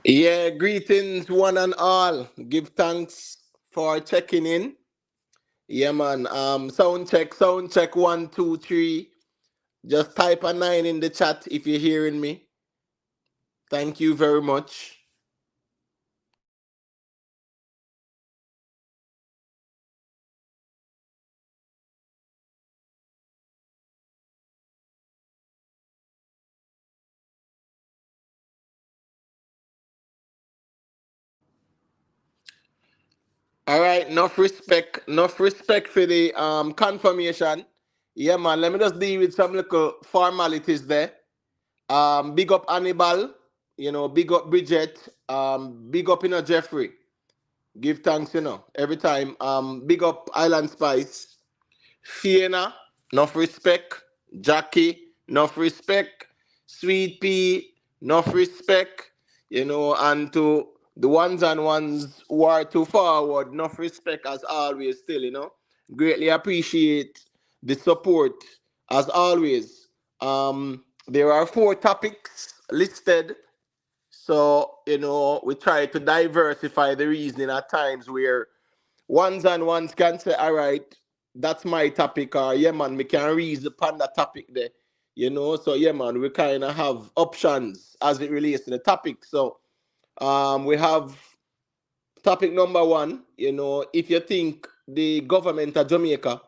Yeah, greetings one and all. Give thanks for checking in. Yeah, man. Sound check 1, 2, 3. Just type a 9 in the chat if you're hearing me. Thank you very much. All right, enough respect for the confirmation. Yeah, man. Let me just deal with some little formalities there. Big up Hannibal, big up Bridget, big up Jeffrey. Give thanks, every time. Big up Island Spice. Fiona, enough respect. Jackie, enough respect. Sweet Pea, enough respect. And to the ones and ones who are too forward, enough respect as always, still, Greatly appreciate the support as always. There are 4 topics listed, so, we try to diversify the reasoning at times where ones and ones can say, all right, that's my topic, or yeah, man, we can reason upon that topic there. So yeah, man, we kind of have options as it relates to the topic. So we have topic number 1, if you think the government of Jamaica,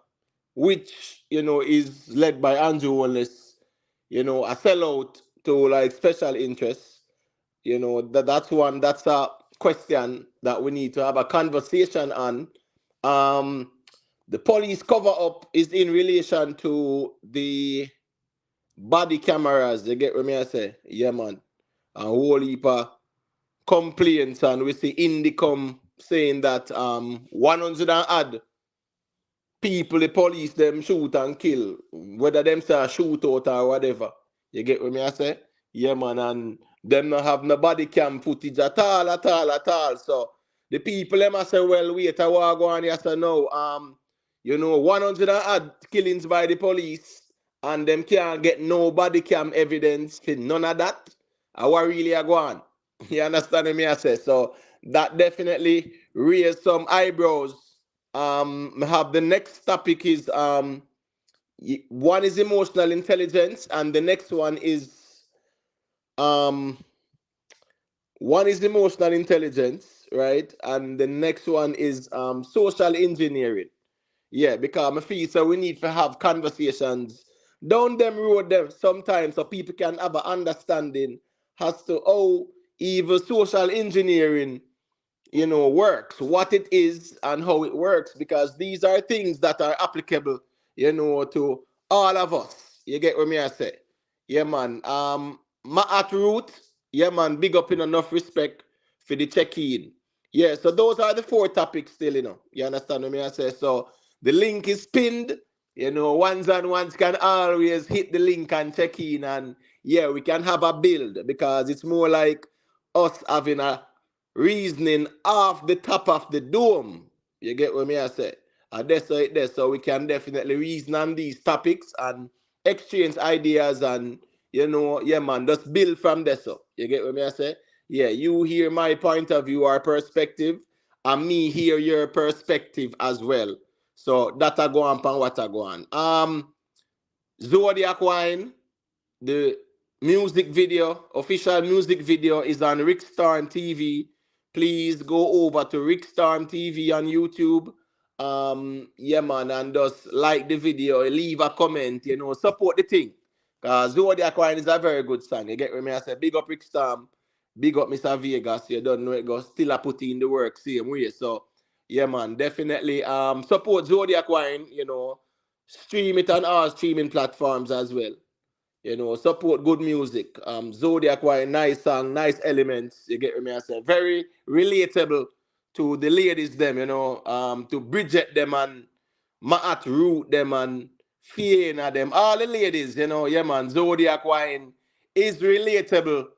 which, is led by Andrew Wallace, a sellout to like special interests, that's a question that we need to have a conversation on. Um, the police cover up is in relation to the body cameras. You get what me I say? Yeah, man. A whole heap of complaints, and we see Indicom saying that 100 and odd people the police them shoot and kill, whether them say a shootout or whatever. You get what me I say? Yeah, man, and them not have no body cam footage at all. So the people them I say, well, wait a while go on. Yes, no. 100 and odd killings by the police, and them can't get no body cam evidence for none of that. I what really a go on. You understand me? I say so. That definitely raised some eyebrows. Have the next topic is one is emotional intelligence, and the next um one is emotional intelligence, right? And the next one is social engineering. Yeah, because I feel so we need to have conversations down them road them sometimes so people can have an understanding as to how even social engineering works, what it is and how it works, because these are things that are applicable, to all of us. You get what me I say? Yeah, man. My at root, yeah, man, big up in enough respect for the check-in. Yeah, so those are the 4 topics still, You understand what me I say? So the link is pinned. Ones and ones can always hit the link and check in, and yeah, we can have a build because it's more like us having a reasoning off the top of the dome. You get what me I say? And that's how it is. So we can definitely reason on these topics and exchange ideas, and yeah, man, just build from there. So you get what me I say? Yeah, you hear my point of view or perspective, and me hear your perspective as well. So that I go on and what I go on. Zodiac Wine, the official music video is on Rickstorm TV. Please go over to Rickstorm TV on YouTube. Yeah, man, and just like the video, leave a comment, support the thing. Because Zodiac Wine is a very good song. You get me? I say, big up Rickstorm, big up Mr. Vegas. You don't know it, go still a put in the work same way. So, yeah, man, definitely support Zodiac Wine, stream it on all streaming platforms as well. Support good music. Zodiac Wine, nice song, nice elements. You get me? I say very relatable to the ladies them. To Bridget them and Maat Root them and Fiona them, all the ladies. Yeah, man. Zodiac Wine is relatable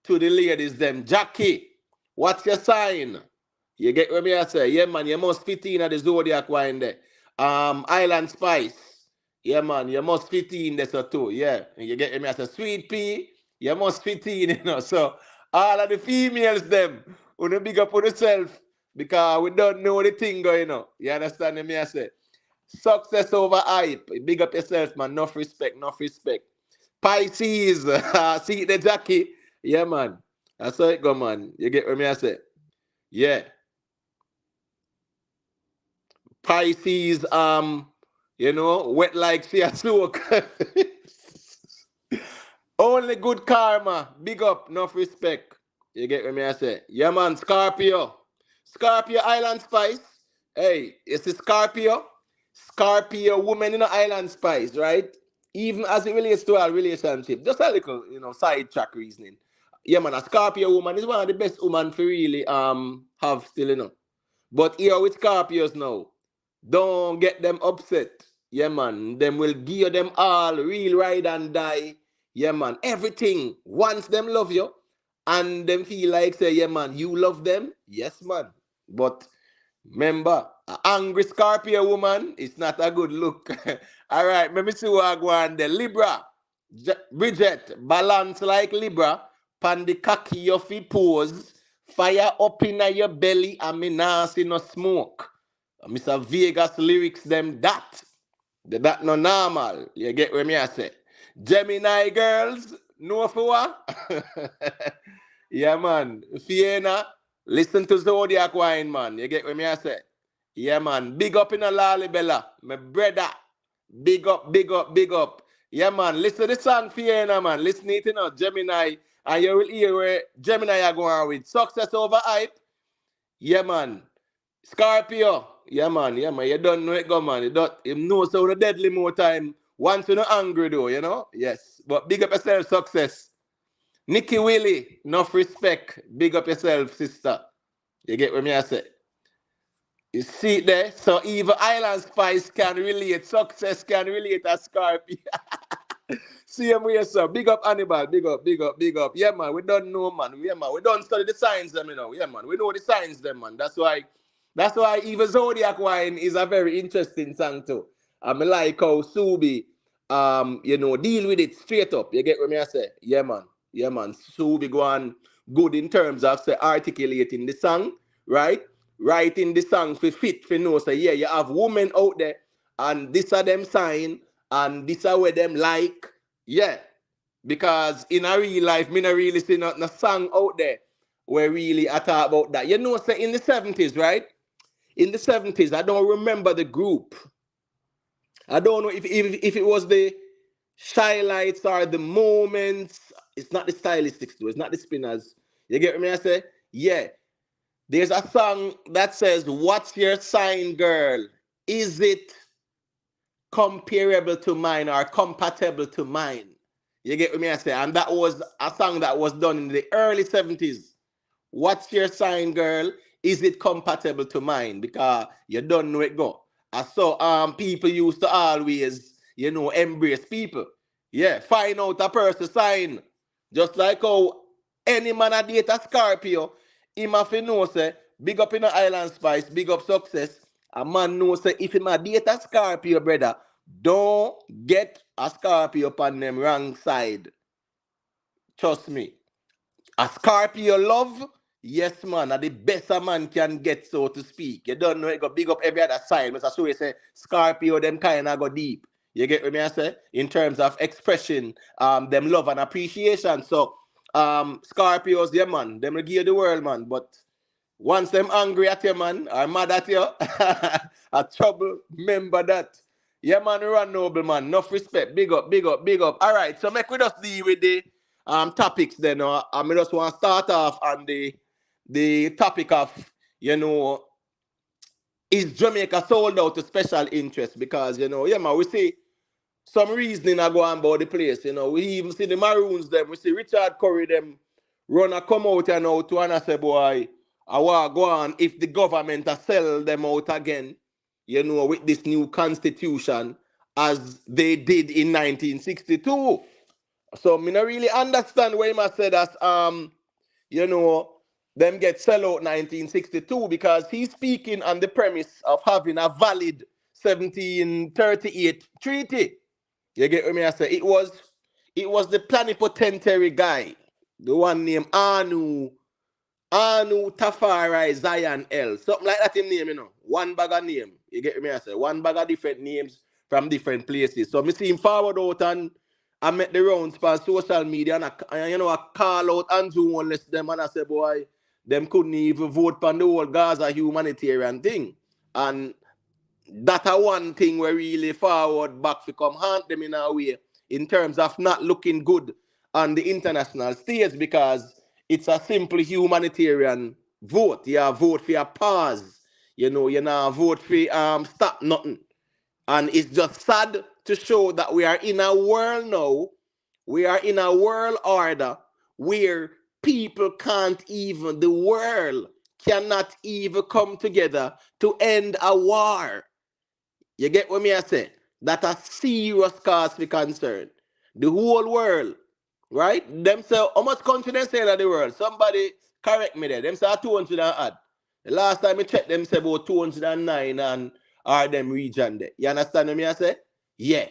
to the ladies them. Jackie, what's your sign? You get what me I say? Yeah, man. You must fit in at the Zodiac Wine there. Island Spice. Yeah, man, you must fit in this or too. Yeah, and you get me as a sweet pea, you must fit in, So All of the females them. Wanna big up on yourself. Because we don't know the thing going on. You understand me? I say. Success over hype. Big up yourself, man. Enough respect, enough respect. Pisces. See the Jackie. Yeah, man. That's how it go, man. You get what me I say? Yeah. Pisces, wet like she a soak. Only good karma. Big up, enough respect. You get what me I say? Yeah, man, Scorpio. Scorpio Island Spice. Hey, you see Scorpio? Scorpio woman in the Island Spice, right? Even as it relates to our relationship. Just a little, side track reasoning. Yeah, man, a Scorpio woman is one of the best women for really have still, But here with Scorpios now, don't get them upset. Yeah, man. Them will give them all, real ride and die. Yeah, man. Everything. Once them love you, and them feel like say, yeah, man, you love them. Yes, man. But remember, an angry Scorpio woman is not a good look. All right, let me see what I go on there. Libra, Bridget, balance like Libra, pan the cocky your feet pose, fire up in your belly, and me nah see no smoke. Mr. Vegas lyrics them that. That no normal. You get what me I say? Gemini girls, know for what? Yeah, man. Fiona, listen to Zodiac wine, man. You get what me I say? Yeah, man. Big up in a Lalibella. My brother. Big up, big up, big up. Yeah, man. Listen to the song, Fiona, man. Listen it, Gemini. And you will hear where Gemini are going with. Success over hype. Yeah, man. Scorpio. Yeah, man. Yeah, man. You don't know it, go, man. You know so the deadly more time. Once you're not angry, though, Yes. But big up yourself, success. Nikki Willie, enough respect. Big up yourself, sister. You get what me I say? You see it there? So even Island Spice can relate. Success can relate as Scorpio. See him with yourself. Big up Hannibal. Big up, big up, big up. Yeah, man. We don't know, man. Yeah, man. We don't study the signs them, Yeah, man. We know the signs them, man. That's why even Zodiac Wine is a very interesting song too. I like how Subi deal with it straight up. You get what me I say? Yeah, man. Yeah, man. Subi go on good in terms of say articulating the song, right? Writing the song for fit for know. Say, yeah, you have women out there and this are them sign and this are where them like. Yeah. Because in a real life, me not really see no song out there where really I talk about that. Say in the 70s, right? In the 70s, I don't remember the group. I don't know if it was the Shy Lights or the Moments. It's not the Stylistics, though. It's not the Spinners. You get me? I say, yeah. There's a song that says, "What's your sign, girl? Is it comparable to mine or compatible to mine?" You get me? I say, and that was a song that was done in the early 70s. What's your sign, girl? Is it compatible to mine? Because you don't know it go. And so people used to always, embrace people. Yeah, find out a person sign. Just like how any man a date a Scorpio, him have to know say, big up in the Island Spice, big up success. A man knows say if him a date a Scorpio, brother, don't get a Scorpio upon them wrong side. Trust me. A Scorpio love, yes, man, are the best a man can get, so to speak. You don't know it go big up every other sign. But so you say Scorpio, them kind of go deep. You get what me I say? In terms of expression, them love and appreciation. So, Scorpios, yeah, man, them will give you the world, man. But once them angry at you, man, or mad at you, a trouble, remember that. Yeah, man, run noble, man. Enough respect. Big up, big up, big up. All right, so make we just deal with the topics then. I just want to start off on the topic of, is Jamaica sold out to special interest? Because, yeah, man, we see some reasoning I go on about the place. We even see the Maroons them. We see Richard Curry them run a come out and out to and say, boy, I want to go on if the government sell them out again, with this new constitution as they did in 1962. So me not really understand why he must say that them get sell out 1962 because he's speaking on the premise of having a valid 1738 treaty. You get what me I say? It was the plenipotentiary guy. The one named Anu Tafari Zion L. Something like that in name, you know. One bag of name. You get me? I say one bag of different names from different places. So me see him forward out and I met the rounds on social media and you know I call out Andrew unless them and I say boy, them couldn't even vote on the whole Gaza humanitarian thing. And that a one thing where really forward back to come haunt them in a way in terms of not looking good on the international stage because it's a simple humanitarian vote. You vote for a pause. You know, you now vote for stop nothing. And it's just sad to show that we are in a world now, we are in a world order where people can't even, the world cannot even come together to end a war. You get what me I say? That a serious cause for concern. The whole world, right? Them say, how much country them say that the world? Somebody correct me there. Them say 200 and odd. The last time I checked, them say about 209 and are them region there. You understand what me I say? Yeah.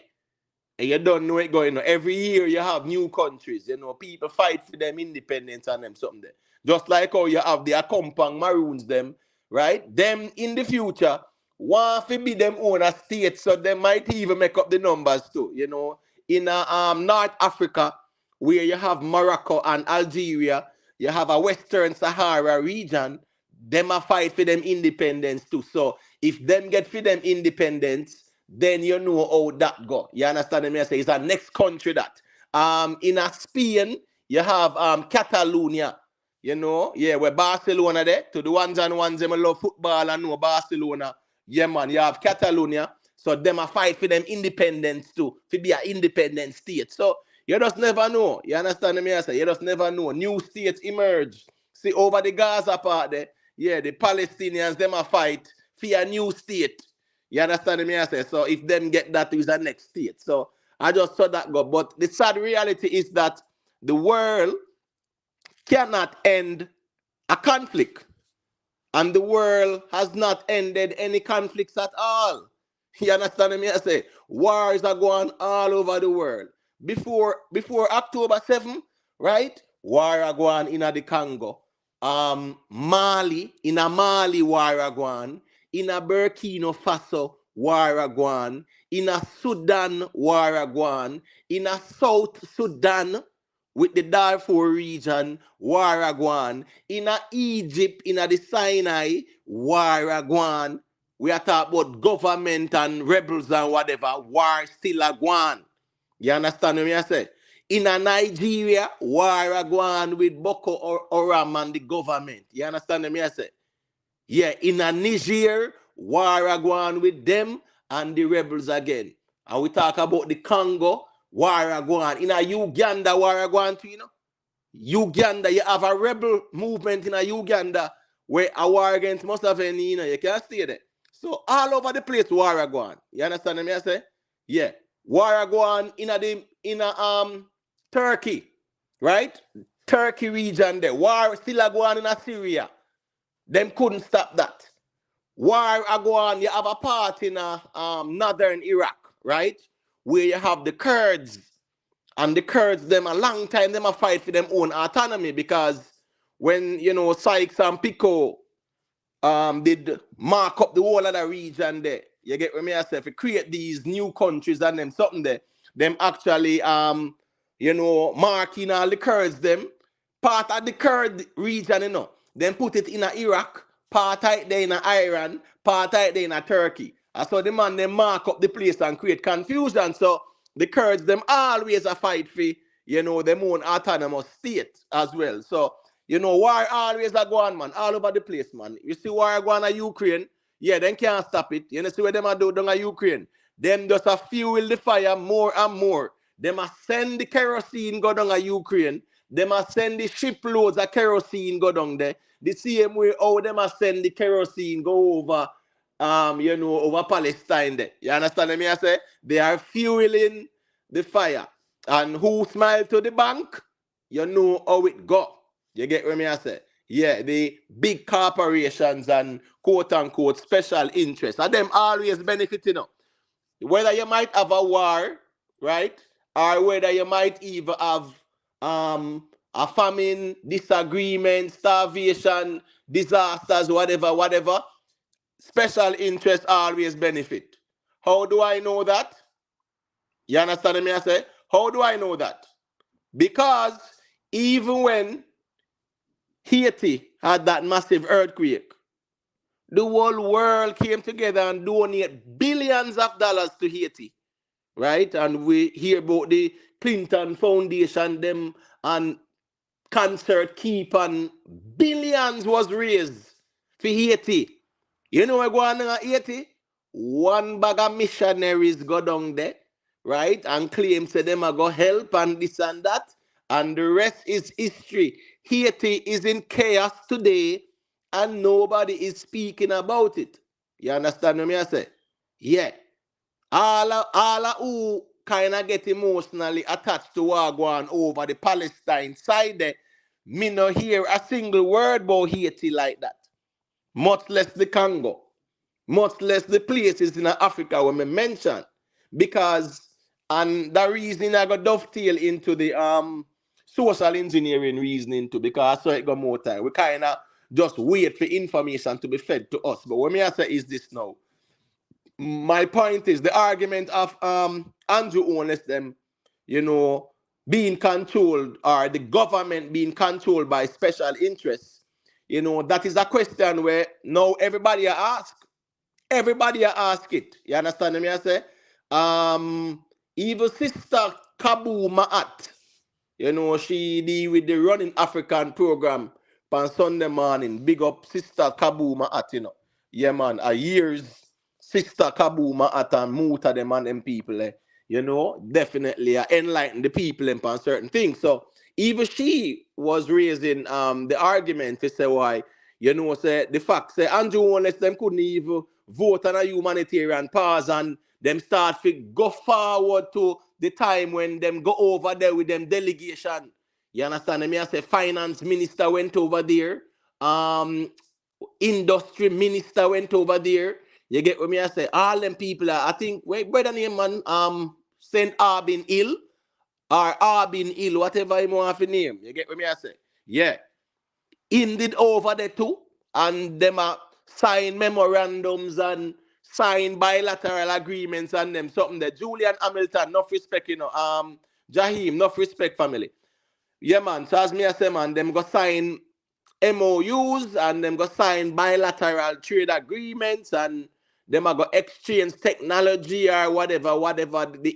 And you don't know it going on. Every year you have new countries. You know, people fight for them independence and them something there. Just like how you have the compound maroons them, right? Them in the future want to be them own a state, so they might even make up the numbers too. You know, in North Africa, where you have Morocco and Algeria, you have a Western Sahara region, them a fight for them independence too. So if them get for them independence, then you know how that go. You understand me? I say it's a next country that. In a Spain, you have Catalonia. You know, yeah, where Barcelona there. To the ones and ones them love football and know Barcelona. Yeah, man, you have Catalonia. So them a fight for them independence too. To be an independent state. So you just never know. You understand me? I say you just never know. New states emerge. See over the Gaza part there. Yeah, the Palestinians them a fight for a new state. You understand me? I say so. If them get that, is the next state. So I just saw that go. But the sad reality is that the world cannot end a conflict. And the world has not ended any conflicts at all. You understand me? I say wars are going all over the world. Before October 7th, right? War are going in the Congo. Mali, in a Mali war are going, in a Burkina Faso war are going, in a Sudan war are going, in a South Sudan with the Darfur region, war a gwan. In a Egypt, in a the Sinai, war a gwan. We are talking about government and rebels and whatever, war still a gwan. You understand what I say? In a Nigeria, war a gwan with Boko Haram and the government. You understand what I say? Yeah, in a Niger, war a gwan with them and the rebels again. And we talk about the Congo, war a gwan. In a Uganda, war a gwan too, you know. Uganda, you have a rebel movement in a Uganda where a war against Museveni, you know, you can't stay there. So all over the place, war a gwan. You understand what I say? Yeah. War a gwan in a Turkey, right? Turkey region there. War still a gwan in a Syria. Them couldn't stop that. War a go on, you have a part in northern Iraq, right? Where you have the Kurds. And the Kurds, them a long time, them a fight for them own autonomy because when, you know, Sykes and Pico did mark up the whole of the region there, you get what me I say, to create these new countries and them something there, them actually, you know, marking all the Kurds, them, part of the Kurd region, you know, then put it in a Iraq, part of it there in a Iran, part of it there in a Turkey. And so the man, they mark up the place and create confusion. So the Kurds, them always a fight for, you know, them own autonomous state as well. So, you know, war always a go on, man, all over the place, man. You see war go on in Ukraine, yeah, then can't stop it. You know, see what them a do down in Ukraine? Them just a fuel the fire more and more. Them a send the kerosene go down in Ukraine. Them a send the shiploads of kerosene go down there. The same way how them a send the kerosene go over, you know, over Palestine there. You understand me? I say they are fueling the fire. And who smile to the bank? You know how it go. You get what me I say? Yeah, the big corporations and quote unquote special interests. And them always benefiting, you know. Whether you might have a war, right? Or whether you might even have a famine, disagreement, starvation, disasters, whatever, special interest always benefit. How do I know that? You understand me? I say, how do I know that? Because even when Haiti had that massive earthquake, the whole world came together and donated billions of dollars to Haiti, right? And we hear about the Clinton Foundation, them, and concert keep, and billions was raised for Haiti. You know what going on in Haiti? One bag of missionaries go down there, right? And claim say them are go help and this and that. And the rest is history. Haiti is in chaos today and nobody is speaking about it. You understand what I say? Yeah. All who kind of get emotionally attached to what going over the Palestine side there, me no hear a single word about Haiti like that. Much less the Congo, much less the places in Africa when me mention. Because, and the reason I got dovetail into the social engineering reasoning too, because I saw it got more time. We kind of just wait for information to be fed to us. But what me I say is this now. My point is the argument of Andrew Ownless them, you know, being controlled, or the government being controlled by special interests. You know, that is a question where now everybody ask. Everybody ask it. You understand me? I say, even sister Kabu Maat, you know, she deal with the Running African program on Sunday morning. Big up sister Kabu Maat, you know. Yeah, man. A years sister Kabu Maat and Muta them and them people, you know, definitely enlighten the people on certain things. So even she was raising the argument to say why, you know, say the fact say Andrew Wallace them couldn't even vote on a humanitarian pause, and them start to go forward to the time when them go over there with them delegation. You understand me? I say finance minister went over there. Industry minister went over there. You get what me I say? All them people are, I think, wait, brother name man, Saint Arbin Hill or Arbin Hill, whatever you want to name. You get what me I say? Yeah. Indeed over there too. And them are sign memorandums and sign bilateral agreements and them something that Julian Hamilton, enough respect, you know. Jahim, enough respect family. Yeah, man. So as me I say, man, them go sign MOUs and them go sign bilateral trade agreements, and them are go exchange technology or whatever the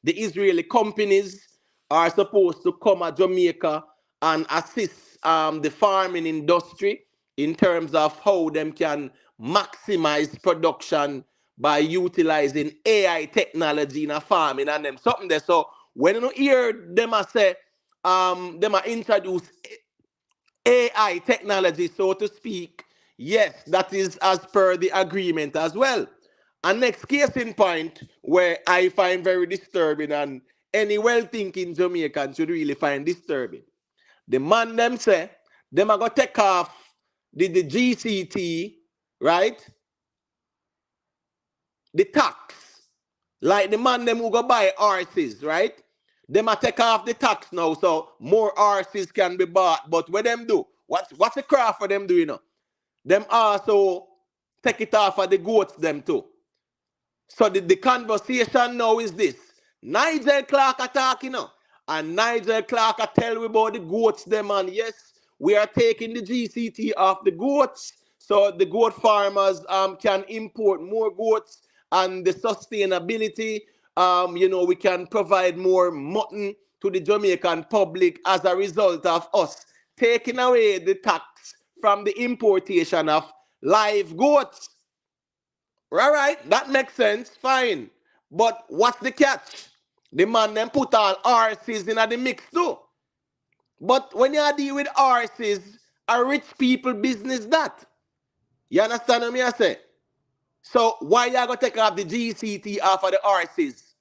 Israeli companies are supposed to come at Jamaica and assist the farming industry in terms of how them can maximize production by utilizing AI technology in a farming and them something there. So when you hear them I say them are introduce AI technology, so to speak, yes, that is as per the agreement as well. And next case in point where I find very disturbing, and any well-thinking Jamaican should really find disturbing. The man them say them are gonna take off the GCT, right? The tax. Like the man them who go buy horses, right? Them a take off the tax now, so more horses can be bought. But what them do? What's the craft for them do, you know? Them also take it off of the goats them too. So the conversation now is this. Nigel Clark attacking now. And Nigel Clark tell we about the goats them, and yes, we are taking the GCT off the goats so the goat farmers can import more goats, and the sustainability, you know, we can provide more mutton to the Jamaican public as a result of us taking away the tax from the importation of live goats. All right, that makes sense, fine. But what's the catch? The man then put all horses in the mix too. But when you deal with horses, a rich people business that. You understand what I say? So why you gonna take off the GCT off of the horses?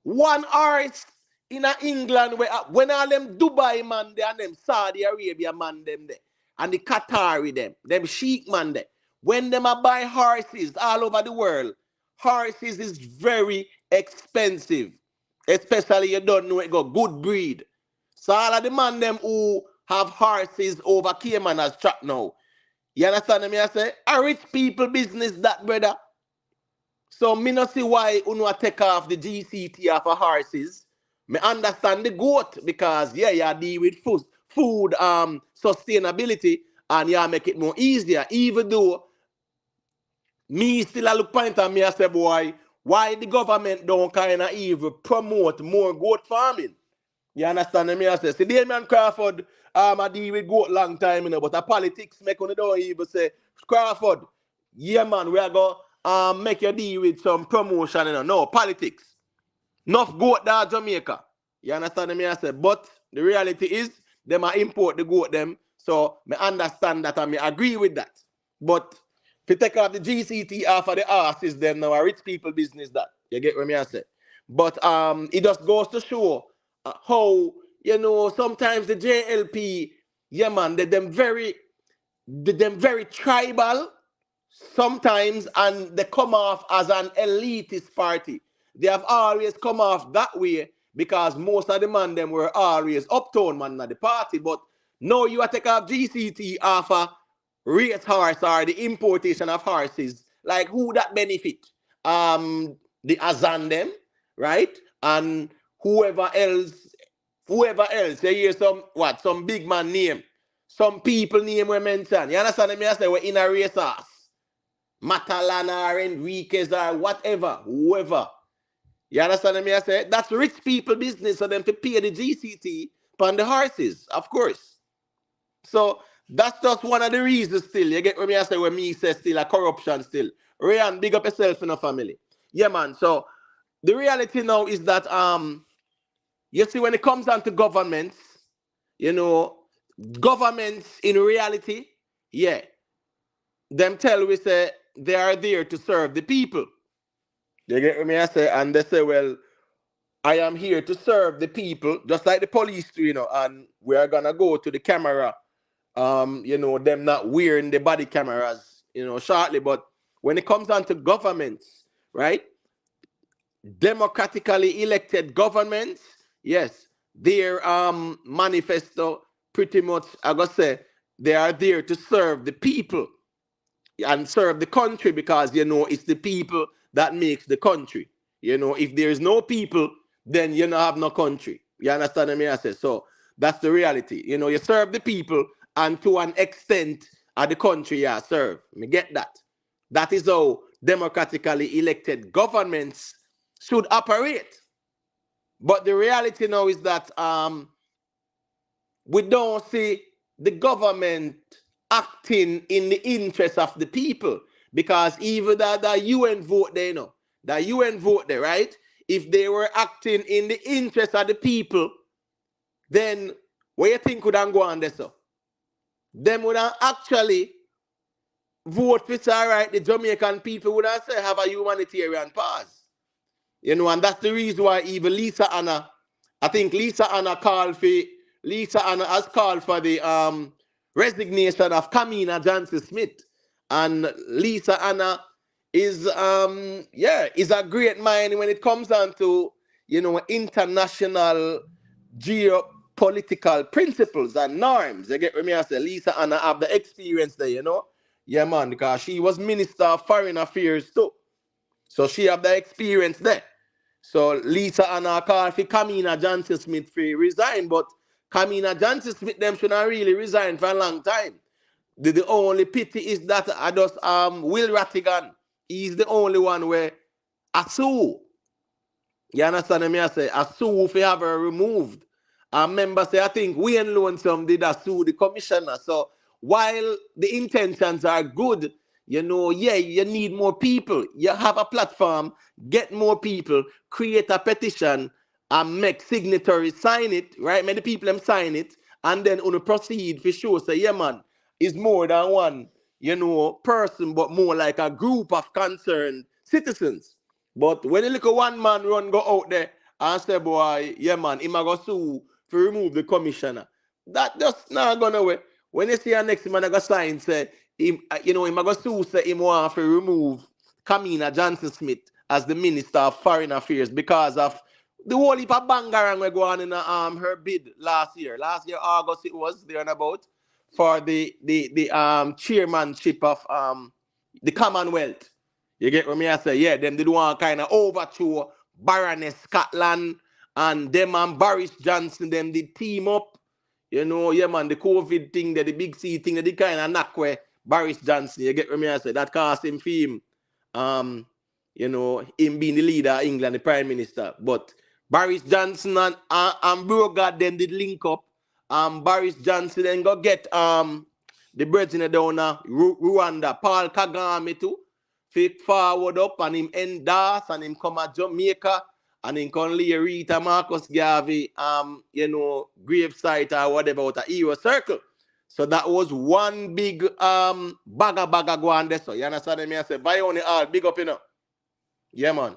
One horse in a England where when all them Dubai man there and them Saudi Arabia man them there and the Qatari them Sheikh man there, when them a buy horses all over the world, horses is very expensive. Especially you don't know it got good breed. So all of the man them who have horses over Cayman as track now. You understand me? I say a rich people business that, brother. So me not see why uno take off the GCT off of horses. Me understand the goat because yeah, you deal with food sustainability and you make it more easier. Even though me still a look point and me I say, boy, why the government don't kind of even promote more goat farming? You understand me? I say, see, Damien Crawford, I deal with goat long time, but the politics make on the don't even say, Crawford, yeah, man, we are going to make you deal with some promotion, No, politics. Enough goat there, Jamaica. You understand me? I say, but the reality is, them are import the goat them. So, me understand that and me agree with that. But if you take off the GCT off of the horses, then now a rich people business that. You get what me I say? But it just goes to show how, sometimes the JLP, yeah man, them very tribal sometimes, and they come off as an elitist party. They have always come off that way because most of the man them were always uptown man at the party. But now you are take off GCT off a race horse or the importation of horses. Like who that benefit? The Azan them, right? And whoever else, you hear some big man name, some people name were mentioned. You understand me? I say we're in a race horse. Matalana or Enriquez or whatever, whoever. You understand me? I say that's rich people business for them to pay the GCT upon the horses, of course. So that's just one of the reasons still. You get what me I say when me say still a corruption still. Rayan, big up yourself in a family. Yeah, man. So the reality now is that you see when it comes down to governments, you know, governments in reality, yeah, them tell we say they are there to serve the people. You get what me I say? And they say, well, I am here to serve the people, just like the police do, and we are gonna go to the camera, them not wearing the body cameras, shortly. But when it comes down to governments, right? Democratically elected governments, yes, their manifesto pretty much, I gotta say, they are there to serve the people and serve the country because it's the people that makes the country. If there's no people, then you don't have no country. You understand me? I say so. That's the reality. You serve the people, and to an extent, the country you serve. Me get that. That is how democratically elected governments should operate. But the reality now is that we don't see the government acting in the interest of the people because even the UN vote there, the UN vote there, right? If they were acting in the interest of the people, then what you think would go on there, so? Them would actually vote for all right, the Jamaican people would say have a humanitarian pause. And that's the reason why even Lisa Anna, I think Lisa Anna has called for the resignation of Kamina Johnson Smith. And Lisa Anna is a great mind when it comes down to international geopolitical principles and norms. You get what I say? Lisa Anna have the experience there, Yeah, man, because she was Minister of Foreign Affairs too. So she have the experience there. So Lisa Anna call for Kamina Johnson Smith to resign, but Kamina Johnson Smith them should not really resign for a long time. The only pity is that I just Will Rattigan. He's the only one where I sue. You understand me? I say I sue if you have her removed. I remember say I think Wayne Lonesome did a sue the commissioner. So while the intentions are good, you need more people. You have a platform, get more people, create a petition, and make signatories sign it, right? Many people them sign it, and then on proceed for sure. Say, yeah, man, it's more than one, person, but more like a group of concerned citizens. But when you look at one man run go out there and say, boy, yeah, man, him a go sue to remove the commissioner. That just not gonna away. When you see a next man a go sign, say, him a go sue, say him want to remove Kamina Johnson Smith as the Minister of Foreign Affairs because of the whole heap of bangarang we go on in her bid last year. Last year, August it was there and about for the chairmanship of the Commonwealth. You get what me I say? Yeah, them did want kind of overthrow Baroness Scotland and them and Boris Johnson, them did team up. You know, yeah, man, the COVID thing, the big C thing, the kind of knock where Boris Johnson, you get what me I say? That cost him fame. You know, him being the leader of England, the Prime Minister. But Boris Johnson and Brogard then did link up. Boris Johnson then go get the president down Rwanda, Paul Kagame too. Fit forward up and him endorse and him come at Jamaica and him come lay Rita Marcus Garvey you know, gravesite or whatever out a hero circle. So that was one big bagga go on there. So you understand me? I say, buy only all big up, you know. Yeah, man.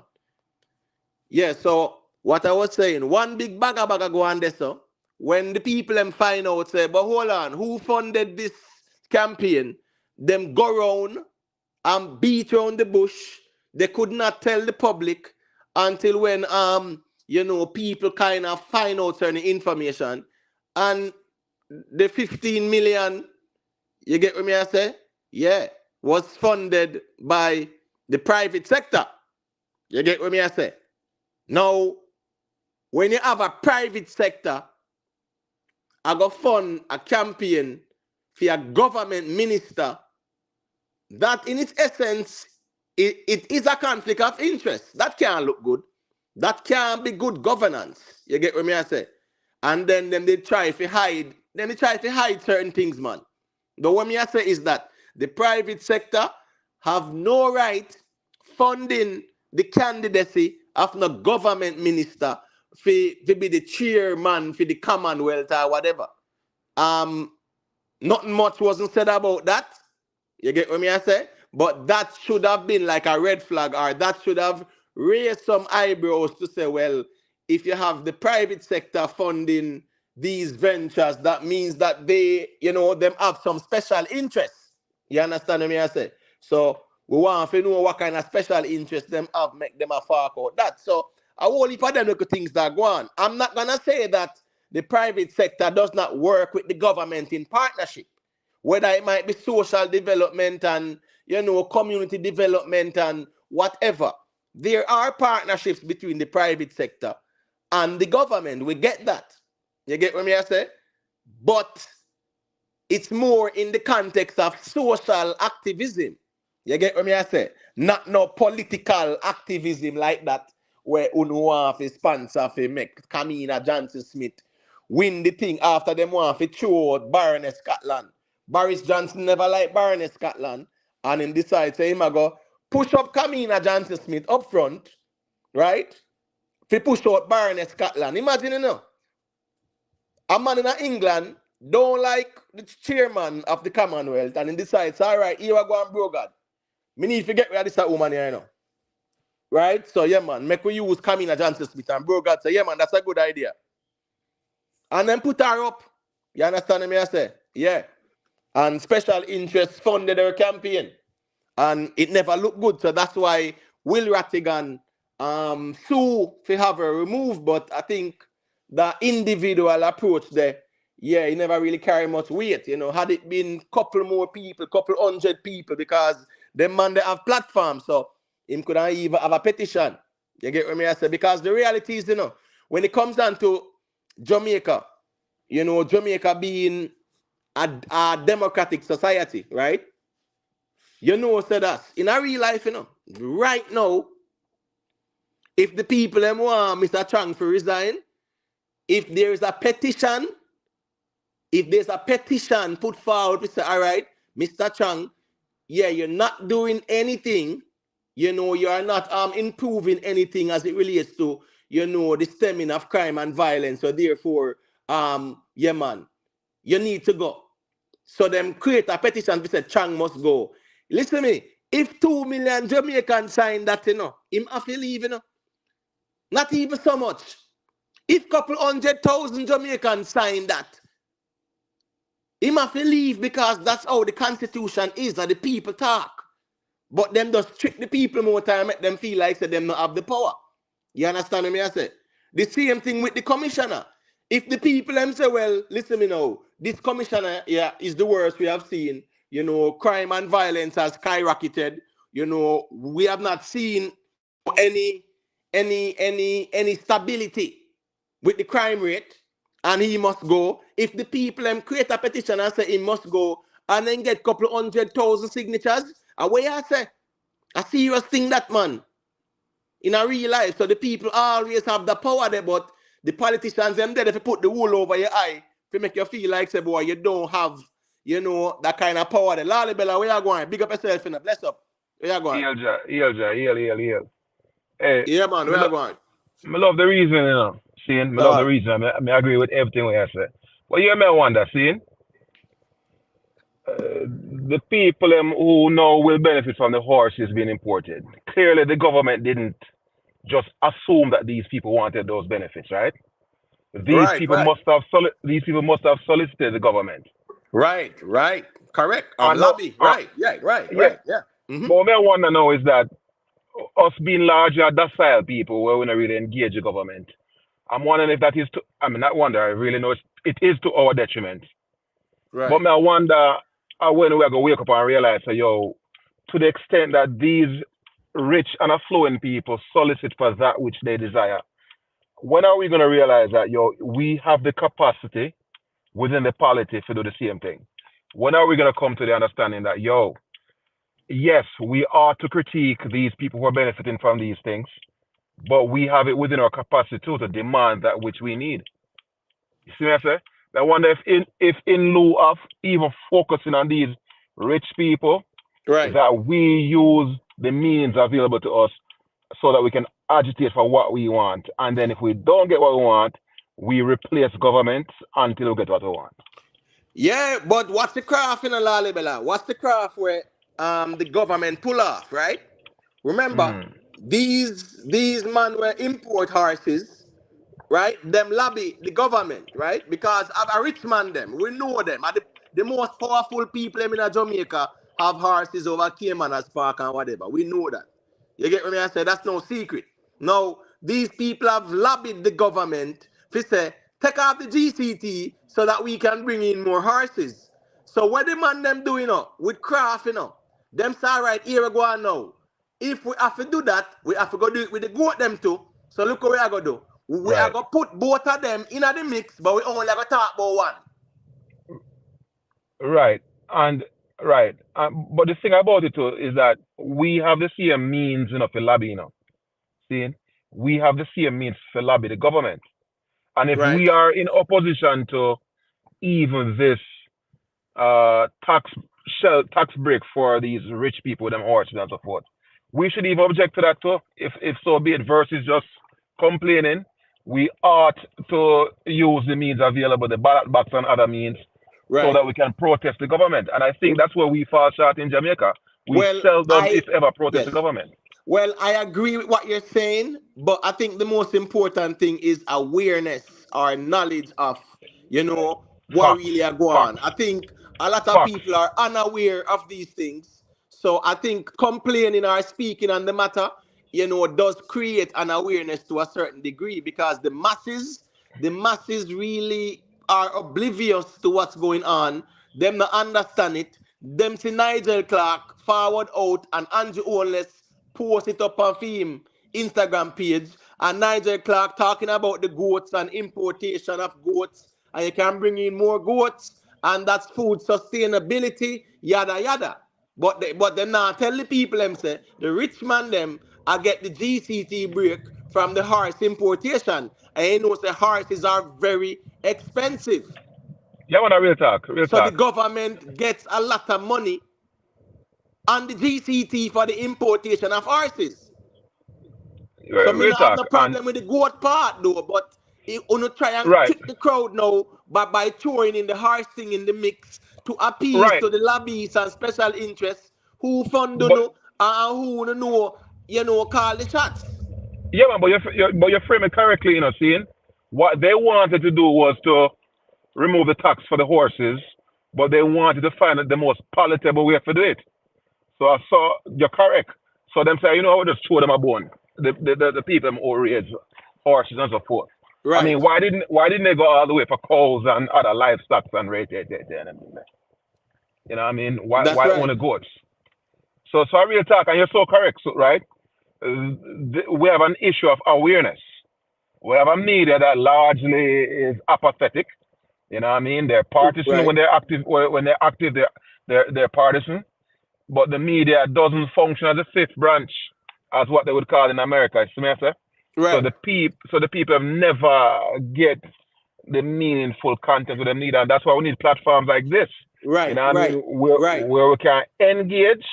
Yeah, so what I was saying, one big bagga go on there. So when the people them find out, say, but hold on, who funded this campaign? Them go round and beat around the bush. They could not tell the public until when you know, people kind of find out certain information. And the 15 million, you get what me I say? Yeah, was funded by the private sector. You get what me I say? Now, when you have a private sector, I go fund a campaign for a government minister, that in its essence, it is a conflict of interest. That can't look good. That can't be good governance. You get what me I say? And then they try to hide. Then they try to hide certain things, man. The what me I say is that the private sector have no right funding the candidacy of the government minister for be the chairman for the Commonwealth or whatever. Nothing much wasn't said about that. You get what me I say? But that should have been like a red flag, or that should have raised some eyebrows to say, well, if you have the private sector funding these ventures, that means that they, you know, them have some special interests. You understand what me I say? So we want to know what kind of special interest them have, make them a fork out that. So a whole heap of them look at things that go on. I'm not gonna say that the private sector does not work with the government in partnership, whether it might be social development and, you know, community development and whatever. There are partnerships between the private sector and the government. We get that. You get what me I say? But it's more in the context of social activism. You get what me I say? Not no political activism like that, where Uno want to sponsor to make Kamina Johnson Smith win the thing after them want to throw out Baroness Scotland. Boris Johnson never liked Baroness Scotland, and him decide say him go push up Kamina Johnson Smith up front, right? To push out Baroness Scotland. Imagine, you know, a man in England don't like the chairman of the Commonwealth, and he decides, all right, here I go and Brogard. Me need to get rid of this woman here, you know. Right? So, yeah, man, make we use Kamina Johnson Smith, and Brogard say, yeah, man, that's a good idea. And then put her up. You understand me I say? Yeah. And special interests funded her campaign. And it never looked good. So that's why Will Rattigan sue to have her removed. But I think the individual approach there, yeah, it never really carry much weight. You know, had it been couple more people, couple hundred people, because them man they have platforms, so him could even have a petition. You get what I say? Because the reality is, you know, when it comes down to Jamaica, you know, Jamaica being a democratic society, right? You know, said us in a real life, you know, right now, if the people them want Mr. Chang to resign, if there is a petition, put forward to say, all right, Mr. Chang, yeah, you're not doing anything, you know, you are not improving anything as it relates to, you know, the stemming of crime and violence. So therefore, yeah, man, you need to go. So them create a petition to say Chang must go. Listen to me, if 2 million Jamaicans sign that, you know, him have to leave, you know. Not even so much. If couple 100,000 Jamaicans sign that, him have to leave, because that's how the constitution is, that the people talk. But them just trick the people more time, make them feel like say them not have the power. You understand me I say? The same thing with the commissioner. If the people them say, well, listen me now, this commissioner, yeah, is the worst we have seen. Crime and violence has skyrocketed. We have not seen any any stability with the crime rate, and he must go. If the people create a petition and say he must go, and then get couple 100,000 signatures, away I say, a serious thing that man in a real life. So the people always have the power there, but the politicians them there if you put the wool over your eye to make you feel like say boy you don't have that kind of power there. Lolly Bella, where you going? Big up yourself, bless up. Where you going? Heal. Hey, Yeah man, where you going? me love the reason, Seeing, me love the Uh, reason. I agree with everything we have said. But you may wonder, seeing, the people who know will benefit from the horses being imported. Clearly, the government didn't just assume that these people wanted those benefits, right? These right, people right. must have solicited the government. Right. Correct. I know, Lobby. Right. Yeah, yeah. yeah. Mm-hmm. But what I want to know is that us being larger docile people where we don't really engage the government, I'm wondering if that is to, I mean, not wonder, I really know it is to our detriment. But Right. me, I wonder when we're going to wake up and realize, yo, to the extent that these rich and affluent people solicit for that which they desire, when are we going to realize that, yo, we have the capacity within the polity to do the same thing? When are we going to come to the understanding that, yo, yes, we are to critique these people who are benefiting from these things, but we have it within our capacity too to demand that which we need. You see what I say? I wonder if in lieu of even focusing on these rich people, Right. that we use the means available to us so that we can agitate for what we want. And then if we don't get what we want, we replace government until we get what we want. Yeah, but what's the craft in a Lalibela? What's the craft where the government pull off, right? Remember, Mm, these man were import horses, right? Them lobby the government, right? Because a rich man them, we know them. Are the most powerful people in Jamaica have horses over Caymanas Park and whatever. We know that. You get what I say? That's no secret. Now, these people have lobbied the government to say, take off the GCT so that we can bring in more horses. So what the man them doing with craft, them say, all right, here we go on now. If we have to do that, we have to go do it with the goat them too. So look what we are going to do. We are right, going to put both of them in the mix, but we only going to talk about one. right, and right. But the thing about it too is that we have the same means, for lobby, See, we have the same means to lobby the government. And if Right? we are in opposition to even this tax break for these rich people, them horses and so forth, we should even object to that too. If so be it, versus just complaining, we ought to use the means available, the ballot box and other means, so Right. that we can protest the government. And I think that's where we fall short in Jamaica. We Well, seldom, if ever, protest the yes. government. Well, I agree with what you're saying, but I think the most important thing is awareness or knowledge of, what Facts, really are going on. facts, I think a lot of facts. people are unaware of these things. So I think complaining or speaking on the matter, does create an awareness to a certain degree because the masses really are oblivious to what's going on. Them not understand it. Them see Nigel Clark forward out and Andrew Holness post it up on him Instagram page and Nigel Clark talking about the goats and importation of goats and you can bring in more goats and that's food sustainability yada yada. But they now tell the people them say the rich man them I get the GCT break from the horse importation. And you know the horses are very expensive. Yeah, man, real talk, real So the talk. government gets a lot of money on the GCT for the importation of horses. So me Real not have talk. no And problem with the goat part though, but you wanna try and right, trick the crowd now by throwing in the horse thing in the mix to appease right. to the lobbyists and special interests who fund do But know and who no know, call the shots. yeah, man, but you frame it correctly, seeing what they wanted to do was to remove the tax for the horses, but they wanted to find the most palatable way to do it. So I saw you're correct. So them say, we'll just throw them a bone. The people them outraged. horses and so forth. I Right. mean, why didn't they go all the way for cows and other livestock and anything there? You know what I mean? That's Why right. only goats? So I really talk, and you're so correct, so, right? We have an issue of awareness. We have a media that largely is apathetic. You know what I mean? They're partisan Right. when they're active. When they're active, they're partisan. But the media doesn't function as a fifth branch, as what they would call in America. You see me, I say? Right. So the people have never get the meaningful content that they need, and that's why we need platforms like this. You Right. know what I mean? Right. Right. Where we can engage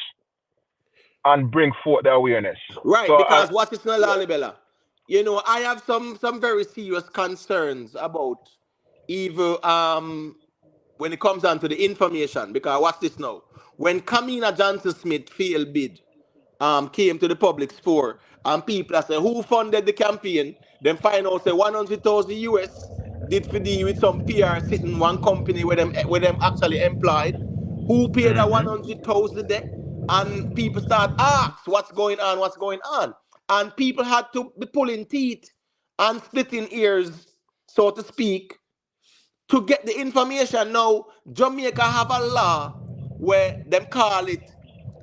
and bring forth the awareness. Right. So Because what is not yeah. Lalibela? I have some very serious concerns about even when it comes down to the information. Because watch this now. When Kamina Johnson Smith failed bid, came to the public sphere, and people are say who funded the campaign, then find out say 100,000 US did for deal with some PR sitting one company where them actually employed, who paid that Hmm. 100,000 there, and people start ask what's going on, and people had to be pulling teeth and splitting ears, so to speak, to get the information. Now, Jamaica have a law where them call it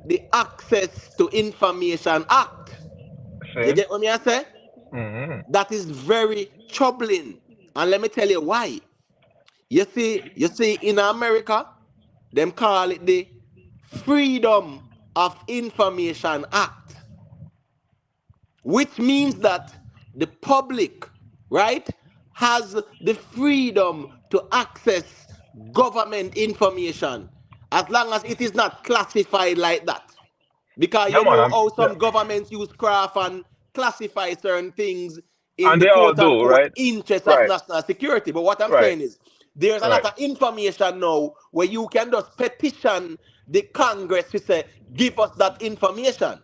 the Access to Information Act. You See? get what me I say? Hmm. That is very troubling. And let me tell you why. You see, in America, them call it the Freedom of Information Act, which means that the public, right, has the freedom to access government information as long as it is not classified like that. Because Yeah, you man. know how Yeah. some governments use craft and classify certain things in And the they all quote do, unquote right? interest of Right. national security. But what I'm Right. saying is, there's a lot Right. of information now where you can just petition the Congress to say, give us that information.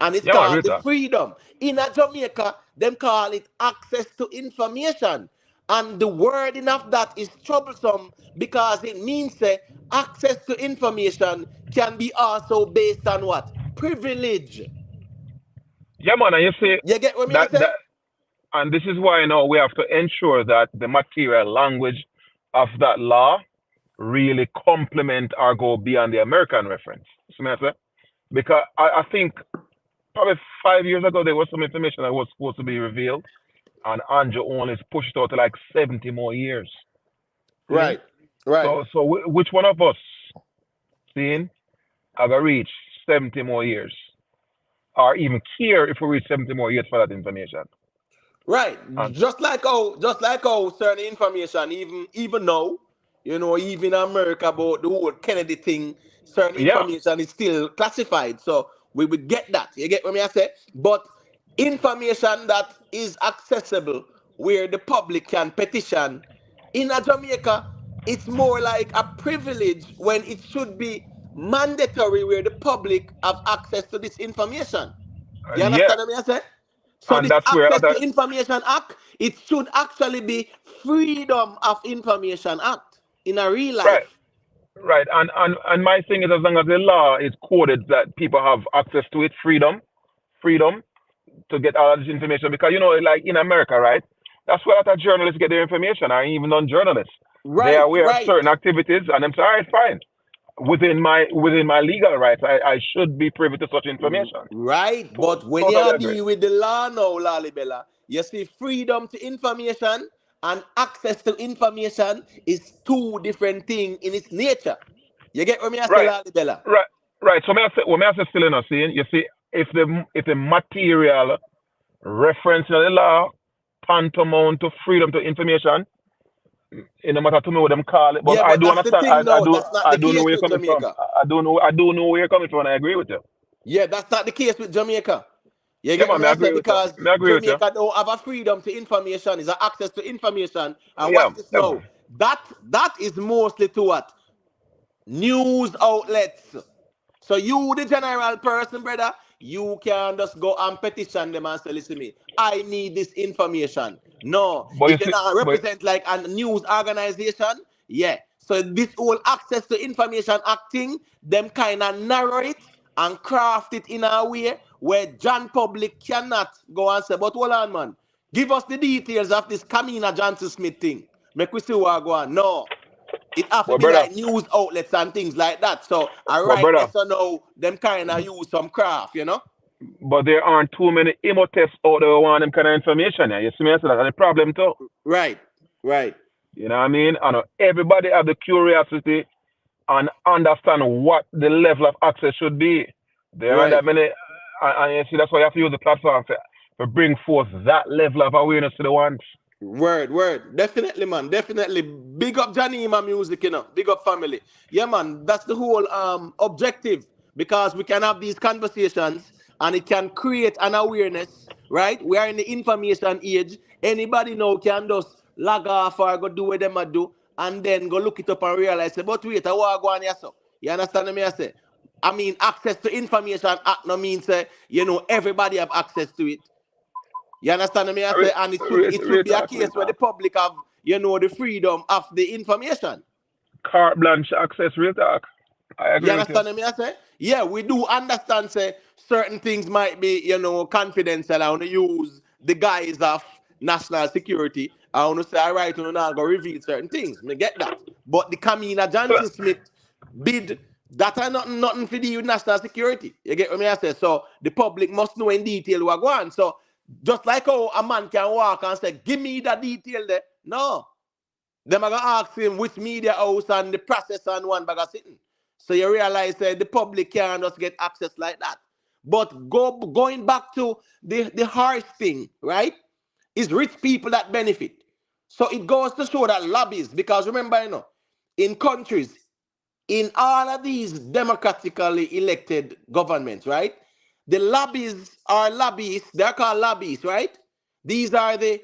And it's Yeah, man. called Real the talk. freedom. In a Jamaica, them call it access to information. And the wording of that is troublesome because it means access to information can be also based on what? Privilege. Yeah, man. And you see You get what me I that say? and this is why now we have to ensure that the material language of that law really complement or go beyond the American reference. See me I say? Because I think probably 5 years ago there was some information that was supposed to be revealed, and Andrew only pushed it out to like 70 more years. Seeing? Right. Right. So which one of us, seeing, have a reach 70 more years, or even care if we reach 70 more years for that information? Right. And Just like how certain information, even now, even in America about the whole Kennedy thing, certain yeah, information is still classified. So we would get that. You get what me I say? But information that is accessible where the public can petition in a Jamaica, it's more like a privilege when it should be mandatory where the public have access to this information. You yeah, understand what I say? So and this that's where Access other to Information Act, it should actually be Freedom of Information Act in a real right. life. Right, and my thing is, as long as the law is coded that people have access to it, freedom to get all of this information. Because like in America, right? That's where a lot of journalists get their information, or even non-journalists. They are Right, aware of right, certain activities, and I'm sorry, it's fine. Within my legal rights, I should be privy to such information. right. But when you Totally are agree. dealing with the law now, Lalibela, you see freedom to information and access to information is two different things in its nature. You get what me I say, Right, Lalibela? right, right. So may I say still in seeing, you see, if the material reference in the law tantamount to freedom to information, it no matter to me what them call it. But Yeah, I but do that's the understand. thing now. That's not I the do know case where you're with coming from. Jamaica. I do know where you're coming from, and I agree with you. Yeah, that's not the case with Jamaica. You Yeah, get man, what I I say? agree with you. Because I agree with you. Jamaica don't have a freedom to information, is a access to information. And Yeah, watch this yeah, now. man. That is mostly to what? News outlets. So you, the general person, brother, you can just go and petition them and say, listen to me, I need this information. No, But you if you're see, not but represent like a news organization, yeah. So this whole access to information acting, them kind of narrow it and craft it in a way where John public cannot go and say, but hold on, man. Give us the details of this Kamina Johnson Smith thing. Make we see what go on. No. It have to But be brother, like news outlets and things like that. So I but write brother, this so now them kind of use some craft, you know? but there aren't too many emo tests out there who want them kind of information. Yeah. You see me? So that's the problem too. Right, right, You know what I mean? And everybody have the curiosity and understand what the level of access should be. There aren't right. that many, and you see that's why you have to use the platform to bring forth that level of awareness to the ones. Word, word. Definitely, man. Definitely. Big up Johnny in my music, you know. Big up family. Yeah, man. That's the whole objective. Because we can have these conversations and it can create an awareness, right? We are in the information age. Anybody now can just log off or go do what them a do and then go look it up and realize, say, but wait, I want to go on here, so. You understand me? I say? I mean, access to information act no means, everybody have access to it. You understand me? I say, and it should it should be a Real case where the talk. public have, the freedom of the information. Carte blanche access, real talk. I You agree with you. understand me? I say, yeah, we do understand. Say certain things might be, confidential. I want to use the guise of national security. I want to say, all right, not go reveal certain things. Me get that. But the Kamina Johnson Smith bid that are nothing for the national security. You get what me I say? So the public must know in detail what go on. So just like how a man can walk and say, give me the detail there. No. Them are gonna ask him which media house and the process and one bag of sitting. So you realize the public can't just get access like that. But going back to the harsh thing, right? Is rich people that benefit. So it goes to show that lobbies, because remember, in countries, in all of these democratically elected governments, right? The lobbies are lobbyists, they're called lobbyists, right? These are the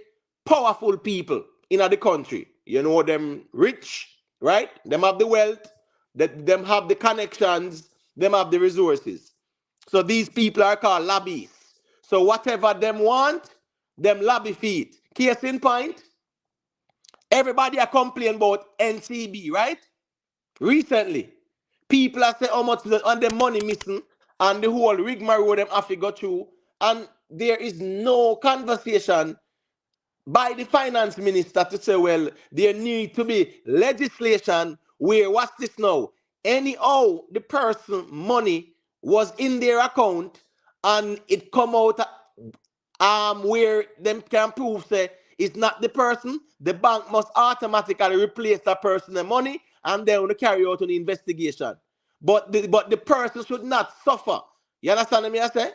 powerful people in the country. You know them rich, right? Them have the wealth, them have the connections, them have the resources. So these people are called lobbyists. So whatever them want, them lobby feet. Case in point, everybody are complaining about NCB, right? Recently, people are saying how much on the money missing and the whole rigmarole them have to go through, and there is no conversation by the finance minister to say, well, there need to be legislation where, what's this now? Anyhow, the person money was in their account and it come out where them can prove say it's not the person, the bank must automatically replace that person's money and then carry out an investigation. But the person should not suffer. You understand me? I say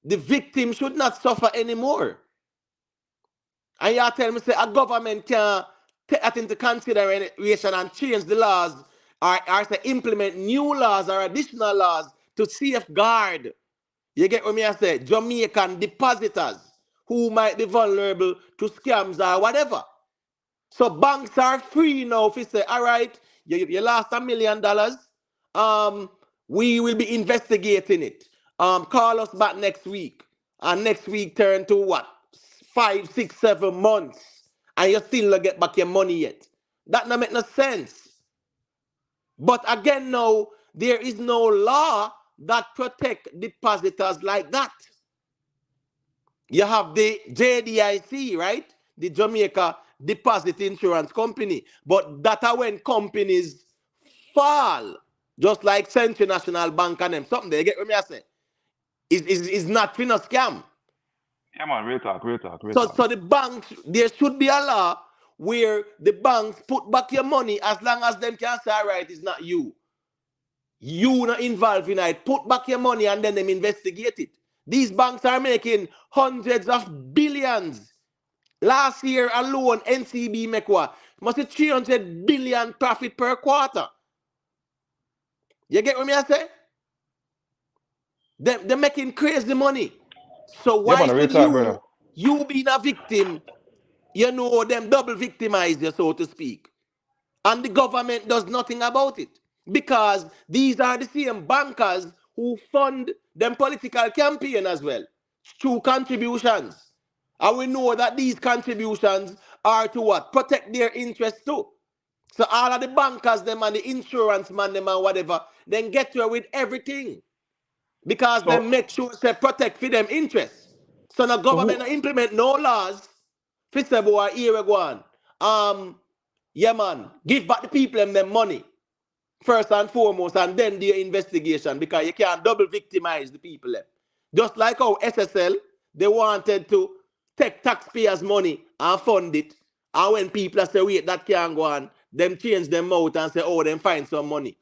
the victim should not suffer anymore. And you tell me say a government can take that into consideration and change the laws, or say implement new laws or additional laws to safeguard. You get what me I say? Jamaican depositors who might be vulnerable to scams or whatever. So banks are free now if you say, all right, you lost $1 million. Um, we will be investigating it. Call us back next week. And next week turn to what? 5, 6, 7 months. And you still not get back your money yet. That not make no sense. But again, now, there is no law that protect depositors like that. You have the JDIC, right? The Jamaica Deposit Insurance Company. But that are when companies fall, just like Central National Bank and them. Something they get what me I say. Is not fin a scam. Yeah, man, real talk, real talk, real So talk. the banks, there should be a law where the banks put back your money as long as them can say, all right, it's not you. You not involved in it. Put back your money and then them investigate it. These banks are making hundreds of billions. Last year alone, NCB make what? Must be 300 billion profit per quarter. You get what me I say? They're making crazy money. So Yeah, why man, real should talk, brother. you being a victim, them double victimize you, so to speak? And the government does nothing about it. Because these are the same bankers who fund them political campaign as well through contributions. And we know that these contributions are to what? Protect their interests too. So all of the bankers, them and the insurance man, them and whatever, then get to with everything. Because they So, make sure they protect for them interests. So the so who, government implement no laws. Fi say boy, here we go on. Yeah, man, give back the people them money first and foremost, and then the investigation because you can't double victimize the people. Them. Just like how SSL, they wanted to take taxpayers' money and fund it. And when people say, wait, that can't go on, them change them out and say, oh, them find some money.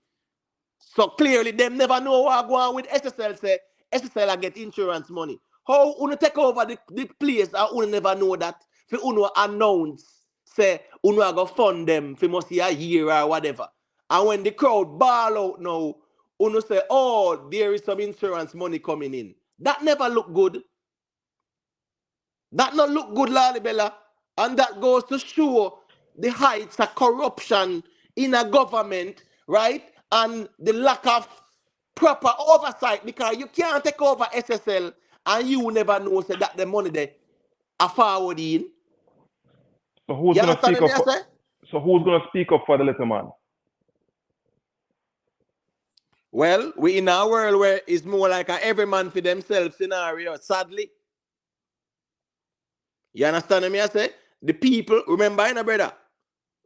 So clearly, them never know what go on with SSL. Say SSL I get insurance money. How uno take over the place and uno never know that? For uno announce say uno go fund them for must a year or whatever. And when the crowd ball out now, uno say, oh, there is some insurance money coming in. That never look good. That not look good, Lalibella. And that goes to show the heights of corruption in a government, right? And the lack of proper oversight because you can't take over SSL and you never know say, that the money there are forwarding. So who's You gonna speak understand me, up? I say? So who's gonna speak up for the little man? Well, we in a world where it's more like a every man for themselves scenario, sadly. You understand me, I say? The people, remember, you know, brother,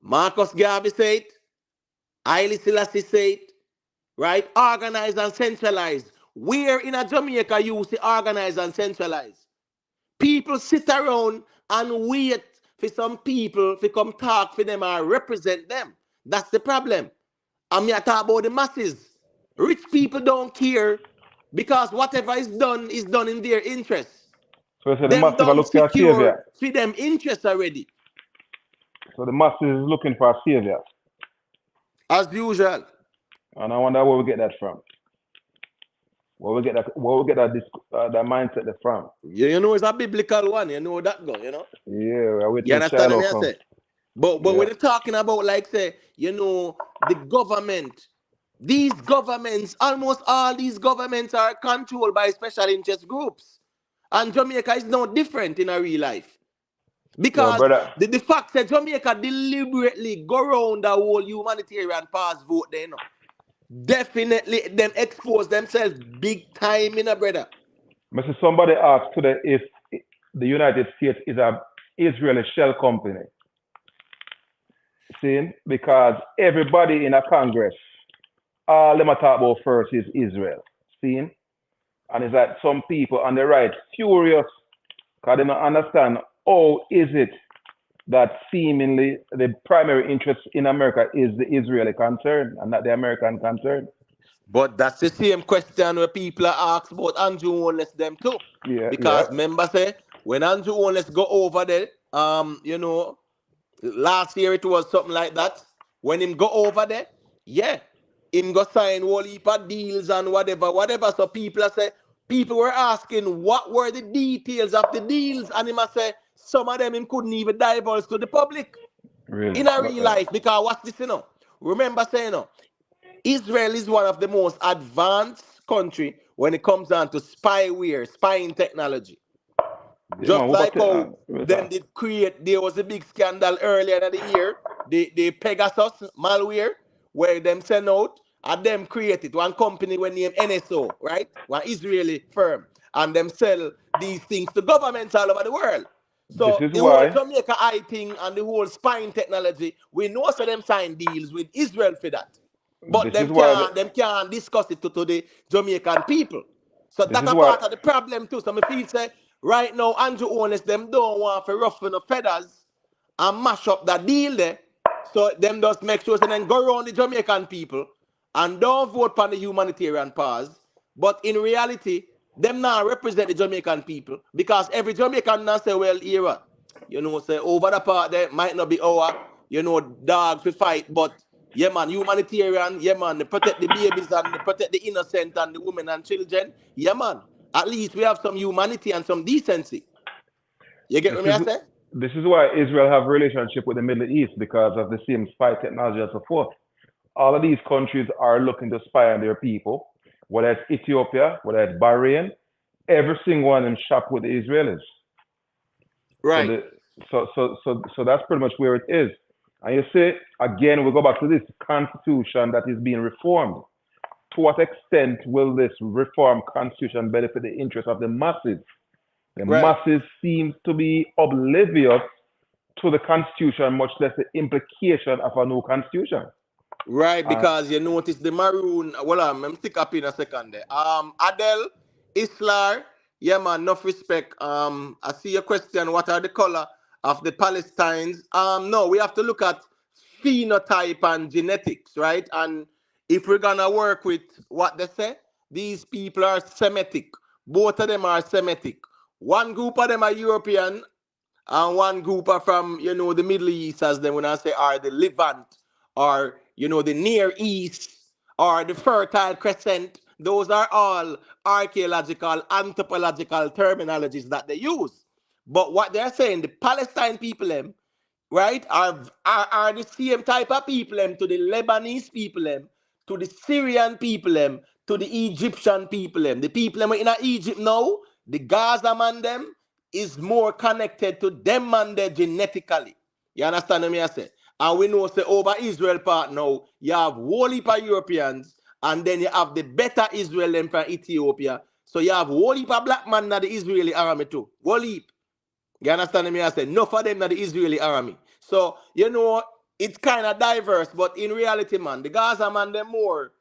Marcus Garvey said, Haile Selassie said, right? Organize and centralize. Where in a Jamaica you see organize and centralize? People sit around and wait for some people to come talk for them and represent them. That's the problem. I'm here talk about the masses. Rich people don't care because whatever is done in their interests. So they say the Them massive are don't looking for a secure savior. for them interests already, So the masses is looking for a savior. as usual. And I wonder where we get that from. That mindset from. You know it's a biblical one. You know that go. You know. Yeah, we're You waiting till understand Shiloh me? I come. say. But Yeah, when you're talking about like say, you know, the government, these governments, almost all these governments are controlled by special interest groups. And Jamaica is no different in a real life. yo, Because brother. the fact that Jamaica deliberately go around the whole humanitarian pass vote there, you know, definitely them expose themselves big time in a brother. Mr. Somebody asked today if the United States is a Israeli shell company. See, because everybody in a Congress, all them I talk about first is Israel. See, and it's like some people on the right furious because they don't understand how is it that seemingly the primary interest in America is the Israeli concern and not the American concern. But that's the same question where people are asked about Andrew Holness them too. Yeah, yeah. Because remember say when Andrew Holness go over there, you know, last year it was something like that. When him go over there, yeah, him go sign whole heap of deals and whatever, whatever. So people were asking what were the details of the deals, and him a say some of them him couldn't even divulge to the public Really. in a real life because what's this, you know? Remember saying, you know, Israel is one of the most advanced country when it comes down to spyware, spying technology. Yeah, Just man, what like about how what's them that? did create, there was a big scandal earlier in the year, the Pegasus malware, where them send out and them created one company when named NSO, right? One Israeli firm. And them sell these things to governments all over the world. This So is the whole why. Jamaica eye thing and the whole spying technology, we know so them sign deals with Israel for that. But This is why. them can't discuss it to the Jamaican people. So This that is a why. part of the problem too. So me feel say right now Andrew Honest them don't want to ruffle the feathers and mash up that deal there. So them just make sure so then go around the Jamaican people and don't vote for the humanitarian pause. But in reality, them now represent the Jamaican people because every Jamaican now say, well, here, you know, say over the part there might not be our, you know, dogs to fight, but yeah, man, humanitarian, yeah, man, they protect the babies and they protect the innocent and the women and children. Yeah, man. At least we have some humanity and some decency. You get This what me is I say? this is why Israel have relationship with the Middle East because of the same spy technology and so forth. All of these countries are looking to spy on their people, whether it's Ethiopia, whether it's Bahrain, every single one of them shop with the Israelis. So Right. the so that's pretty much where it is. And you see, again, we go back to this constitution that is being reformed. To what extent will this reformed constitution benefit the interests of the masses? The Right. masses seem to be oblivious to the constitution, much less the implication of a new constitution. Right, Uh, because you notice the maroon. Well, I'm stick up in a second there. Adele, Islar, yeah man, enough respect. I see your question. What are the color of the Palestines? No, we have to look at phenotype and genetics, right? And if we're gonna work with what they say, these people are Semitic. Both of them are Semitic. One group of them are European, and one group are from the Middle East, as them when I say are the Levant, or the Near East, or the Fertile Crescent. Those are all archaeological, anthropological terminologies that they use. But what they're saying, the Palestine people, them, right, are the same type of people them to the Lebanese people them, to the Syrian people them, to the Egyptian people them. The people them in Egypt now, the Gaza man them is more connected to them man there genetically. You understand what I say? And we know say over Israel part now, you have whole heap of Europeans, and then you have the better Israel them from Ethiopia. So you have whole heap of black man in the Israeli army too. Whole heap. You understand me? I said, no for them, not the Israeli army. So, it's kind of diverse, but in reality, man, the Gaza man, they're more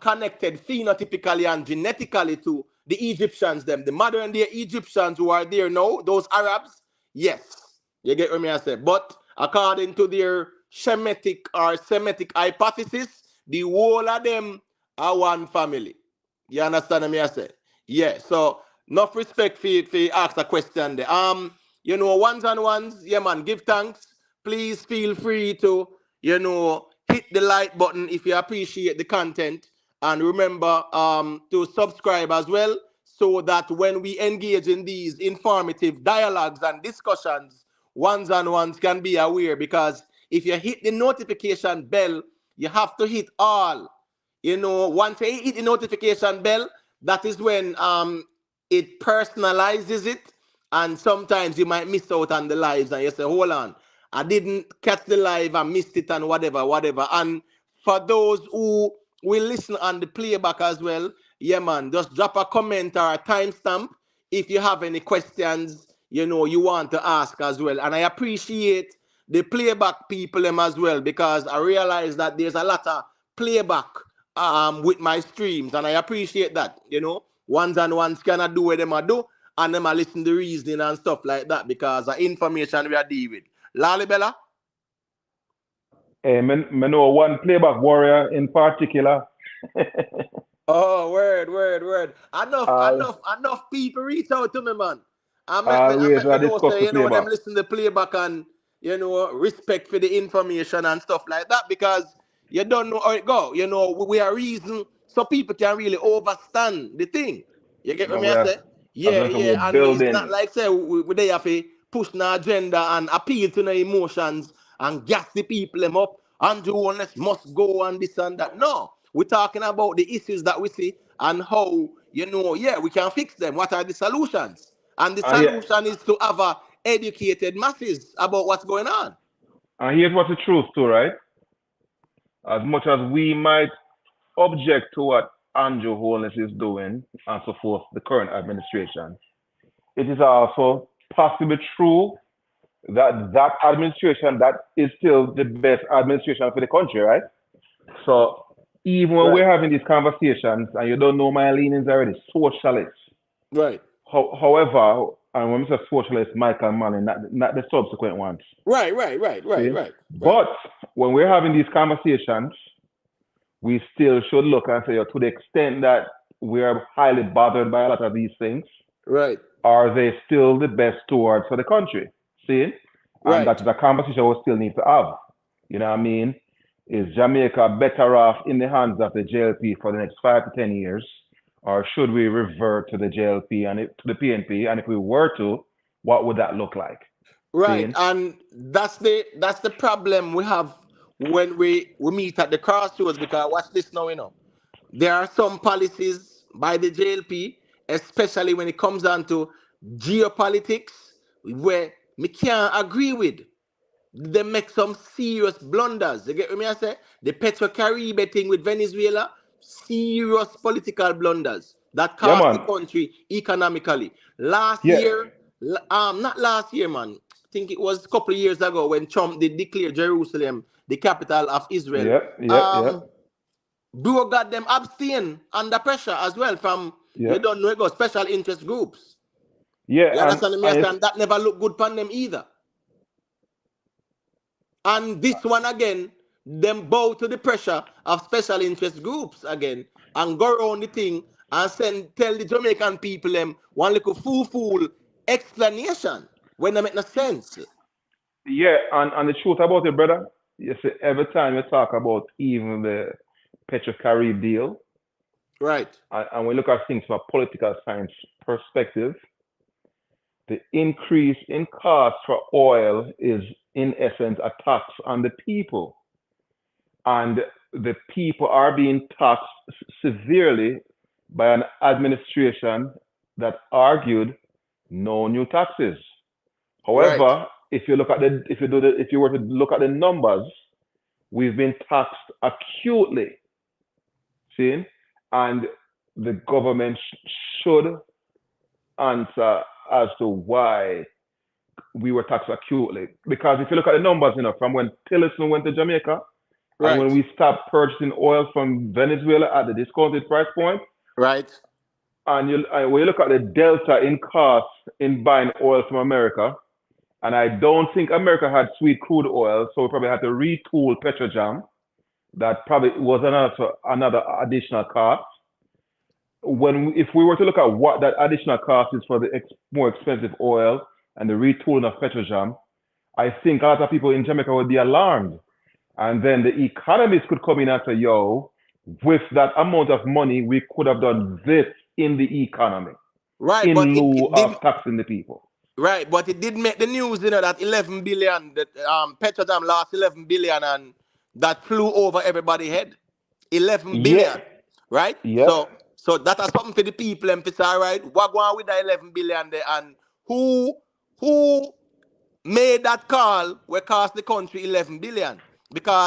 connected phenotypically and genetically to the Egyptians, them. The modern day Egyptians who are there now, those Arabs, yes. You get what me I say? But according to their Shemitic or Semitic hypothesis, the whole of them are one family. You understand me? I say, yeah. So enough respect for ask a question there. Ones and ones, yeah, man. Give thanks. Please feel free to hit the like button if you appreciate the content, and remember to subscribe as well, so that when we engage in these informative dialogues and discussions, ones and ones can be aware. Because if you hit the notification bell, you have to hit all. Once you hit the notification bell, that is when it personalizes it, and sometimes you might miss out on the lives, and you say, hold on, I didn't catch the live, I missed it, and whatever. And for those who will listen on the playback as well, yeah man, just drop a comment or a timestamp if you have any questions you want to ask as well. And I appreciate the playback people them as well, because I realize that there's a lot of playback with my streams, and I appreciate that. Ones and ones cannot do what them a do, and them a listen to reasoning and stuff like that, because of information we are dealing with. Lalibella? me know one playback warrior in particular. Oh, word. Enough, I'll, enough, enough people reach out to me, man. I always make me know discuss say, the them playback. listen to playback, and respect for the information and stuff like that, because you don't know how it go. We are reason so people can really understand the thing. You get what And me I we're, say? as Yeah, I said, we're and it's not building. like say they have to push the agenda and appeal to the emotions and gas the people them up. Andrew Holness must go and this and that. No, we're talking about the issues that we see and how yeah, we can fix them. What are the solutions? And the And, here, solution is to have a educated masses about what's going on. and here's what's the truth too, right? As much as we might object to what Andrew Holness is doing and so forth, the current administration, it is also possibly true that that administration that is still the best administration for the country, right? So even when Right, we're having these conversations, and you don't know my leanings already, socialist. right, However, and when we say socialist, Michael Manning, not the subsequent ones. See? right. But when we're having these conversations, we still should look and say, to the extent that we are highly bothered by a lot of these things, Right, are they still the best stewards for the country? See? And right. that's the conversation we still need to have. You know what I mean? Is Jamaica better off in the hands of the JLP for the next 5 to 10 years? Or should we revert to the JLP and to the PNP? And if we were to, what would that look like? Right, Seeing? and that's the problem we have when we meet at the crossroads. Because watch this now, there are some policies by the JLP, especially when it comes down to geopolitics, where me can't agree with. They make some serious blunders. You get what me I say? The Petro-Caribe thing with Venezuela, serious political blunders that Yeah, cost the man. country economically. Last Yeah. year, not last year, man. think it was a couple of years ago when Trump did declare Jerusalem the capital of Israel. Yep, yep, Um, yep, Bro got them abstain under pressure as well from, you yep. don't know, it got special interest groups. You Yeah, understand me? and And that never looked good upon them either. And this one again, them bow to the pressure of special interest groups again and go around the thing and tell the Jamaican people them one little fool explanation when they make no sense. yeah, and the truth about it, brother, you see, every time you talk about even the Petro-Carib deal, Right, and we look at things from a political science perspective, the increase in cost for oil is, in essence, a tax on the people. And the people are being taxed severely by an administration that argued no new taxes. right, However, if you were to look at the numbers, we've been taxed acutely, see, and the government should answer as to why we were taxed acutely. Because if you look at the numbers, from when Tillerson went to Jamaica and when right, we stopped purchasing oil from Venezuela at the discounted price point, right, and when you look at the delta in cost in buying oil from America, and I don't think America had sweet crude oil, so we probably had to retool Petrojam. That probably was another additional cost. If we were to look at what that additional cost is for the more expensive oil and the retooling of Petrojam, I think a lot of people in Jamaica would be alarmed. And then the economists could come in and say, yo, with that amount of money, we could have done this in the economy right. in But lieu it of did taxing the people. right, but it did make the news, that 11 billion, that Petrodam lost 11 billion, and that flew over everybody's head. 11 Yeah, billion, right? yep. So that is something for the people and say, all right, what going on with the 11 billion there, and who made that call will cost the country 11 billion,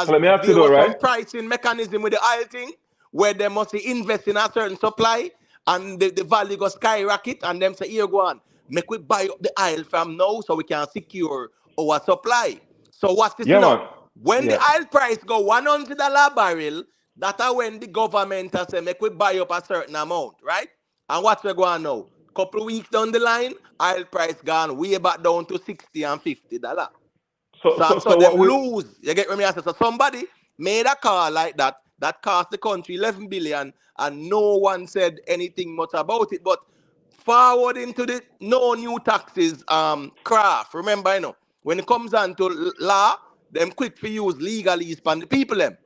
So because let me ask you there though, was right? some pricing mechanism with the oil thing where they must invest in a certain supply, and the value go skyrocket, and them say, here go on, make we buy up the oil from now so we can secure our supply. So what's this, Yeah, man. when the Yeah. oil price go $100 barrel, that are when the government has say make we buy up a certain amount, right? And what we going now? Couple weeks down the line, oil price gone way back down to 60 and $50. So So so so so them what we lose. You get what I say? So somebody made a call like that cost the country 11 billion, and no one said anything much about it. But forward into the no new taxes craft. Remember, when it comes on to law, them quick to use legalese on the people them.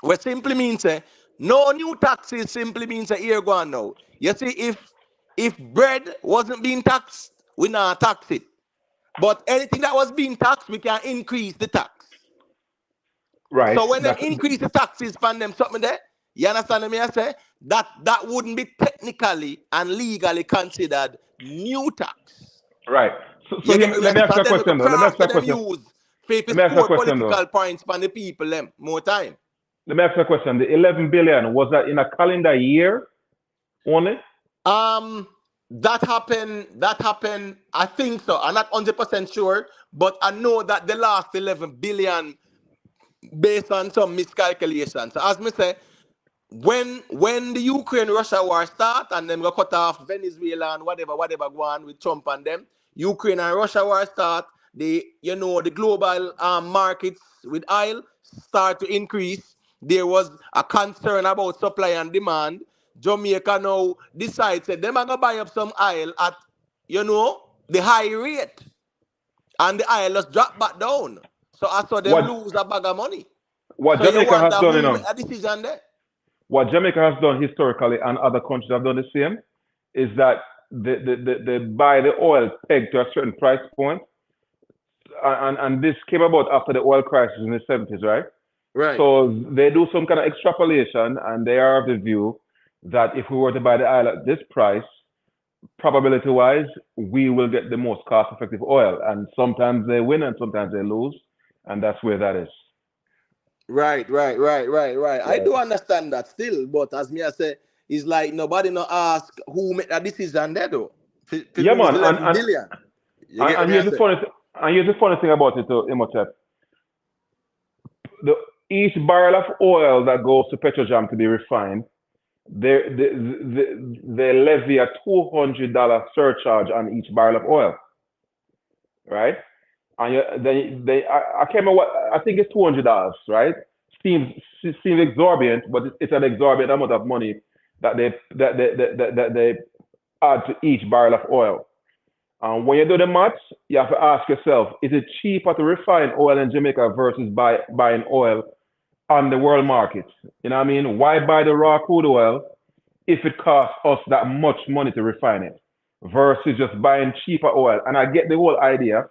What simply means no new taxes simply means here go on now. You see, if bread wasn't being taxed, we not tax it. But anything that was being taxed, we can increase the tax. right. So when them That's increase the taxes from them something there, you understand me? I say that wouldn't be technically and legally considered new tax. right. So You here, get me? I let me say, ask so you a then we question could though. Let me ask craft you for a them question. use for Let me ask you a score question though. political points from the people them more time. Let me ask you a question. The 11 billion, was that in a calendar year only? Um, that happened. I think so. I'm not 100% sure, but I know that the last 11 billion based on some miscalculations. So as me say, when the Ukraine Russia war start and them go cut off Venezuela and whatever go on with Trump and them, Ukraine and Russia war start, the global markets with oil start to increase. There was a concern about supply and demand. Jamaica now decides that them are gonna buy up some oil at the high rate, and the oil just drop back down. So I saw them What lose a bag of money. what So you Jamaica has wonder done, who made a decision there? what Jamaica has done historically, and other countries have done the same, is that they buy the oil pegged to a certain price point, and this came about after the oil crisis in the 70s, right? Right. So they do some kind of extrapolation, and they are of the view that if we were to buy the oil at this price, probability wise, we will get the most cost effective oil. And sometimes they win and sometimes they lose. And that's where that is. Right. I Right. do understand that still, but as me I say, it's like nobody no ask who made that decision there though. To Yeah, lose man. 11 billion. You get And what me I here's the say? funny And here's the funny thing about it, Imhotep. The, each barrel of oil that goes to Petrojam to be refined, they levy a $200 surcharge on each barrel of oil, right? And I can't remember what, I think it's $200, right? Seems seems exorbitant, but it's an exorbitant amount of money that they add to each barrel of oil. And when you do the maths, you have to ask yourself, is it cheaper to refine oil in Jamaica versus buying oil on the world market? You know what I mean? Why buy the raw crude oil if it costs us that much money to refine it versus just buying cheaper oil? And I get the whole idea.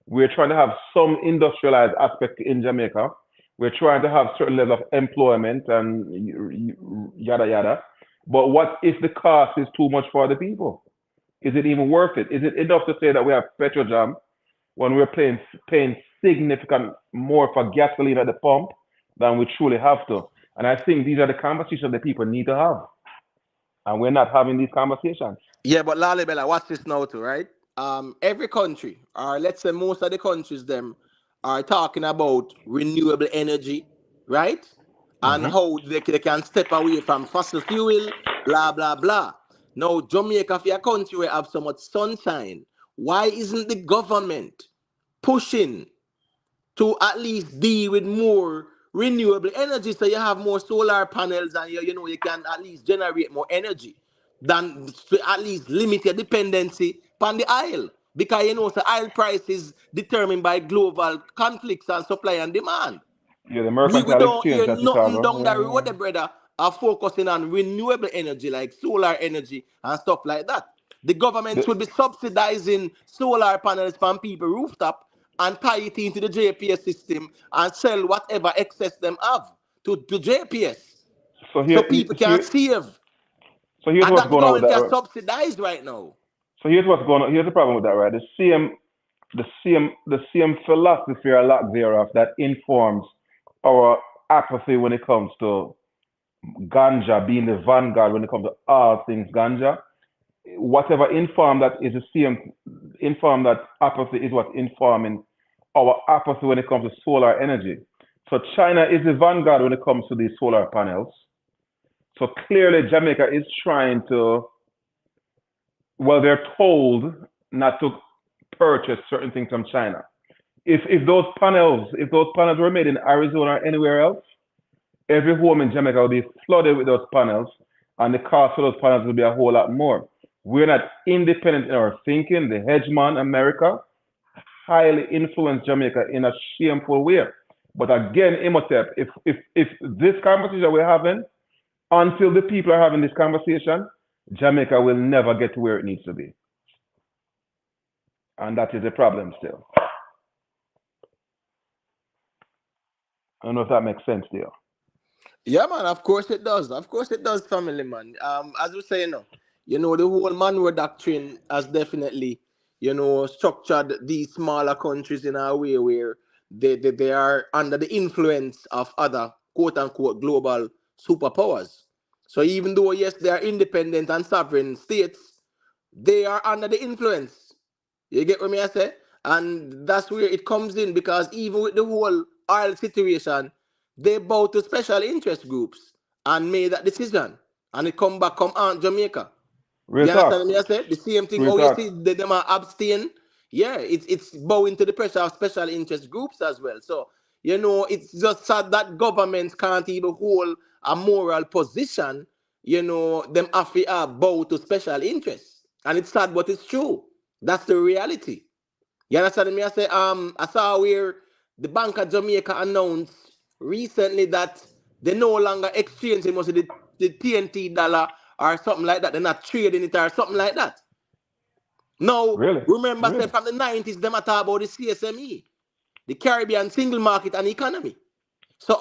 We're trying to have some industrialized aspect in Jamaica. We're trying to have certain level of employment and yada yada. But what if the cost is too much for the people? Is it even worth it? Is it enough to say that we have Petrojam when we're paying significant more for gasoline at the pump than we truly have to? And I think these are the conversations that people need to have. And we're not having these conversations. Yeah, but Lale Bella, watch this now too, right? Every country, or let's say most of the countries, them are talking about renewable energy, right? And Hmm. how they can step away from fossil fuel, blah blah blah. Now, Jamaica, for a country where have so much sunshine, why isn't the government pushing to at least deal with more renewable energy so you have more solar panels and you can at least generate more energy than to at least limit your dependency on the oil, because the oil price is determined by global conflicts and supply and demand. Yeah, the We mercantile don't exchange hear at nothing Chicago. down the Yeah, road, yeah. the brother, are focusing on renewable energy like solar energy and stuff like that. The government The, should be subsidizing solar panels from people rooftop and tie it into the JPS system and sell whatever excess them have to JPS so so people can save. here's And what's that the going on with government that. can Right? subsidize right now. So here's what's going on. Here's the problem with that, right? The same philosophy or lack thereof that informs our apathy when it comes to ganja being the vanguard when it comes to all things ganja. Whatever inform that is the same inform that apathy is what informing our apathy when it comes to solar energy. So China is the vanguard when it comes to these solar panels. So clearly Jamaica is trying to, well, they're told not to purchase certain things from China. If those panels were made in Arizona or anywhere else, every home in Jamaica will be flooded with those panels, and the cost of those panels will be a whole lot more. We're not independent in our thinking. The hegemon America highly influenced Jamaica in a shameful way. But again, Imhotep, if this conversation we're having, until the people are having this conversation, Jamaica will never get to where it needs to be. And that is a problem still. I don't know if that makes sense to you. Yeah, man. Of course it does. Of course it does, family man. As we say, the whole Monroe doctrine has definitely, structured these smaller countries in a way where they are under the influence of other quote unquote global superpowers. So even though yes, they are independent and sovereign states, they are under the influence. You get what me I say? And that's where it comes in, because even with the whole oil situation, they bow to special interest groups and made that decision. And it come on Jamaica. Real You talk. understand me? I say the same thing. Real Oh, you talk. see, them are abstain. Yeah, it's bowing to the pressure of special interest groups as well. So it's just sad that governments can't even hold a moral position. Them have to bow to special interests, and it's sad, but it's true. That's the reality. You understand me? I say, I saw where the Bank of Jamaica announced recently that they no longer exchanging most of the TNT dollar or something like that. They're not trading it or something like that. Now, Really. remember, say Really. from the 90s, them are talk about the CSME, the Caribbean Single Market and Economy. So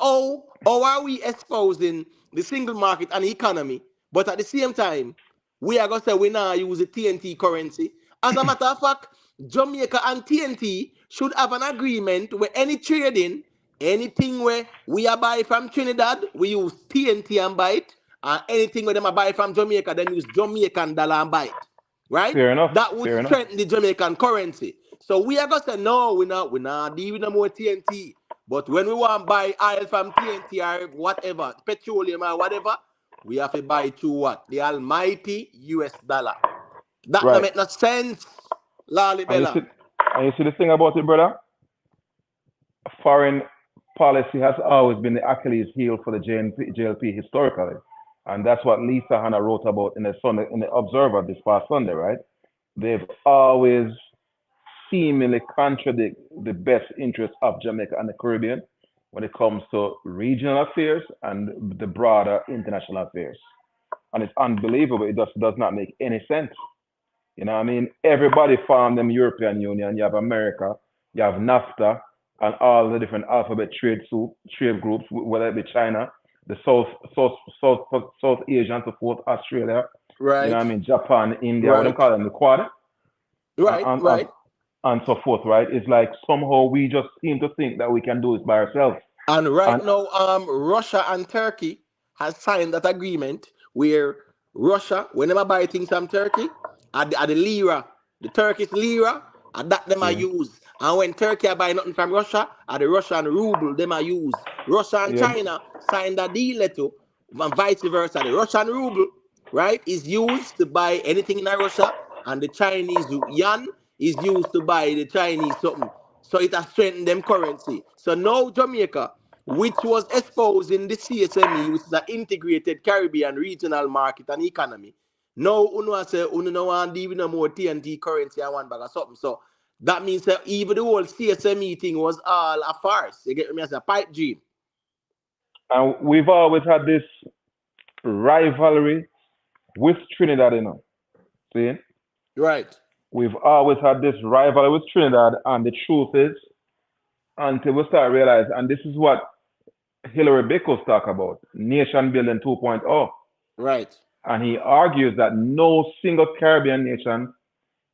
how are we exposing the single market and economy, but at the same time, we are gonna say we now use the TNT currency. As a matter of fact, Jamaica and TNT should have an agreement where any trading, anything where we are buy from Trinidad, we use TNT and buy it, and anything where them are buy from Jamaica, then use Jamaican dollar and buy it. Right? Fair enough. That would Fair enough. strengthen the Jamaican currency. So we are gonna say no, we're not dealing no more TNT. But when we want to buy oil from TNT or whatever, petroleum or whatever, we have to buy through what? The almighty US dollar. That no Right. make no sense, Lolly And you Bella. see, and you see the thing about it, brother. Foreign policy has always been the Achilles heel for the JLP historically, and that's what Lisa Hanna wrote about in the Sunday in the Observer this past Sunday, right? They've always seemingly contradict the best interests of Jamaica and the Caribbean when it comes to regional affairs and the broader international affairs. And it's unbelievable. It just does not make any sense. You know what I mean? Everybody formed them European Union. You have America, you have NAFTA, and all the different alphabet trade groups, whether it be China, the South Asia, and so forth, Australia, you know Right, what I mean? Japan, India, what I'm right, calling the Quad, and, right, and, and, right. and so forth, right? It's like somehow we just seem to think that we can do it by ourselves. And right And now, Russia and Turkey has signed that agreement where Russia, whenever buy things from Turkey, at the lira, the Turkish lira, and that them are yeah, use. And when Turkey are buy nothing from Russia, at the Russian ruble, them are use. Russia and yeah, China signed a deal too, and vice versa. The Russian ruble, right, is used to buy anything in Russia, and the Chinese yuan is used to buy the Chinese something. So it has strengthened them currency. So now Jamaica, which was exposed in the CSME, which is an integrated Caribbean regional market and economy. Now, uno say uno no want even no more TNT currency and one bag of something. So that means that even the whole CSME thing was all a farce. You get me as a pipe dream. and we've always had this rivalry with Trinidad, you know. See? Right, We've always had this rivalry with Trinidad, and the truth is, until we start realizing, and this is what Hillary Bickles talk about, nation building 2.0. right, And he argues that no single Caribbean nation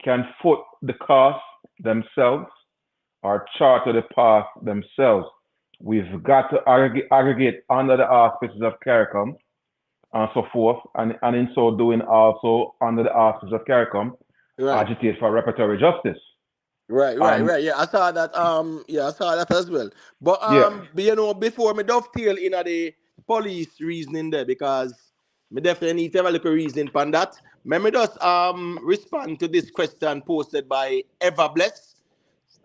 can foot the cost themselves or charter the path themselves. We've got to aggregate under the auspices of CARICOM and so forth, and in so doing also under the auspices of CARICOM, right. agitate for repertory justice. Right, right, And right. Yeah, I saw that. Yeah, I saw that as well. yeah, Before me dovetail in the police reasoning there, because me definitely need to have a little reasoning on that. Let me just respond to this question posted by Everbless,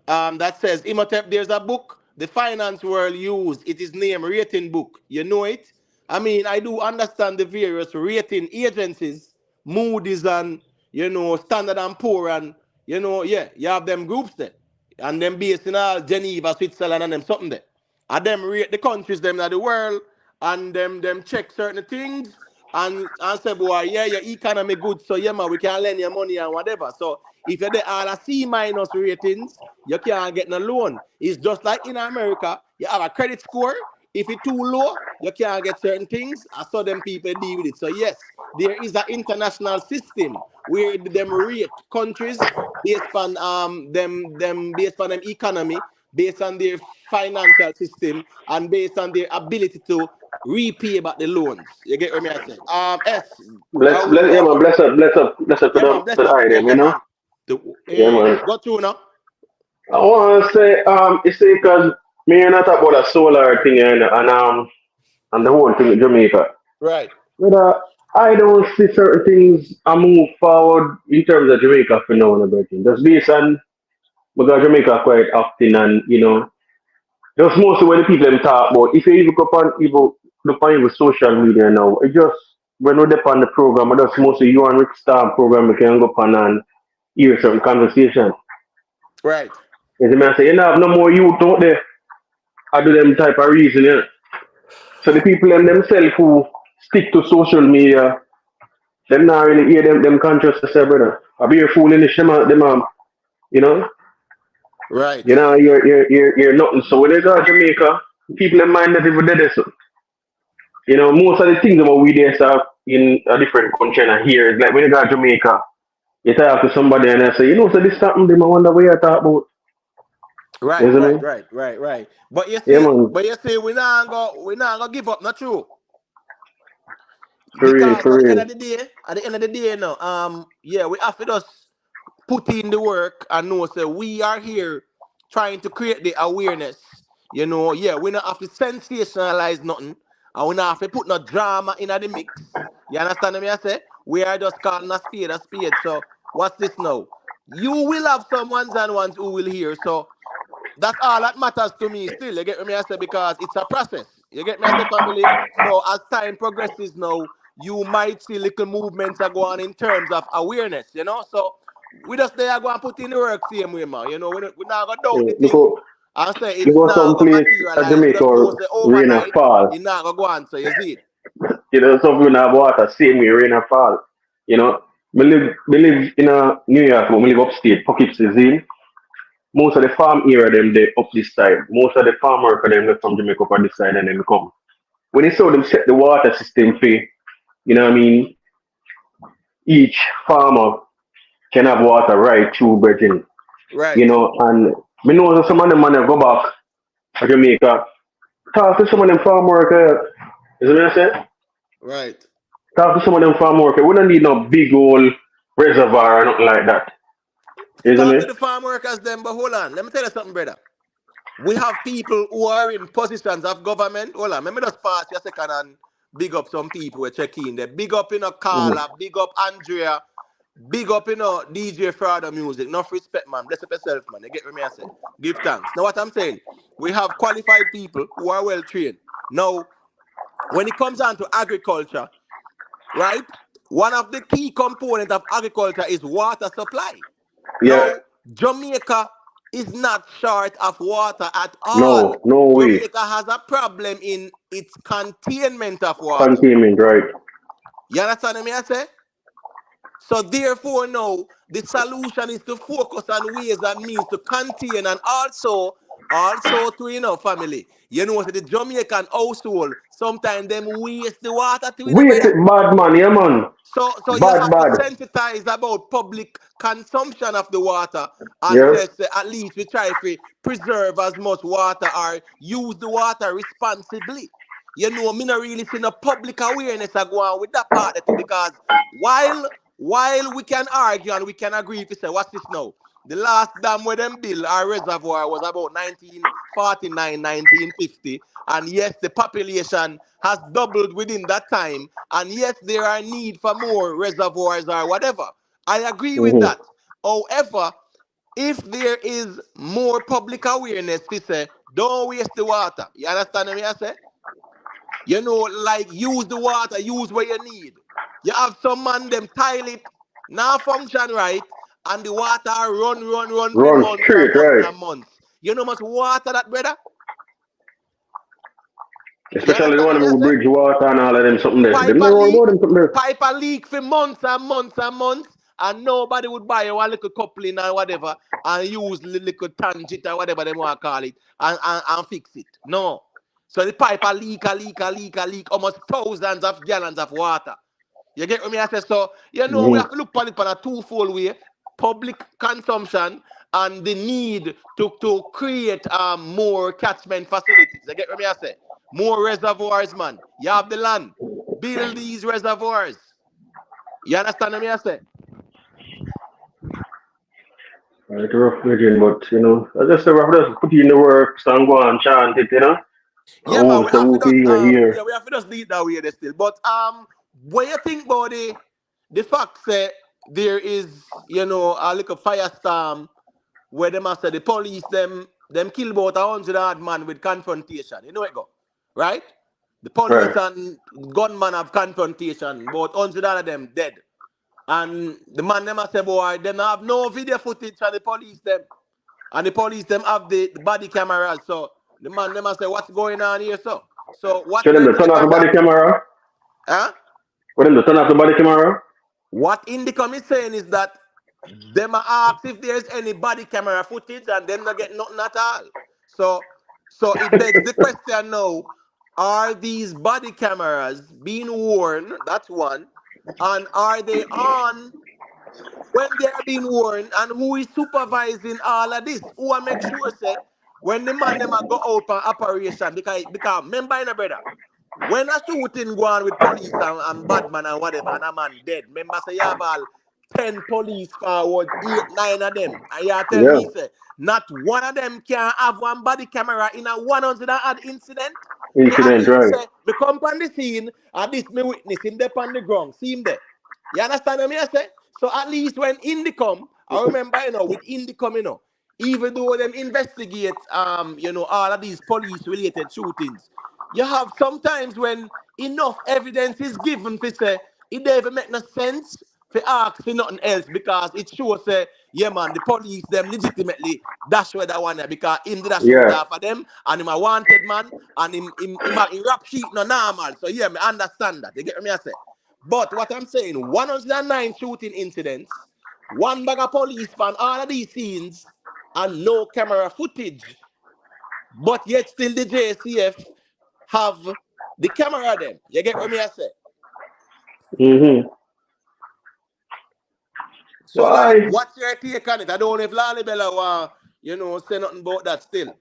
that says Imhotep, there's a book the finance world use. It is named Rating Book. You know it? I mean, I do understand the various rating agencies, Moody's and Standard and Poor, and yeah, you have them groups there. And them based in all Geneva, Switzerland, and them something there. And them rate the countries them in the world, and them check certain things and say, boy, yeah, your economy good, so yeah, man, we can lend you money and whatever. So if you're the all a C minus ratings, you can't get no loan. It's just like in America, you have a credit score. If it's too low, you can't get certain things. I saw them people deal with it. So yes, there is an international system where them rate countries based on them based on them economy, based on their financial system, and based on their ability to repay back the loans. You get what me I say? S, Yeah, man, bless up yeah man, to bless the up. Yeah, item, yeah you know? man. Yeah, man. Go through now. I want to say, you see, because me and I talk about a solar thing and the whole thing in Jamaica. Right, But I don't see certain things I move forward in terms of Jamaica for now and everything. Just based on, because Jamaica quite often and, just mostly when the people them talk about, if you even go on, even look on even social media now, it just, when we're on the program, it just mostly you and Rick Star program, we can go on and hear some conversation. right, As a man say, you know, have no more youth out there. I do them type of reason, yeah. So the people themselves who stick to social media, them not really hear them conscious to say, brother. I be your foolish them you know, right, you're nothing. So when they go to Jamaica, people in mind that even dead so. Most of the things about we there stuff in a different country and here is like when you go to Jamaica, you talk to somebody and they say, so this happened, them I wonder what you talk about. You right, know right, what right, right, right. But you Yeah see, man. we not gonna give up, not true. For real, Because for real. at the end of the day, now, yeah, we have to just put in the work and know say we are here trying to create the awareness. Yeah, we not have to sensationalize nothing, and we not have to put no drama in the mix. You understand me? I say we are just calling a spade a spade. So what's this now? You will have some ones and ones who will hear. So that's all that matters to me still. You get me? I say because it's a process. You get me? I say family. So as time progresses now, you might see little movements are going in terms of awareness. So we just there go and put in the work same way, man. We not gonna doubt the thing. Because I say it's because not some gonna place at materialize. We Jamaica just know say rain a overnight fall. it not gonna go on. So you see it, Some people have water, same way rain a fall. You know, me live in New York, but me live upstate, Poughkeepsie, Zine. Most of the farm area them they up this side. Most of the farm worker them they from Jamaica up on this side and then come. When they saw them set the water system for, what I mean, each farmer can have water right through Britain, right? and me know that some of them man they go back to Jamaica, talk to some of them farm worker, is what I say? Right. Talk to some of them farm worker. We don't need no big old reservoir or nothing like that. You see Talk to me? the farm workers then, but hold on. Let me tell you something, brother. We have people who are in positions of government. Hold on, let me just pass you a second and big up some people who check in there. Big up, Mm-hmm. Carla. Big up, Andrea. Big up, DJ Frada Music. Enough respect, man. Bless up yourself, man. You get what me I say? Give thanks. Now, what I'm saying, we have qualified people who are well trained. Now, when it comes down to agriculture, right? One of the key components of agriculture is water supply. Yeah. Now, Jamaica is not short of water at all. No, no way. Jamaica has a problem in its containment of water. Containment, right? You understand me? I say? So therefore, now the solution is to focus on ways and means to contain and also to family. So the Jamaican household sometimes them waste the water to Waste brother. it bad man, yeah man. So you Bad have to bad. sensitize about public consumption of the water and Yeah. say at least we try to preserve as much water or use the water responsibly. Me not really see no public awareness go on with that part too because while we can argue and we can agree to say what's this now? The last dam where them built our reservoir was about 1949, 1950. And yes, the population has doubled within that time. And yes, there are need for more reservoirs or whatever. I agree with Mm-hmm. that. However, if there is more public awareness to say, don't waste the water. You understand what I say? Like use the water, use what you need. You have some man them tile it, now function right, and the water run for Run months and straight, months right? and months. You know how much water that brother? You Especially the understand one what I who say? bridge water and all of them something there. Pipe Them a know all about leak, them something there. pipe a leak for months and months and months, and nobody would buy one little coupling or whatever and use little tangent or whatever they want to call it and fix it. No. So the pipe a leak, almost thousands of gallons of water. You get what me I say? So, we have Mm-hmm. to look upon it in a twofold way. Public consumption and the need to create more catchment facilities. You get what me I say? More reservoirs, man. You have the land. Build these reservoirs. You understand what me I say? Right, rough legend, but I just say we have to just put in the work, and go and chant it, And Yeah, man, who we say have to who just can hear. we have to just lead that way there still. But what you think about the fact that there is, a little firestorm where them say the police them kill about 100 man with confrontation. You know it go. Right? The police Right. and gunman have confrontation, about 100 of them dead. And the man them a say, boy, they don't have no video footage of the police them. And the police them have the body cameras. So the man them a say, what's going on here, so? So So what's them your the turn take off the on body that? camera. Huh? For them the turn off the body camera. What Indicom is saying is that them a ask if there's any body camera footage and them not get nothing at all. So so it begs the question now, are these body cameras being worn? That's one. And are they on when they are being worn, and who is supervising all of this? Who will make sure say when the man them a go out for operation because remember brother, when a shooting go on with police and bad man and whatever and a man dead, remember say you have all 10 police forward, 8, 9 of them. And you tell Yeah. me, say, not one of them can have one body camera in a 100 and odd incident. So at Incident, least right? say, me come on the scene, at least me witness him there on the ground. See him there. You understand what I say? So at least when Indy come, I remember, with Indy come, even though them investigate, all of these police related shootings, you have sometimes when enough evidence is given to say it don't even make no sense to ask for nothing else because it shows say, yeah man, the police them legitimately that's where they want it because him did a shoot Yeah. off of them and him a wanted man and him rap sheet no normal. So yeah, me understand that. You get me I say. But what I'm saying, 109 shooting incidents, one bag of police fan, all of these scenes, and no camera footage. But yet still the JCF have the camera them. You get what me I say? Mm-hmm. So like, Why? what's your take on it? I don't know if Lalibela want, say nothing about that still.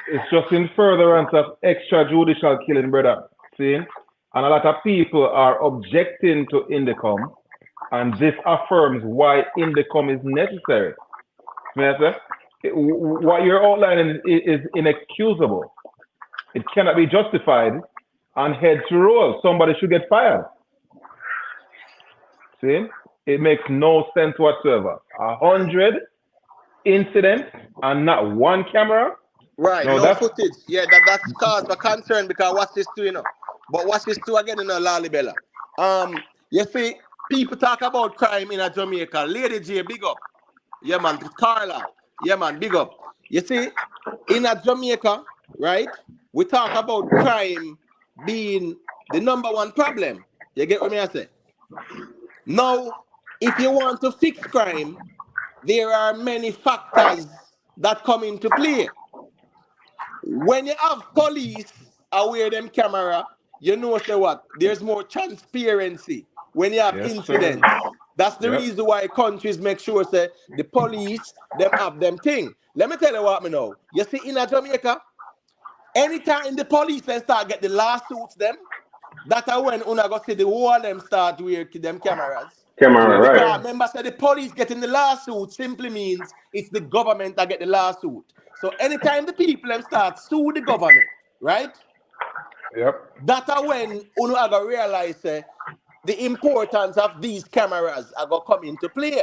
It's just in furtherance of extrajudicial killing, brother. See? And a lot of people are objecting to Indicom, and this affirms why Indicom is necessary. What you're outlining is inexcusable. It cannot be justified and head to roll. Somebody should get fired. See? It makes no sense whatsoever. 100 incidents and not one camera? Right, No, no that's footage. Yeah, that's cause for concern because what's this too, But what's this too again, Lalibela? You see, people talk about crime in a Jamaica. Lady J, big up. Yeah, man. Carla. Yeah, man. Big up. You see, in a Jamaica, right? We talk about crime being the number one problem. You get what me I say? Now, if you want to fix crime, there are many factors that come into play. When you have police aware them camera, you know say what? There's more transparency when you have yes, sir. incidents. That's the Yep. reason why countries make sure say the police them have them thing. Let me tell you what me know. You see in a Jamaica, anytime the police then start get the lawsuits them, that are when una go see the whole of them start wear them cameras. Camera, Yes, right? Because sir. remember, say the police getting the lawsuit simply means it's the government that get the lawsuit. So anytime the people them start sue the government, right? Yep. That are when uno are gonna realize the importance of these cameras are gonna come into play.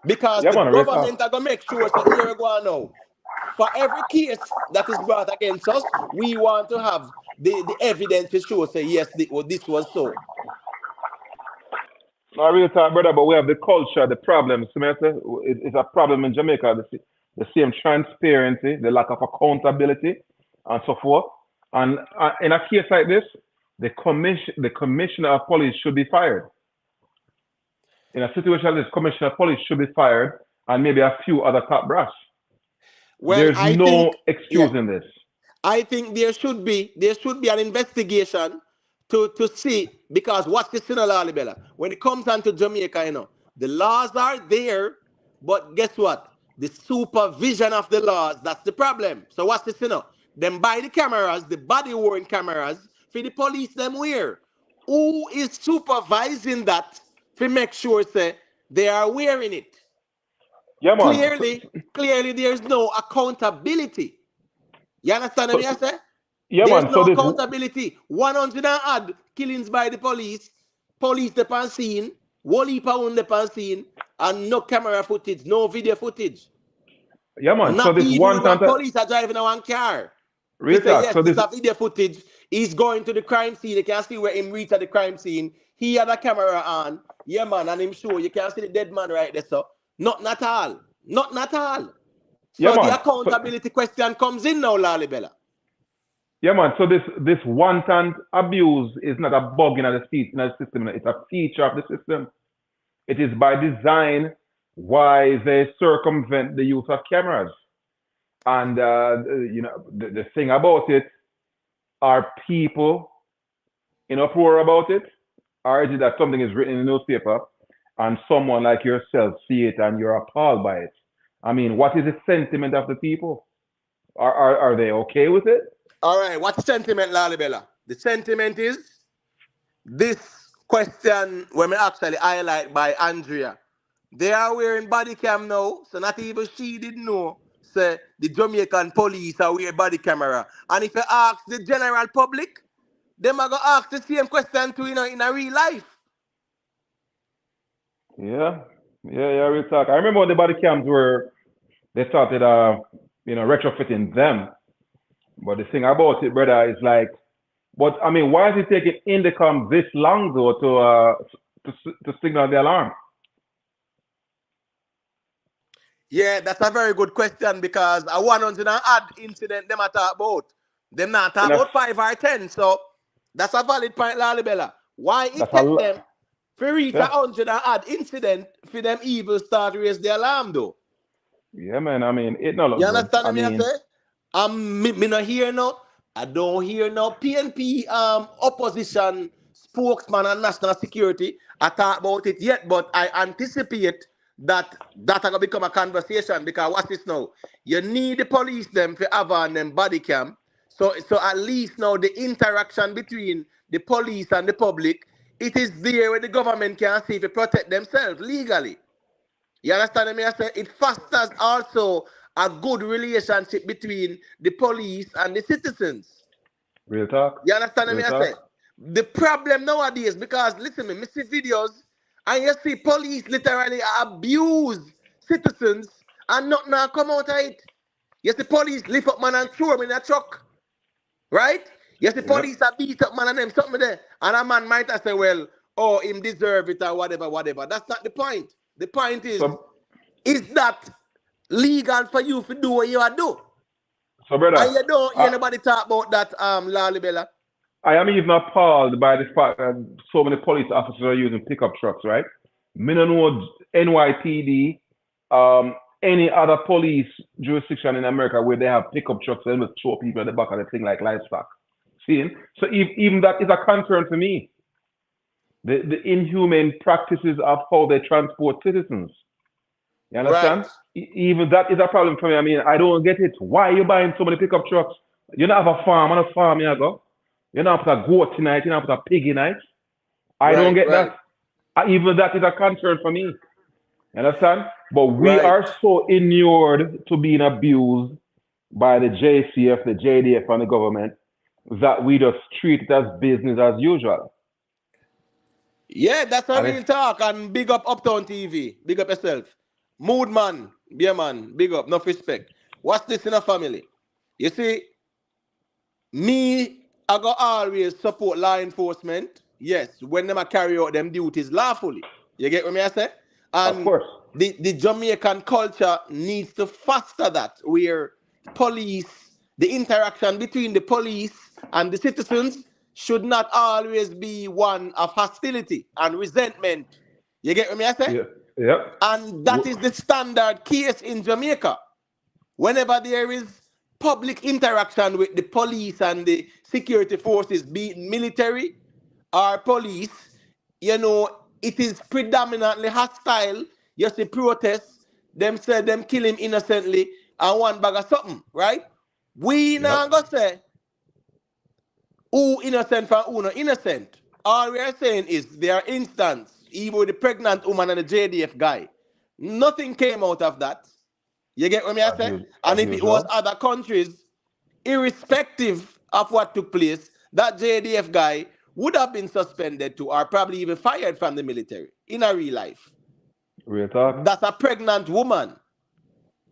Because Yeah, the man, real talk. government are gonna make sure say here we go now. For every case that is brought against us, we want to have the evidence to show say yes, this was so. No, real talk, brother, but we have the culture, the problem. Semester, it's a problem in Jamaica. The same transparency, the lack of accountability, and so forth. And in a case like this, the commissioner of police should be fired. In a situation like this, commissioner of police should be fired, and maybe a few other top brass. Well, There's I no think, excuse yeah. in this. I think there should be an investigation to see because what's the sinner Bella? When it comes down to Jamaica, the laws are there, but guess what? The supervision of the laws, that's the problem. So what's the sinner? Them buy the cameras, the body worn cameras, for the police them wear. Who is supervising that to make sure say they are wearing it? Yeah, man. Clearly there's no accountability. You understand what So, I say? yeah, There's man. no accountability. 100 and odd killings by the police, police the pan scene, whole heap on the pan scene, and no camera footage, no video footage. Yeah, man. So Not this even one when time, police are driving a one car. If you real say, talk. yes, So this this, is video footage, he's going to the crime scene. You can see where him reach at the crime scene. He had a camera on. Yeah, man, and him show. You can see the dead man right there, so. Not at all. Not at all. yeah, So the man. So accountability question comes in now, Lali Bella. yeah, man. So this wanton abuse is not a bug in the system. It's a feature of the system. It is by design why they circumvent the use of cameras. And the thing about it, are people in uproar about it, or is it that something is written in the newspaper and someone like yourself see it and you're appalled by it? I mean, what is the sentiment of the people? Are they okay with it? All right, what's the sentiment, Lalibela? The sentiment is this question when me actually highlight by Andrea. They are wearing body cam now, so not even she didn't know. Say the Jamaican police are wearing body camera. And if you ask the general public, them are gonna ask the same question to in a real life. Yeah, yeah, real talk. I remember when the body cams were they started retrofitting them. But the thing about it, brother, is like, but I mean, why is it taking Indicom this long though to signal the alarm? Yeah, that's a very good question because a 100 and odd incident them a talk about. Them not talk And about 5 or 10. So that's a valid point, Lalibella. Why it that's a take lot. them to reach a Yeah, 100 and odd incident for them evil start raise the alarm though? yeah, man. I mean, it not You look good. understand I me? I mean, say, me not hear no. I don't hear no PNP opposition spokesman and national security. I talk about it yet, but I anticipate that gonna become a conversation because what's this now? You need the police them for have on them body cam. So at least now the interaction between the police and the public, it is there where the government can see to protect themselves legally. You understand me? I say it fosters also a good relationship between the police and the citizens. real talk, You understand real me? I say talk. the problem nowadays because listen me see videos and you see police literally abuse citizens and not now come out of it. You see police lift up man and throw him in a truck, right? You see Yep. police are beat up man and them something there, and a man might have say, well, oh, him deserve it or whatever, whatever. That's not the point. The point So, is that legal for you to do what you are do? so brother, And you don't hear I, nobody talk about that, Lali Bella. I am even appalled by the fact that so many police officers are using pickup trucks, right? Me no know NYPD, any other police jurisdiction in America where they have pickup trucks and they throw people at the back of the thing like livestock. See? So even that is a concern to me. The inhumane practices of how they transport citizens. You Right. understand? Even that is a problem for me. I mean, I don't get it. Why are you buying so many pickup trucks? You don't have a farm on a farm, you go. You don't have a goat tonight, you don't have a pig tonight. I don't Right, get right, that. Even that is a concern for me. You understand? But we right. are so inured to being abused by the JCF, the JDF, and the government that we just treat it as business as usual. Yeah, that's a And it's real talk. And big up Uptown TV. Big up yourself. Mood man. Be a man. Big up. Enough respect. What's this in a family? You see, me, I go always support law enforcement. Yes, when them a carry out them duties lawfully. You get what me I say? of And course. the Jamaican culture needs to foster that, where police, the interaction between the police and the citizens should not always be one of hostility and resentment. You get what me I say? Yeah. Yep. And that is the standard case in Jamaica. Whenever there is public interaction with the police and the security forces, be it military or police, it is predominantly hostile. You see protests, them say them kill him innocently and one bag of something, right? We now Yep. go say who innocent from who not innocent. All we are saying is there are instances, even with the pregnant woman and the JDF guy. Nothing came out of that. You get what me I say? And As if it was usual. other countries, irrespective of what took place, that JDF guy would have been suspended too, or probably even fired from the military in a real life. Real talk. That's a pregnant woman.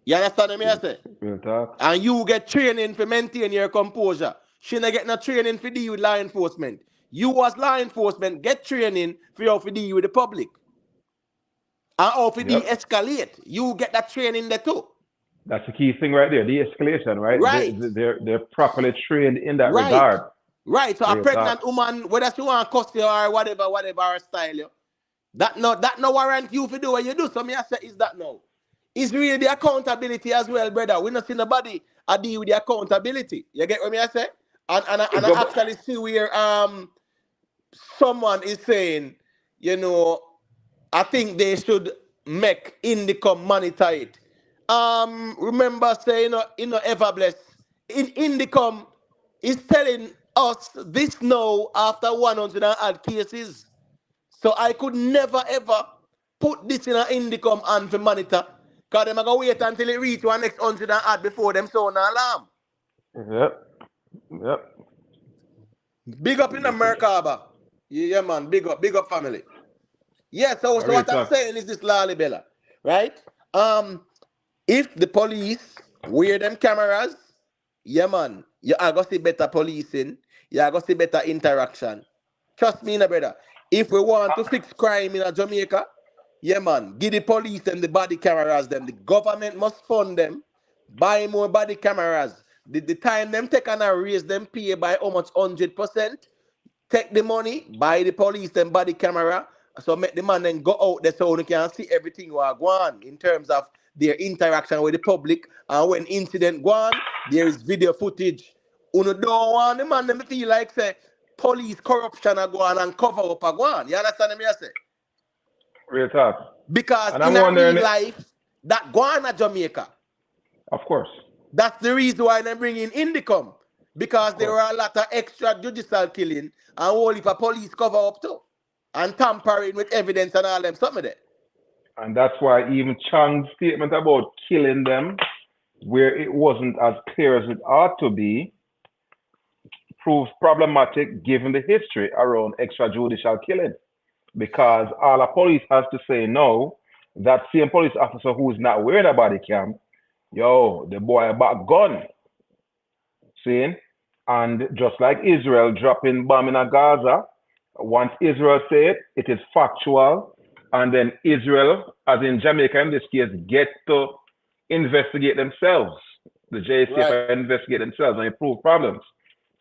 You understand what me I Real, say? real talk. And you get training to maintain your composure. She not get no training for deal with law enforcement. You as law enforcement get training for how to deal with the public. And how to Yep. de-escalate. You get that training there too. That's the key thing right there. The escalation, right? Right. They're properly trained in that Right. regard. Right. So a Real pregnant talk. woman, whether she want cuss you or whatever her style, that no warrant you for do what you do. So me I say is that now. It's really the accountability as well, brother. We not see nobody I deal with the accountability. You get what me I say? And It I go. actually see where someone is saying, you know, I think they should make Indicom monitor it. Remember say, ever bless. In Indicom is telling us this now after 100 and odd cases. So I could never ever put this in a Indicom and for monitor. Because them are going to wait until it reach one next 100 and add before them sound an alarm. Yep. Yep. Big up in America, Abba. Yeah, man. Big up family. Yeah, so Real what I'm talk. saying is this, Lally Bella, right? Um, if the police wear them cameras, yeah, man, you are going to see better policing, you are going to see better interaction. Trust me, brother. If we want to fix crime in a Jamaica, yeah, man, give the police and the body cameras them. The government must fund them, buy more body cameras. The time them take and raise them pay by how much 100%. Take the money, buy the police and body camera, so make the man then go out there so you can see everything you are going in terms of their interaction with the public. And when incident go on, there is video footage. You don't want the man them feel like say police corruption are going and cover up a go on. You understand me? I say? Real talk. Because And in I'm a real wondering, life, that go on at Jamaica. of course, That's the reason why they bring in Indicom. of Because there course. were a lot of extrajudicial killing and only for police cover up too. And tampering with evidence and all them something there. And that's why even Chang's statement about killing them, where it wasn't as clear as it ought to be, proves problematic given the history around extrajudicial killing. Because all the police has to say no, that same police officer who is not wearing a body cam, yo, the boy about gun, seeing? And just like Israel dropping bomb in a Gaza, once Israel say it, it is factual, and then Israel, as in Jamaica in this case, get to investigate themselves. The JCF Right. investigate themselves and improve problems.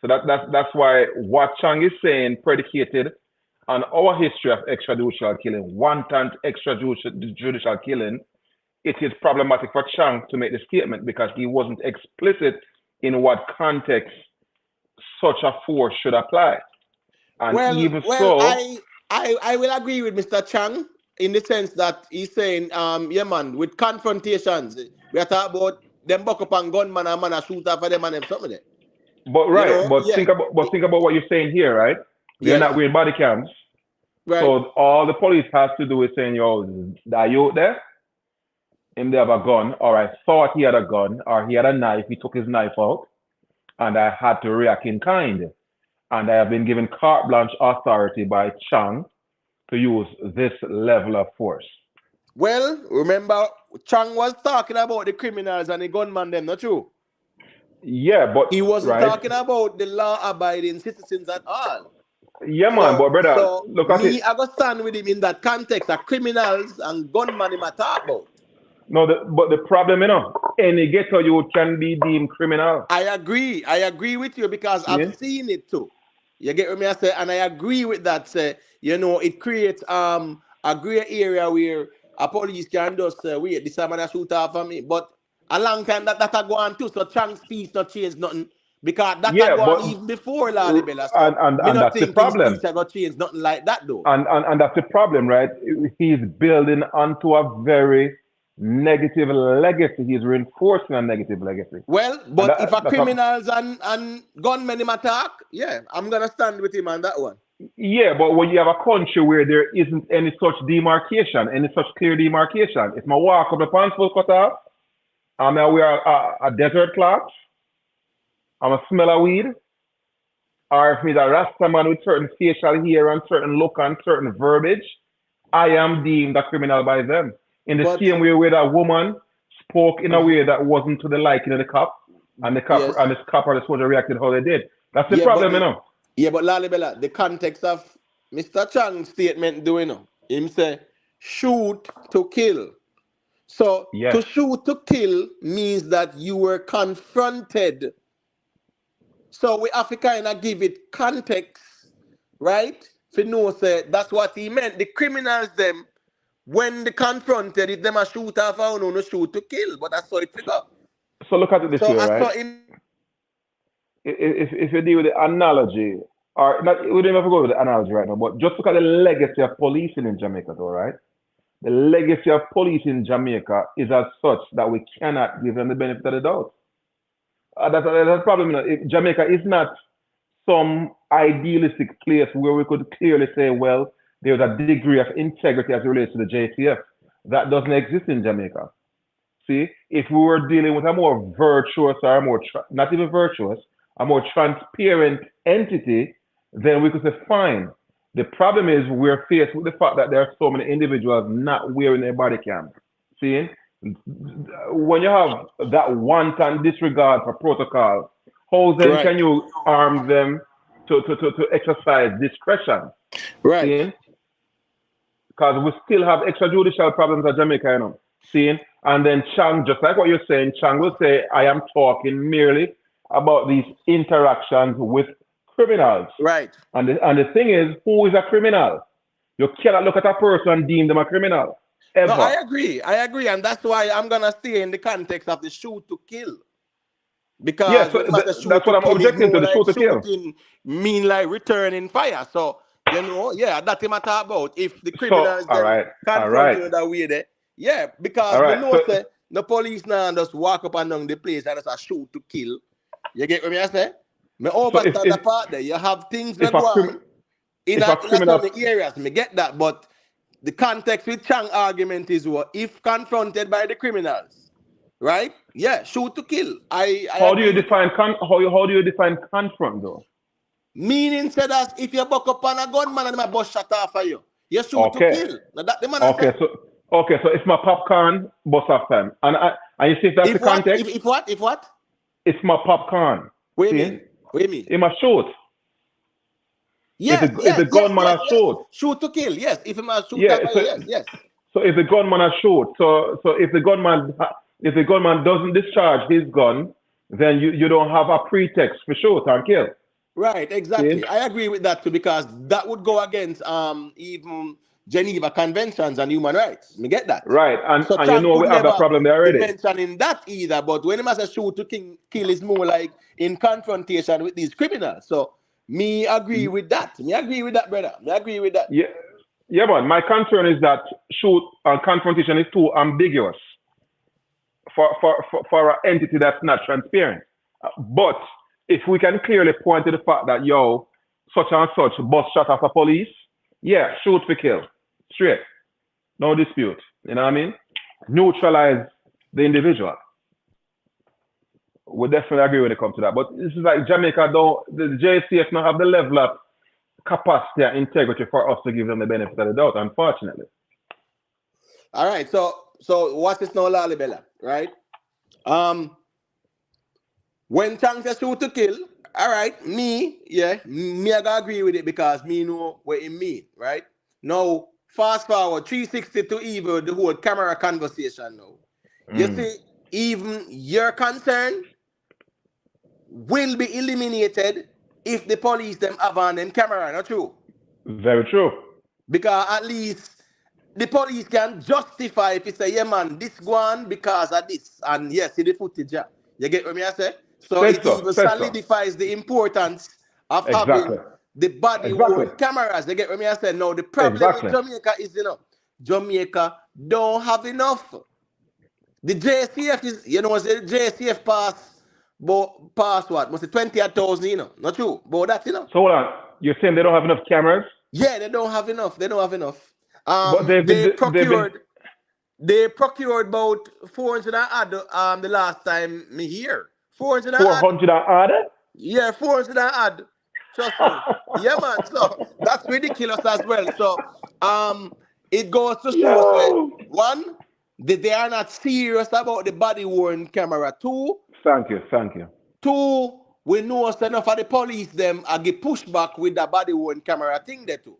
So that's why what Chang is saying predicated on our history of extrajudicial killing, wanton extrajudicial killing, it is problematic for Chang to make the statement because he wasn't explicit in what context such a force should apply. And Well, even well, so, I will agree with Mr. Chang in the sense that he's saying, yeah, man, with confrontations, we are talking about them buck up and gunman and man a shoot for them and them something there. but You right, know, yeah. but think about what you're saying here, right? They're Yes, not wearing body cams. right. So all the police has to do is saying, yo, that you there? Him they have a gun, or I thought he had a gun, or he had a knife, he took his knife out, and I had to react in kind. And I have been given carte blanche authority by Chang to use this level of force. Well, remember, Chang was talking about the criminals and the gunman them, not true? Yeah, but He wasn't right, talking about the law-abiding citizens at all. yeah, man, So, but brother, so look at it. me, I go stand with him in that context of criminals and gunman him a talk about. No, but the problem, any ghetto youth can be deemed criminal. I agree. I agree with you because I've See? seen it too. You get what me I say, and I agree with that. Say, it creates a gray area where a police can just wait, this man a shoot off of me. But a long time that a go on too. So Chang's speech not change nothing because that a Yeah, go on but even before Lali Bella. and, So and me and not that's the think him problem. speech a go change nothing like that though. And that's the problem, right? He's building onto a very negative legacy. He's reinforcing a negative legacy. Well, And but if a that's a, criminals and gunmen him attack, yeah, I'm gonna stand with him on that one. yeah, but when you have a country where there isn't any such demarcation, any such clear demarcation, if my walk up the pants full cut off, I'm a wear a desert cloth, I'm a smell of weed, or if he's a Rasta man with certain facial hair and certain look and certain verbiage, I am deemed a criminal by them. In the But same way where that woman spoke in a way that wasn't to the liking of the cop, and yes, the cop or the soldier reacted how they did. That's the yeah, problem, you know. but Lali Bella, the context of Mr. Chang's statement doing him say shoot to kill. So to Yes. shoot to kill means that you were confronted. So we have to kind of give it context, right? For no say that's what he meant. The criminals them when they confronted, if them a shoot off or no shoot to kill, but that's how it figure. So look at it this So way, I right? saw him. If you deal with the analogy, or not, we don't have to go with the analogy right now, but just look at the legacy of policing in Jamaica, though, right? The legacy of police in Jamaica is as such that we cannot give them the benefit of the doubt. That's a problem. Jamaica is not some idealistic place where we could clearly say, well, there's a degree of integrity as it relates to the JCF. That doesn't exist in Jamaica. See, if we were dealing with a more virtuous or a more, not even virtuous, a more transparent entity, then we could say, fine. The problem is we're faced with the fact that there are so many individuals not wearing their body cam. See, when you have that wanton disregard for protocol, how then Right. can you arm them to exercise discretion? Right. See, because we still have extrajudicial problems at Jamaica, you know. Seeing, and then Chang, just like what you're saying, Chang will say, I am talking merely about these interactions with criminals. Right. And the thing is, who is a criminal? You cannot look at a person and deem them a criminal. No, Ever. I agree, and that's why I'm gonna stay in the context of the shoot to kill. Yes, Because so when it matters shoot that's to what I'm kill is objecting to, more the like shoot to kill. shooting, mean like returning fire. So yeah, that's him I talk about. If the So, criminals all them right, all confront right, you that way there, yeah, all because me right. know say the police now just walk up and down the place and just a shoot to kill. You get what me I say? Me So if, overstand if, the part there. You have things if, that a, go on if a in a criminal, some areas. Me get that, but the context with Chang argument is what if confronted by the criminals, right? Yeah, shoot to kill. I how do you agree with you. define, how do you define confront though? Meaning said as if you buck up on a gunman and my bus shot off of you, you shoot to Okay. kill. Now that the man I Okay, say. so it's my popcorn bus off time, and you see if that's the If what? context, If what? If what? it's my popcorn. What do you See, mean? What do you mean? it must shoot. Yes, If yes, the yes, gunman yes, has yes. shoot, Shoot to kill. Yes. If he must shoot yeah. off of you, yes, yes. So if the gunman has shoot, so if the gunman doesn't discharge his gun, then you don't have a pretext for shoot and kill. Right, See, exactly. I agree with that too because that would go against even Geneva Conventions and human rights. Me get that. right? So And you Chang know could we have that never problem there be already. mentioning that either. But when he must a shoot to kill is more like in confrontation with these criminals. So me agree with that. Me agree with that, brother. Me agree with that. Yeah, yeah, man. My concern is that shoot and confrontation is too ambiguous for an entity that's not transparent. But if we can clearly point to the fact that yo, such and such bus shot off a police, yeah, shoot for kill, straight, no dispute. You know what I mean? Neutralize the individual. We definitely agree when it comes to that. But this is like Jamaica don't the JCF don't have the level of capacity and integrity for us to give them the benefit of the doubt, unfortunately. All right. So what's this now, Lalibella? Right? Um, when Chang says shoot to kill, all right, me I gotta agree with it because me know what it mean, right? Now, fast forward 360 to even the whole camera conversation now. You Mm. see, even your concern will be eliminated if the police them have on them camera, not true? Very true. Because at least the police can justify if you say, yeah, man, this go on because of this. And yes, see the footage, yeah. You get what me I say? So Said it so. even Said so. solidifies the importance of Exactly. having the body Exactly. worn cameras. You get what me I say? Now, the problem with Exactly. Jamaica is, Jamaica don't have enough. The JCF is, the JCF pass what? Must be 20,000, Not true. But that's, So hold on. You're saying they don't have enough cameras, Yeah, they don't have enough. They don't have enough. but they've been They procured about 400 and odd the last time me here. 400 and odd. 400 and odd. Yeah, 400 and odd. Trust me. Yeah, man. So that's ridiculous as well. So it goes to show say, Yo. one, that they are not serious about the body worn camera. Thank you. Thank you. Two, we know enough of the police them I get pushed back with the body worn camera thing there too.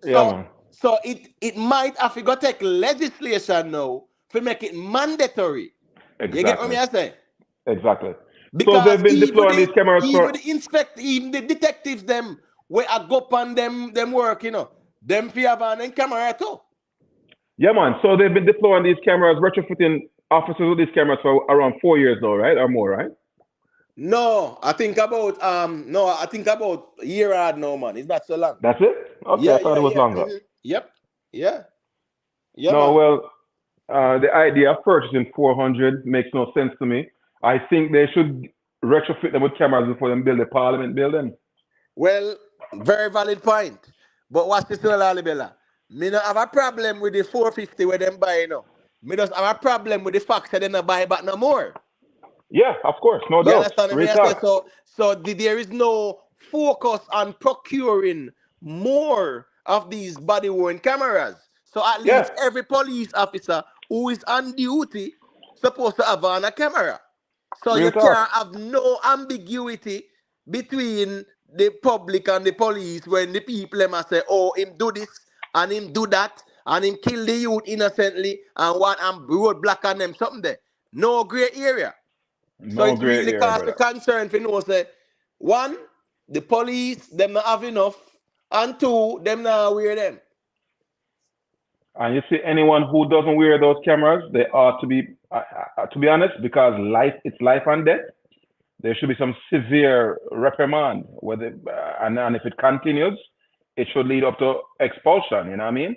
Yeah, So man. so it might have to go take legislation now to make it mandatory. You get what Exactly. me I say? Exactly. So Because they've been deploying these cameras for. even the detectives them where I go on them work, them fear have on them camera too. Yeah, man. So they've been deploying these cameras, retrofitting officers with these cameras for around 4 years now, right, or more, right? I think about a year odd now, man. It's not so long. That's it. Okay, I Yeah, thought yeah, it was yeah. longer. Yep. Yeah. Yeah, No, man. well, the idea of purchasing 400 makes no sense to me. I think they should retrofit them with cameras before they build the Parliament building. Well, very valid point. But what's this, Lalibella? Me not have a problem with the 450 where them buy, you know. Me just have a problem with the fact that they not buy back no more. Yeah, of course, no You doubt. understand me? Real I say talk. so. There is no focus on procuring more of these body worn cameras. So at Yeah, least every police officer who is on duty supposed to have on a camera. So real you talk. can't have no ambiguity between the public and the police when the people them a say, oh, him do this and him do that and him kill the youth innocently and what and roadblock on them something there. No gray area. So No it's gray really area, cause for brother. concern for know say one, the police them not have enough, and two, them not wear them. And you see, anyone who doesn't wear those cameras, they ought to be honest, because it's life and death. There should be some severe reprimand. And if it continues, it should lead up to expulsion. You know what I mean?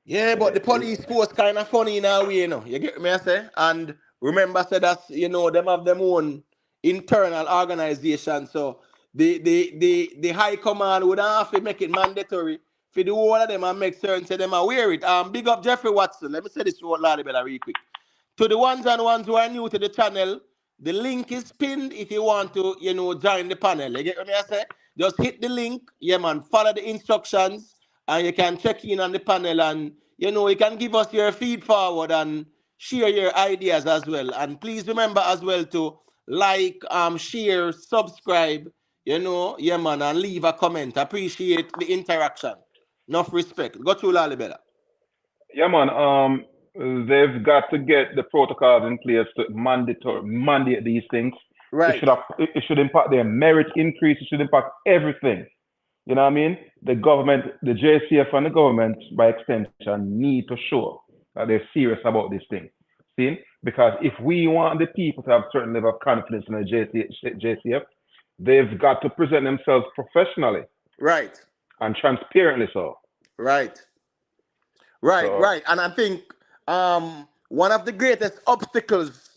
Yeah, but the Eh, police force kind of funny in a way, you know. You get me, I say? And remember, say that's, them have them own internal organization. So the high command would have to make it mandatory for the whole of them and make certain say them aware it. Big up Jeffrey Watson. Let me say this word Lottie Bella real quick. To the ones and ones who are new to the channel, the link is pinned if you want to, join the panel. You get what me I say? Just hit the link, yeah, man. Follow the instructions, and you can check in on the panel, and you can give us your feed forward and share your ideas as well. And please remember as well to like, share, subscribe, yeah, man, and leave a comment. Appreciate the interaction. Enough respect. Go through Lalibela. yeah, man. They've got to get the protocols in place to mandate these things. Right, It should impact their merit increase. It should impact everything. You know what I mean? The government, the JCF and the government, by extension, need to show that they're serious about this thing. See? Because if we want the people to have a certain level of confidence in the JCF, they've got to present themselves professionally right, and transparently so. right. Right, So, right. And I think one of the greatest obstacles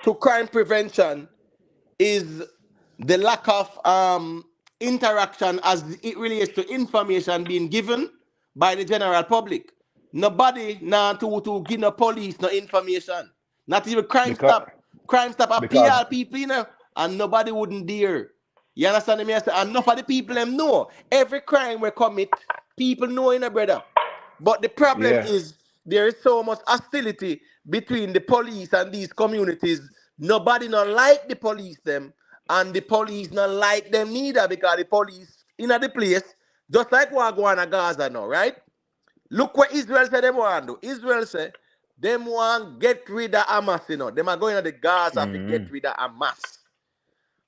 to crime prevention is the lack of interaction as it relates to information being given by the general public. Nobody now to give the police no information. Not even Crime because, Stop. Crime Stop a because, PR people, and nobody wouldn't dare. You understand me? I say, enough of the people them know. Every crime we commit, people know in a brother. But the problem yeah, is there is so much hostility between the police and these communities. Nobody not like the police them, and the police not like them neither because the police in the place, just like what go on in Gaza now, right? Look what Israel said they want to do. Israel said them want get rid of Hamas, Them are going to the Gaza to mm, get rid of Hamas.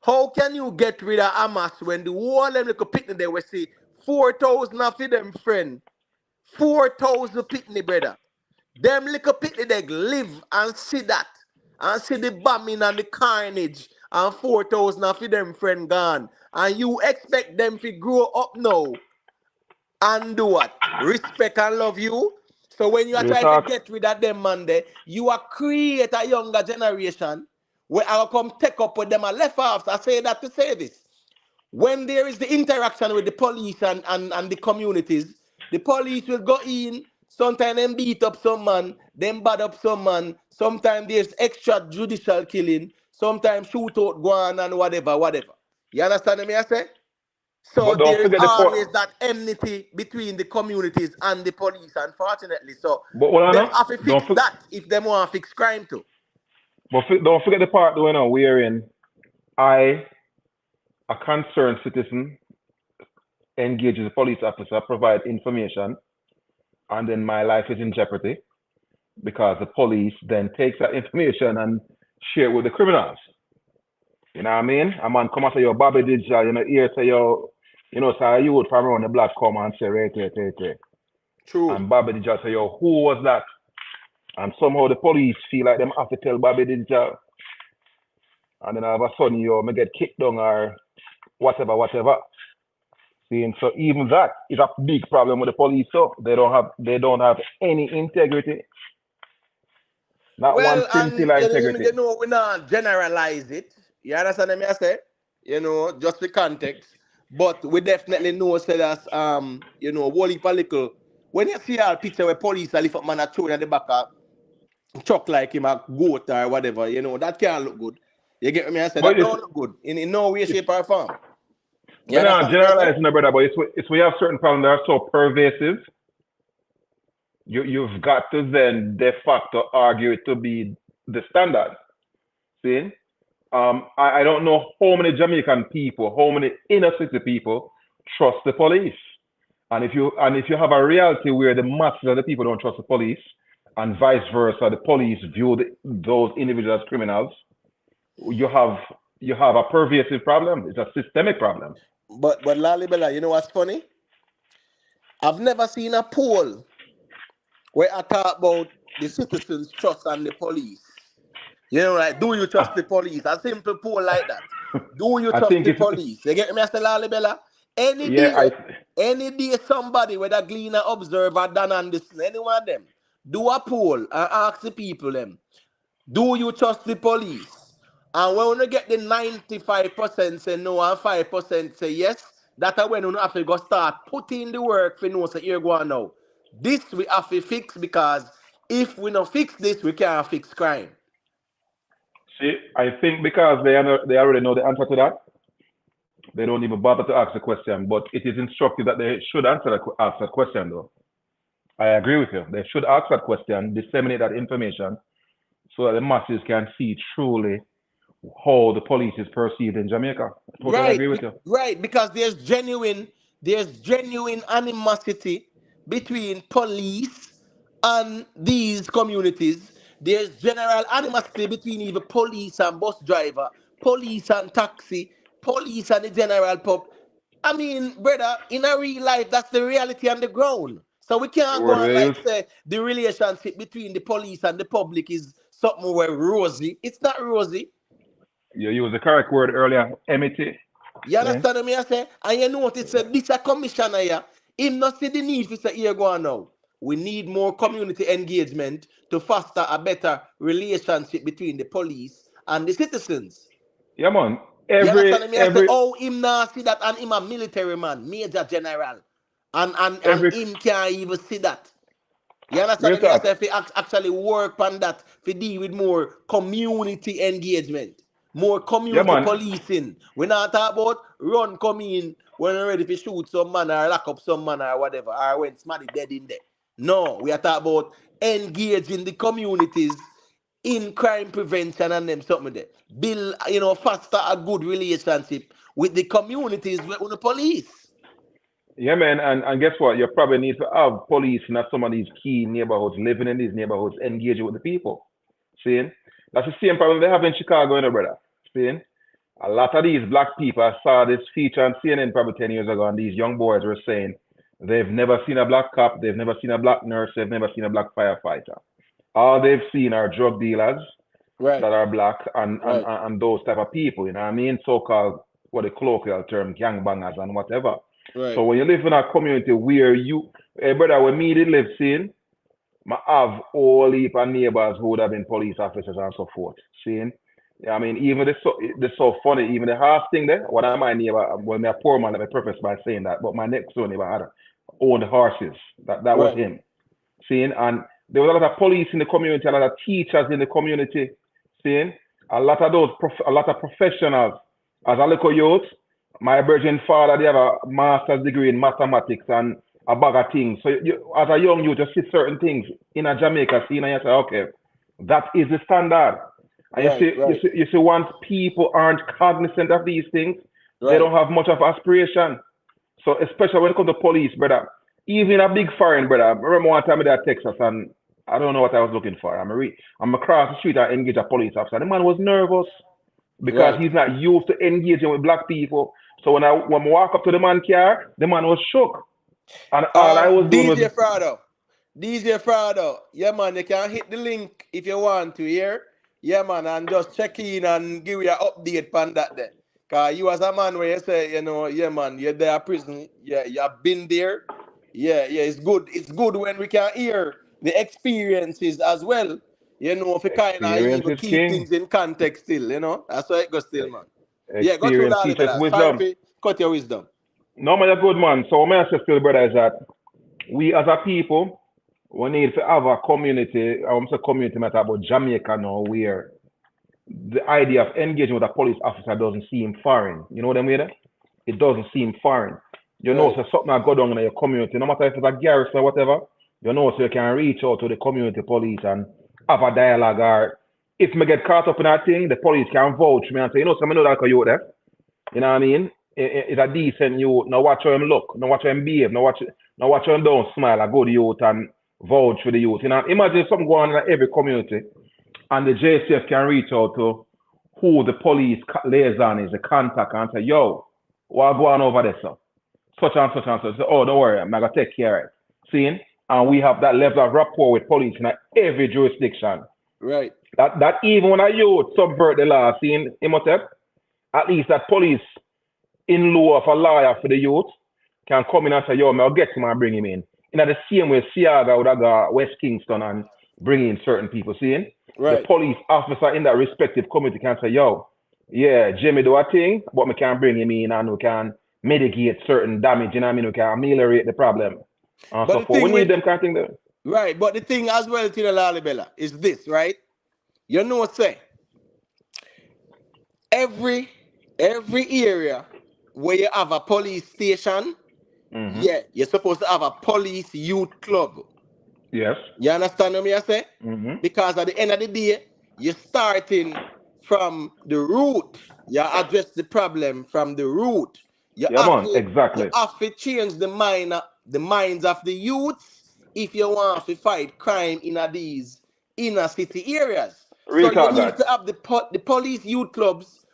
How can you get rid of Hamas when the whole of them little picnic they will see 4,000 of them friend 4,000 pitney, brother. Them little pitney they live and see that. And see the bombing and the carnage. And 4,000 of them friend gone. And you expect them to grow up now and do what? Respect and love you. So when you are real trying to talk. get rid of them, man, you are create a younger generation where I'll come take up with them and left off. I say that to say this. When there is the interaction with the police and the communities, the police will go in, sometimes them beat up some man, them bad up some man, sometimes there's extrajudicial killing, sometimes shootout go on and whatever, whatever. You understand me I say? So But don't there is forget the part. always that enmity between the communities and the police, unfortunately. So But hold on, them now. have to fix Don't forget. that if them want to fix crime too. Don't forget the part wherein I, a concerned citizen, engages a police officer, provide information, and then my life is in jeopardy because the police then takes that information and share it with the criminals. You know what I mean? A man come and say, yo, Bobby did here say, yo, so you would from around the block come and say, right. True. And Bobby did say, yo, who was that? And somehow the police feel like them have to tell Bobby did and then all of a sudden, may get kicked down or whatever. Seeing so even that is a big problem with the police. So they don't have any integrity, not one Well, and scintilla integrity. we not generalize it. You understand me? I say, just the context. But we definitely know say that whole heap of little when you see a picture where police are lift up man a throw in the back of truck like him a goat or whatever, that can't look good. You get me? I said But that don't look good in no way, it's shape, or form. You we're not understand me? I say? generalizing, brother, but it's we have certain problems that are so pervasive. You've got to then de facto argue it to be the standard. See? I don't know how many Jamaican people, how many inner city people trust the police. And if you have a reality where the masses of the people don't trust the police, and vice versa, the police view those individuals as criminals, you have you have a pervasive problem. It's a systemic problem. But Lali Bella, you know what's funny? I've never seen a poll where I talk about the citizens' trust and the police. Right? Do you trust the police? A simple poll like that. Do you I trust think the it's police? You get me, Mr. Lali Bella? Any yeah. day, any day somebody, whether Gleaner, Observer, Dan Anderson, any one of them, do a poll and ask the people them, do you trust the police? And when we get the 95% say no and 5% say yes, that's when we have to go start putting the work for know say here go on now. This we have to fix because if we don't fix this, we can't fix crime. See, I think because they already know the answer to that, they don't even bother to ask the question. But it is instructive that they should ask that question, though. I agree with you. They should ask that question, disseminate that information, so that the masses can see truly how the police is perceived in Jamaica. I totally Right, agree with you. right, because there's genuine animosity between police and these communities. There's general animosity between even police and bus driver, police and taxi, police and the general pub. I mean, brother, in a real life, that's the reality on the ground. So we The can't go word on they like use, say the relationship between the police and the public is something where rosy. It's not rosy. you used the correct word earlier, enmity. You See? understand me? I say, and you notice that this a commissioner here, him not see the need for say here go on now. We need more community engagement to foster a better relationship between the police and the citizens. Yeah, man. You Every understand me? I say, every oh, him not see that, and him a military man, major general, and every him can't even see that. You real understand me? I talk. say, if he actually work on that, to deal with more community engagement, more Yeah, community man. policing. We not talk about run come in when we're ready to shoot some man or lock up some man or whatever, or when somebody dead in there. No, we are talking about engaging the communities in crime prevention and them something there. Build, foster a good relationship with the communities with the police. Yeah, man, and guess what? You probably need to have police in some of these key neighborhoods, living in these neighborhoods, engaging with the people. Seeing? That's the same problem they have in Chicago, brother. Seeing? A lot of these black people, I saw this feature on CNN probably 10 years ago, and these young boys were saying they've never seen a black cop, they've never seen a black nurse, they've never seen a black firefighter. All they've seen are drug dealers Right, that are black and, right, and those type of people, you know what I mean? So-called, what the colloquial term, gangbangers and whatever. right, So when you live in a community where hey brother, when me did live seeing, I have all heap of neighbors who would have been police officers and so forth. Seeing? Yeah, I mean, even this so funny, even the half thing there, one of my neighbor, well, me a poor man, let me preface by saying that, but my next door neighbor had owned horses. That was right. him. Seeing? And there was a lot of police in the community, a lot of teachers in the community. Seeing? A lot of professionals. As a little youth, my virgin father, they have a master's degree in mathematics and a bag of things. So as a young youth, you see certain things in a Jamaica scene and you say, okay, that is the standard. And Right, right, you see, once people aren't cognizant of these things, they right. don't have much of aspiration. So especially when it comes to police, brother, even a big foreign, brother. I remember one time I was at Texas and I don't know what I was looking for. I'm across the street, I engage a police officer. The man was nervous because Right. he's not used to engaging with black people. So when I walk up to the man car, the man was shook. And all I was doing was, DJ Frado, yeah man, you can hit the link if you want to here. Yeah man, and just check in and give you an update on that there. Cause you as a man where you say, yeah man, you're there at prison, yeah, you have been there. Yeah, yeah, it's good. It's good when we can hear the experiences as well. If you kind of experience even is keep king. things in context still. That's why it goes still, man. Yeah, go through Experience Lali teaches Bella. Sorry wisdom. for cut your wisdom. No man, a good man. So what I say to the brother is that we as a people, we need to have a community. I want to say community matter about Jamaica now, where the idea of engaging with a police officer doesn't seem foreign. You know what I mean? It doesn't seem foreign. You know, Right. so something that go down in your community, no matter if it's a garrison or whatever, you know, so you can reach out to the community police and have a dialogue. Or if me get caught up in that thing, the police can vouch me and say, you know, some know that you there. You know what I mean? It's a decent youth. Now watch how him look. Now watch how him behave. Now watch how him don't smile. A good youth and vouch for the youth. You know, imagine something going on in every community and the JCF can reach out to who the police liaison is, the contact, and say, yo, what going on over there, sir? Such and such and such. So, oh, don't worry, I'm going to take care of it. Seeing? And we have that level of rapport with police in every jurisdiction. Right. That even when a youth subvert the law, seeing Imhotep, at least that police in lieu of a lawyer for the youth can come in and say, yo, I'll get him and bring him in. In the same way, Siaga would have got West Kingston and bring in certain people. Seeing? The Right. police officer in that respective community can say, yo, yeah, Jimmy do a thing, but we can bring him in and we can mitigate certain damage, you know what I mean? We can ameliorate the problem. And But so the forth. We thing need with them kind of thing there. right, but the thing as well, Tina Lalibella, is this, right? You know, say every every area where you have a police station, Mm-hmm. yeah, you're supposed to have a police youth club. Yes. You understand what I say? Mm-hmm. Because at the end of the day, you're starting from the root. You address the problem from the root. You Yeah, have man, to you exactly. have to change the minds of the youths if you want to fight crime in these inner city areas. So Real you talk need that. to have the police youth clubs,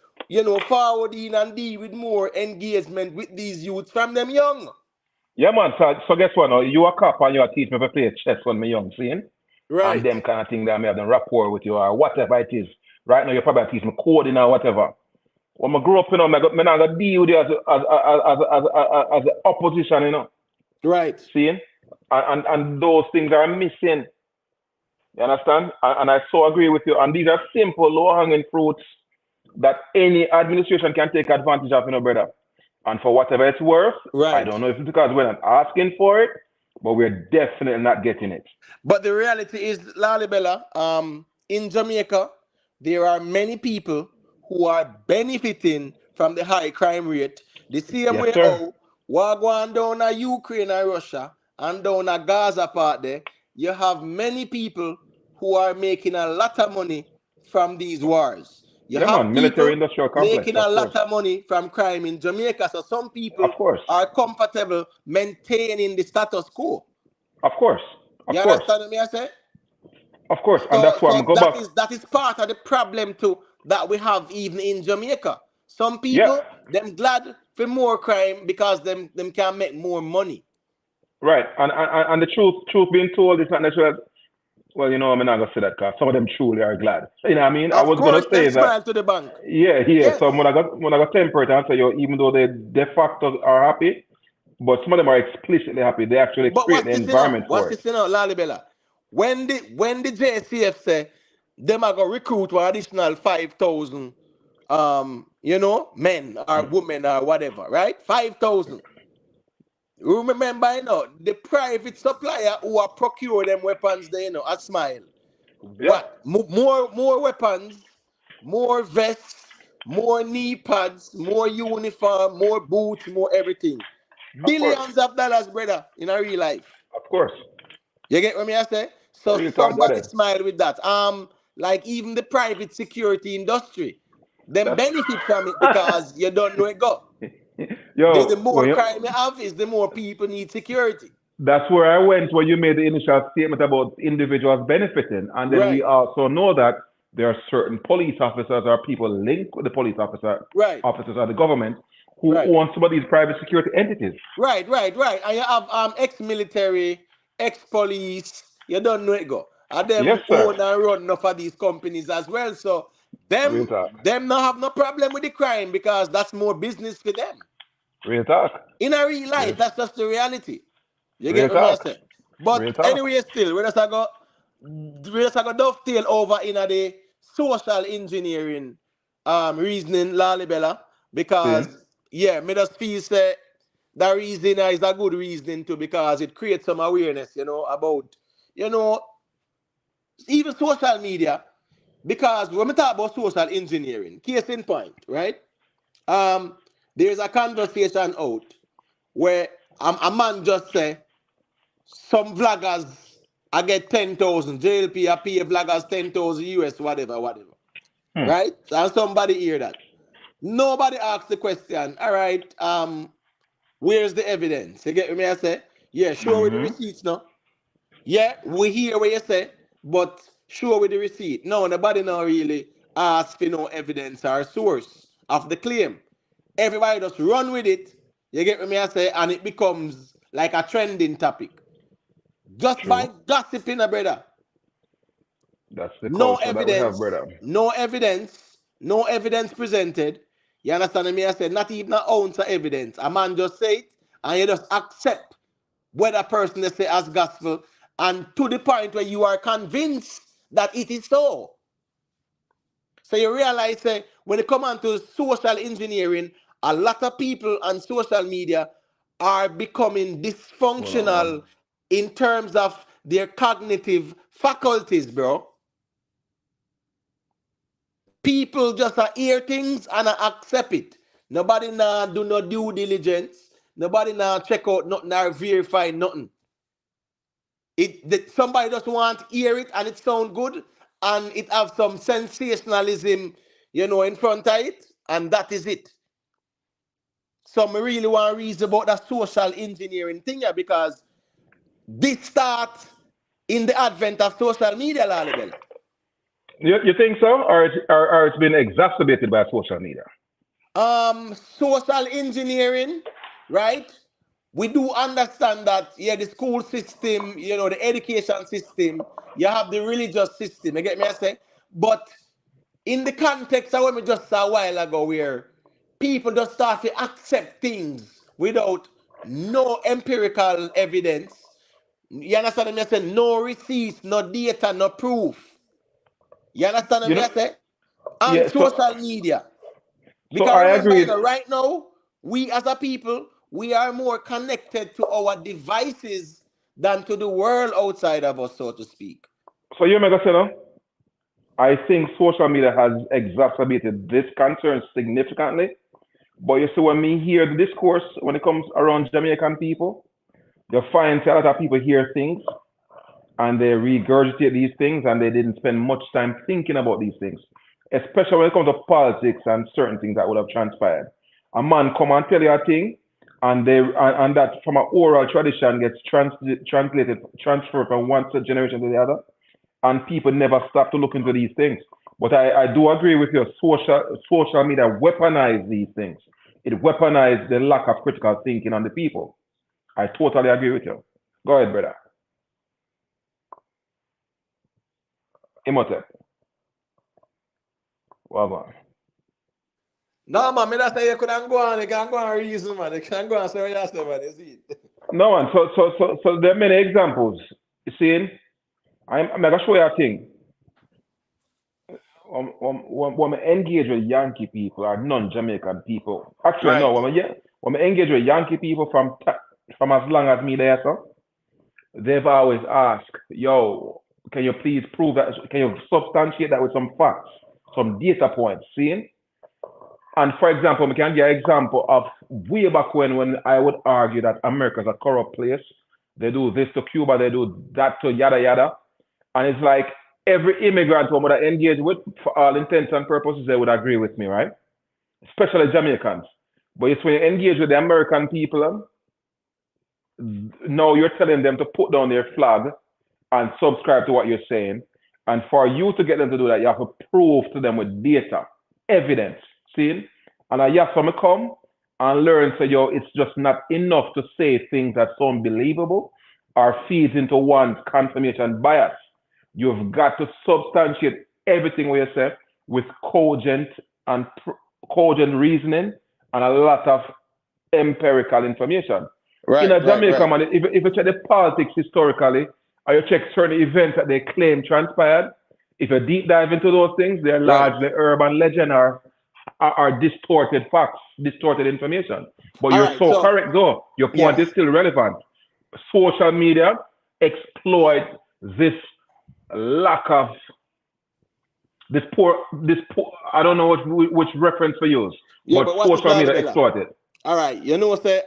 forward in and deal with more engagement with these youths from them young. Yeah, man. So guess what now? You a cop and you a teach me to play chess when me young, seeing? And Right, them kind of thing that may have done rapport with you or whatever it is. Right now, you probably teach me coding or whatever. When I grow up, you know, me not gonna deal with you as a opposition, you know. right. Seeing? And those things are missing. You understand? And I so agree with you. And these are simple, low hanging fruits that any administration can take advantage of, you know, brother. And for whatever it's worth, I Right. don't know if it's because we're not asking for it, but we're definitely not getting it. But the reality is, Lalibela, in Jamaica, there are many people who are benefiting from the high crime rate. The same Yes, way sir. how what going down to Ukraine and Russia and down to Gaza part there, you have many people who are making a lot of money from these wars. You Yeah, have man. Military people industrial complex, making a of lot course. of money from crime in Jamaica. So some Of people course. are comfortable maintaining the status quo. Of course. Of You course. understand what I say? Of course. And So that's why I'm so go back. that is part of the problem too that we have even in Jamaica. Some Yeah. people them glad for more crime because them can make more money. Right. And the truth being told is not necessarily. Well, you know, I'm not gonna say that because some of them truly are glad. You know what I mean? I Of was gonna course, them say that. smile to the bank. Yeah, yeah. Yes. So when I got temper it and say, yo, even though they de facto are happy, but some of them are explicitly happy. They actually But create what's the this you know? environment What's for it. this you know, Lalibella? When the JCF say them are gonna recruit one additional 5,000 men or women or whatever, right? 5,000. Remember, the private supplier who are procure them weapons, a smile. Yeah, What? More weapons, more vests, more knee pads, more uniform, more boots, more everything. of course, Billions of dollars, brother, in a real life. of course. You get what me I say? So Real talk, that somebody is. smile with that. Like even the private security industry, them That's benefit from it because you don't know it go. The yo. more crime you have is the more people need security. That's where I went when you made the initial statement about individuals benefiting, and then we Right, also know that there are certain police officers or people linked with the right, officers of the government who right. own some of these private security entities. Right. And you have ex-military, ex-police. You don't know it go. And Yes, them sir. own and run enough of these companies as well. So Real them talk. them not have no problem with the crime because that's more business for them. Real talk. In a real Real, life, that's just the reality. You get real what me I talk. say? Real But talk. anyway, still, we just go dovetail over in the social engineering reasoning, Lalibella, See? because yeah, me just feel say that reason is a good reasoning too because it creates some awareness, about, you know, even social media. Because when we talk about social engineering, case in point, right? Um, there's a conversation out where a man just say some vloggers I get 10,000 JLP, I pay vloggers 10,000 US, whatever, whatever, Hmm. right? And somebody hear that. Nobody asks the question. All right, where's the evidence? You get me? I say, yeah, show with the Mm-hmm. receipts now. Yeah, we hear what you say, but show with the receipt. No, nobody now really ask for no evidence or source of the claim. Everybody just run with it. You get what me I say, and it becomes like a trending topic. Just by True. gossiping, a brother. That's the No culture that we have, evidence, brother. no evidence, no evidence presented. You understand me? I said, not even an ounce of evidence. A man just say it, and you just accept what a person they say as gospel, and to the point where you are convinced that it is so. So you realize when it comes on to social engineering, a lot of people on social media are becoming Hold on, man. dysfunctional in terms of their cognitive faculties, bro. People just hear things and accept it. Nobody now do no due diligence. Nobody now check out nothing or verify nothing. Somebody just want to hear it and it sound good and it have some sensationalism, in front of it, and that is it. So I really want to reason about that social engineering thing here because this starts in the advent of social media, Lalibel. You think so, or it's been exacerbated by social media? Social engineering, right? We do understand that, yeah, the school system, the education system, you have the religious system, you get me I say? But in the context of what we just saw a while ago, where people just start to accept things without no empirical evidence, you understand me I say? No receipts, no data, no proof. You understand You me know, I say? On yeah. social media. So Because I remember, agreed. right now, we as a people, we are more connected to our devices than to the world outside of us, so to speak. So you make a say no? I think social media has exacerbated this concern significantly. But you see, when me hear the discourse when it comes around Jamaican people, you find a lot of people hear things and they regurgitate these things and they didn't spend much time thinking about these things, especially when it comes to politics and certain things that would have transpired. A man come and tell you a thing, and and that from an oral tradition gets translated, transferred from one generation to the other, and people never stop to look into these things. But I do agree with you. Social media weaponize these things. It weaponized the lack of critical thinking on the people. I totally agree with you. Go ahead, brother. Imhotep. Well, go on. No, man, me that say you couldn't go on, you can go on reason, man. You can go on say what you say, man. You see it. No, man. So there are many examples. You see, I'm gonna show you a thing. When I engage with Yankee people or non-Jamaican people, actually no, Right. when I engage with Yankee people from as long as me there, so they've always asked, "Yo, can you please prove that? Can you substantiate that with some facts, some data points?" See? And for example, we can give an example of way back when I would argue that America is a corrupt place. They do this to Cuba, they do that to yada yada. And it's like every immigrant who would engage with, for all intents and purposes, they would agree with me, right? Especially Jamaicans. But it's when you engage with the American people, now you're telling them to put down their flag and subscribe to what you're saying. And for you to get them to do that, you have to prove to them with data, evidence. See? And I have to come and learn, so yo, it's just not enough to say things that sound believable or feeds into one's confirmation bias. You've got to substantiate everything we say with and cogent reasoning and a lot of empirical information. In Right, a right, Jamaica, right. man, if you check the politics historically, or you check certain events that they claim transpired, if you deep dive into those things, they're Right. largely urban legend or are distorted facts, distorted information. But All you're right. so So correct, though. Your point is yes. still relevant. Social media exploit this lack of this poor. I don't know which reference to use, Yeah, but but watch this social now, media Bella. exploit it. All right. Say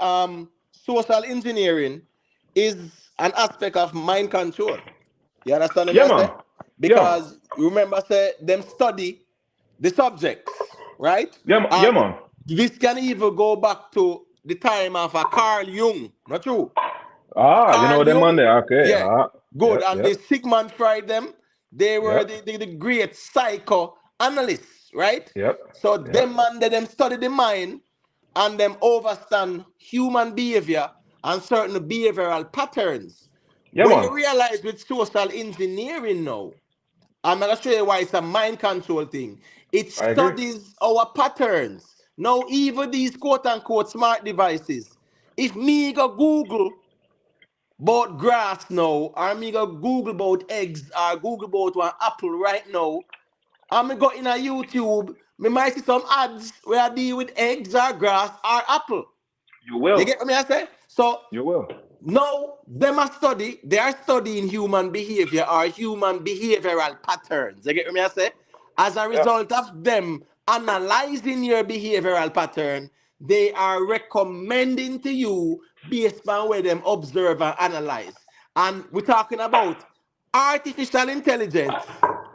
social engineering is an aspect of mind control. You understand what Yeah, I say? man. Yeah, Because you remember say them study the subjects, right? yeah, And man. this can even go back to the time of a Carl Jung, not true? Ah, you Carl know them man Jung, there. Okay. yeah, Ah, good. yep, And the yep, Sigmund Freud, them, they were yep, the great psychoanalysts, right? yep, So yep. them man, they them study the mind and them understand human behavior and certain behavioral patterns. Yeah, When man. you realize with social engineering now, I'm gonna show you why it's a mind control thing. It I agree. studies our patterns. Now, even these quote unquote smart devices, if me go Google about grass now, or me go Google about eggs, or Google about one apple right now, and me go in a YouTube, me might see some ads where I deal with eggs or grass or apple. You You will. get what me I say? So You will. now, them a study, they are studying human behavior or human behavioral patterns. You get what me I say? As a Yeah. result of them analyzing your behavioral pattern, they are recommending to you based on where them observe and analyze. And we're talking about artificial intelligence,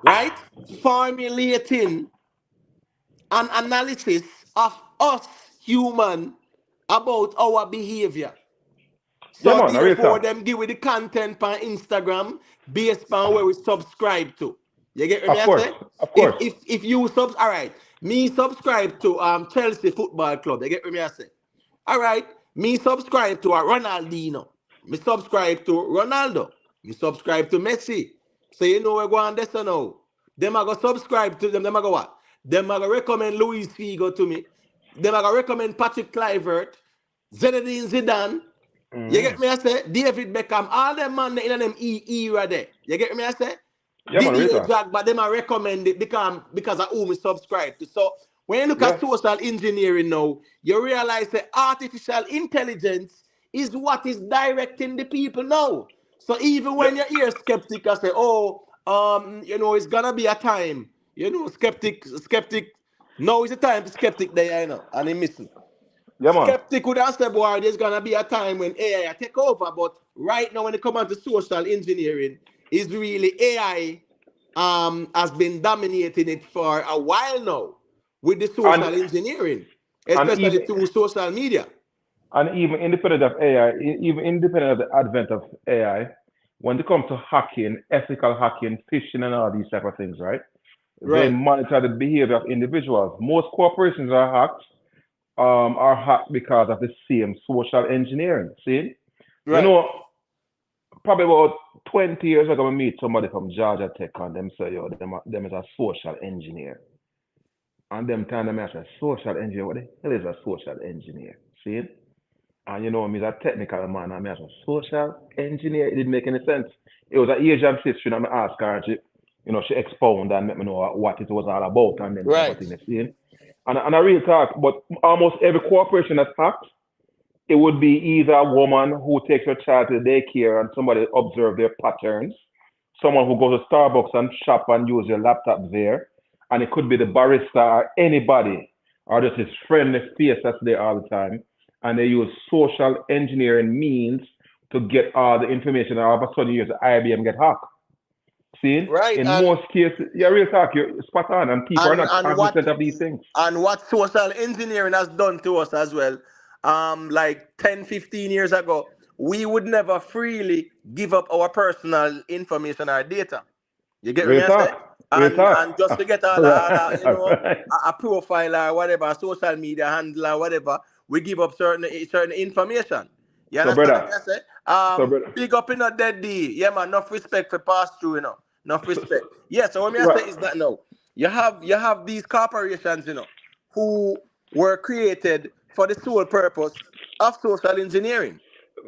right? Formulating an analysis of us human about our behavior. Yeah, So man. I real therefore, talk. them give we the content on Instagram based on where we subscribe to. You get me? Of I course. say Of course. if you all right, me subscribe to Chelsea Football Club. You get me? I say all right, me subscribe to a Ronaldinho. Me subscribe to Ronaldo. Me subscribe to Messi. So you know we're going this now. Them I go subscribe to them. Them I go what? Them I go recommend Luis Figo to me. Them I go recommend Patrick Kluivert, Zinedine Zidane. You get Hmm. me? I say David Beckham, all them man in them era there. You get me? I say Yeah, man. Real Didier talk. Drogba, them I recommend it because of whom we subscribe to. So when you look Yeah. at social engineering now, you realize that artificial intelligence is what is directing the people now. So even Yeah. when you hear skeptic, I say, oh, it's gonna be a time. Skeptic. Now is the time to skeptic there, and he missing. Yeah, man. Skeptic would have said, boy, there's gonna be a time when AI take over. But right now, when it comes to social engineering, is really AI has been dominating it for a while now with the And social engineering, and especially even through social media. and even independent of AI, even independent of the advent of AI, when it comes to hacking, ethical hacking, phishing, and all these type of things, right? They Right, monitor the behavior of individuals. Most corporations are hacked because of the same social engineering. See, you right, know, probably about 20 years ago, I meet somebody from Georgia Tech and them say, yo, them is a social engineer. And them time them as a social engineer. What the hell is a social engineer? See? And you know, me a technical man, and me as a social engineer. It didn't make any sense. It was an Asian history, and I asked her, she expound and let me know what it was all about and them type of right, thing. You see? And I really talk, but almost every corporation that's hacked, it would be either a woman who takes her child to daycare and somebody observe their patterns, someone who goes to Starbucks and shop and use your laptop there, and it could be the barista or anybody, or just his friendly face that's there all the time, and they use social engineering means to get all the information, and all of a sudden you use IBM get hacked. See, right. in most cases, yeah, real talk, you're spot on, and people are And not and what cognizant of these things. and what social engineering has done to us as well, like 10, 15 years ago, we would never freely give up our personal information or data. You get what Real me I say? talk, real And talk. just to get Right, right. a profile or whatever, a social media handle or whatever, we give up certain information. You So, understand what brother, me I say? so, brother, Big up in a dead D. Yeah, man, enough respect for pass through, Enough respect. Yeah, so what me I say right. is that now you have these corporations, who were created for the sole purpose of social engineering,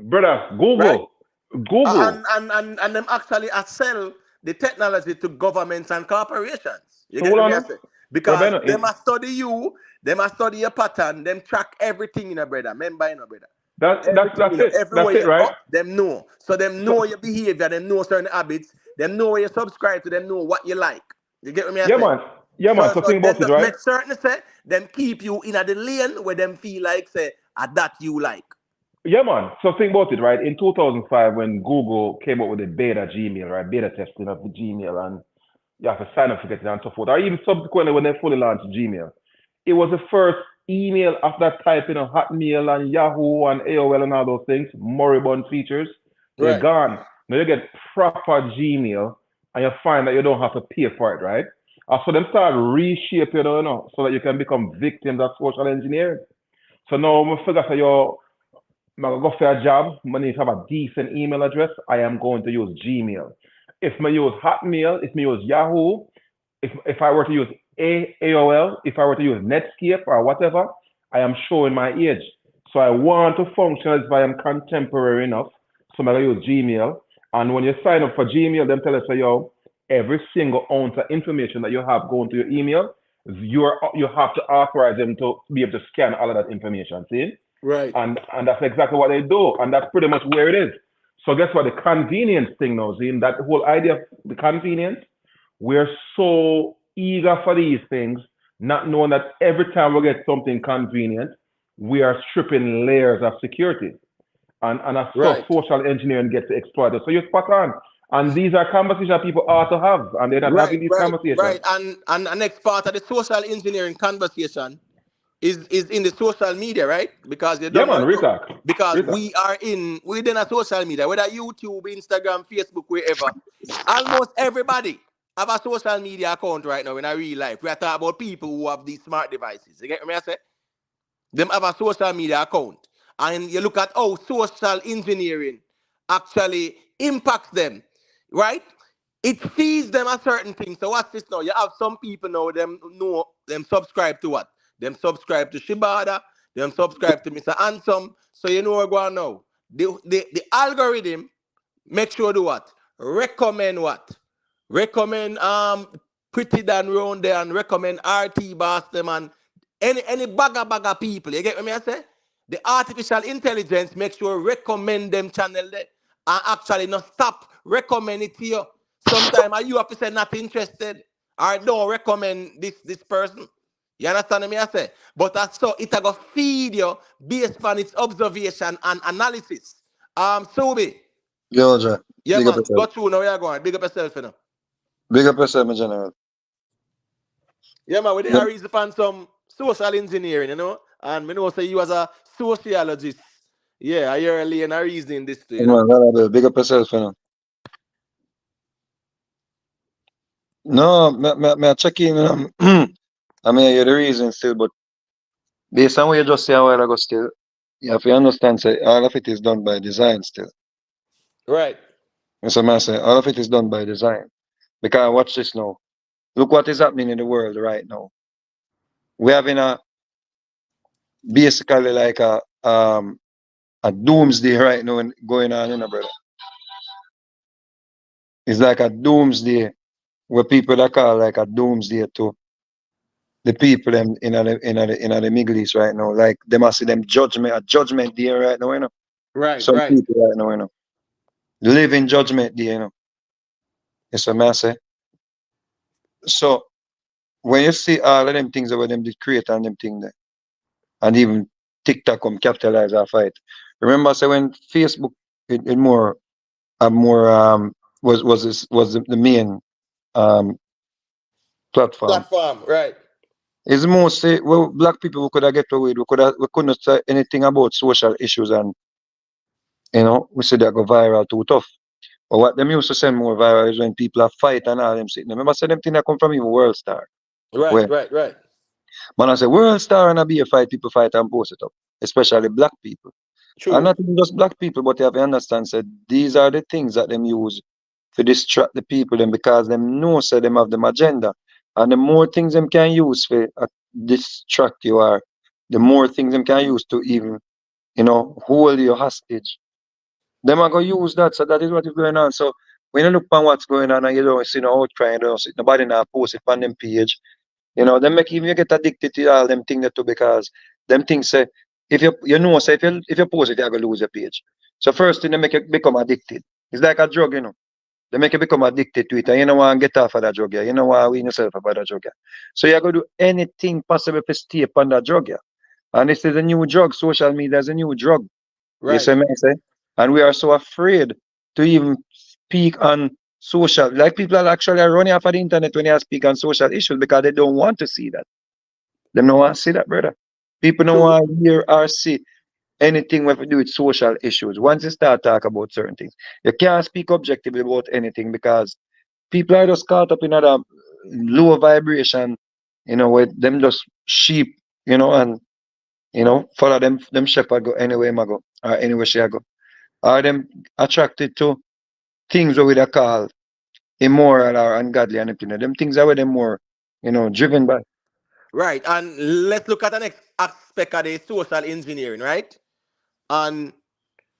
Brother, right? Google, Google. And them actually sell the technology to governments and corporations. You So get hold what on me I now. say? Because Rabbi, them a study you, them a study your pattern, them track everything in a brother. Remember, brother. Everything, that's it. everywhere That's it, you right? up, them know. So them So, know your behavior, them know certain habits, them know where you subscribe to, them know what you like. You get what me I yeah, say? man. Yeah, man. So So so think them about it, just right? make certain say them keep you in a the lane where them feel like say that you like. Yeah, man. So think about it, right? In 2005, when Google came up with the beta Gmail, right? Beta testing of the Gmail, and you have to sign up to get it and so forth. Or even subsequently when they fully launched Gmail. It was the first email after typing on Hotmail and Yahoo and AOL and all those things, moribund features. They're Right, gone. Now you get proper Gmail and you find that you don't have to pay for it, right? So them start reshaping, so that you can become victims of social engineering. So now we figure say yo, I'm gonna go for a job. I need to have a decent email address. I am going to use Gmail. If I use Hotmail, if I use Yahoo, if I were to use AOL, if I were to use Netscape or whatever, I am showing my age. So I want to function as if I am contemporary enough. So I'm gonna use Gmail. And when you sign up for Gmail, them tell us, yo, every single ounce of information that you have going to your email, you have to authorize them to be able to scan all of that information. See? right, And that's exactly what they do, and that's pretty much where it is. So guess what? The convenience thing now, Zin, that whole idea of the convenience, we're so eager for these things, not knowing that every time we get something convenient, we are stripping layers of security. And that's so right. social engineering gets exploited. So you're spot on. And these are conversations people ought to have, and they're not Right, having these right, conversations. right. And the next part of the social engineering conversation is in the social media, right? Because you Yeah, don't know man, it now. retalk. Because Retalk. within a social media, whether YouTube, Instagram, Facebook, wherever, almost everybody have a social media account right now in a real life. We are talking about people who have these smart devices. You get me? I say them have a social media account, and you look at how social engineering actually impacts them, right? It feeds them a certain thing. So what's this now? You have some people now, them know them subscribe to what? Them subscribe to Shibada, them subscribe to Mr. Handsome. So you know where we're going now. The algorithm make sure do what? Recommend what? Recommend Pretty Dan round there and recommend RT Boss them and any bagger people. You get what me I say? The artificial intelligence makes sure recommend them channel there and actually not stop recommend it to you. Sometimes you have to say not interested or don't recommend this person. You understand me? I say, but that's so it go feed you based on its observation and analysis. Subi, Yo, Jay, yeah, big up man. yourself. Go through now. You're going. Big up yourself, you know. Big up yourself, my general. Yeah, man. We Yeah, did reason upon some social engineering, you know. And we know say you as a sociologist. Yeah, I hear early and a reason this too, you know. man, big up yourself, you know. No, me check in. I mean, you're the reason still, but based on what you just say a while ago, still, you have to understand, say, all of it is done by design still. Right, And so, man, say, all of it is done by design. Because watch this now. Look what is happening in the world right now. We're having basically like a doomsday right now going on, brother. It's like a doomsday where people that call like a doomsday to the people in the Middle East right now. Like they must see them judgment day right now, right, Some right, people right now, live in judgment day, It's a mess. So when you see all of them things about them did create and them thing there, and even TikTok come capitalize our fight. Remember, say when Facebook it more was the main um platform. platform. Right, It's mostly well black people we could have get away with. We couldn't say anything about social issues and we said that go viral too tough. But what them used to send more viral is when people are fight and all them sitting. Remember say them thing that come from even World Star. right, Where right, right. man I say World Star and a be a fight, people fight and post it up. Especially black people. And True. not even just black people, but you have to understand said these are the things that them use to distract the people them because them know say them have them agenda. And the more things them can use for distract you are the more things them can use to even, hold you hostage. Them are gonna use that, so that is what is going on. So when you look at what's going on and you don't see no outcry, you don't see nobody now post it on them page. You know, them make even you get addicted to all them things that too because them things say if you know say if you post it, you're gonna lose your page. So first thing they make you become addicted. It's like a drug, you know. They make you become addicted to it and you don't want to get off of that drug, yeah. You don't want to win yourself about that drug, yeah. So you're gonna do anything possible to stay upon that drug, yeah. And this is a new drug. Social media is a new drug. You Right. see me say? And we are so afraid to even speak on social. Like people are actually running off of the internet when they speak on social issues because they don't want to see that. They don't want to see that, brother. People don't True. want to hear or see anything with to do with social issues. Once you start talk about certain things, you can't speak objectively about anything because people are just caught up in other low vibration, with them just sheep, and follow them shepherd go anywhere I go or anywhere she go. Are them attracted to things what we they call immoral or ungodly and everything. Them things are where them more, driven by. Right. And let's look at the next aspect of the social engineering, right? And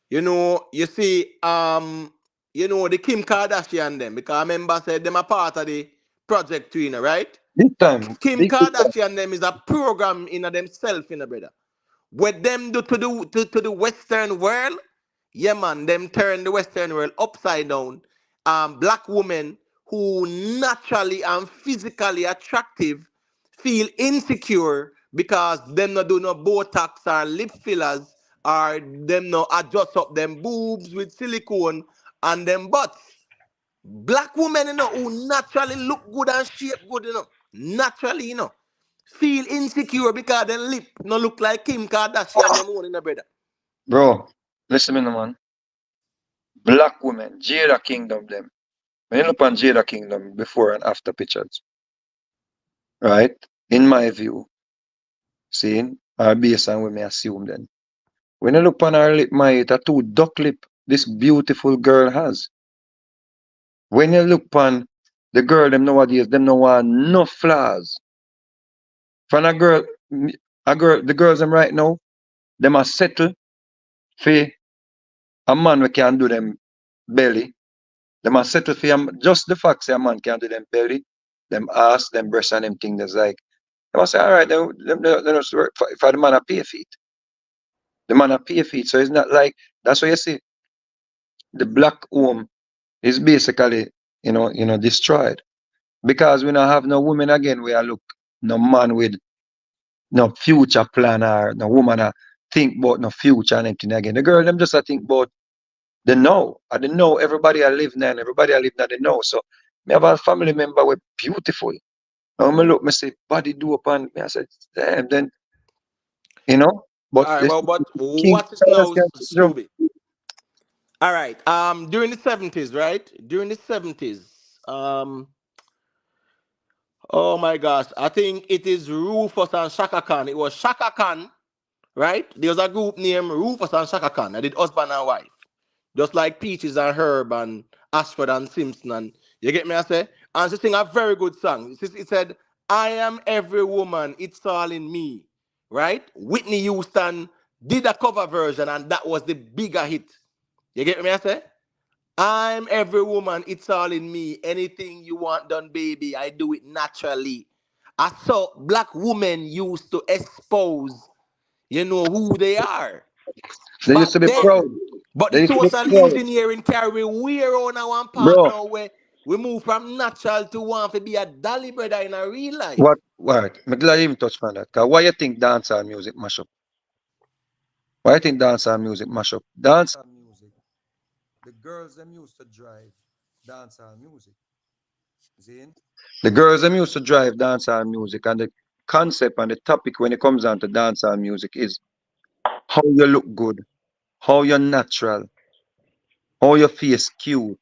you see, the Kim Kardashian them, because I remember said them a part of the project too, right? Big time, Kim big time. Kardashian them is a program in themselves, brother. What them do to the Western world, yeah, man, them turn the Western world upside down. Black women who naturally and physically attractive feel insecure because them not do no Botox or lip fillers or them no adjust up them boobs with silicone and them butts. Black women, who naturally look good and shape good, naturally, feel insecure because their lip no look like Kim Kardashian them own, brother. Bro, listen me, no, man. Black women, Jada Kingdom, them. When you look on Jada Kingdom before and after pictures, right? In my view, seeing or based on what me assume then. When you look on her lip, my it a two duck lip this beautiful girl has. When you look on the girl them nowadays, them no want no flaws. From the girls them right now, them are settle for a man we can do them belly. Them are settle for just the fact say a man can do them belly, them ass, them breast and them thing that's like they must say, all right, they just work for the man a pay feet. The man a pay feet. So it's not like that's why you see the black home is basically, destroyed. Because we don't have no women again where I look no man with no future plan or no woman a think about no future and anything again. The girl them just a think about the know. I don't know everybody I live now and everybody I live now they know. So me have a family member with beautiful. And when me look, me say body do upon me. I said, damn, then you know. But All right, this well, but king what is now, syndrome, Scooby? All right. During the 70s, right? During the 70s, oh my gosh, I think it is Rufus and Shaka Khan. It was Shaka Khan, right? There was a group named Rufus and Shaka Khan. I did husband and wife. Just like Peaches and Herb and Ashford and Simpson. And you get me, I say? And she sing a very good song. It said, I am every woman, it's all in me. Right? Whitney Houston did a cover version, and that was the bigger hit. You get me, I say? I'm every woman, it's all in me. Anything you want done, baby, I do it naturally. I saw black women used to expose, who they are they back used to be proud. then. But the They used to be social proud. engineering carry we on our one part Bro, now where we move from natural to want to be a dolly brother in a real life. what? I'm glad you even touched on that. Cause why you think dancehall music mash up? Why you think dancehall music mash up? Dancehall music, the girls them used to drive dancehall music. See? The girls them used to drive dancehall music and the concept and the topic when it comes down to dancehall music is how you look good, how you're natural, how your face cute.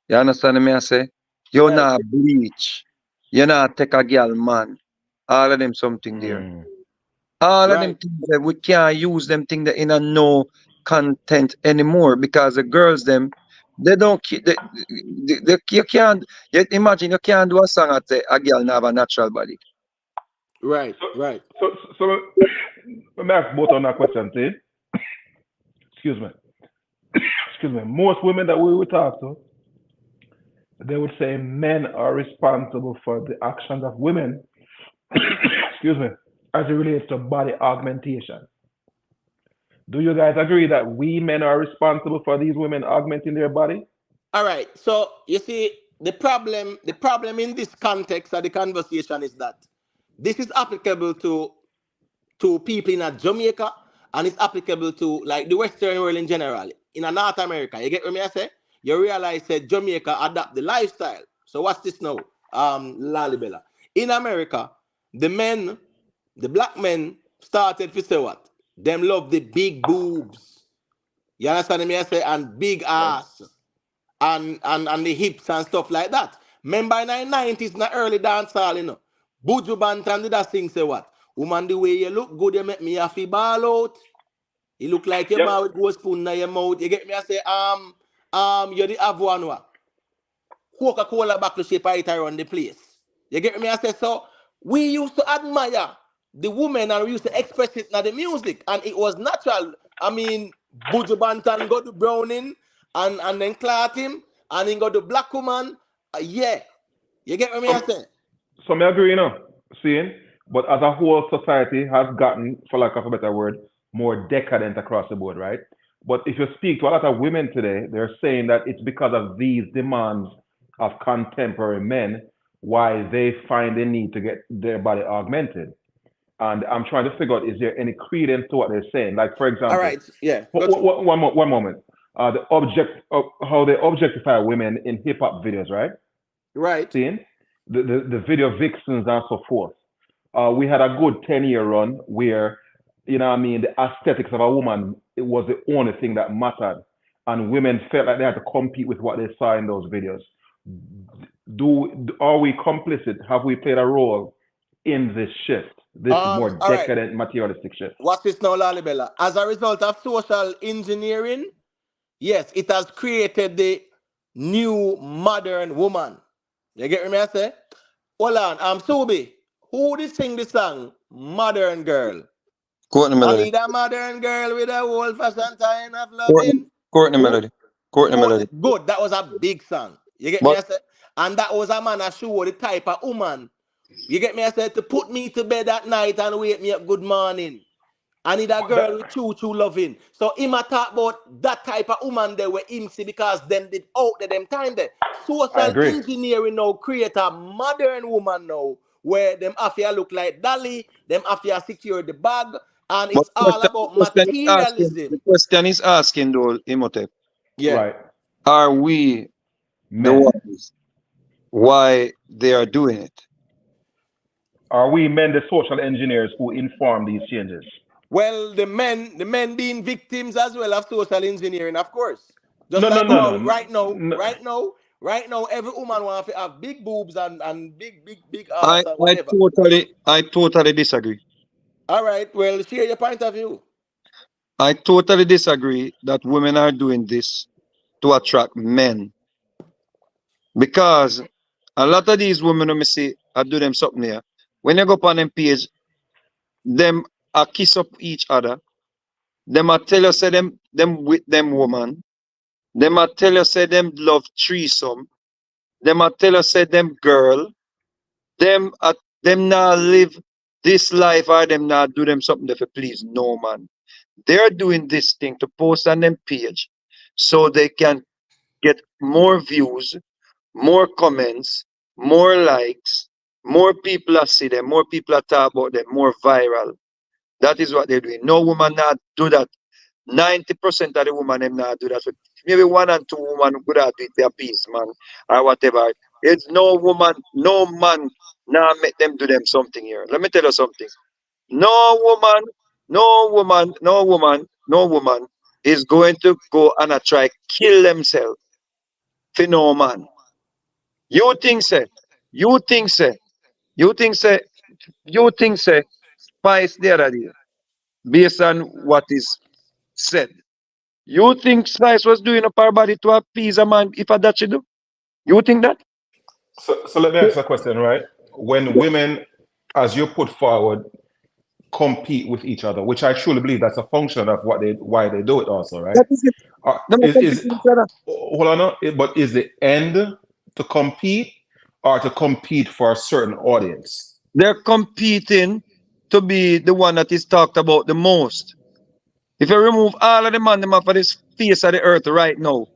You understand me I say? You're Right, not bleach. You're not take a girl man. All of them something there. Mm. All of them right, things that we can't use them thing that in a no content anymore because the girls them they don't you can't imagine you can't do a song at a girl not have a natural body. right, right, So let me ask both on that question, see? Excuse me. Excuse me. Most women that we would talk to, they would say men are responsible for the actions of women. excuse me, as it relates to body augmentation. Do you guys agree that we men are responsible for these women augmenting their body? All right. So you see, the problem in this context of the conversation is that this is applicable to people in a Jamaica, and it's applicable to like the Western world in general. In a North America, you get what me I say? You realize that Jamaica adapt the lifestyle. So what's this now? Lalibela. In America, the men, the black men started to say what? Them love the big boobs. You understand me I say? And big Yeah. ass and the hips and stuff like that. Remember in the 90s, in the early dance hall, Buju Banton did that thing say what? Woman, the way you look good, you make me have to ball out. You look like your Yep. mouth goes spoon in your mouth. You get me? I say, you're the Avon one. Coca-Cola bottle shape right around the place. You get me? I say, so we used to admire the woman and we used to express it in the music. And it was natural. I mean, Buju Banton got the browning and then clot him and then got the black woman. Yeah. You get what me I So, say? so me agree, seeing, but as a whole, society has gotten, for lack of a better word, more decadent across the board, right? But if you speak to a lot of women today, they're saying that it's because of these demands of contemporary men why they find the need to get their body augmented. And I'm trying to figure out, is there any credence to what they're saying? Like, for All example, right. Yeah. Go through. one moment. The how they objectify women in hip hop videos, right? Right. Seeing the video vixens and so forth. We had a good 10-year run where, I mean, the aesthetics of a woman, it was the only thing that mattered. And women felt like they had to compete with what they saw in those videos. Are we complicit? Have we played a role in this shift, this more All right. decadent materialistic shift? What's this now, Lalibella? As a result of social engineering, yes, it has created the new modern woman. You get me? I say, hold on, I'm Subi. Who did sing the song Modern Girl? Courtney I Melody. need a modern girl with a old fashioned time of Courtney, loving. Courtney Who? Melody. Courtney Courtney. Melody. Good. That was a big song. You get me? But I say, and that was a man that showed the type of woman. You get me? I said to put me to bed at night and wake me up good morning. I need a But that, girl with true loving. So him a talk about that type of woman there where him see because them did out there them time there. I Social agree. engineering now create a modern woman now where them affair look like Dolly, them affair secure the bag, and but it's all about the materialism. question is asking though, Imhotep, Yeah. Right. are we the Men. ones why they are doing it? Are we men the social engineers who inform these changes? Well, the men being victims as well of social engineering, of course. Just No, no, like no, how no, no. right now, every woman wants to have big boobs and big I, ass and I whatever. I totally disagree. All right, well, share your point of view. I totally disagree that women are doing this to attract men because a lot of these women, let me see, I do them something here. When you go up on them page, them a kiss up each other. Them a tell you say them with them woman. Them a tell you say them love threesome. Them a tell you say them girl. Them them not live this life or them not do them something to please no man. They're doing this thing to post on them page so they can get more views, more comments, more likes, more people are see them, more people are talk about them, more viral. That is what they're doing. No woman not do that. 90% of the woman them not do that. So maybe one and two woman would have do it their peace, man, or whatever. It's no woman, no man now make them do them something here. Let me tell you something. No woman, no woman, no woman, no woman is going to go and try kill themselves for no man. You think say, you think say, you think say, you think say, Spice the other day, based on what is said. You think Spice was doing up her body to appease a man if that she do? You think that? So let me ask a question, right? When women, as you put forward, compete with each other, which I truly believe that's a function of why they do it also, right? That is it. Them a compete Is with each other. hold on, but is the end to compete or to compete for a certain audience? They're competing to be the one that is talked about the most. If you remove all of the man them off of this face of the earth right now,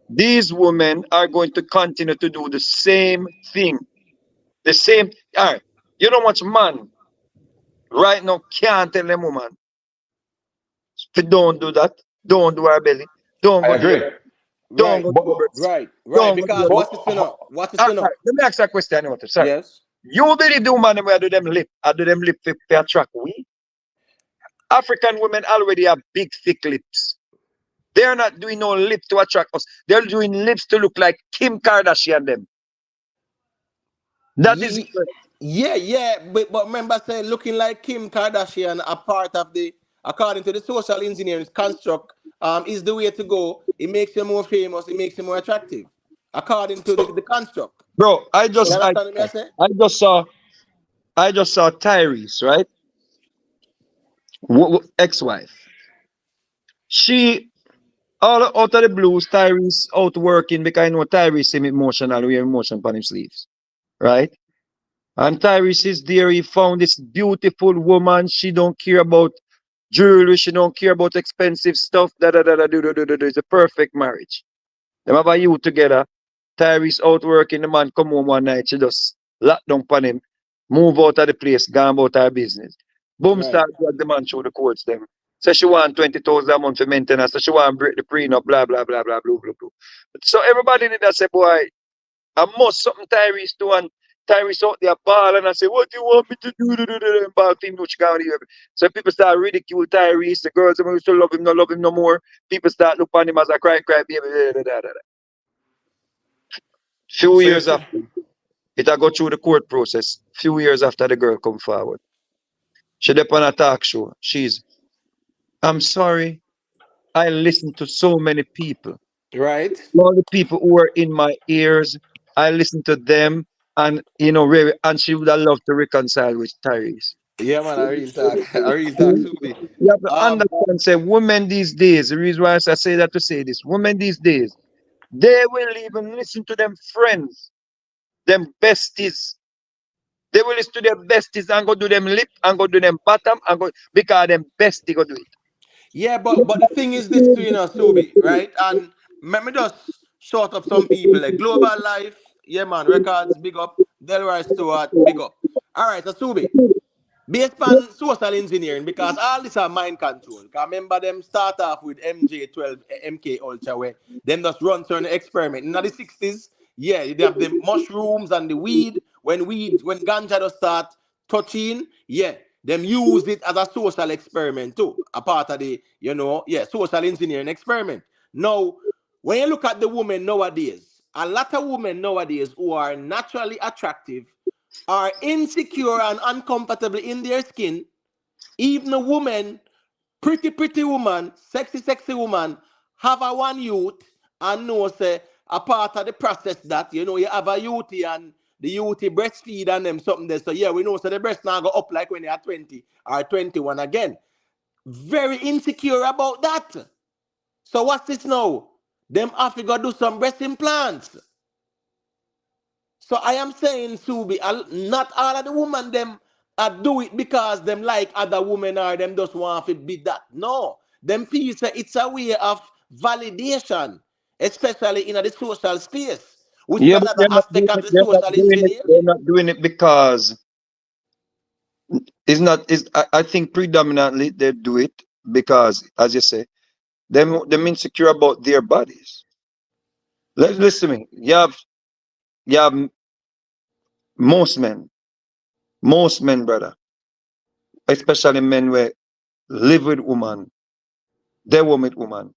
these women are going to continue to do the same thing. The same. All right. You know much man right now can't tell them woman, if you don't do that, don't do our belly, don't I go do your, agree. don't Right, go do But your breast, right. don't go do Because your but lip. what is you know? What is All you know? right, let me ask you a question. Sorry. Yes. You believe the woman them where do them lip? I do them lip to attract we? African women already have big, thick lips. They're not doing no lip to attract us. They're doing lips to look like Kim Kardashian them. That is Ye- yeah. But remember, say looking like Kim Kardashian, a part of the, according to the social engineering construct, is the way to go. It makes you more famous. It makes you more attractive, according to the so construct. bro. You so understand what I say? I just saw I just saw Tyrese, right? Ex-wife. She all out of the blues, Tyrese out working because I know Tyrese him emotional, we have emotion on his sleeves, right? And Tyrese is there. He found this beautiful woman. She don't care about jewelry. She don't care about expensive stuff. Da da da da do do do do. Do. It's a perfect marriage. Them have a youth together. Tyrese out working. The man come home one night. She just lock down upon him. Move out of the place. Gone about her business. Boom, Right. start drag the man through the courts. Them. So she want 20,000 a month for maintenance. So she want break the prenup. Blah blah blah blah blah blah blah. So everybody did that say, boy, I must something Tyrese do, and Tyrese out there ball and I say, what do you want me to do? And ball team no chicken here. So people start ridicule Tyrese, the girls them used to love him no more. People start look on him as a cry baby. Few so you years see, after, it I go through the court process. Few years after the girl come forward. She dep on a talk show. I'm sorry, I listen to so many people. Right. All the people who are in my ears, I listen to them, and really, and she would have loved to reconcile with Tyrese. Yeah, man. I real talk. I real talk. You Subi. have to Um. understand, say, women these days, the reason why I say that to say this, women these days, they will even listen to them friends, them besties. They will listen to their besties and go do them lip and go do them bottom and go because them bestie go do it. Yeah, but the thing is this too, Subi, right? And let me just short up some people. Like Global Life, yeah, man. Records, big up. Delroy Stewart, big up. All right, so Subi. Based on social engineering, because all this are mind control. 'Cause remember them start off with MJ12, MK Ultra, where them just run certain experiment. In the 60s, yeah, they have the mushrooms and the when ganja just start touching, yeah, them use it as a social experiment too. A part of the, yeah, social engineering experiment. Now, when you look at the women nowadays, a lot of women nowadays who are naturally attractive are insecure and uncomfortable in their skin, even a woman, pretty woman, sexy woman, have a one youth and know say a part of the process that you have a youth and the youth breastfeed and them something there. So yeah, we know so the breast now go up like when they are 20 or 21 again. Very insecure about that. So what's this now? Them have to go do some breast implants. So I am saying, Subi, not all of the women them do it because them like other women or them just want to be that. No, them feel say it's a way of validation, especially in the social space, which is Yeah, but another aspect of the social they're engineering. not doing it because it's not. It's, I think predominantly they do it because, as you say, them insecure about their bodies. Listen to me. You have most men, brother, especially men where live with woman, they want with woman.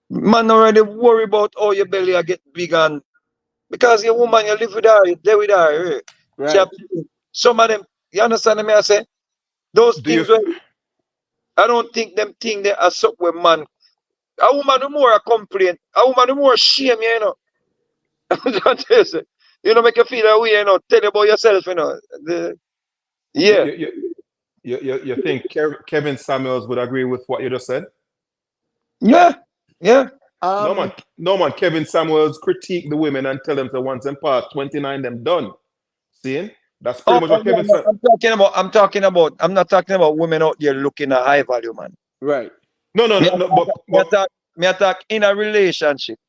Man already worry about how your belly I get big and because your woman you live with her, you there with her. She have, Right. some of them, you understand me? I say those do you things where I don't think them thing they are up with man. A woman no more a complaint, a woman no more shame, you know. That is it. You know, make you feel that way, you know, tell you about yourself, you know. you Yeah. you, you, you think Kevin Samuels would agree with what you just said? Yeah. Yeah. No man, Um. no man. Kevin Samuels critique the women and tell them to once them past 29, them done. See? That's pretty Oh, much oh, what yeah, Kevin no, said. I'm not talking about women out there looking at high value, man. Right. No, no, Me no, no, attack, me attack, me attack in a relationship.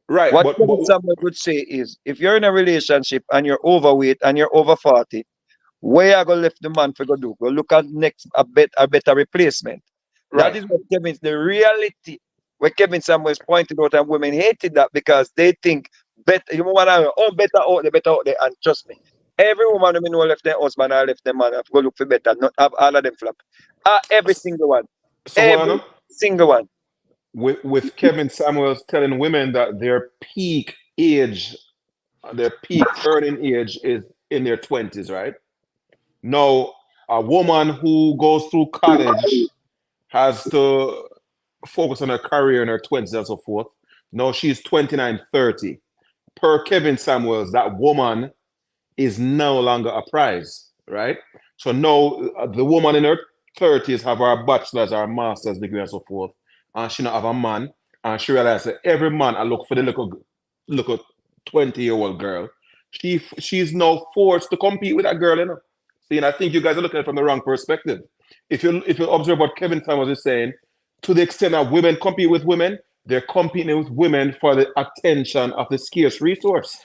right, What but Kevin Samuel would say is, if you're in a relationship and you're overweight and you're over 40, where I go left the man for go do? Go look at next a better replacement. That right. is what Kevin's the reality. Where Kevin Samuel is pointed out, and women hated that because they think better. You want to better out there, and trust me, every woman who know left their husband or left their man have to go look for better. Not have all of them flop. Every single one, So hold on. every single one. With Kevin Samuels telling women that their peak earning age is in their 20s, right? Now, a woman who goes through college has to focus on her career in her 20s and so forth. Now she's 29, 30. Per Kevin Samuels, that woman is no longer a prize, right? So now the woman in her 30s have her bachelor's or master's degree and so forth, and she not have a man, and she realizes that every man I look for the little 20-year-old girl. She's now forced to compete with that girl, you know. See, and I think you guys are looking at it from the wrong perspective. If you observe what Kevin Samuels is saying, to the extent that women compete with women, they're competing with women for the attention of the scarce resource.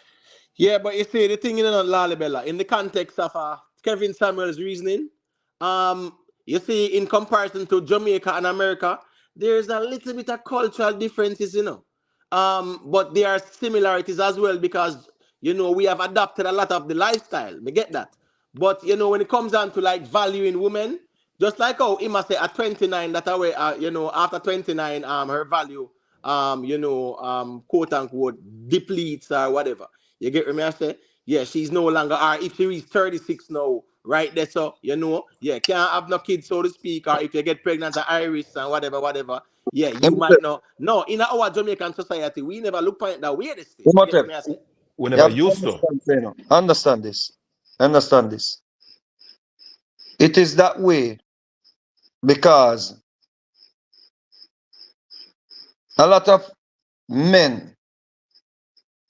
Yeah, but you see, the thing in Lalibela, in the context of Kevin Samuel's reasoning, you see, in comparison to Jamaica and America, there's a little bit of cultural differences, you know. But there are similarities as well because, we have adopted a lot of the lifestyle. We get that. But, when it comes down to like valuing women, just like how Ima say at 29, that away, after 29, her value, quote unquote, depletes or whatever. You get what me I say? Yeah, she's no longer, or if she is 36 now, right there, so, yeah, can't have no kids, so to speak, or if you get pregnant at Iris and whatever, whatever, yeah, you might Imhotep, not. No, in our Jamaican society, we never look at it that way, this thing. You get what Imhotep, me I say? We you never have to used to. understand, you know, understand this. Understand this. It is that way because a lot of men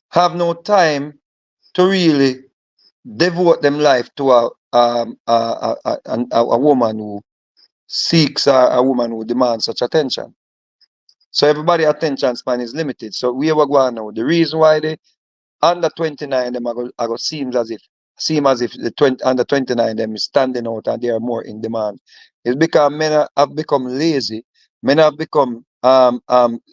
have no time to really devote them life to a woman who seeks a woman who demands such attention. So everybody attention span is limited. So we are going now. The reason why they under 29 them are go seem as if the 20 under 29 them is standing out and they are more in demand. It's because have become lazy. Men have become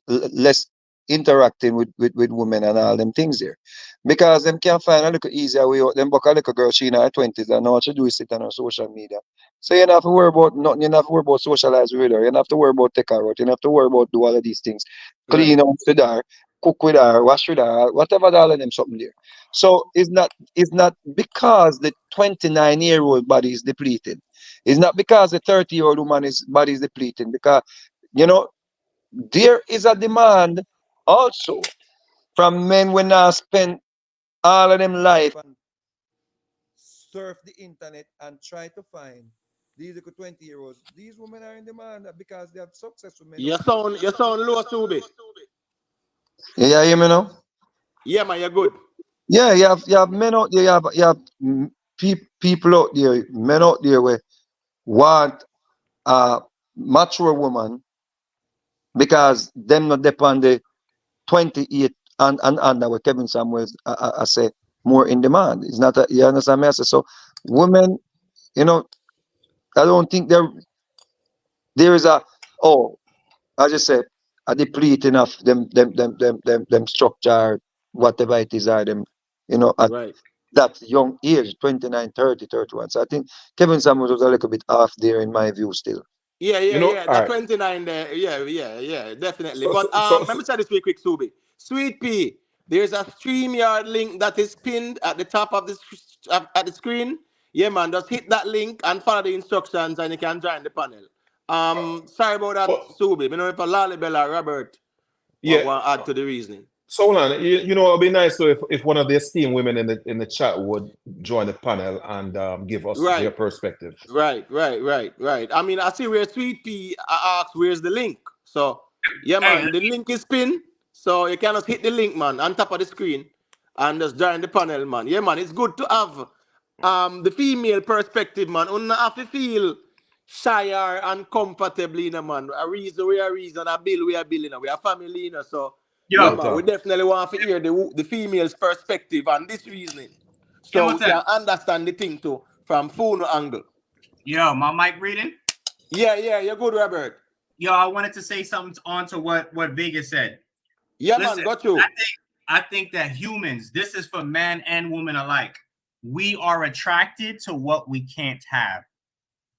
less interacting with women and all them things there. Because them can't find a little easier way out. Them buck a little girl, she in her 20s and all what she do is sit on her social media. So you don't have to worry about nothing, you don't have to worry about socialize with her, you don't have to worry about take her out, you don't have to worry about do all of these things. Right. Clean up with her, cook with her, wash with her, whatever all of them something there. So it's not because the 29-year-old body is depleted. It's not because the 30-year-old woman is body is depleting. Because you know there is a demand also from men when I spend all of them life and surf the internet and try to find these little 20-year-olds. These women are in demand because they have successful men You out there. sound, you sound low, Subi. Yeah, you hear me now? Yeah, man, you're good. Yeah, you have men out there, you have people out there, men out there where want a mature woman because them not depend the 28 and under where Kevin Samuels I say more in demand. It's not a, you understand me? I say so women, you know, I don't think there is a oh I just said a depleting of them structure whatever it is are them, at Right. that young age, 29, 30, 31. So I think Kevin Samuels was a little bit off there in my view still. Yeah, yeah, yeah. All That right. 29 there. Yeah, yeah, yeah, definitely. So, But so, so, let so me say this very quick, Subi. Sweet Pea, there's a StreamYard link that is pinned at the top of at the screen. Yeah, man, just hit that link and follow the instructions and you can join the panel. Sorry about that, oh, Subi. I know if a Lalibella Robert yeah. want to add to the reasoning. So hold on. It'd be nice if one of the esteemed women in the chat would join the panel and give us their Right. perspective. Right. I mean, I see where Sweet Pea asks, where's the link? So, yeah, man, the link is pinned. So, you can just hit the link, man, on top of the screen and just join the panel, man. Yeah, man, it's good to have the female perspective, man. Una have to feel shyer and comfortably, you know, man. A reason, a bill, we are billing, we are family, you know. So, yeah, Real Yo, man, we talk. definitely want to hear the female's perspective and this reasoning. So we Hamilton. can understand the thing too from phone angle. Yo, my mic reading. Yeah, yeah, you're good, Robert. Yo, I wanted to say something on to what Vegas said. Yeah, man, Listen, got I you. think I think that humans, this is for man and woman alike. We are attracted to what we can't have.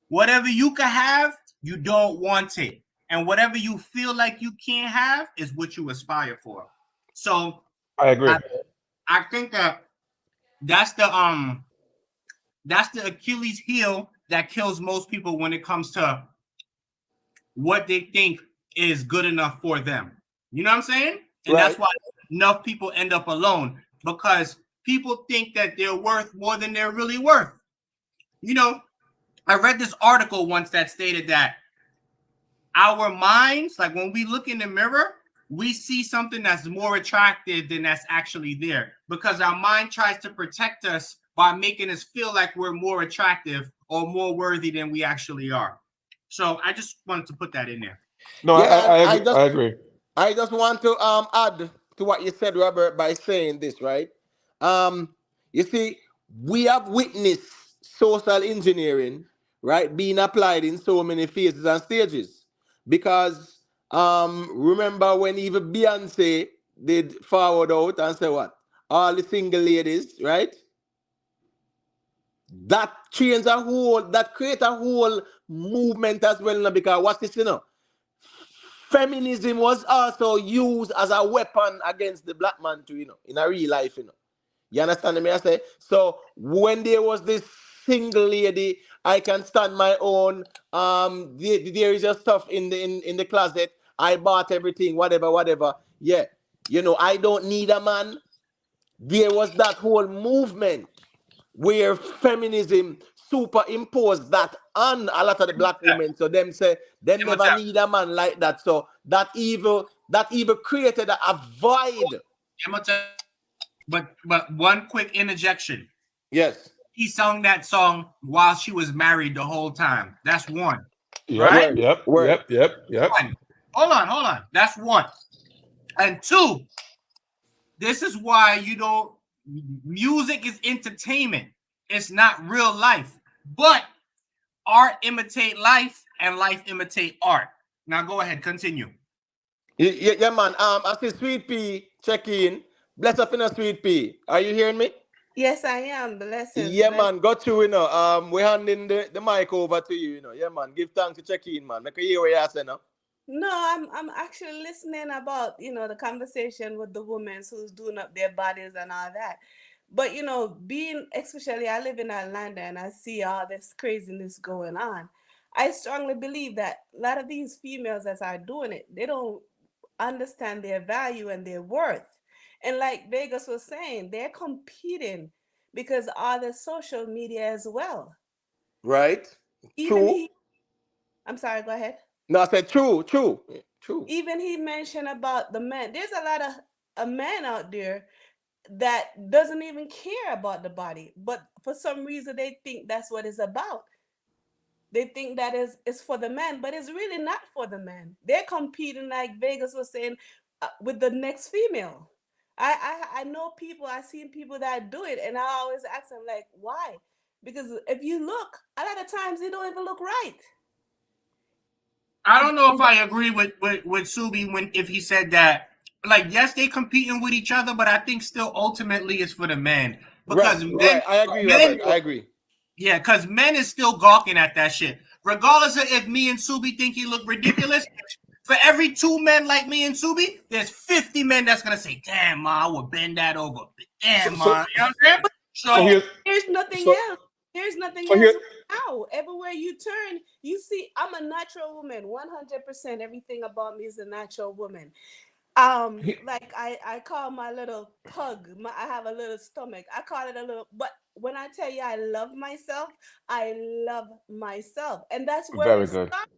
Whatever you can have, you don't want it. And whatever you feel like you can't have is what you aspire for. So I agree. I, I think that that's the um that's the Achilles heel that kills most people when it comes to what they think is good enough for them. You know what I'm saying? And that's Right. why enough people end up alone because people think that they're worth more than they're really worth. You know, I read this article once that stated that our minds, like when we look in the mirror, we see something that's more attractive than that's actually there because our mind tries to protect us by making us feel like we're more attractive or more worthy than we actually are. So I just wanted to put that in there. No, Yeah, and I agree. I agree. I just want to add to what you said, Robert, by saying this, right? Um, you see, we have witnessed social engineering, right, being applied in so many phases and stages. Because remember when even Beyonce did forward out and say what? All the single ladies, right? That change a whole, that create a whole movement as well now because what's this, you know? Feminism was also used as a weapon against the black man too, you know, in a real life, you know. You understand me? I say so when there was this single lady, I can stand my own. There is just stuff in the closet. I bought everything, whatever, whatever. Yeah, you know, I don't need a man. There was that whole movement where feminism superimposed that on a lot of the black women. So them say them never need a man like that. So that evil created a void. But one quick interjection. Yes. He sung that song while she was married the whole time. That's one, Yep. right? Word. Yep. Word. Yep. Yep. Yep. One. Hold on. That's one. And two, this is why you don't. Music is entertainment. It's not real life. But art imitate life, and life imitate art. Now go ahead, continue. Yeah, yeah, man. I see Sweet Pea check in. Bless up in a Sweet Pea. Are you hearing me? Yes, I am. Blessings, Yeah, bless. man. Got you, you know. We're handing the mic over to you, you know. Yeah, man. Give thanks to check in, man. Make a hear what you say now. No, I'm actually listening about the conversation with the women who's doing up their bodies and all that. But being especially I live in Atlanta and I see all this craziness going on. I strongly believe that a lot of these females that are doing it, they don't understand their value and their worth. And like Vegas was saying, they're competing because all the social media as well. Right? Even True. he, I'm sorry, go ahead. No, I said true, true, true. Even he mentioned about the men. There's a lot of a man out there that doesn't even care about the body, but for some reason they think that's what it's about. They think that is for the man, but it's really not for the man. They're competing, like Vegas was saying, with the next female. I know people. I seen people that do it, and I always ask them like, why? Because if you look, a lot of times they don't even look right. I don't know if I agree with Subi when if he said that. Like, yes, they competing with each other, but I think still ultimately it's for the men Right, because right. I agree, men, Robert. I agree. yeah, because men is still gawking at that shit. Regardless of if me and Subi think he look ridiculous, for every two men like me and Subi, there's 50 men that's gonna say, "Damn, ma, I would bend that over." So, Damn, so ma, you know what I'm saying? So So here's There's nothing so else. There's nothing so here. else now. Everywhere you turn, you see, I'm a natural woman. 100%. Everything about me is a natural woman. Like I call my little pug. I have a little stomach. I call it a little. But when I tell you I love myself, I love myself, and that's where Very it good. starts.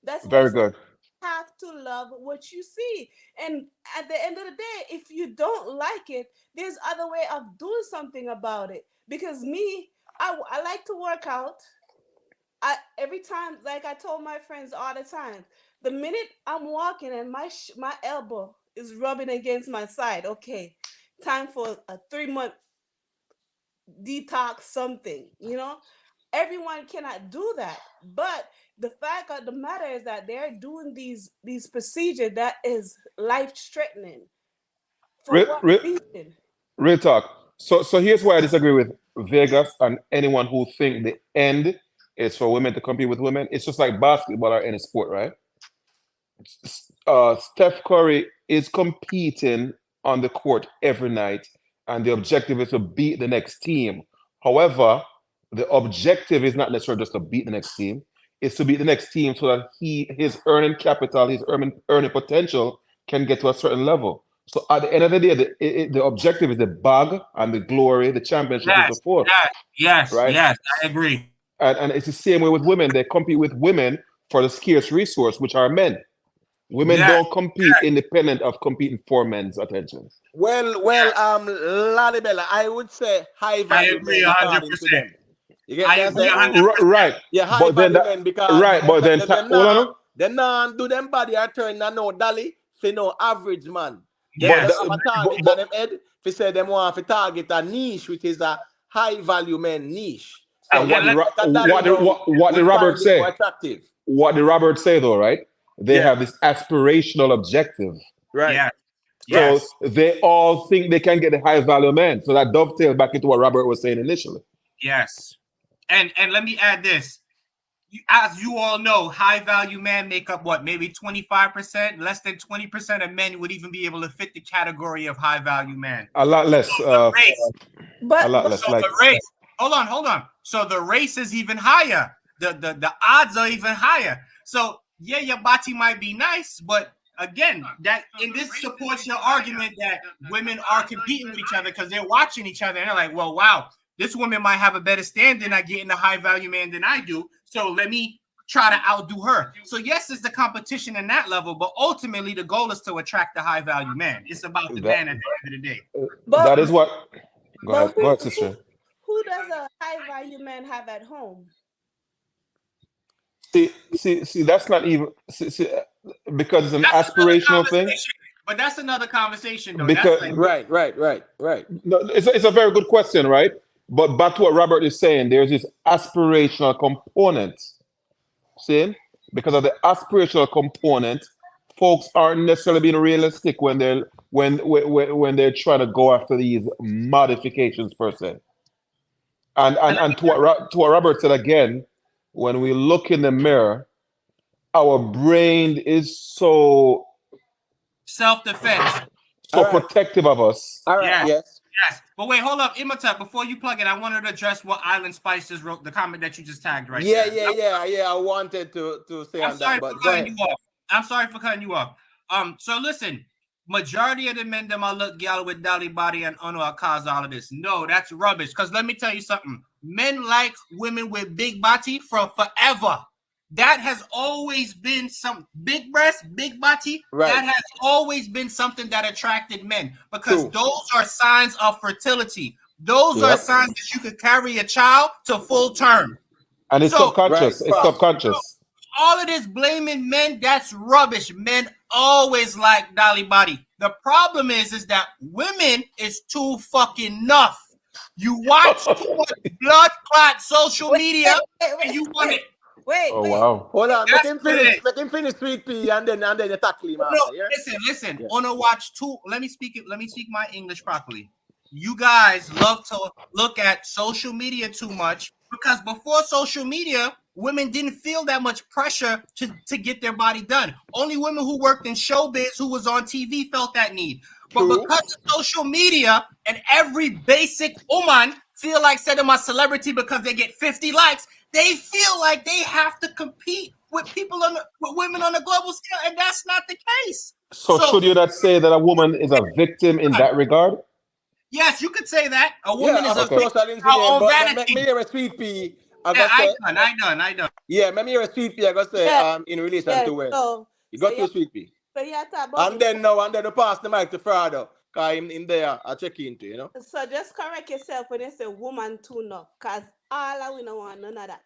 That's where Very it's good. have to love what you see. And at the end of the day, if you don't like it, there's other way of doing something about it. Because me, I like to work out. Every time, like I told my friends all the time, the minute I'm walking and my elbow is rubbing against my side, okay, time for a 3 month detox something, you know. Everyone cannot do that, but the fact of the matter is that they're doing these procedures that is life threatening. For Real, what real, reason? real talk. So here's why I disagree with Vegas and anyone who think the end is for women to compete with women. It's just like basketball or any sport, right? Steph Curry is competing on the court every night, and the objective is to beat the next team. However, the objective is not necessarily just to beat the next team; it's to beat the next team so that his earning capital, his earning potential can get to a certain level. So at the end of the day, the objective is the bag and the glory, the championship, and so Yes, forth, right? yes, I agree. And it's the same way with women. They compete with women for the scarce resource, which are men. Women Yes, don't compete independent of competing for men's attention. Well, Lalibela, I would say high I value agree men according to 100%. them. You get I me? I agree say, 100%. Right, yeah, high but then value that men because right, but then hold on. them now do them body are turn na no dolly for no average man. Them Yes, have a target on them head. If say them want to target a niche, which is a high value men niche. So And what and let, look like a dolly now what would did Robert find it more say? attractive. What did Robert say though? Right, they Yeah, have this aspirational objective. right, yes, right. So yes, they all think they can get the high value man. So that dovetails back into what Robert was saying initially. yes. And let me add this. As you all know, high value men make up what, maybe 25%, less than 20% of men would even be able to fit the category of high value man. A lot less. The race, A lot But less. so Like the race, hold on. So the race is even higher. The odds are even higher. So yeah, your body might be nice, but again, that and this supports your argument that women are competing with each other because they're watching each other and they're like, well, wow, this woman might have a better standing at getting a high value man than I do. So let me try to outdo her. So yes, it's the competition in that level, but ultimately the goal is to attract the high value man. It's about the that. man at the end of the day. That but is what. Go but ahead. Go who ahead, who sister. who does a high value man have at home? See. That's not even because it's an That's another aspirational thing. conversation. But that's another conversation, though. That's Because like, Right. no, it's a very good question, right? But back to what Robert is saying, there's this aspirational component. See, because of the aspirational component, folks aren't necessarily being realistic when when they're trying to go after these modifications per se. And to what Robert said again, when we look in the mirror, our brain is self-defense. All right. protective of us. All right. Yes. Yes. Yes. But wait, hold up. Imhotep, before you plug it, I wanted to address what Island Spices wrote, the comment that you just tagged right Yeah, there. I wanted to say I'm on sorry that, for but go cutting ahead. you off. I'm sorry for cutting you off. So listen, majority of the men them I look gal with dolly body and honor cause all of this. No, that's rubbish. Because let me tell you something. Men like women with big body from forever. That has always been some big breast, big body. Right. That has always been something that attracted men because True. those are signs of fertility. Those are Yep. signs that you could carry a child to full term. And it's So Right. subconscious. It's Facts. subconscious. all of this blaming men, that's rubbish. Men always like dolly body. The problem is that women is too fucking enough. You watch too much blood clot social Wait, media wait, and wait, you want wait, it. wait, Oh wait. wow. Hold on. Make That's him what it finish. is. Make him finish sweet pea, and then you tackle him No, after. Yeah. listen. Yeah. On a watch two. Let me speak it. Let me speak my English properly. You guys love to look at social media too much because before social media, women didn't feel that much pressure to get their body done. Only women who worked in showbiz, who was on TV, felt that need. But True. because of social media and every basic woman feel like said I'm a celebrity because they get 50 likes, they feel like they have to compete with people with women on a global scale, and that's not the case. So So should you not say that a woman is a victim in that regard? yes, you could say that a woman Yeah, is of a a Okay. victim social of her engineering, own but make vanity. me hear a sweet pea. I Yeah, gotta say, I done. yeah, make me hear a sweet pea. I gotta say, Yeah, in relation yeah. to when So you so got yeah, to sweet pea. so yeah, talk about And it. then we pass the mic to Frado. Cause him in there I check into, you know. So just correct yourself when you say woman tune up, cause all of we don't want none of that.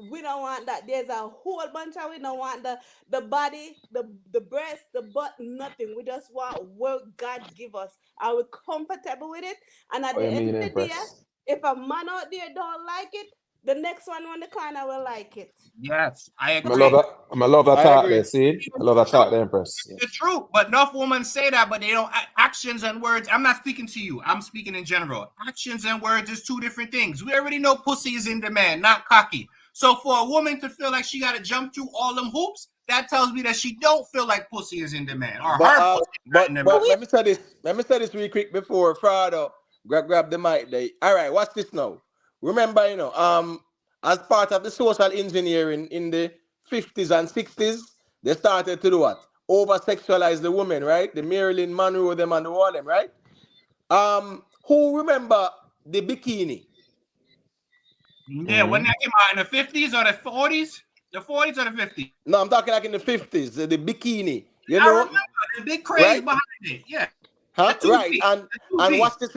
We don't want that. There's a whole bunch of we don't want the body, the breast, the butt, nothing. We just want what God give us. Are we comfortable with it? And at What the you end mean, of the day, Empress? if a man out there don't like it, the next one on the corner will like it. Yes, I I love agree. that. I love that I thought agree. there. See, I love that thought there, Empress. The truth, but enough women say that, but they don't actions and words. I'm not speaking to you. I'm speaking in general. Actions and words is two different things. We already know pussy is in demand, not cocky. So for a woman to feel like she got to jump through all them hoops, that tells me that she don't feel like pussy is in demand or But her pussy is not in demand. let me say this. Let me say this real quick before Frado grab the mic there. All right, watch this now. Remember, as part of the social engineering in the 50s and 60s, they started to do what? Over sexualize the women, right? The Marilyn Monroe them and all them, right? Who remember the bikini? Yeah, when that came out in the 50s or the 40s? The 40s or the 50s? No, I'm talking like in the 50s, the bikini. You I know, remember the big craze right? behind it. Yeah. Huh? The two Right. piece. And The two and piece. what's this,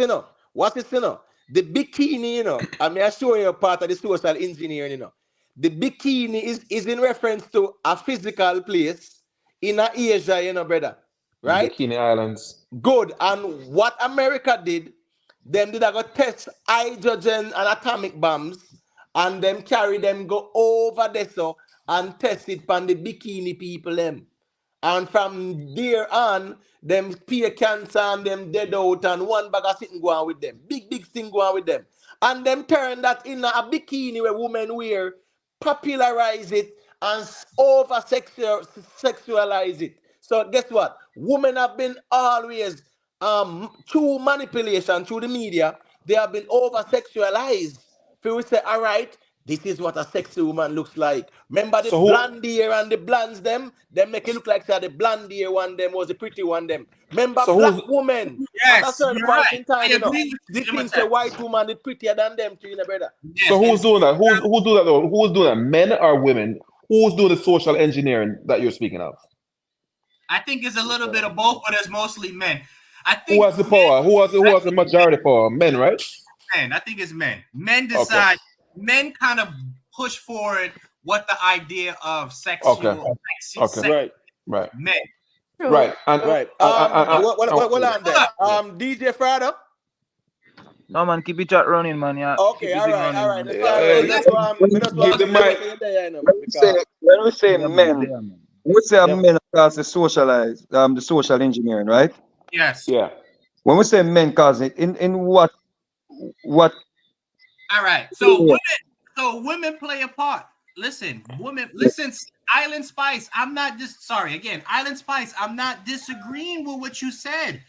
What's this, The bikini, I mean, I show you a part of the social engineering, The bikini is in reference to a physical place in a Asia, brother. Right? Bikini Islands. Good. And what America did, them did I go test hydrogen and atomic bombs, and them carry them go over there so and test it on the bikini people them. And from there on, them peer cancer and them dead out and one bag of sitting go on with them. Big, big thing go on with them. And them turn that in a bikini where women wear, popularize it and over sexualize it. So guess what? Women have been always through manipulation, through the media, they have been over sexualized. People say, all right, this is what a sexy woman looks like. Remember the So who? blonde hair and the blondes them make it look like say, the blonde hair one them was the pretty one them. Remember So black who's? women at a Yes, certain you're point right. in time, I agree the with you with things say that. white woman is prettier than them too, brother. So Yes, who's and doing that? Who's doing that though? Who's doing that? Men or women? Who's doing the social engineering that you're speaking of? I think it's a little bit of both, but it's mostly men. I Who think has the power? Who has the majority power? Men, right? men. I think it's men. Men Okay. decide. Men kind of push forward what the idea of Okay. Okay. sex Right, Right. men. True. Right. And right. Hold on then. DJ Frado. No man, keep it chat running, man. Yeah, keep Okay, the all thing right, all running, right. man. That's all right. Well, hey, Me let's just want, me just give want the to know mic. what you're there, When we say Yeah, man, men, there, man. when we say yeah. men cause the socialize, the social engineering, right? yes. Yeah. When we say men cause it, in what All right. area? So women play a part. Listen, women. Listen, Island Spice. I'm not just sorry again. Island Spice. I'm not disagreeing with what you said.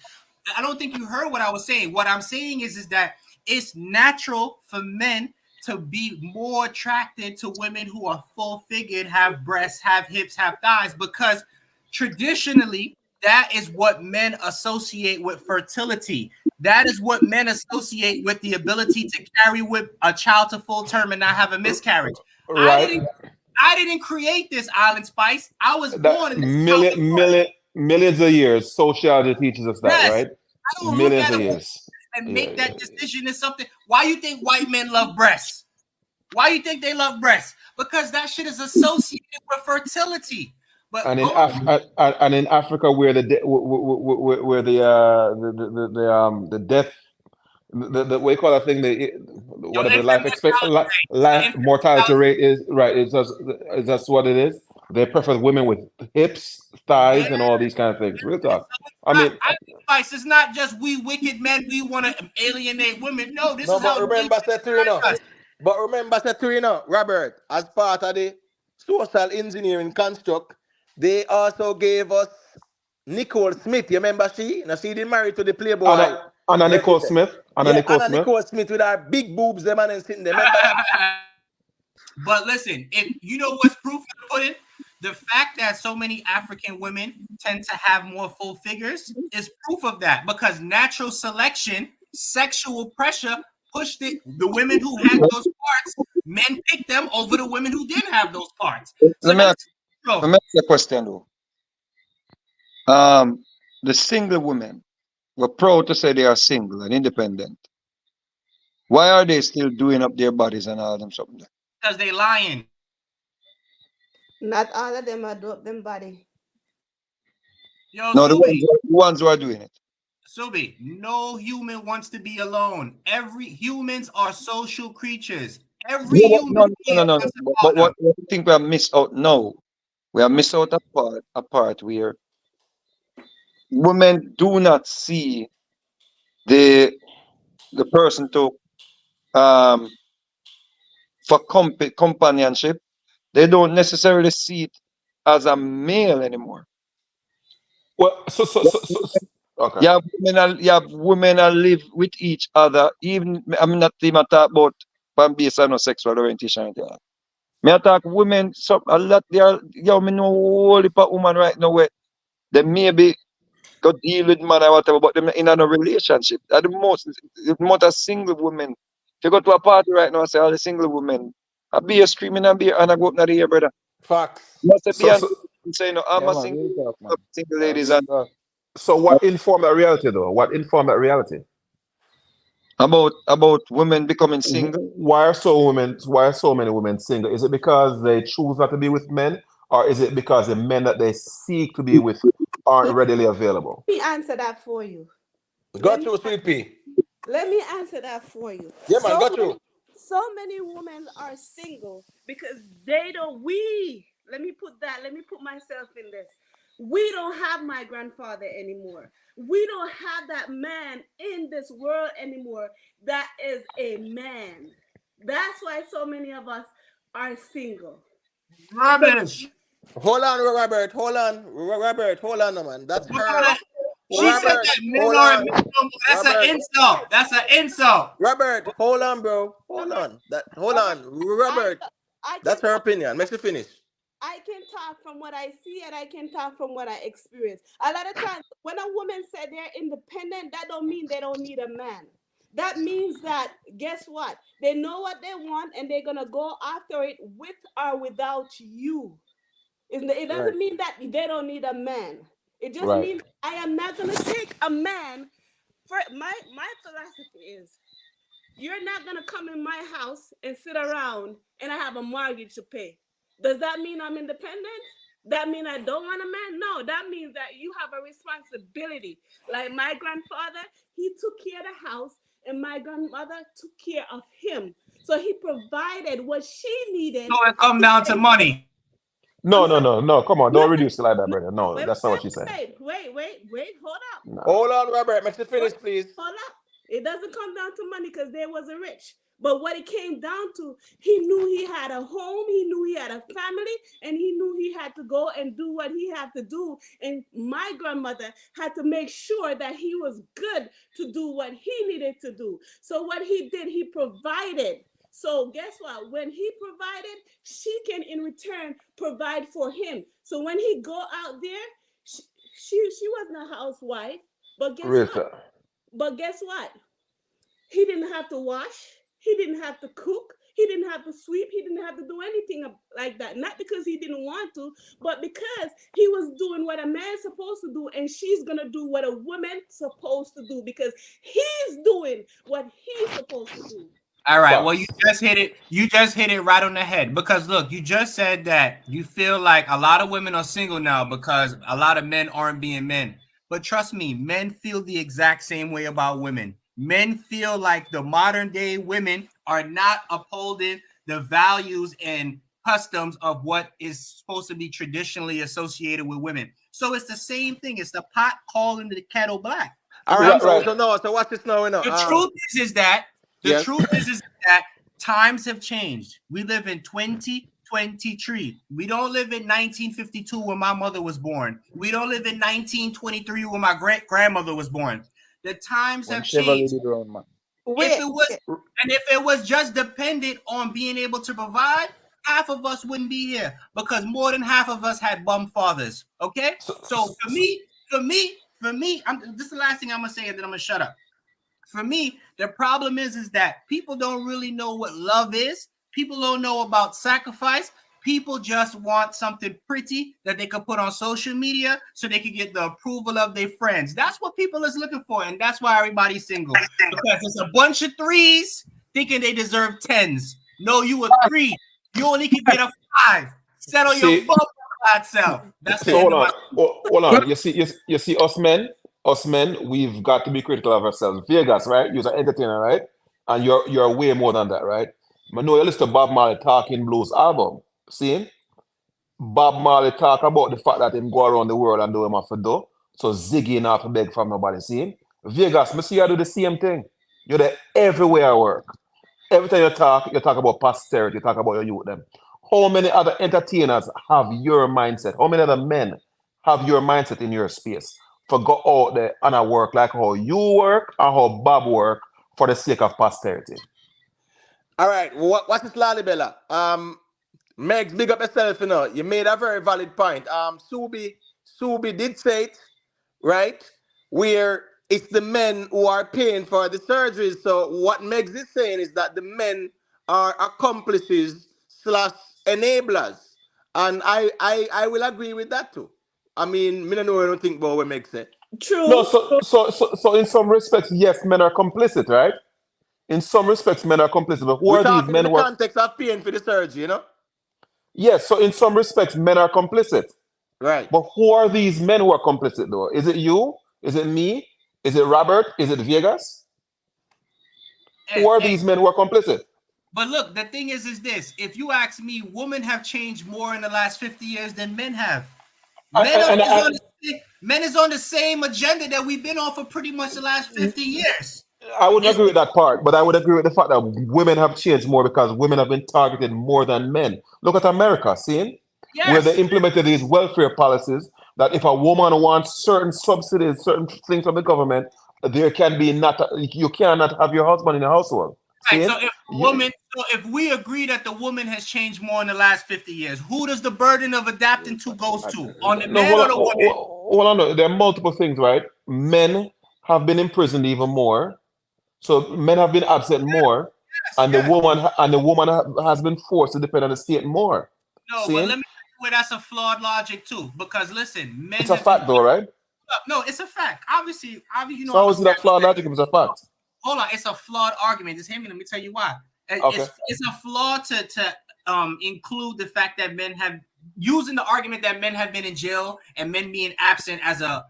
I don't think you heard what I was saying. What I'm saying is that it's natural for men to be more attracted to women who are full figured, have breasts, have hips, have thighs, because traditionally that is what men associate with fertility. That is what men associate with the ability to carry with a child to full term and not have a miscarriage. I Right. didn't I didn't create this Island Spice. I was born That and this is how it works. millions of years sociology teaches us that, Yes. right? I don't look Millions at of a years. and Yeah, make yeah. that decision is something. Why you think white men love breasts? Why you think they love breasts? Because that shit is associated with fertility. But And in going and in Africa, where where the death the what you call that thing your whatever the infant mortality life rate, mortality rate is, right, is that's what it is. They prefer women with hips, thighs, yeah, and all these kind of things. Real talk. so it's I not. mean, I advice. It's not just we wicked men. We want to alienate women. No, this No, is but how nature remember, designed us. Robert, as part of the social engineering construct, they also gave us Nicole Smith. You remember she? Now she didn't marry to the Playboy. Anna Nicole President. Smith, Anna Yeah, Nicole Anna Smith. Nicole Smith with her big boobs, them and then sitting there. Remember that? But listen, if you know what's proof of the pudding, the fact that so many African women tend to have more full figures is proof of that, because natural selection, sexual pressure pushed it. The women who had those parts, men picked them over the women who didn't have those parts. So Let me ask, that's let natural. me ask you a question though. The single women, were proud to say they are single and independent. Why are they still doing up their bodies and all them something? Because they lying. Not all of them are dope them body. Yo, No, the Subi, ones who are doing it. Subi, no human wants to be alone. Every humans are social creatures. Every No, human being no. wants a But partner. what I think we have missed out now, we have missed out a part where women do not see the the person to um for companionship. They don't necessarily see it as a male anymore. Well, okay. You have women that live with each other. Even I'm not even talk about from based on no sexual orientation. Or anything like that. Me I talk women. Some a lot. They are. Yo, me know whole heap of woman right now where they maybe go deal with man or whatever, but them in a no relationship. At the most of single women. If you go to a party right now and say all the single women, I be a screaming and be and I go up to the ear, brother. Facts. You must be So, and so, say no, I'm Yeah, a man. Real talk, man. single ladies Real and talk. so what informed that reality though? What informed that reality? about women becoming single. Why are so many women single? Is it because they choose not to be with men, or is it because the men that they seek to be with aren't Let readily available? me answer that for you. Let Got me you, sweet pea. let me answer that for you. Yeah, man, got you. So many women are single because they don't we let me put that, let me put myself in this. We don't have my grandfather anymore. We don't have that man in this world anymore that is a man. That's why so many of us are single. Rubbish. Hold on, Robert. Hold on, Robert. Hold on, man. That's her. I, She why said Robert, that men hold aren't on. men no more. That's an Robert, insult. That's an insult. Robert, hold on, bro. Hold on. Hold Robert, on, I Robert. I That's can her talk opinion. Makes it finish. I can talk from what I see and I can talk from what I experience. A lot of times when a woman said they're independent, that don't mean they don't need a man. That means that guess what? They know what they want and they're gonna go after it with or without you. It Right. doesn't mean that they don't need a man. It just Right. means I am not gonna take a man for my philosophy is you're not gonna come in my house and sit around and I have a mortgage to pay. Does that mean I'm independent? That mean I don't want a man? No, that means that you have a responsibility. Like my grandfather, he took care of the house, and my grandmother took care of him. So he provided what she needed So it come to down to take. money. No, I'm no, sorry. no, no. Come on, No, don't reduce it like that, no. brother. No, Wait, that's not what she's saying. hold up. Nah. Hold on, Robert. Makes it Hold, finish, please. hold up. It doesn't come down to money because they wasn't rich. But what it came down to, he knew he had a home, he knew he had a family, and he knew he had to go and do what he had to do. And my grandmother had to make sure that he was good to do what he needed to do. So what he did, he provided. So guess what? When he provided, she can in return provide for him. So when he go out there, she, she wasn't a housewife, but guess Real what? talk. But guess what? He didn't have to wash. He didn't have to cook. He didn't have to sweep. He didn't have to do anything like that. Not because he didn't want to, but because he was doing what a man's supposed to do, and she's gonna do what a woman's supposed to do because he's doing what he's supposed to do. All right. Well, you Facts. just hit it. You just hit it right on the head. Because look, you just said that you feel like a lot of women are single now because a lot of men aren't being men. But trust me, men feel the exact same way about women. Men feel like the modern day women are not upholding the values and customs of what is supposed to be traditionally associated with women. So it's the same thing. It's the pot calling the kettle black. All I'm right. Right, So right. so no. So watch this now. You know. the truth is that the Yes. truth is that times have changed. We live in 2023. We don't live in 1952 when my mother was born. We don't live in 1923 when my great grandmother was born. The times When have Chevrolet changed. did round, man. If Wait, it was wait. if it was just dependent on being able to provide, half of us wouldn't be here because more than half of us had bum fathers. Okay, So, so for me, this is the last thing I'm gonna say, and then I'm gonna shut up. For me, the problem is that people don't really know what love is. People don't know about sacrifice. people just want something pretty that they could put on social media so they can get the approval of their friends. That's what people is looking for, and that's why everybody's single. Because it's a bunch of threes thinking they deserve tens. No, you a three. You only can get a 5. Settle your bum self. That's the So end hold of on, my. hold on. You see, us men, we've got to be critical of ourselves. Vegas, right? You're an entertainer, right? And you're way more than that, right? I know you listen to Bob Marley Talking Blues album. See? Bob Marley talk about the fact that him go around the world and do him off a do. So Ziggy not to beg from nobody. See? Vegas, me see you do the same thing. You're there everywhere I work. Every time you talk about posterity, you talk about your youth them. How many other entertainers have your mindset? How many other men have your mindset in your space? For go out there and I work like how you work and how Bob work for the sake of posterity. All right. What's this, Lalibella? Megs, big up yourself. You know, you made a very valid point. Subi did say it, right? Where it's the men who are paying for the surgeries. So what Megs is saying is that the men are accomplices slash enablers, and I will agree with that too. I mean, me don't know. I don't think about what Meg said. No, True. so in some respects, yes, men are complicit, right? In some respects, men are complicit. But who We're are these talking in men the who are context of paying for the surgery, you know? yes, so in some respects, men are complicit. Right. But who are these men who are complicit though? Is it you? Is it me? Is it Robert? Is it Vegas? Who are Hey, these men who are complicit? but look, the thing is this: if you ask me, women have changed more in the last 50 years than men have. And Men is on the same agenda that we've been on for pretty much the last 50 years. I wouldn't It's agree with that part, but I would agree with the fact that women have changed more because women have been targeted more than men. Look at America, see? Where they yes. implemented these welfare policies that if a woman wants certain subsidies, certain things from the government, there can be not, you cannot have your husband in the household. Right. See? So if we agree that the woman has changed more in the last 50 years, who does the burden of adapting to goes to? On the No, man or the woman? hold on. No. There are multiple things, right? Men have been imprisoned even more, so men have been absent more, Yes, and yes. the woman has been forced to depend on the state more. No, but let See? me tell you where that's a flawed logic too. Because listen, men It's a have been fact, though, right? no, it's a fact. Obviously, you know So I'm how a is it a stand. flawed logic if it's a fact? Hold on, it's a flawed argument. Just hear me. Let me tell you why. Okay. It's a flaw to include the fact that men have using the argument that men have been in jail and men being absent as a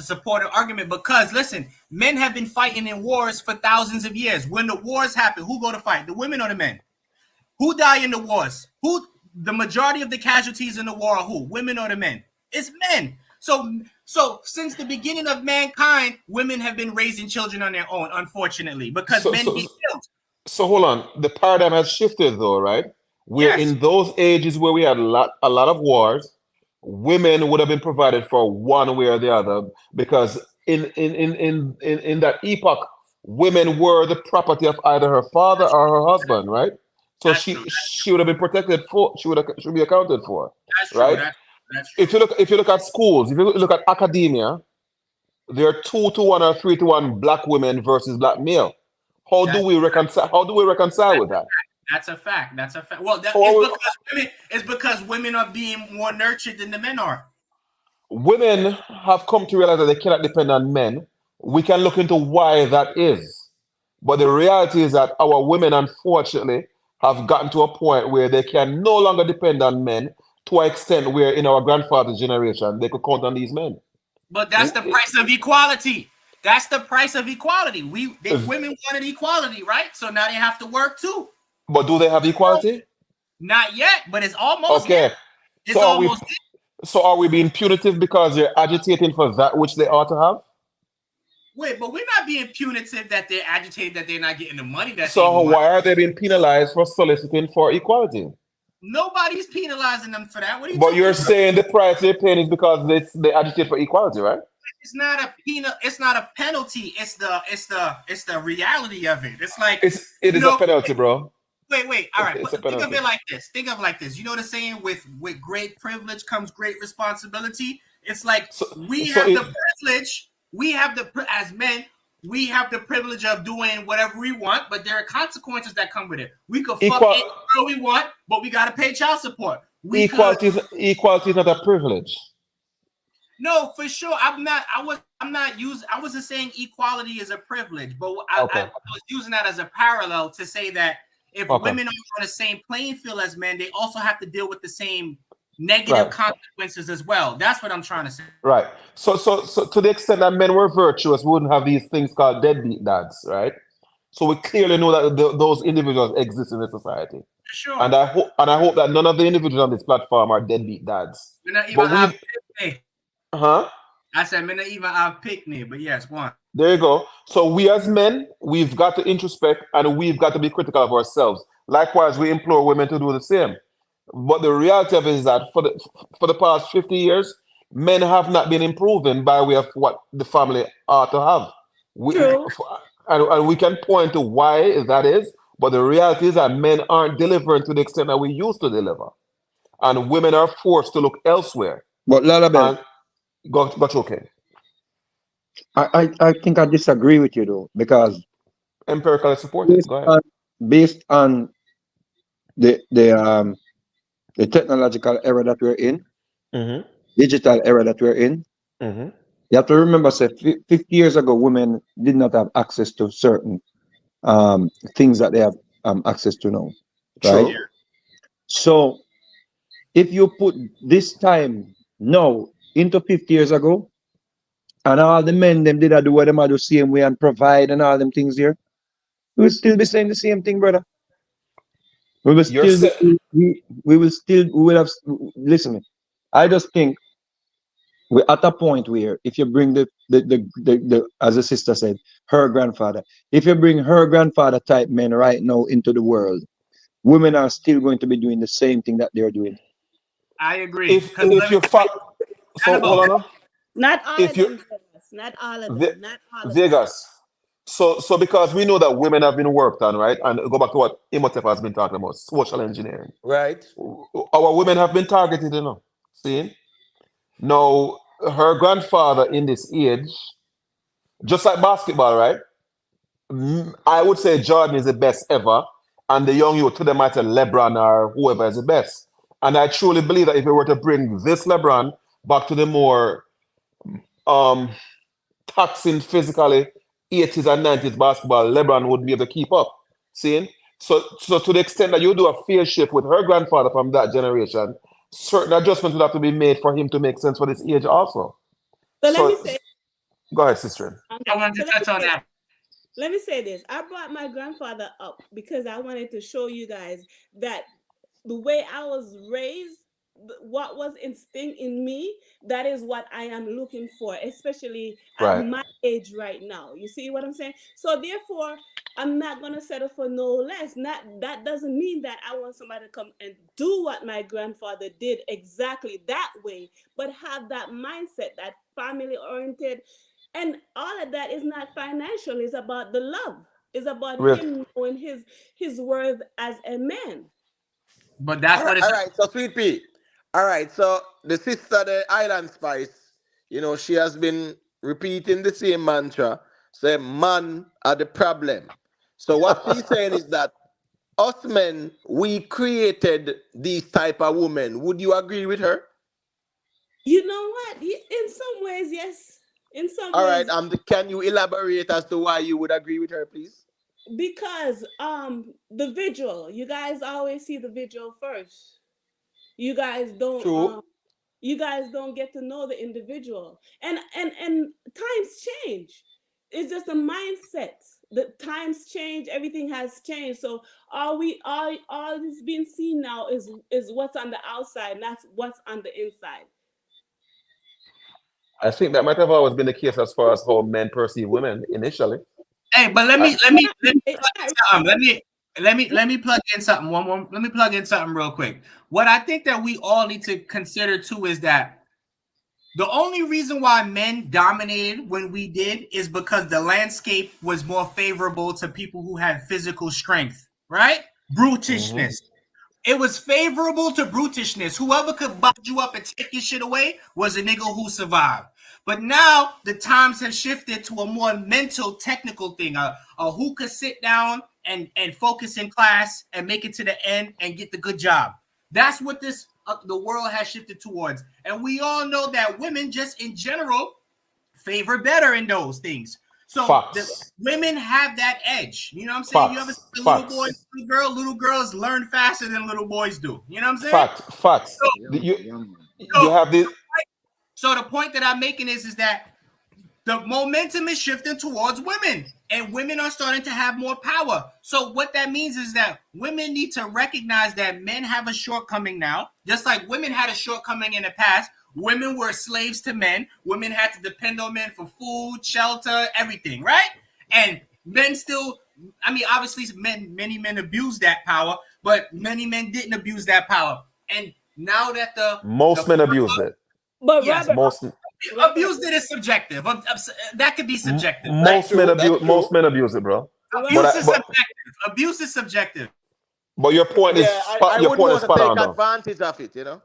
supportive argument. Because listen, men have been fighting in wars for thousands of years. When the wars happen, who go to fight? The women or the men? Who die in the wars? Who the majority of the casualties in the war are who? Women or the men? It's men. So since the beginning of mankind, women have been raising children on their own, unfortunately, because So men so get killed. so hold on. The paradigm has shifted, though, right? Where Yes, in those ages where we had a lot of wars, women would have been provided for one way or the other because in that epoch, women were the property of either her father or her husband, right? So that's true. she would have been protected for, should be accounted for, That's true. right? That's true. If you look at schools, if you look at academia, there are 2 to 1 or 3 to 1 black women versus black male. That's How do we reconcile with that? that's a fact. That's a fact. Well, How are we, it's because women are being more nurtured than the men are. women have come to realize that they cannot depend on men. We can look into why that is. But the reality is that our women, unfortunately, have gotten to a point where they can no longer depend on men to an extent where in our grandfather's generation they could count on these men. But that's the price of equality. That's the price of equality. Women wanted equality, right? So now they have to work too. But do they have equality? Not yet, but it's almost Okay. there. It's So are we almost there. so are we being punitive because they're agitating for that which they ought to have? Wait, but we're not being punitive that they're agitated that they're not getting the money that they So want. why are they being penalized for soliciting for equality? Nobody's penalizing them for that. What are you But talking you're about? saying the price they're paying is because they agitate for equality, right? It's not a it's not a penalty. It's the reality of it. It's like It you is a know, penalty, bro. wait. All right. It's a Think of penalty. it like this. Think of it like this. You know the saying with great privilege comes great responsibility. It's like So we so have it, the privilege. We have as men. we have the privilege of doing whatever we want, but there are consequences that come with it. We could fuck any girl we want, but we got to pay child support. Equality is not a privilege. No, for sure. I wasn't saying equality is a privilege, but I was using that as a parallel to say that if women are on the same playing field as men, they also have to deal with the same negative consequences as well. That's what I'm trying to say. Right. So to the extent that men were virtuous, we wouldn't have these things called deadbeat dads, right? So we clearly know that those individuals exist in the society. Sure. And I hope that none of the individuals on this platform are deadbeat dads. I said, "Men even I've picked me," but yes, go on. There you go. So we as men, we've got to introspect and we've got to be critical of ourselves. Likewise, we implore women to do the same. But the reality of it is that for the past 50 years, men have not been improving by way of what the family ought to have. And we can point to why that is, but the reality is that men aren't delivering to the extent that we used to deliver. And women are forced to look elsewhere. But Lalabelle, got okay. I think I disagree with you though, because empirically supported. Go ahead. Based on the technological era that we're in, digital era that we're in, you have to remember, say, 50 years ago, women did not have access to certain things that they have access to now, right? True. So if you put this time now into 50 years ago, and all the men them did do what them do same way and provide and all them things here, we will still be saying the same thing, brother. We will still have listen. I just think we're at a point where if you bring the as the sister said, her grandfather, if you bring her grandfather type men right now into the world, women are still going to be doing the same thing that they're doing. I agree. If you hold on. Not all of them. Not all of them. Not all of Vegas. So because we know that women have been worked on, right? And go back to what Imhotep has been talking about, social engineering. Right. Our women have been targeted, See? Now, her grandfather in this age, just like basketball, right? I would say Jordan is the best ever. And the young youth to them might say LeBron or whoever is the best. And I truly believe that if we were to bring this LeBron back to the more taxing physically 80s and 90s basketball, LeBron would be able to keep up. See? So to the extent that you do a field shift with her grandfather from that generation, certain adjustments would have to be made for him to make sense for this age also. So let me say. Go ahead, sister. I want to touch on that. Let me say this. I brought my grandfather up because I wanted to show you guys that the way I was raised, what was instinct in me, that is what I am looking for, especially at my age right now. You see what I'm saying? So therefore, I'm not going to settle for no less. That doesn't mean that I want somebody to come and do what my grandfather did exactly that way, but have that mindset, that family oriented. And all of that is not financial. It's about the love. It's about him knowing his worth as a man. But that's what it's all right. So Sweet Pea. All right. So the sister, the Island Spice, she has been repeating the same mantra. Say, man are the problem. So what she's saying is that us men, we created these type of women. Would you agree with her? You know what? In some ways, yes. In some All ways. right. Can you elaborate as to why you would agree with her, please? Because the visual, you guys always see the visual first. You guys don't you guys don't get to know the individual. And times change. It's just a mindset. The times change, everything has changed. So all is being seen now is what's on the outside, not what's on the inside. I think that might have always been the case as far as how men perceive women initially. Hey, but let me plug in something. Let me plug in something real quick. What I think that we all need to consider too is that the only reason why men dominated when we did is because the landscape was more favorable to people who had physical strength, right? Brutishness. It was favorable to brutishness. Whoever could bust you up and take your shit away was a nigga who survived. But now the times have shifted to a more mental, technical thing. Who could sit down and focus in class and make it to the end and get the good job. That's what this the world has shifted towards. And we all know that women just in general favor better in those things. So the women have that edge. You know what I'm saying? You ever see a little boy, little girls learn faster than little boys do. You know what I'm saying? Facts. You have this. So the point that I'm making is that the momentum is shifting towards women, and women are starting to have more power. So what that means is that women need to recognize that men have a shortcoming now, just like women had a shortcoming in the past. Women were slaves to men. Women had to depend on men for food, shelter, everything, right? And men still, I mean, obviously many men abused that power, but many men didn't abuse that power. And now that most men abused it. But yes, Robert, abused it is subjective. That could be subjective. Most men abuse it, bro. Abuse is subjective. But your point is your point is spot on. Take advantage of it, you know.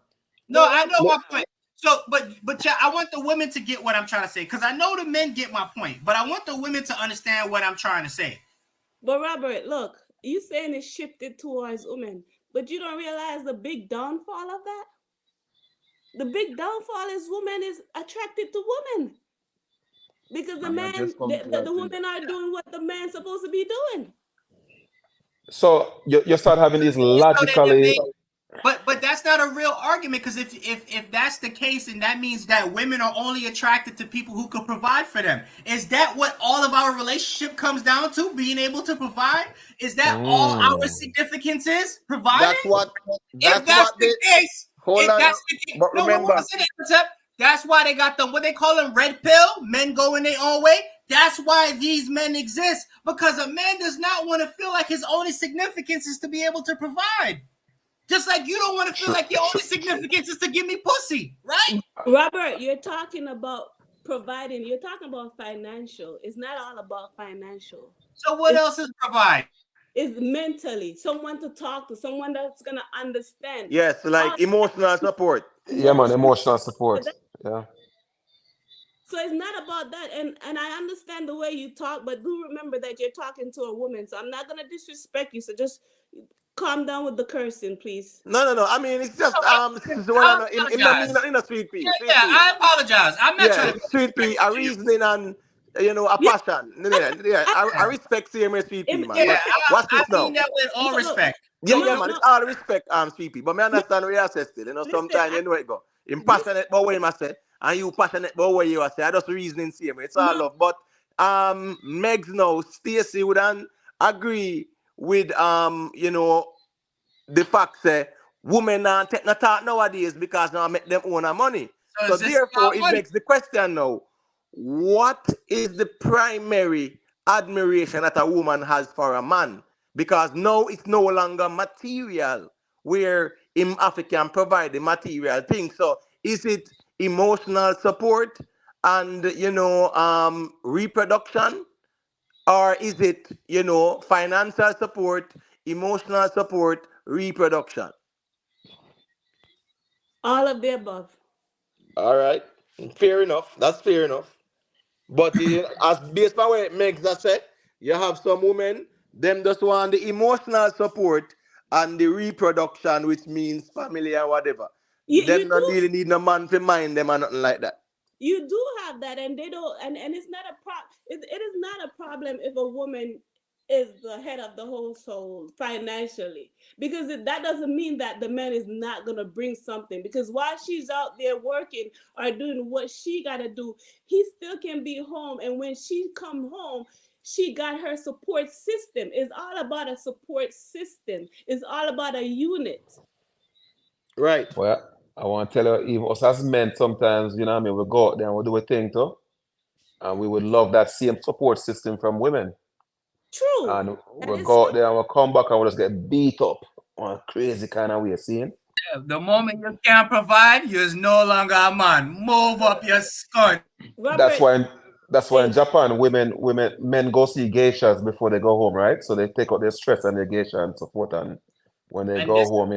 No, I know my point. So, but I want the women to get what I'm trying to say, because I know the men get my point, but I want the women to understand what I'm trying to say. But Robert, look, you saying it's shifted towards women, but you don't realize the big downfall of that. The big downfall is women is attracted to women because the men, the women are doing what the man's supposed to be doing. So you start having these logically. But that's not a real argument, because if that's the case, and that means that women are only attracted to people who could provide for them. Is that what all of our relationship comes down to? Being able to provide? Is that all our significance is? Providing? If that's the case, but remember, that's why they got them, what they call them, red pill, men going their own way. That's why these men exist, because a man does not want to feel like his only significance is to be able to provide. Just like you don't want to feel like your only significance is to give me pussy, right? Robert, you're talking about providing. You're talking about financial. It's not all about financial. So what else is provide? It's mentally. Someone to talk to. Someone that's going to understand. Yes, like emotional support. Yeah, man, emotional support. Yeah. So it's not about that. And I understand the way you talk, but do remember that you're talking to a woman. So I'm not going to disrespect you. So just calm down with the cursing, please. No. I mean, it's just in a sweet pea. I apologize. I'm not trying to sweet pea, a reasoning and a passion. I respect CMA sweet pea, man. Yeah, what's this now? I mean that with all respect. Yeah, man. It's all respect, sweet pea. But me understand where you say still. Sometimes you know it go. I'm passionate about what I say, and you passionate about what you say. I just reasoning CMA. It's all love. But Megs now, Stacey wouldn't agree with the fact that women not take no talk nowadays because now make them own money. So therefore it makes the question now, what is the primary admiration that a woman has for a man? Because now it's no longer material where him African provide the material thing. So is it emotional support and reproduction? Or is it, financial support, emotional support, reproduction? All of the above. All right. Fair enough. That's fair enough. But as based on what it makes that said, you have some women, them just want the emotional support and the reproduction, which means family and whatever. Them not really need no man to mind them or nothing like that. You do have that, and they don't, and it's not a problem. It is not a problem if a woman is the head of the household financially, because that doesn't mean that the man is not gonna bring something. Because while she's out there working or doing what she gotta do, he still can be home, and when she come home, she got her support system. It's all about a support system. It's all about a unit. Right. Well, I want to tell you, even us as men, sometimes, we go out there and we do a thing too. And we would love that same support system from women. True. And we'll go out there and we'll come back and we'll just get beat up on a crazy kind of way, seeing? Yeah, the moment you can't provide, you're no longer a man. Move up your skirt. That's why in Japan, men go see geishas before they go home, right? So they take out their stress and their geisha and support and when they And go this home,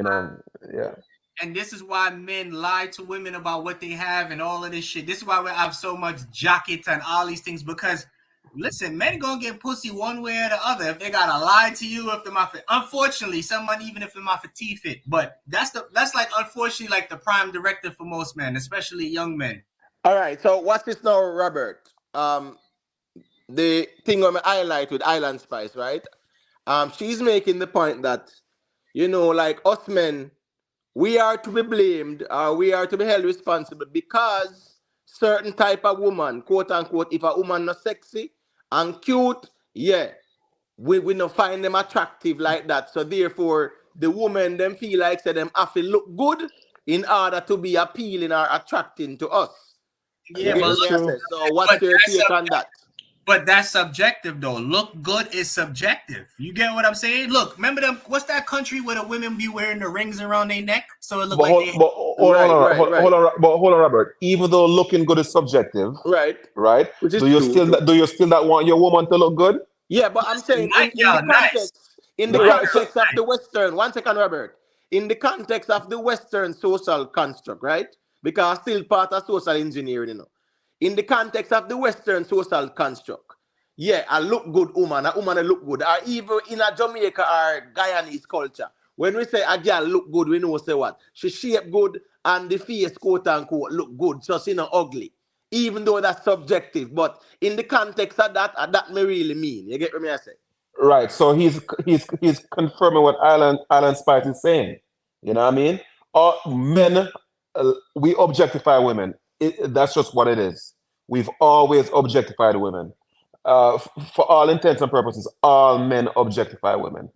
yeah. and this is why men lie to women about what they have and all of this shit. This is why we have so much jackets and all these things, because listen, men gonna get pussy one way or the other. If they gotta lie to you, if they're my fit. Unfortunately, someone even if they're my fatigue fit. But that's like unfortunately like the prime directive for most men, especially young men. All right. So what's this now, Robert? The thing on my highlight with Island Spice, right? She's making the point that like us men, we are to be blamed, we are to be held responsible because certain type of woman, quote unquote, if a woman not sexy and cute, yeah, we not find them attractive like that. So therefore, the woman them feel like say them have to look good in order to be appealing or attracting to us. You Yeah, get but what It's me I look, say? true. So what's but your that's take on that? But that's subjective though. Look good is subjective. You get what I'm saying? Look, remember them? What's that country where the women be wearing the rings around their neck so it look like they? Right, right, right, Hold on, Robert. Even though looking good is subjective, right. right? Which is Do you true, still true. do you still not want your woman to look good? Yeah, but I'm Listen, saying my in the girl nice. context, in the My Right. girl So context of nice. the Western, one second, Robert. In the context of the Western social construct, right? Because still part of social engineering. In the context of the Western social construct, yeah, a look good woman, a woman a look good, or even in a Jamaica or Guyanese culture. When we say a girl look good, we know say what? She shape good and the face quote unquote look good, so she not ugly. Even though that's subjective, but in the context of that, that may really mean. You get what me I say? right. So he's confirming what Island Spice is saying. You know what I mean? Men, we objectify women. That's just what it is. We've always objectified women. For all intents and purposes, all men objectify women.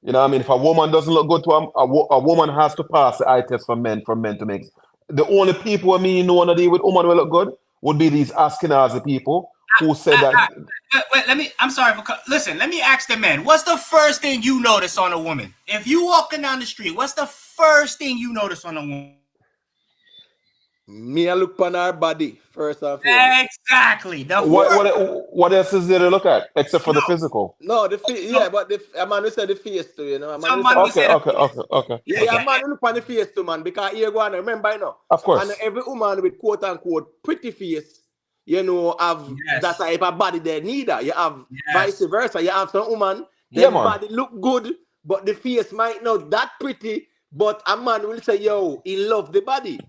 You know what I mean? If a woman doesn't look good to him, a woman has to pass the eye test for men to make. The only people I mean know want to deal with women will look good would be these Ashkenazi people who said that. Wait, let me. I'm sorry for. Listen, let me ask the man. What's the first thing you notice on a woman? If you walking down the street, what's the first thing you notice on a woman? Me I look on her body first and foremost. Exactly. The What first. what else is there to look at except for No, the physical? No, no. yeah, but a man who said the face too, A man who said Someone the will Okay, say face. the okay, face. okay, okay. Yeah, Yeah, yeah, yeah, man, who look on the face too, man, because here go on, remember, Of and course. every woman with quote unquote pretty face, have yeah. that Yes. type of body there neither. You have vice Yes. versa. You have some woman, Yeah, them man. body look good, but the face might not that pretty, but a man will say, yo, he love the body.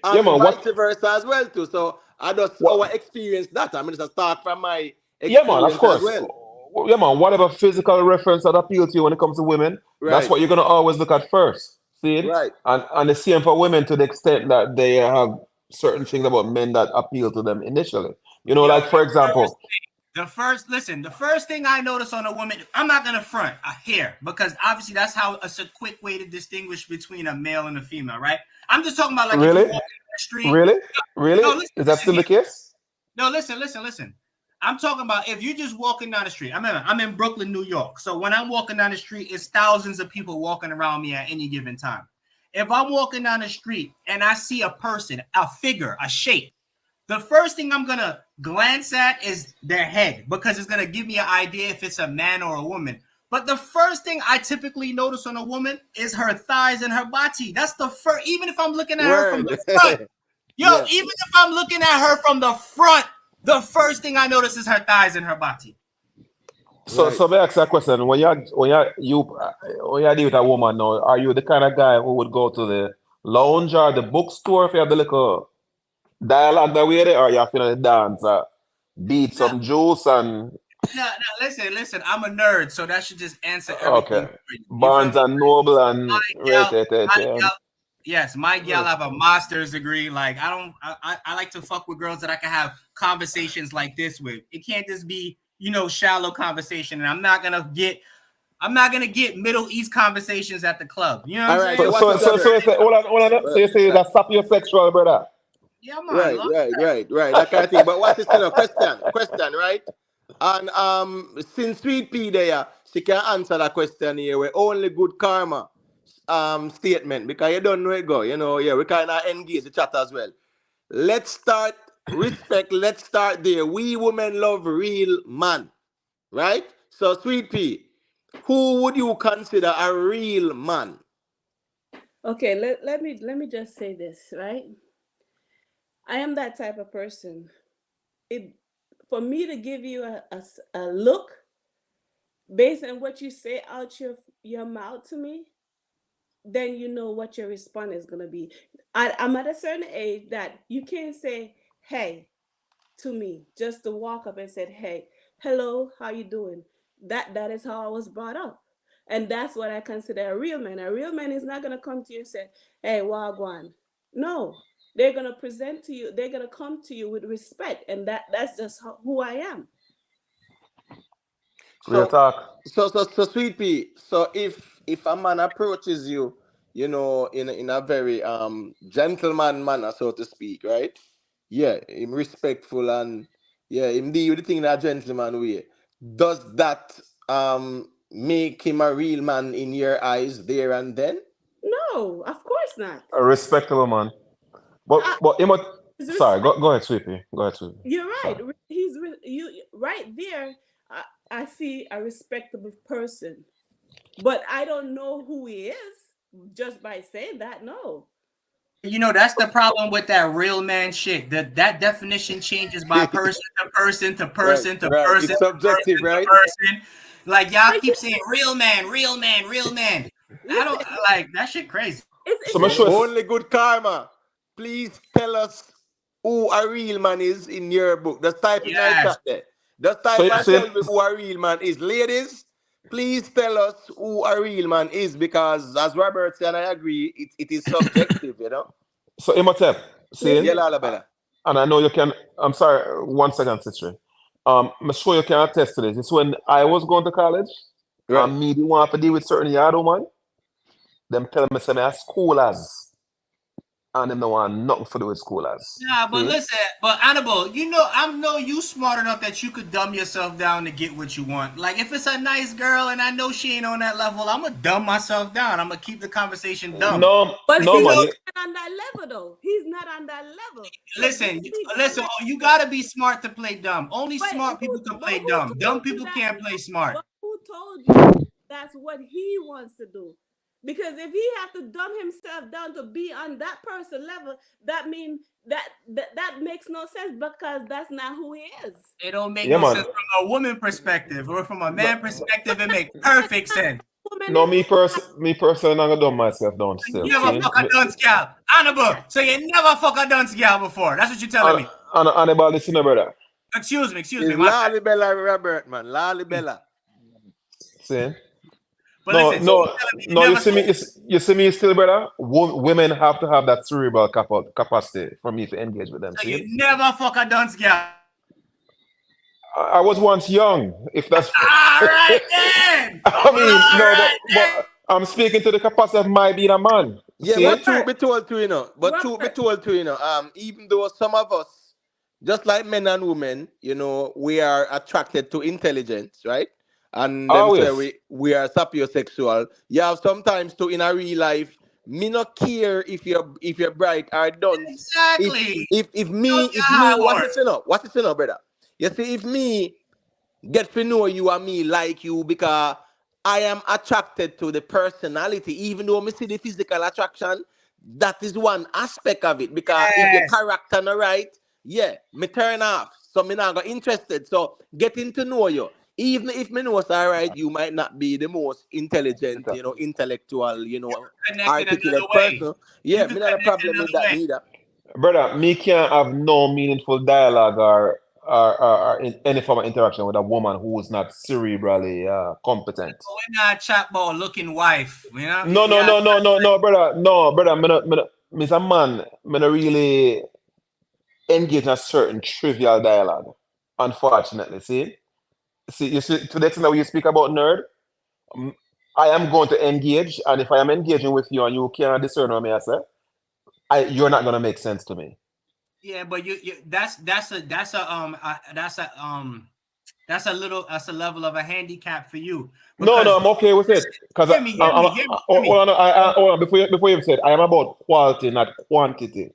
Yeah, And man. vice versa as well too. So I just What? our experience that. I mean, it's a start from my Yeah, man. Of experience as course. well. Yeah, man. Whatever physical reference that appeal to you when it comes to women, that's Right, what you're gonna always look at first. See it? right. And the same for women to the extent that they have certain things about men that appeal to them initially. Yo, Like for example, the first thing I notice on a woman, I'm not gonna front a hair because obviously that's how it's a quick way to distinguish between a male and a female, right? I'm just talking about like if you really, walk in the street. really, No, really, listen, is that listen still here. the case? No, listen. I'm talking about if you're just walking down the street. I'm in Brooklyn, New York. So when I'm walking down the street, it's thousands of people walking around me at any given time. If I'm walking down the street and I see a person, a figure, a shape, the first thing I'm gonna glance at is their head because it's gonna give me an idea if it's a man or a woman. But the first thing I typically notice on a woman is her thighs and her body. That's the first, even if I'm looking at her from Word. the front. Yo, Yeah. even if I'm looking at her from the front, the first thing I notice is her thighs and her body. So, Right. so me ask you a question. When you deal with a woman now, are you the kind of guy who would go to the lounge or the bookstore if you have the little dialogue that way there, or you feel the dance, beat No, some juice and listen. I'm a nerd, so that should just answer everything okay, for you. You feel Barnes me? and Noble My and right, gal, right, right, my right. gal, yes, my gal Mm. have a master's degree. Like I don't, I like to fuck with girls that I can have conversations like this with. It can't just be shallow conversation, and I'm not gonna get Middle East conversations at the club. You know what I'm All right. So saying? watch So, this, so, so Robert. you say, hold on. So you say Right, that sapiosexual, brother. Yeah, man. right, Love right, that. right, right. That kind of thing. But watch this, question, right? And since Sweet Pea there, she can answer that question here with only good karma statement because you don't know it go. Yeah, we kind of engage the chat as well. Let's start respect. Let's start there. We women love real man, right? So Sweet Pea, who would you consider a real man? Okay, let me just say this, right? I am that type of person. It For me to give you a look based on what you say out your mouth to me, then you know what your response is gonna be. I'm at a certain age that you can't say hey to me just to walk up and said hey, hello, how you doing? That is how I was brought up, and that's what I consider a real man. A real man is not gonna come to you and say hey, wagwan. No, they're gonna present to you. They're gonna come to you with respect, and that's just who I am. Real So, talk. so, sweet pea. So, if a man approaches you, in a very gentleman manner, so to speak, right? Yeah, him respectful and yeah, him deal with the thing in a gentleman way. Does that make him a real man in your eyes there and then? No, of course not. A respectable man. I, But him, is sorry, respect. go ahead, Sweepy. Go ahead, Sweepy. You're right. Sorry. You right there. I see a respectable person, but I don't know who he is just by saying that. No, That's the problem with that real man shit. That definition changes by person to person to Right, person to right. person It's to subjective, person to right? person. Like y'all but keep saying real man, real man, real man. I don't listen. like that shit crazy. So It's make just sure. Only good karma. Please tell us who a real man is in your book. Just type it in the Yes. chat there. Just type So and so tell me who a real man is. Ladies, please tell us who a real man is because, as Robert said, and I agree, it is subjective, you know? so Imhotep, Yeah, see, listen. Lala Bella. and I know you can. I'm sorry, 1 second, sister. I'm sure you can attest to this. It's when I was going to college, Right. and me didn't want to deal with certain yard woman. Them tell me say me a schoolers, and them don't want nothing to do with schoolers. Nah, but See? listen, but Annabelle, I know you smart enough that you could dumb yourself down to get what you want. Like if it's a nice girl and I know she ain't on that level, I'm gonna dumb myself down. I'm gonna keep the conversation dumb. No, But no see, man. he's You, not on that level though. He's not on that level. So just Listen, be listen. correct You there. gotta be smart to play dumb. Only But smart people can but play who dumb. Dumb told you people that? can't play smart. But who told you that's what he wants to do? Because if he have to dumb himself down to be on that person level, that means that makes no sense because that's not who he is. It don't make yeah, no man. sense from a woman perspective or from a man No, perspective. It makes That's perfect not sense. woman no is. me personally, I'm gonna dumb myself down So you still. Yeah, never See? fuck a dunce gal, Annabelle. So you never fuck a dunce gal before. That's what you're telling And me. Hannibal, listen, brother. Excuse me, It's my bad. Lali Bella Robert, man. Lali Bella. See? But No, listen, so no, you're telling me you no. You never see me. You see me still, brother. Women have to have that cerebral capacity for me to engage with them. so See? you never fuck a dunce gal. I was once young. If that's, All right then. I mean, All no, right then. but I'm speaking to the capacity of my being a man. Yeah, but See? truth Robert. be told to you know, but truth be Robert. told to even though some of us, just like men and women, we are attracted to intelligence, right? And them say Always. we are sapiosexual. You have sometimes to in a real life, me not care if you're bright or dunce. If Exactly. if me Don't if your me high watch this horse. watch this brother. You see, if me get to know you and me like you because I am attracted to the personality, even though me see the physical attraction. That is one aspect of it. Because if your Yes. character not right, yeah, me turn off. So me not got interested. So getting to know you. Even if me know it's all right, you might not be the most intelligent, intellectual, Connected another articulate way. person. You Yeah, could me not a connect problem with another that way. neither. Brother, me can't have no meaningful dialogue or any form of interaction with a woman who is not cerebrally competent. We're not chat about looking wife. No, no, Yeah. no, no, no, no, brother. No, brother. Me a man. Me not really engage in a certain trivial dialogue. Unfortunately, see, you see, to the extent that you speak about nerd, mm, I am going to engage, and if I am engaging with you and you cannot discern what me I say, you're not gonna make sense to me. Yeah, but you that's a level of a handicap for you No, no, because I'm okay with it because hold on, hold on before you said I am about quality, not quantity.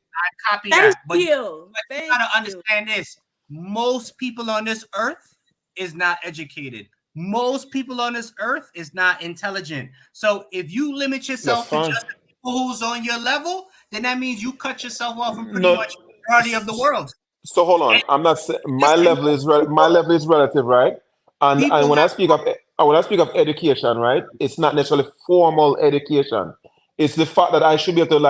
copy Thank that. But you. you Thank gotta you. understand this: most people on this earth is not educated. Most people on this earth is not intelligent. So if you limit That's yourself to just fine. who's on your level, then that means you cut yourself off from pretty No. much majority of the world. So hold on. And I'm not saying my listen, level is my level is relative, right? And people have when I speak of education, right, it's not necessarily formal education. It's the fact that I should be no, able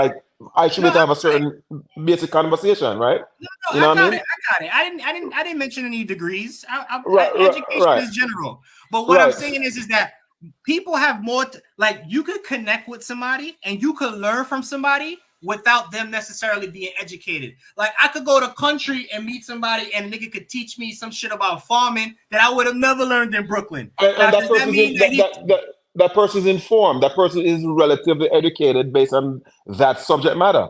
to have a certain basic conversation, right? no, You know I what I got it. mean? I got it. I didn't mention any degrees. Right, Education right, is general. But what I'm right. saying is that people have more. Like you could connect with somebody and you could learn from somebody without them necessarily being educated. Like I could go to country and meet somebody and a nigga could teach me some shit about farming that I would have never learned in Brooklyn. Now, And that does that person is mean in, that he? that person is informed. That person is relatively educated based on that subject matter.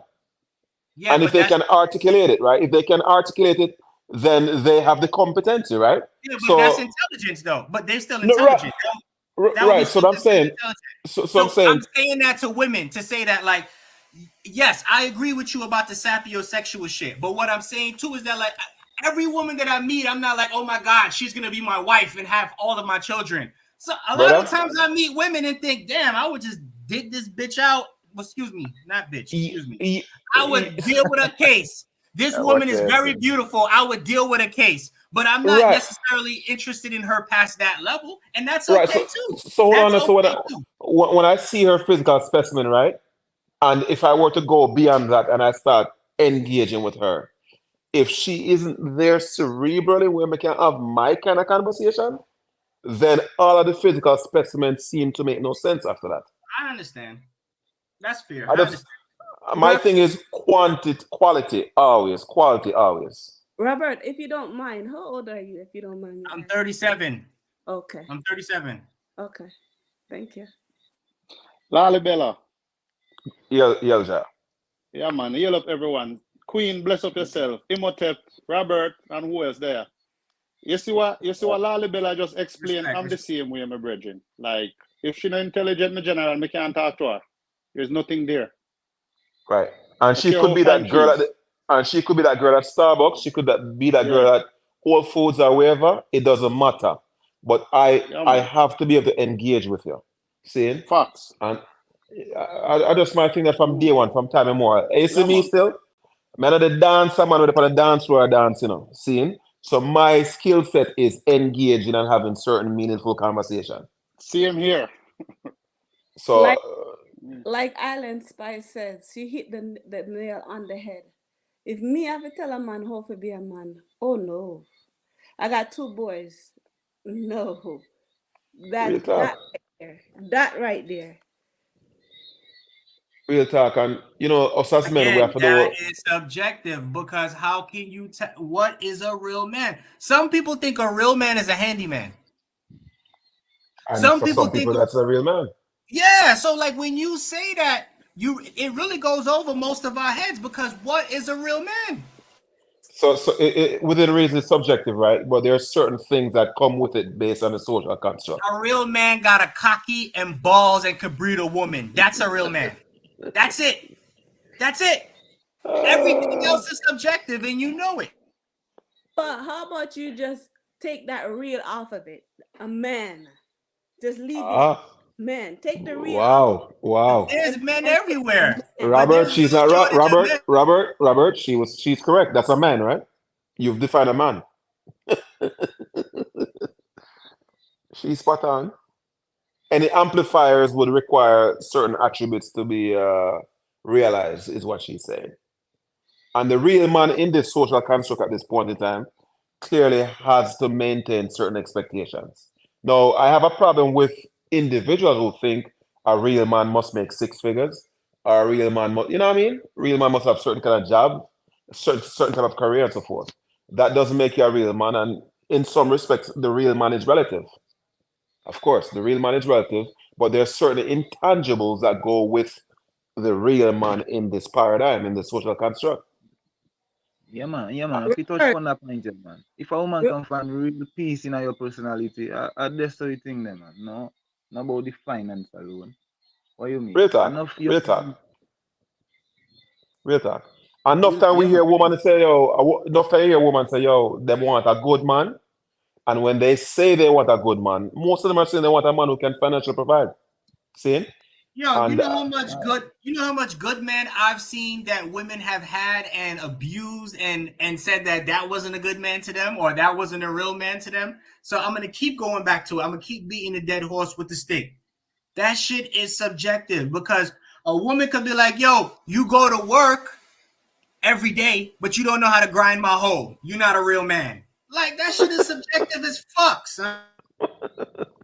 Yeah, And if but they that's can articulate it, right? If they can articulate it, then they have the competency, right? yeah, but that's So intelligence though. But they're still no, right, intelligent. That would be right. So still what I'm considered saying, intelligent. so I'm So I'm saying, saying that to women to say that like, yes, I agree with you about the sapiosexual shit. But what I'm saying too is that like every woman that I meet, I'm not like, oh my god, she's gonna be my wife and have all of my children. So a lot of brother, times I meet women and think, damn, I would just dig this bitch out. Well, excuse me, not bitch, e- excuse me. e- I would deal with a case. This woman what is you very say? beautiful. I would deal with a case, but I'm not Right, necessarily interested in her past that level, and that's right. okay So too. hold That's on. So okay too. when I see her physical specimen, right, and if I were to go beyond that and I start engaging with her, if she isn't there cerebrally where we can have my kind of conversation, then all of the physical specimens seem to make no sense after that. I understand. That's fair. I I just understand. my Robert, thing is quality always. Robert, if you don't mind, how old are you? If you don't mind me I'm asking. 37. Okay, I'm 37. okay, thank you. Lalibela. Yeah, yeah, Yeah, man. Heal up everyone. Queen, bless up yourself. Imhotep, Robert, and who else there? You see what Lalibela just explained? Respect, I'm the respect. same way, my brethren. Like, if she not intelligent in general, me can't talk to her. There's nothing there. right. And I she care could how be fine that she girl is. and she could be that girl at Starbucks. She could be that Yeah. girl at Whole Foods or wherever. It doesn't matter. But Yeah, I man. have to be able to engage with you. See? Facts. And I just might think that from day one, from time immemorial. You see Yeah, me man. still? Man, of the dancer man with the dance floor dance, seeing? So my skill set is engaging and having certain meaningful conversation. Same here. So Like like Island Spice said, she hit the nail on the head. If me have to tell a man how to be a man, oh no. I got two boys. No. real That talk. right there. That right there. Real talk. And us as men, we have Again, to that do is subjective because how can you tell what is a real man? Some people think a real man is a handyman. and Some for people some think, people that's a real man. yeah. So like when you say that, it really goes over most of our heads because what is a real man? So within reason it's subjective, right? But there are certain things that come with it based on the social construct. A real man got a cocky and balls and could breed a woman. That's a real man. That's it. That's it. Everything Uh, else is subjective, and you know it. But how about you just take that reel off of it? A man. Just leave it. ah, Man. Take the reel off wow, wow. There's and, men and put a everywhere, man. but Robert, there's she's little not shortage of men. Robert. She's correct. That's a man, right? You've defined a man. She's spot on. Any amplifiers would require certain attributes to be realized, is what she's saying. And the real man in this social construct at this point in time clearly has to maintain certain expectations. Now, I have a problem with individuals who think a real man must make six figures, or a real man must, you know what I mean? Real man must have certain kind of job, certain kind of career, and so forth. That doesn't make you a real man, and in some respects, the real man is relative. Of course, the real man is relative, but there are certain intangibles that go with the real man in this paradigm, in the social construct. Yeah, man. Yeah, man. If you touch Robert, upon that point, yeah, man. If a woman Ro- can find real peace in your personality, that's the thing, there, man. No, not about the finance alone. What you mean? Real talk, Enough you real talk, real talk. Enough real, time we yeah, hear man. a woman say, yo, enough time you hear a woman say, yo, they want a good man. And when they say they want a good man, most of them are saying they want a man who can financially provide. See? Yo, And you know how much good men I've seen that women have had and abused and said that wasn't a good man to them or that wasn't a real man to them. So I'm gonna keep going back to it. I'm gonna keep beating the dead horse with the stick. That shit is subjective because a woman could be like, yo, you go to work every day, but you don't know how to grind my hoe. You're not a real man. Like that shit is subjective as fuck, son.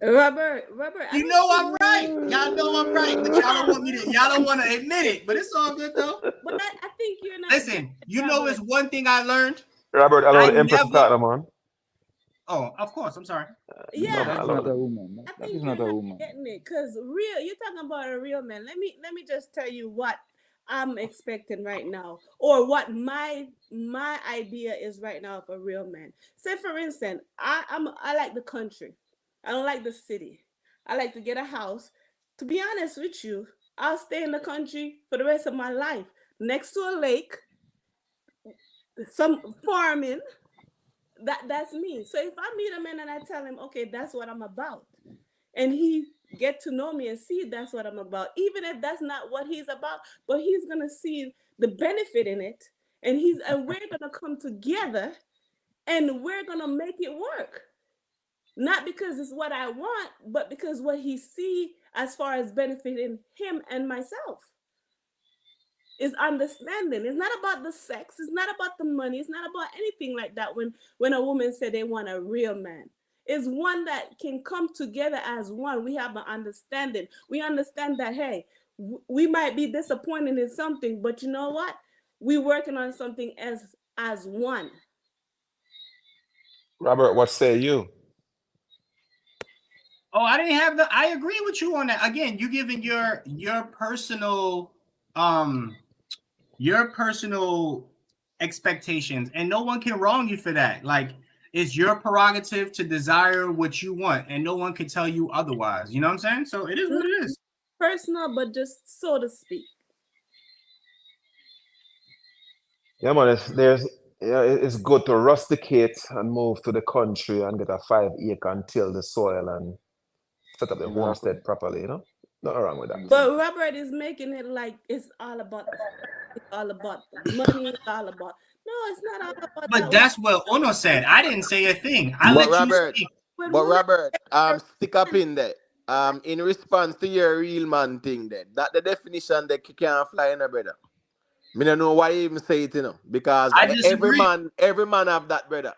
Robert, I You don't know think, I'm right. Y'all know I'm right, but y'all don't want to admit it. But it's all good though. but I think you're not getting Listen, it, you know it's Robert. one thing I learned. Robert, allow I the Empress to never. talk, man. Oh, of course. I'm sorry. No, Yeah, man, That is allow not them. a woman. I That is think not you're a not woman. getting it because real. You're talking about a real man. Let me just tell you what I'm expecting right now, or what my idea is right now of a real man. Say for instance, I like the country. I don't like the city. I like to get a house. To be honest with you, I'll stay in the country for the rest of my life, next to a lake, some farming. That's me. So if I meet a man and I tell him, okay, that's what I'm about, and he get to know me and see that's what I'm about, even if that's not what he's about, but he's gonna see the benefit in it, and we're gonna come together and we're gonna make it work. Not because it's what I want, but because what he see as far as benefiting him and myself is understanding. It's not about the sex. It's not about the money. It's not about anything like that. When a woman said they want a real man, it's one that can come together as one. We have an understanding. We understand that hey, we might be disappointed in something, but you know what? We're working on something as one. Robert, what say you? Oh, I didn't have the. I agree with you on that. Again, you giving um your personal expectations, and no one can wrong you for that. Like it's your prerogative to desire what you want, and no one can tell you otherwise. You know what I'm saying? So it is what Not it is. personal, but just so to speak. Yeah, man, it's good to rusticate and move to the country and get a 5 acre and till the soil and set up the Exactly. homestead properly, you know? Nothing wrong with that. But Exactly. Robert is making it like it's all about the it's all about the money. It's all about no, it's not all about But that. When that's what Ono said. I didn't say a thing. I But let you Robert, speak. when but women Robert, are stick up women, in there. In response to your real man thing there, that the definition that can't fly in a brother. Me don't know why you even say it, because I disagree. every man have that brother.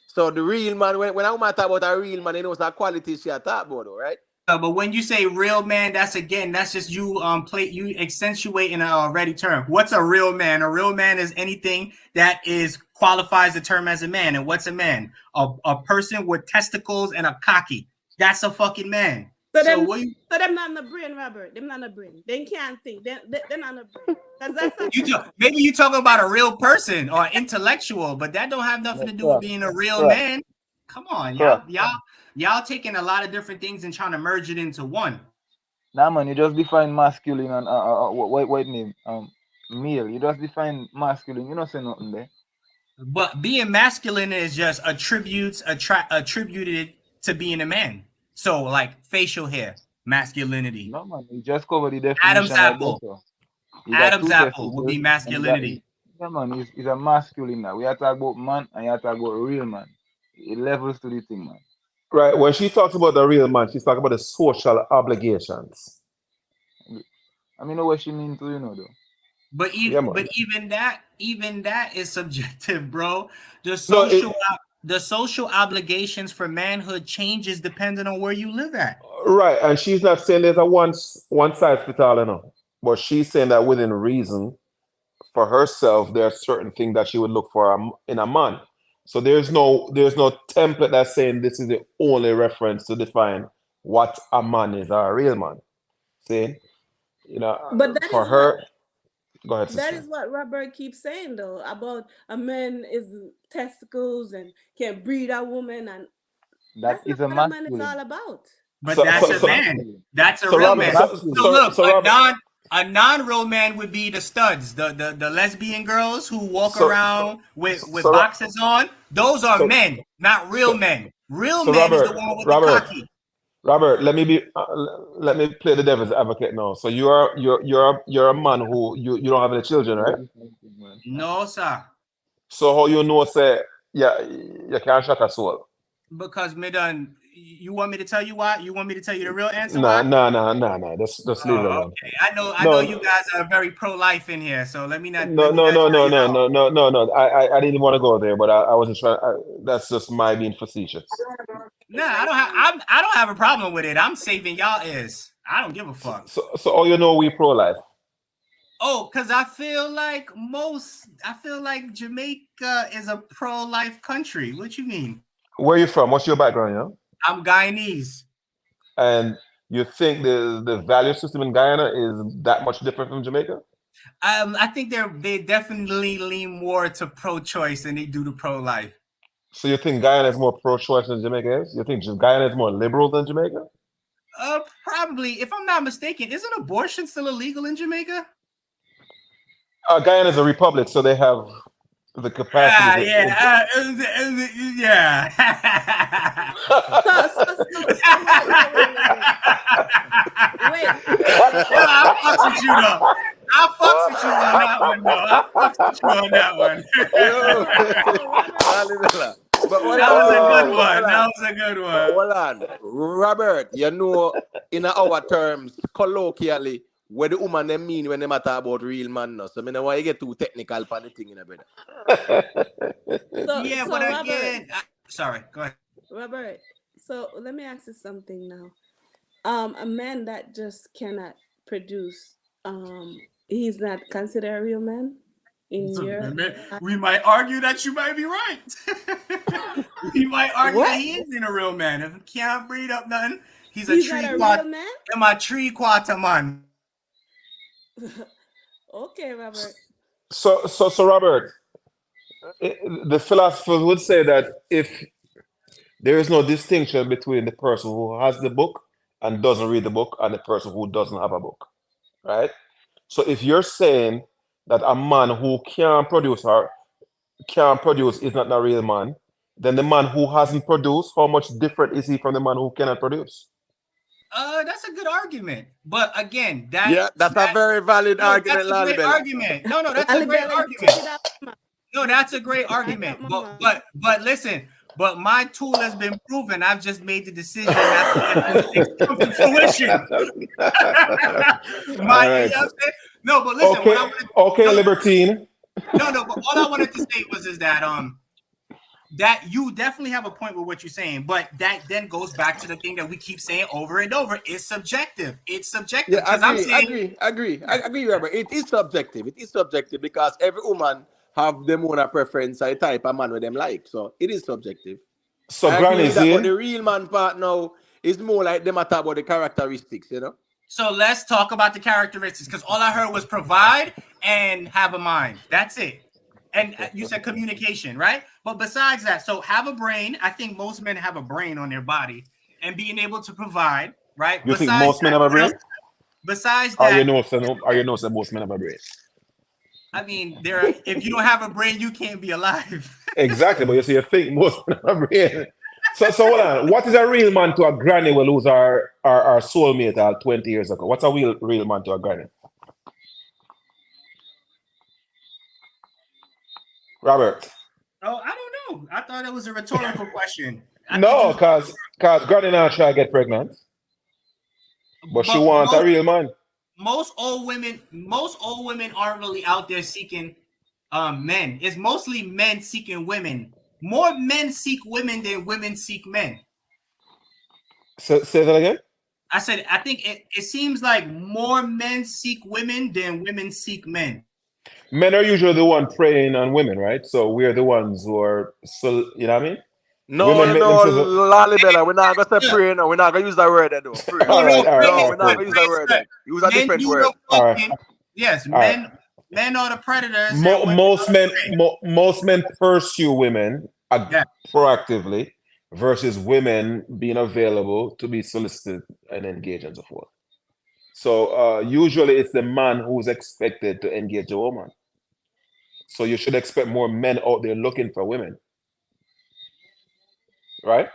So the real man, when I talk about a real man, it's a quality she talk about, though, right? But when you say real man, that's just you you accentuating an already term. What's a real man? A real man is anything that is qualifies the term as a man. And what's a man? A person with testicles and a cocky. That's a fucking man. so So them what you so them not in the brain, Robert. Them not in the brain. They can't think. They're not in the brain. Because that's not you talk, maybe you talking about a real person or intellectual, but that don't have nothing Yeah, to do with correct. being a real Correct. man. Come on, Correct. y'all taking a lot of different things and trying to merge it into one. Nah, man, you just define masculine and what name? Male. You just define masculine. You don't say nothing there. But being masculine is just attributed to being a man. So like facial hair, masculinity. No, man. You just cover the Adam's definition right there, apple. so. You got Adam's two apple would be testicles, and you got masculinity. yeah, man. He's a masculine now. We are talking about man, and you are talking about real man. It levels to the thing, man. Right, when she talks about the real man, she's talking about the social obligations. I mean, know what she mean to though. But Yeah, even man. even that is subjective, bro. The No, social the social obligations for manhood changes depending on where you live at. right, and she's not saying there's a one size fits all, but she's saying that within reason for herself, there are certain things that she would look for in a man. So there's no template that's saying this is the only reference to define what a man is or a real man. See, but for her, go ahead, that sister. is what Robert keeps saying though about a man is testicles and can breed a woman, and That that's not is a what a man is all masculine. about. But So That that's so is a so man. masculine. That's a so real That is Robert, man. So masculine. look, Robert, a non-real man would be the studs, the lesbian girls who walk so around so with so, boxes on. Those are so, men, not real so, men. Real so man is the Robert, one with the Robert, cocky. Robert, let me play the devil's advocate now. So you're a man who you don't have any children, right? No, sir. So how you know say yeah you can't shut a soul? Because me done. You want me to tell you why? You want me to tell you the real answer Nah, why? nah, nah, nah, nah. Just leave it Oh, alone. okay. I know you No, guys are very pro-life in here, so let me not no, no, no, hear no, you no, out. no, no, no, no. I didn't want to go there, but I wasn't trying. That's just my being facetious. Nah, I don't have a problem with it. I'm saving y'all is. I don't give a fuck. So all you know, we pro life. Oh, because I feel like Jamaica is a pro-life country. What you mean? Where you from? What's your background, you know? I'm Guyanese. And you think the value system in Guyana is that much different from Jamaica? I think they definitely lean more to pro-choice than they do to pro-life. So you think Guyana is more pro-choice than Jamaica is? You think Guyana is more liberal than Jamaica? Probably, if I'm not mistaken, isn't abortion still illegal in Jamaica? Guyana is a republic, so they have the capacity to. Yeah, yeah. Wait. Yeah, I fucks with you though. I fucks with you on that one though. I fucks with you on that one. Yo, Robert. Lalibela. But hold That on, was a hold good on, Oh, one. hold on. That was a good one. Hold on. Robert, you know, in our terms, colloquially, what the woman them mean when they matter about real man now. So I mean, why you get too technical for the thing, you know, brother. Yeah, but So Robert, again, sorry, go ahead. Robert. So let me ask you something now. A man that just cannot produce, he's not considered a real man in So, your we might argue that you might be right. We might argue that what? he isn't a real man. If he can't breed up nothing, he's a He's not tree a quat. real man? Am a tree quarter man? Okay, Robert. so Robert, the philosophers would say that if there is no distinction between the person who has the book and doesn't read the book and the person who doesn't have a book, right? So if you're saying that a man who can't produce is not a real man, then the man who hasn't produced, how much different is he from the man who cannot produce? That's a good argument. But again, that Yeah, that's a that very valid no, that's argument, a great Lalibela. argument. No, that's a great Lalibela, you argument. take it up, mama. No, You that's a great take it argument. up, mama. But listen, but my tool has been proven. I've just made the decision not to let those things come to fruition. All My, you right. know what I'm saying? No, but listen, what Okay, I wanted okay, no, libertine. no, but all I wanted to say was that you definitely have a point with what you're saying, but that then goes back to the thing that we keep saying over and over. It's subjective. It's subjective Yeah, because I'm agree, saying agree, agree. I agree, Robert. It is subjective. It is subjective because every woman have them own a preference, a type of man with them like. So it is subjective. So I agree Granny with that. But Z. the real man part now is more like them matter about the characteristics, you know? so. Let's talk about the characteristics because all I heard was provide and have a mind. That's it. And you said communication, right? But besides that, so have a brain. I think most men have a brain on their body and being able to provide, right? You think Besides most men that, have a what else? brain? Besides Are you that, know so are you know so most men have a brain? I mean, there. If you don't have a brain, you can't be alive. Exactly, but you see, you think most men have a brain. So hold on. What is a real man to a granny will lose our soulmate 20 years ago? What's a real man to a granny? Robert. Oh, I don't know. I thought it was a rhetorical question. I thought you No, was, cause granny now try to get pregnant, but she but want a real man. most old women aren't really out there seeking men. It's mostly men seeking women. More men seek women than women seek men. Say that again. I said I think it seems like more men seek women than women seek men. Men are usually the one preying on women, right? So we're the ones who are, so you know what I mean? No, Women make no, themselves. Lalibela. We're not gonna say pray now. We're not gonna use that word there, though. Pray. No, no, All right, No, praise, all we're right, not cool. gonna use that praise word good. then. Use a Men different do the word. All right, fucking. Yes, all right. men are the predators and women are the prey. Most men pursue women Yeah. proactively versus women being available to be solicited and engaged and so forth. So usually it's the man who's expected to engage a woman. So you should expect more men out there looking for women, right?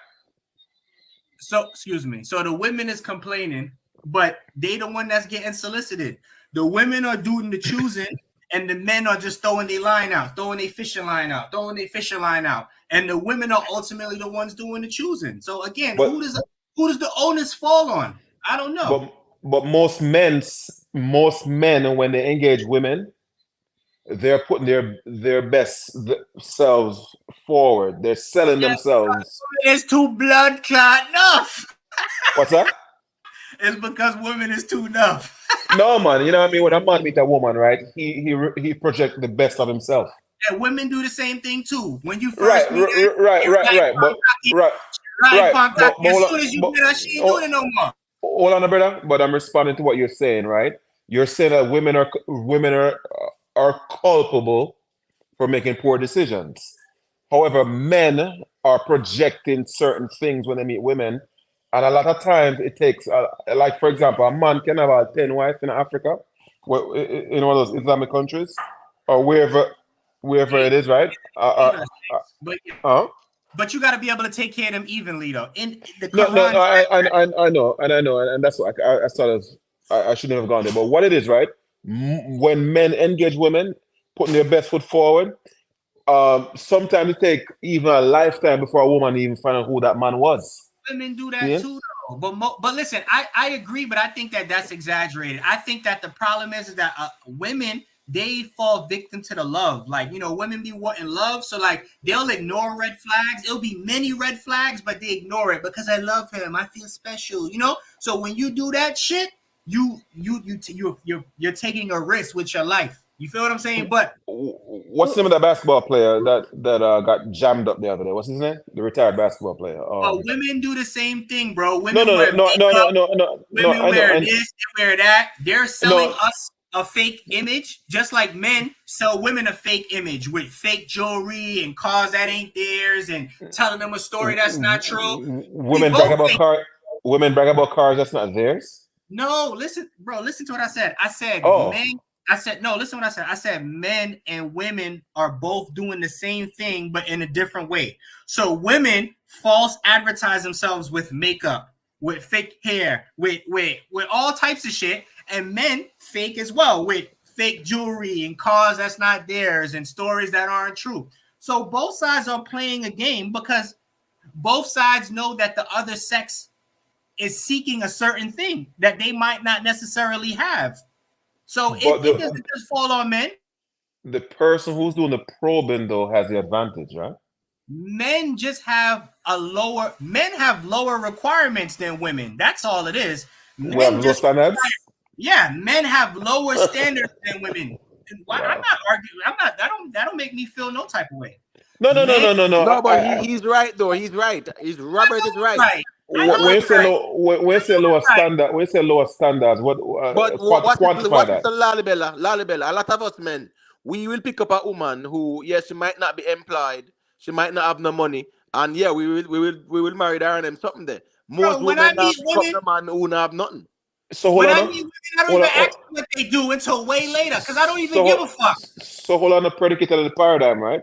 So excuse me. So the women is complaining, but they the one that's getting solicited. The women are doing the choosing, and the men are just throwing their line out, throwing their fishing line out, throwing their fishing line out, and the women are ultimately the ones doing the choosing. So again, But who does the onus fall on? I don't know. but most men when they engage women, they're putting their best selves forward. They're selling themselves. It's too blood clot enough. What's that? It's because women is too enough. No, man. You know what I mean? When a man meet a woman, right? He projects the best of himself. And women do the same thing too. When you Right, first meet her, right. Right, right. as soon as you get her, she ain't doing it no more. Hold on, brother. But I'm responding to what you're saying, right? You're saying that women are culpable for making poor decisions. However, men are projecting certain things when they meet women, and a lot of times it takes, like for example, a man can have 10 wives in Africa, in one of those Islamic countries, or wherever it is, right? But Uh, but you got to be able to take care of them evenly, though. In the no, no, Quran, I know, and that's what I started. I shouldn't have gone there, but what it is, right? When men engage women, putting their best foot forward, sometimes it take even a lifetime before a woman even find out who that man was. women do that See? too, though. But listen, I agree, but I think that that's exaggerated. I think that the problem is that women, they fall victim to the love. Like, women be wanting love, so like they'll ignore red flags. It'll be many red flags, but they ignore it because I love him. I feel special, So when you do that shit, you're taking a risk with your life. You feel what I'm saying? But What's the name of that basketball player that got jammed up the other day? What's his name? The retired basketball player. women do the same thing, bro. No, Women no, wear no, no, no, makeup. no, no, no. Women I know, wear this, they wear that. They're selling no. us a fake image, just like men sell women a fake image with fake jewelry and cars that ain't theirs and telling them a story that's not true. We Women brag both about fake. car. Women brag about cars that's not theirs. No, listen, bro. Listen to what I said. I said Oh, men. I said no. Listen to what I said. I said men and women are both doing the same thing, but in a different way. So women false advertise themselves with makeup, with fake hair, with all types of shit, and men fake as well with fake jewelry and cars that's not theirs and stories that aren't true. So both sides are playing a game because both sides know that the other sex is seeking a certain thing that they might not necessarily have. So but it doesn't just fall on men. the person who's doing the probing though has the advantage, right? Men have lower requirements than women. That's all it is. We have Men low just standards. Yeah, men have lower standards than women. I'm Wow. not arguing. That don't make me feel no type of way. No, no, no, Men, no, no, no. No, but he's right though. He's right. I Robert know is it's right. right. I know when you it's say right. when you say lower Right. standard, when you say lower standards, what But quantify what is that? the Lalibella? Lalibella. A lot of us men, we will pick up a woman who, yes, she might not be employed, she might not have no money, and yeah, we will marry her and them something there. Bro, Most women now pick up the man who not have nothing. So hold when on, I no? meet women, I don't Hold even on. ask them what they do until way later because I don't even So give a fuck. so hold on. The predicated on the paradigm, right?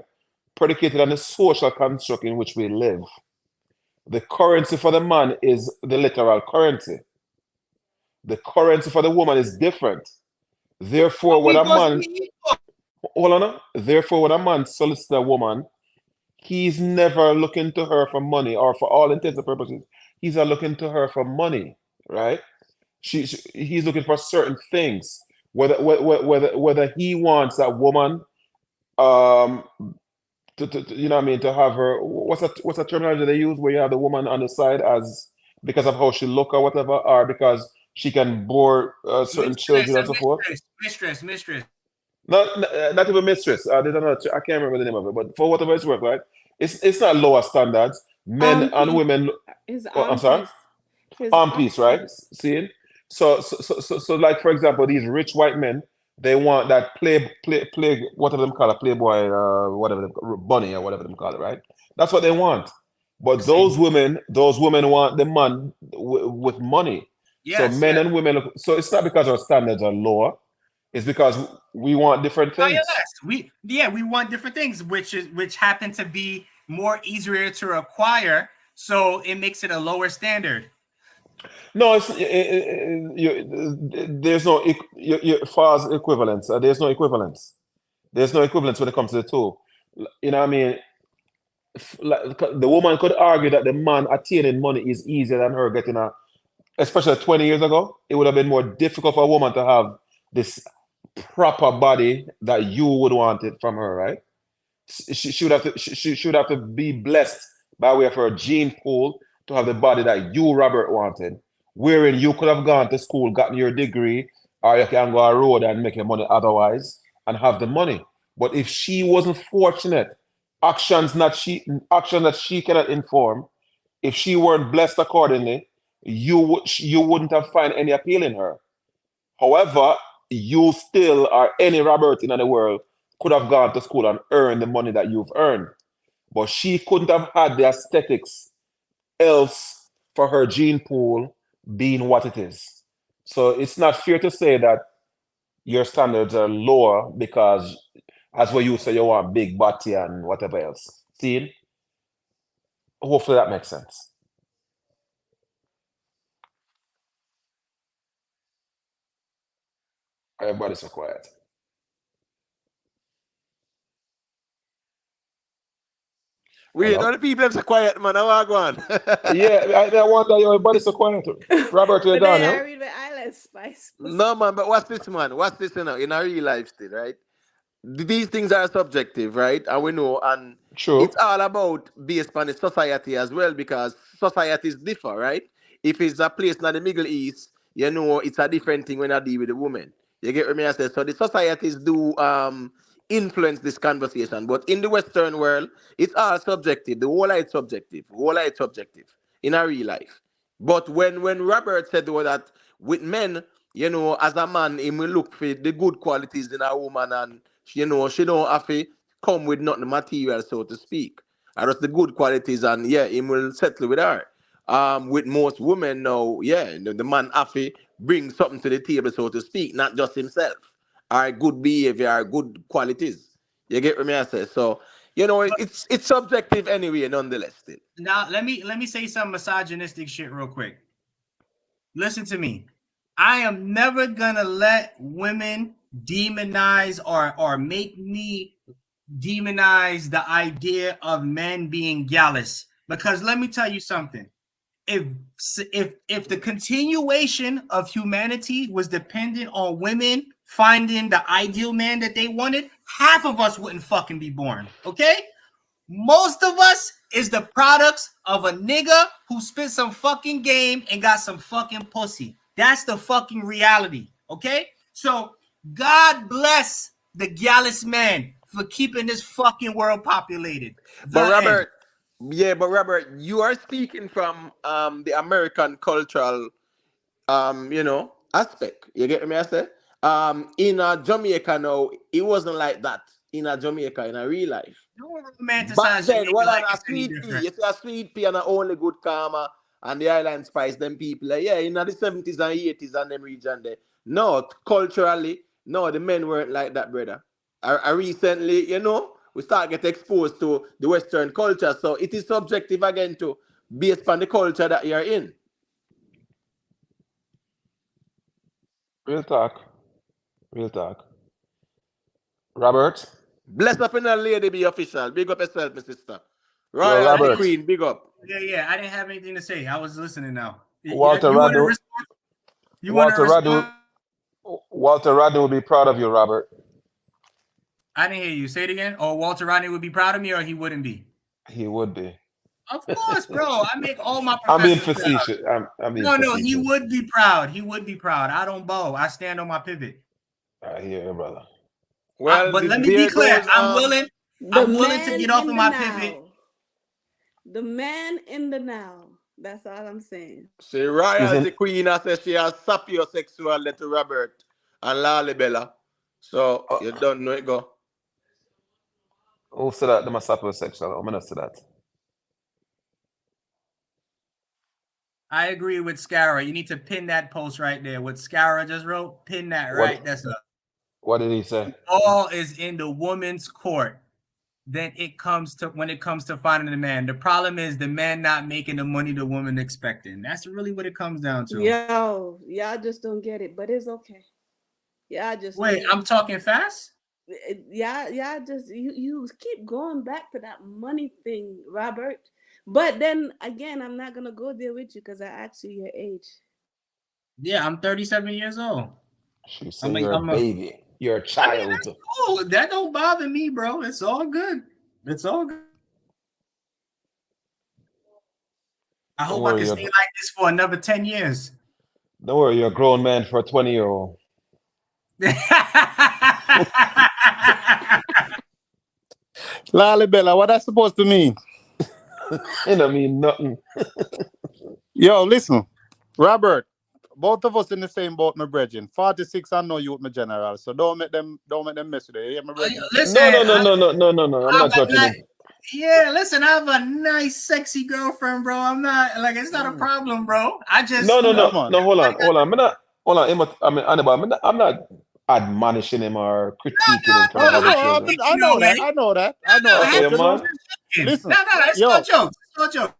Predicated on the social construct in which we live. The currency for the man is the literal currency. The currency for the woman is different. Therefore, when We a supposed to man be hold on, no? Therefore, when a man solicits a woman, he's never looking to her for money, or for all intents and purposes, he's not looking to her for money, right? He's looking for certain things. Whether he wants that woman, um, you know what I mean, to have her. What's that terminology they use where you have the woman on the side as because of how she look or whatever, or because she can bore certain children and so forth. mistress. Not even mistress. There's another. I can't remember the name of it, but for whatever it's worth, right? It's not lower standards. Men and Armpit. women. His Oh, I'm sorry. armpit. His Arm piece, right? armpit. Seeing. So, like for example, these rich white men, they want that play whatever them call it, playboy, whatever bunny or whatever them call it, right? That's what they want. But those women want the man with money. So Yes, men yes. and women. So it's not because our standards are lower. It's because we want different Oh, yeah, things. we want different things, which happen to be more easier to acquire So it makes it a lower standard. No, there's no far as equivalence. There's no equivalence. There's no equivalence when it comes to the two. You know what I mean? Like, the woman could argue that the man attaining money is easier than her getting a, especially 20 years ago, it would have been more difficult for a woman to have this proper body that you would want it from her, right? She would have to she should have to be blessed by way of her gene pool to have the body that you, Robert, wanted. Wherein you could have gone to school, gotten your degree, or you can go a road and make your money otherwise and have the money. But if she wasn't fortunate, actions that she cannot inform, if she weren't blessed accordingly, you wouldn't have find any appeal in her. However, you still or any Robert in the world could have gone to school and earned the money that you've earned. But she couldn't have had the aesthetics else for her gene pool being what it is. So it's not fair to say that your standards are lower because, as what you say, you want big body and whatever else. See? Hopefully that makes sense. Everybody's so quiet. We know Hello? the people are so quiet, man. How are going? Yeah, I wonder, everybody's so quiet. Robert, you're But done, then yeah? I read the island spice. No, man, but what's this, man? What's this in our real life still, right? These things are subjective, right? And we know, and it's True. all about based on the society as well, because societies differ, right? If it's a place in the Middle East, it's a different thing when I deal with a woman. You get what me I say? So the societies do influence this conversation, but in the Western world, it's all subjective. The whole life subjective. Whole life subjective in our real life. But when Robert said though that with men, as a man, he will look for the good qualities in a woman, and she don't have to come with nothing material, so to speak. And just the good qualities, and yeah, he will settle with her. With most women now, yeah, the man have to bring something to the table, so to speak, not just himself. Or good behavior, or good qualities. You get what me I say? So, But it's subjective anyway, nonetheless. Still. now let me say some misogynistic shit real quick. Listen to me. I am never gonna let women demonize or make me demonize the idea of men being gallus. Because let me tell you something. If if the continuation of humanity was dependent on women finding the ideal man that they wanted, half of us wouldn't fucking be born. Okay? Most of us is the products of a nigga who spit some fucking game and got some fucking pussy. That's the fucking reality. Okay? So God bless the gallus man for keeping this fucking world populated. But The end. Robert, yeah, but Robert, you are speaking from the American cultural aspect. You get me? I say, in Jamaica now, it wasn't like that in Jamaica in a real life. Don't Back romanticize then, Jamaica what are like a it's any sweet pea? different. You see a sweet pea and a only good karma and the island spice, them people, yeah, in the 70s and 80s and them region there. No, culturally, no, the men weren't like that, brother. I recently, we start get exposed to the Western culture, so it is subjective again to based on the culture that you're in. Real talk. Real talk. Robert? Bless up in a lady be official. Big up yourself, my sister. Yo, I Royalty didn't. Robert. Queen, big up. Yeah. I didn't have anything to say. I was listening now. Walter You want to Radu. respond? You want to Walter respond? Radu. Walter Radu will be proud of you, Robert. I didn't hear you. Say it again. Or Walter Rodney would be proud of me, or he wouldn't be. He would be. Of course, bro. I make all my I'm being professors proud. facetious. I'm being No, he facetious. would be proud. He would be proud. I don't bow. I stand on my pivot. I hear you, brother. Well, But let me be there clear. goes I'm willing. The I'm willing to man get off in of the my pivot. now. The man in the now. That's all I'm saying. she Isn't royalty queen I say she has sapiosexual to Robert and Lale Bella. So uh, you don't know it go. who said that? The Masapo sexual. I'm gonna say that. I agree with Scara. You need to pin that post right there. What Scara just wrote, pin that right. What That's a what did he say? ball is in the woman's court. than it comes to when it comes to finding a man. The problem is the man not making the money the woman expecting. That's really what it comes down to. Yo, y'all just don't get it, but it's okay. Y'all just Wait, don't. I'm talking fast? Yeah, just you keep going back to that money thing, Robert. But then again, I'm not gonna go there with you because I asked you your age. Yeah, I'm 37 years old. She said you're a baby. You're a I mean, child. that's cool. That don't bother me, bro. It's all good. It's all good. I Don't hope I worry, can stay like this for another 10 years. don't worry, you're a grown man for a 20-year-old. Lalibela, what that's supposed to mean? It don't mean nothing. Yo, listen, Robert. Both of us in the same boat, my brethren. 46 and no youth, my general. So don't make them mess with it. Yeah, my brethren. Listen, No. I'm not judging him. Yeah, listen, I have a nice, sexy girlfriend, bro. I'm not like it's not a problem, bro. I just No. Man. No, hold on. Hold on. I'm not admonishing him or critiquing him in front of other children. I know that. Okay, man. Listen, No, it's yo, no joke. It's no joke.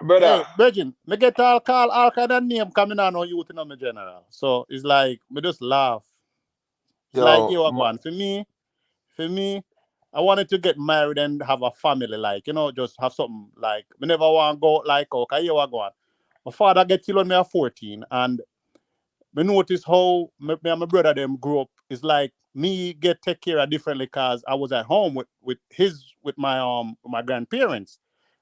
Brother. hey, brethren, me get all kind of name coming on youth in my general. So it's like me just laugh. It's like you are going. For me, I wanted to get married and have a family, like, just have something like me never want to go like okay, you are going. My father get killed when me at 14, and me notice how me and my brother them grew up. It's like me get take care of differently because I was at home with my grandparents.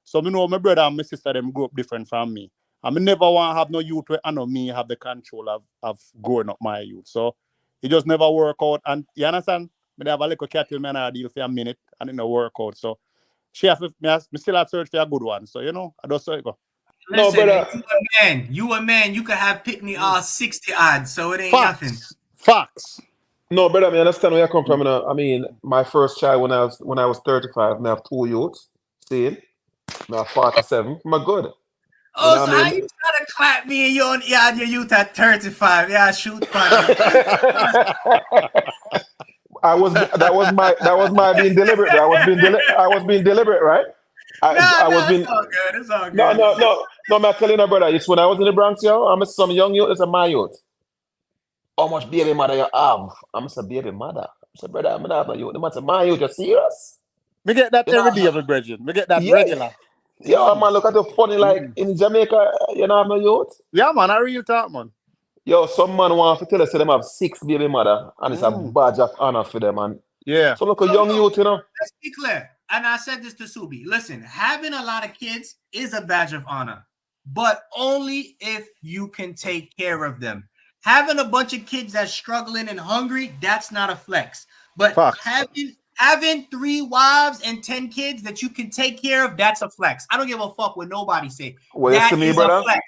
So me know my brother and my sister them grew up different from me. And me never want to have no youth where I know me have the control of growing up my youth. So it just never work out. And you understand? Me have a little cattle man I deal for a minute and it no work out. So she have me still have search for a good one. So I just saw it go. No, Listen, brother. you a man. You could have pick me all 60 odds, so it ain't nothing. Facts. No, brother, I understand where you come from. I mean, my first child when I was 35, I have 2 youths. See? I have 47. I'm good. Oh, You know so what I how mean? you trying to clap me and you had your youth at 35? Yeah, shoot funny. That was my being deliberate. I was being deliberate, right? I was being it's all good. It's all no good. no no no. I'm telling you, brother. It's when I was in the Bronx, yo. I'm some young youth. It's a my youth. How much baby mother you have? I'm a baby mother. I said, brother, I'm not have no youth. No matter my youth, you're serious. Me get that You every know, day, my brethren. Me get that yeah. regular. Yo, man, look at the funny like in Jamaica. You know, have no youth. Yeah, man, a real talk, man. Yo, some man want to tell us them have 6 baby mother, and it's a badge of honor for them. And yeah, so look a young youth, you know. Let's be clear. And I said this to Subi. Listen, having a lot of kids is a badge of honor, but only if you can take care of them. Having a bunch of kids that's struggling and hungry, that's not a flex. But having 3 wives and 10 kids that you can take care of, that's a flex. I don't give a fuck what nobody say. Well, that you see me, is brother? a flex.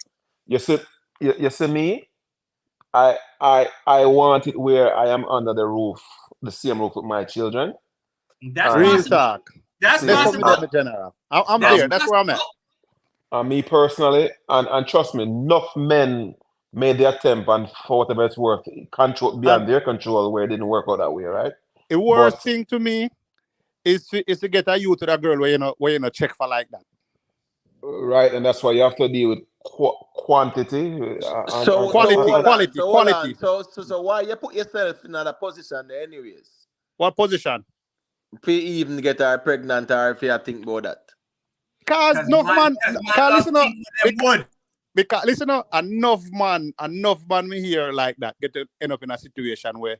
You see me? I want it where I am under the same roof with my children. That's real possible. talk. That's They put me possible. there, in general. I'm there. That's where I'm at. Me personally, and trust me, enough men made the attempt, and for whatever it's worth, control beyond their control, where it didn't work out that way, right? The worst thing to me is to get a youth to that girl where you know check for like that. Right, and that's why you have to deal with quantity and quality. So why you put yourself in that position there anyways? What position? If you even get her pregnant or if you think about that. Because enough man, listen up, enough man me hear like that get to end up in a situation where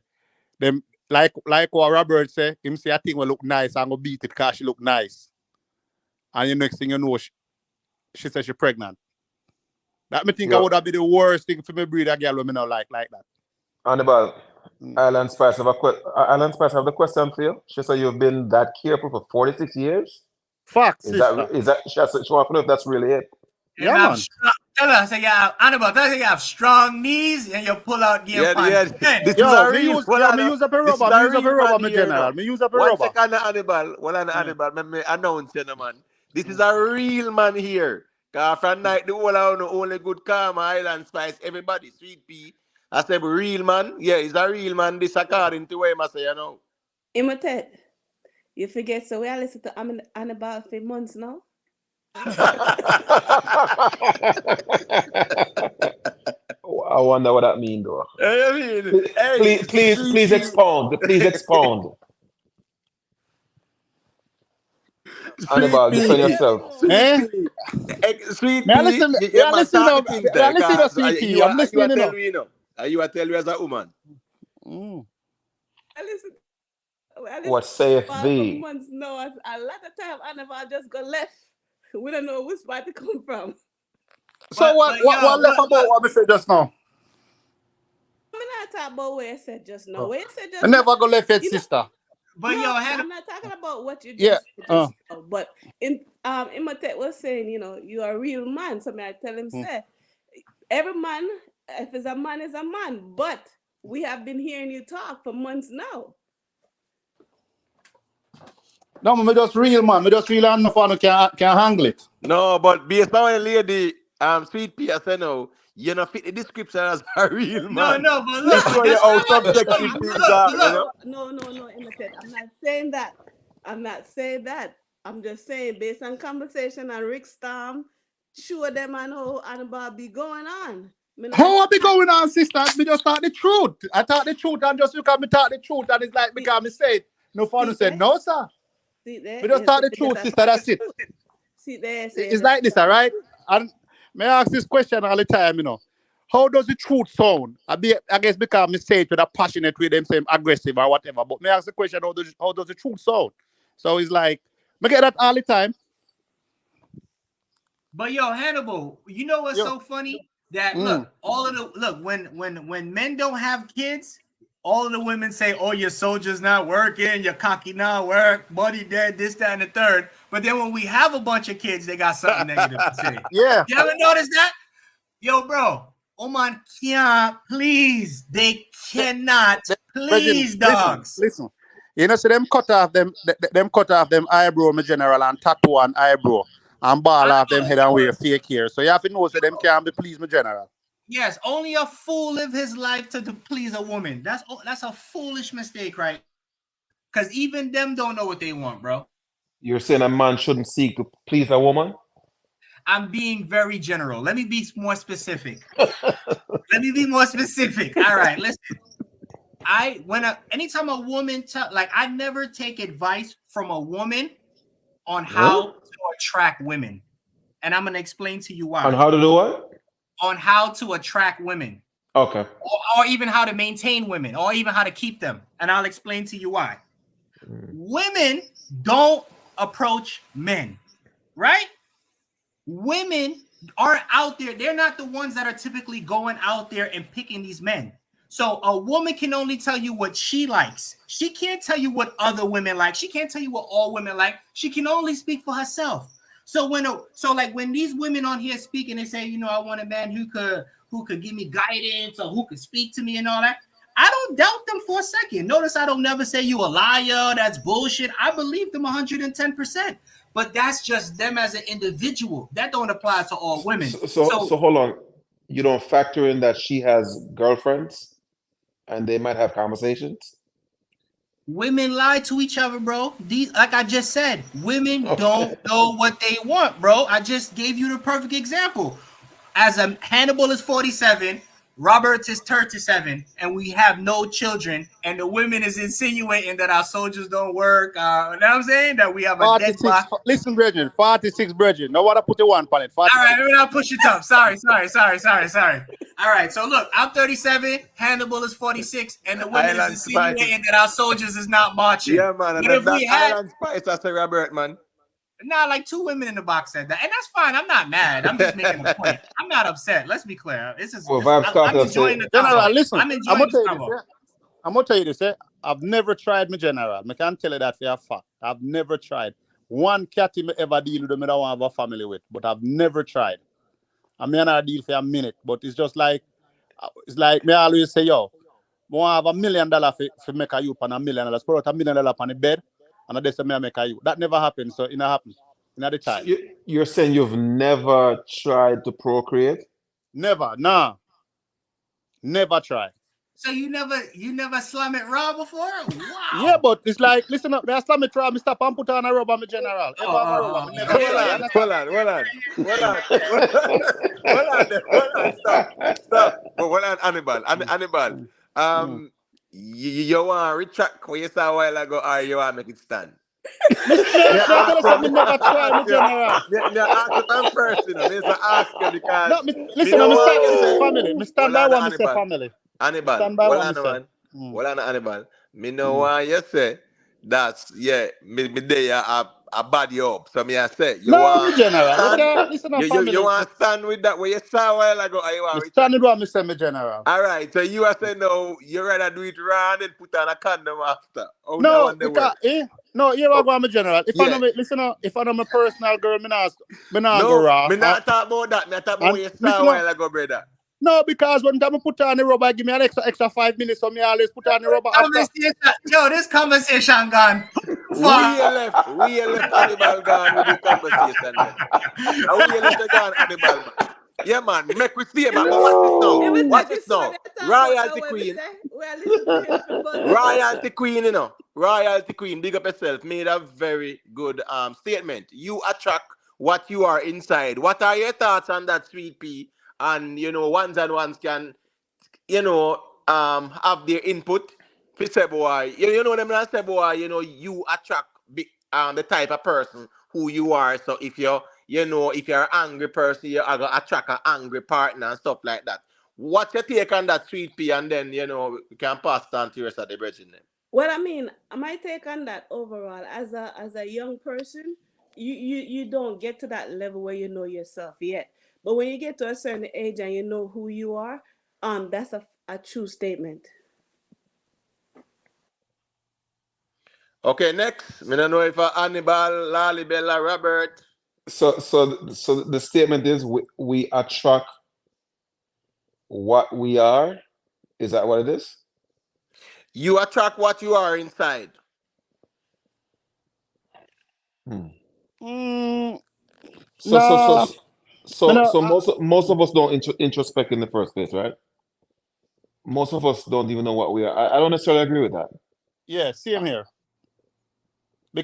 them like what Robert say, him say I think will look nice, I'm gonna beat it because she look nice. And the next thing you know, she says she's pregnant. That me think I would have been the worst thing for me breed a girl women not like that. Annabelle, Island Spice have the question for you. She said you've been that careful for 46 years. Facts, is that she want to know if that's really it? Yeah, man. Tell her, say Annabelle, tell her you have strong knees and you pull out gear pants. This is a real. Me use up a rubber. Me use up a rubber, my general. Me use up a rubber. 1 second, Annabelle. Annabelle. Me announce you, man. This is a real man here. Cause from night the whole of only good Karma, Island Spice, everybody, Sweet Pea. I said real man. Yeah, he's a real man. This according to what I say, you know. Imitate. You forget, so we are listening to Annabelle for months now. I wonder what that means, though. I mean, hey, Please expound. Please expound. Sweet Annabelle, defend pea, yourself. sweet Eh? pea, sweet May I pea. listen? May Yeah, I man, listen talk the to? things May I there, listen to cause CP? I'm you are listening, tell me, you know. You are tell you as a woman. Mm. I listen. I listen What saith for thee? months now. A lot of time Annabelle just go left. We don't know which spot to come from. So But yo, what left about look, what we said just now? I'm not talking about what I said just now. Oh. What you said I just now, never go left it, you know. sister. but No, yo, Hannah, I'm not talking about what you Yeah. just said just now. But Imhotep was saying, you're a real man. So I tell him, Mm. say, every man, if it's a man, is a man. But we have been hearing you talk for months now. No, me just real man. Me just real and no fun can handle it. No, but based on the lady, sweet pea said no, you know fit the description as a real man. no, but No, look, It but show you that's how not what. No, subjective I'm but not. things look, are, but you look. know. No, Imhotep. I'm not saying that. I'm not saying that. I'm just saying based on conversation and Rick Storm, show them and how Annabelle be going on. Me not How I be going on, sister? Me just talk the truth. I talk the truth and just look at me talk the truth and it's like see, because me say it. No fun to see say there, no, sir. see there. Me just Yes, talk the you just truth, a sister. talk the That's it. truth. See there, so you It's just like this, talk all the right? truth. And may I ask this question all the time. How does the truth sound? I guess because me say it with a passionate way, them saying aggressive or whatever. But may I ask the question, how does the truth sound? So it's like, me get that all the time. But yo, Hannibal, you know what's Yo. so funny? That Mm. look, all of the look when men don't have kids, all of the women say, "Oh, your soldier's not working, your cocky not work, buddy dead, this, that, and the third." But then when we have a bunch of kids, they got something negative to say. Yeah. You ever notice that? Yo, bro, Oman can't, please. They cannot, Virgin, please, listen, dogs. listen. So them cut off them cut off them eyebrow, my general, and tattoo on eyebrow, and ball I off them know. head and wear fake hair. So you have to know, so them can't be pleased, my general. Yes, only a fool live his life to please a woman. That's a foolish mistake, right? Because even them don't know what they want, bro. You're saying a man shouldn't seek to please a woman? I'm being very general. Let me be more specific. Let me be more specific. All right, listen. Anytime a woman I never take advice from a woman on Huh? how to attract women. And I'm gonna explain to you And why. how to do what? On how to attract women. Okay. Or even how to maintain women, or even how to keep them. And I'll explain to you why. Women don't approach men, right? Women aren't out there. They're not the ones that are typically going out there and picking these men. So a woman can only tell you what she likes. She can't tell you what other women like. She can't tell you what all women like. She can only speak for herself. So when these women on here speak and they say, I want a man who could give me guidance or who could speak to me and all that, I don't doubt them for a second. Notice I don't never say you a liar. That's bullshit. I believe them 110%. But that's just them as an individual. That don't apply to all women. So hold on. You don't factor in that she has girlfriends and they might have conversations? Women lie to each other, bro. Like I just said, women Okay. don't know what they want, bro. I just gave you the perfect example. Hannibal is 47, Roberts is 37, and we have no children, and the women is insinuating that our soldiers don't work. You know what I'm saying? That we have a dead 46. body. Listen, Bridget. 46, Bridget. No, what I put the one on it. All 46. right, let me not push it up. Sorry. All right, so look, I'm 37, Hannibal is 46, and the women is Island Spice. insinuating that our soldiers is not marching. Yeah, man, and But if that we had Island Spice, I say Robert, man. like 2 women in the box said that, and that's fine. I'm not mad. I'm just making a point. I'm not upset. Let's be clear. Well, Vibe I'm started to say, enjoying the General, convo. listen. I'm I'm enjoying gonna this tell you this. convo. I'm gonna tell you this. I've never tried my general. I can't tell you that for a fact. I've never tried. One cat me ever deal with them I don't want to have a family with, but I've never tried. I may not deal for a minute, but it's like me always say, yo, I want to have $1 million for make a you on $1 million. Put out $1 million on the bed, and I say me I make a you. That never happened, so it not happen. In the so time. you're saying you've never tried to procreate? Never, nah. Never try. So you never slam it raw before? Wow. Yeah, but it's like, listen up, there's some try me stop and put on a rubber, me general. If I have a rubber, me never Hold say, you on, understand? hold on, hold on, hold on, hold on, stop. But hold on, Hannibal, Hannibal. Mm. You want to retract what you said a while ago, or you want to make it stand? Me Me tell ask you you, something, me never try me ask you, general. me ask you from first, you know. Me just ask you because No, me, me listen, know me what you stand say. family. Me stand Hold by on, what me say Hannibal. family. Me Hannibal, stand by hold what me on, say. man. Mm. Hold on, Hannibal. Me know Mm. what you say. That's yeah. Me there a bad you up. So me I say you No, me want general. You stand. can't listen to You family. want stand with that what you saw a while ago, or you Me want stand retract with it? what me say me general. All right. So you are saying no. You rather do it raw and then put on a condom after. How that No, one they because work? no, here I Oh, go, me general. If I yeah. know me, listen up, if I know my personal girl, me not go No, raw. me not talk about that. Me talk about And what you saw a listen up. while ago, brother. No, because when time I put on the rubber, give me an extra 5 minutes, so me always put on the rubber after. This conversation gone far. We left Hannibal gone with the conversation then. And we left the gone Hannibal man. Yeah man, make we see man. But watch this now. If we Watch take this it slow, now. they talk about now Royalty what we Queen. say. We are listen to him for buzz it out. Royalty Queen, you know. Royalty Queen, big up yourself. Made a very good statement. You attract what you are inside. What are your thoughts on that, sweet pea? And you know, ones and ones can have their input. For say boy, you know them and say boy, you attract the type of person who you are. So if if you're an angry person, you're gonna attract an angry partner and stuff like that. What's your take on that, sweet pea? And then we can pass it on to your rest of the brethren then. Well, I mean, my take on that overall, as a young person, you don't get to that level where you know yourself yet. But when you get to a certain age and you know who you are, that's a true statement. Okay, next. Me don't know if Hannibal, Lali, Bella, Robert. So the statement is we attract what we are. Is that what it is? You attract what you are inside. Hmm. Mm, So so so nah, so me so, no, so most of us don't introspect in the first place, right? Most of us don't even know what we are. I don't necessarily agree with that. yeah, same here.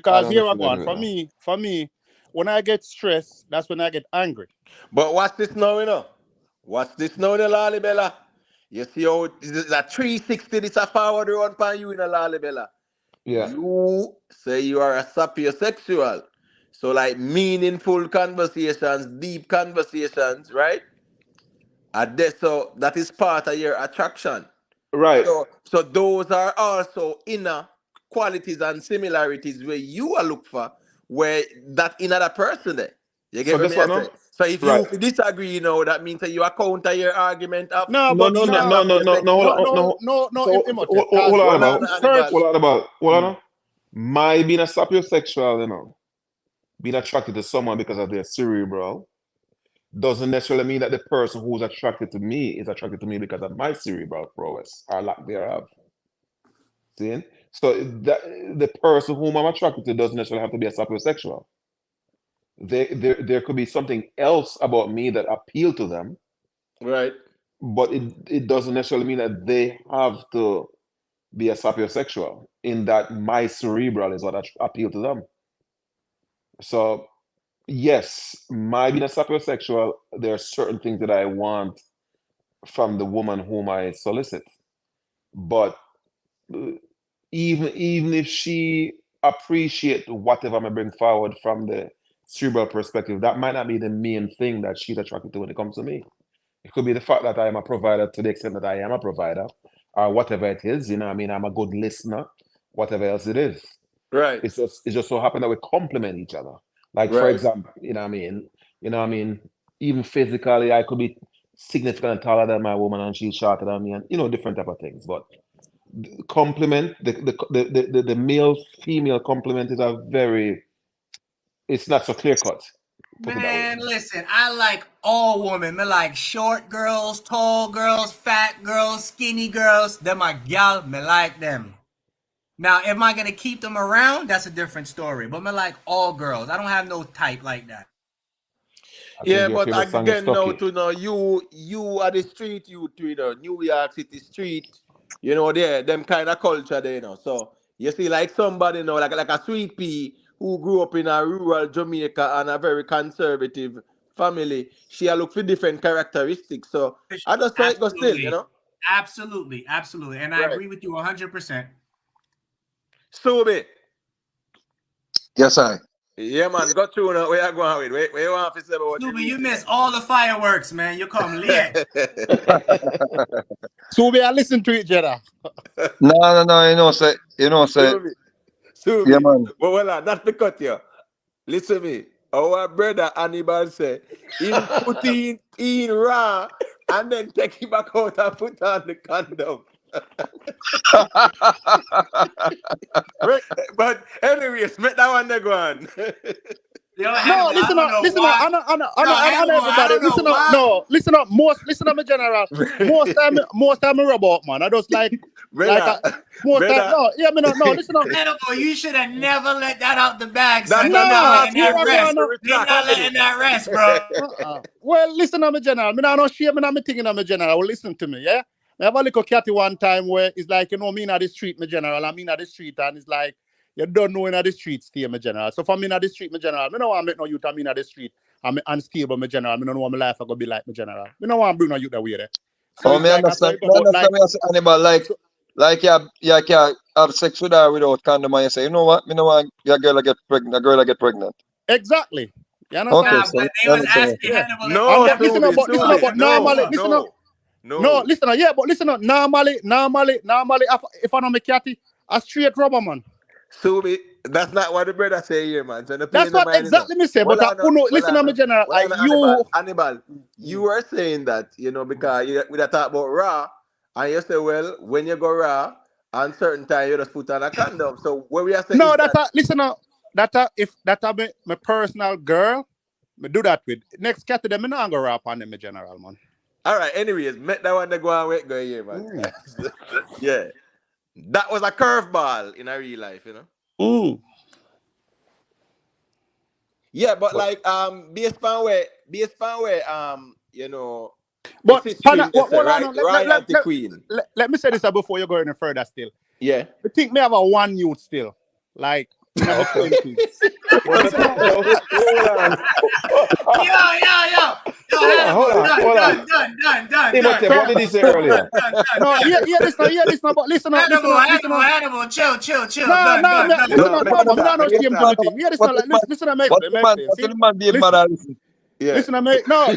I Because don't here I necessarily go on. agree with For me, when I get stressed, that's when I get angry. But what's this now, What's this now, Lali Bella? You see how this is a 360, this a forward run upon you in a Lali Bella. that. Yeah. You say you are a sapiosexual. So like meaningful conversations, deep conversations, right? So that is part of your attraction. Right. So those are also inner qualities and similarities where you are look for where that in other person there. You get So what guess me I what say? now? So if Right. you disagree, that means that you are counter your argument of No, No, but no, being no, a no, no, no, no, no, no, sapiosexual. no, no, no, So, Imhotep. hold Because on Hold on, about, Hannibal. search. hold Mm. on. My being a sapiosexual, being attracted to someone because of their cerebral doesn't necessarily mean that the person who's attracted to me is attracted to me because of my cerebral prowess or lack thereof. See? So that the person whom I'm attracted to doesn't necessarily have to be a sapiosexual. There could be something else about me that appeal to them, Right. but it doesn't necessarily mean that they have to be a sapiosexual in that my cerebral is what appeal to them. So yes, my being a sapiosexual, there are certain things that I want from the woman whom I solicit. But uh, even if she appreciate whatever I bring forward from the cerebral perspective, that might not be the main thing that she's attracted to when it comes to me. It could be the fact that I am a provider to the extent that I am a provider, or whatever it is. I mean, I'm a good listener, whatever else it is. Right. It's just so happen that we complement each other. Like for Right. example, even physically, I could be significantly taller than my woman and she's shorter than me, and different type of things. But complement the male female complement is a very it's not so clear cut. Put it that way. Man, listen, I like all women. Me like short girls, tall girls, fat girls, skinny girls. Them my gal, me like them. Now, am I gonna keep them around? That's a different story. But me like all girls. I don't have no type like that. I think Yeah, your but favorite song is again, now Stucky. to know you are the street you New York City street. You know, them kind of culture there, you know. So you see, like somebody, you know, like a sweet pea who grew up in a rural Jamaica and a very conservative family, she a look for different characteristics. So I just saw it go still, you know. Absolutely. And I Right. agree with you 100%. Subi. Yes, I. Yeah, man, got through now. Where you going with? Where you want to say about the Subi, you route missed all the fireworks, man. You come late. So we are listen to each other. No, you know, say, Subi. yeah, Subi. man. But well, not to cut you. Listen me. Our brother Hannibal say him put in raw and then take him back out and put on the condom. But anyways, make that one go on. Yo, No, Hannibal, listen up, everybody. Listen up, no, listen up. Listen up, my general. Most time I rub out, man. I just like brother, most time. brother. No, yeah, me no, listen up. Hannibal, you should have never let that out the bag, That's son. You're not Nah, letting here that I rest. go. You're not letting that rest, bro. Well, listen to me, general. Me not no shame. Me not me thinking of me, general. Well, listen to me, yeah. I have a little catty one time where it's like, you know, me in the street, my general. I mean at the street, and it's like you don't know in the street, stay, my general. So for me in the street, my general, me no want to make no youth. I mean at the street, I'm unstable, my general. Me don't want my life I go be like my general. Me no want to bring no youth that way there. So Oh, it's me like I understand. say, Me but understand. Me say animal like you can have sex with her without condom, and you say, you know what? Me no want your girl to get pregnant. A girl to get pregnant. exactly. You understand? Okay, Nah, so but me they was understand. asking Hannibal if No, But listen up, Subi, but normally, listen up. No, no. listen up. Yeah, but listen up. Normally, if I know me catty, a straight rubber man. Subi, that's not what the brother say here, man. So no pay That's no what mind, you know. exactly me say. Well, But I know, well, listen I to me, know. general. Well, I know, You. Hannibal, you were saying that, you know, because we talk about raw, and you say, well, when you go raw, on certain time you just put on a condom. So what we are saying No, is that, listen up. If that be my personal girl, me do that with. Next cat to them, me not go rap on them, me general man. all right. Anyways, make that one to go and wait, go here, man. Yeah, that was a curveball in a real life, you know. Mm. Yeah, but like based on where you know it's But history they say, hold on. right? Royalty queen. Let me say this before you go any further. Still, Yeah. I think me have a one youth still, like in my Okay. 20s. Listen up. Hold on. Yo, Hold Hannibal, on. done. Timothy, what did he say earlier? No, this now, but listen up. Hannibal, chill. No, Done. listen No, up, make no, it man, me stop, not no make it shame stop. Timothy. Yeah, this What now, the man? listen to me What the explain, man? What see? the man be Listen, mad? Yeah. listen to me. No,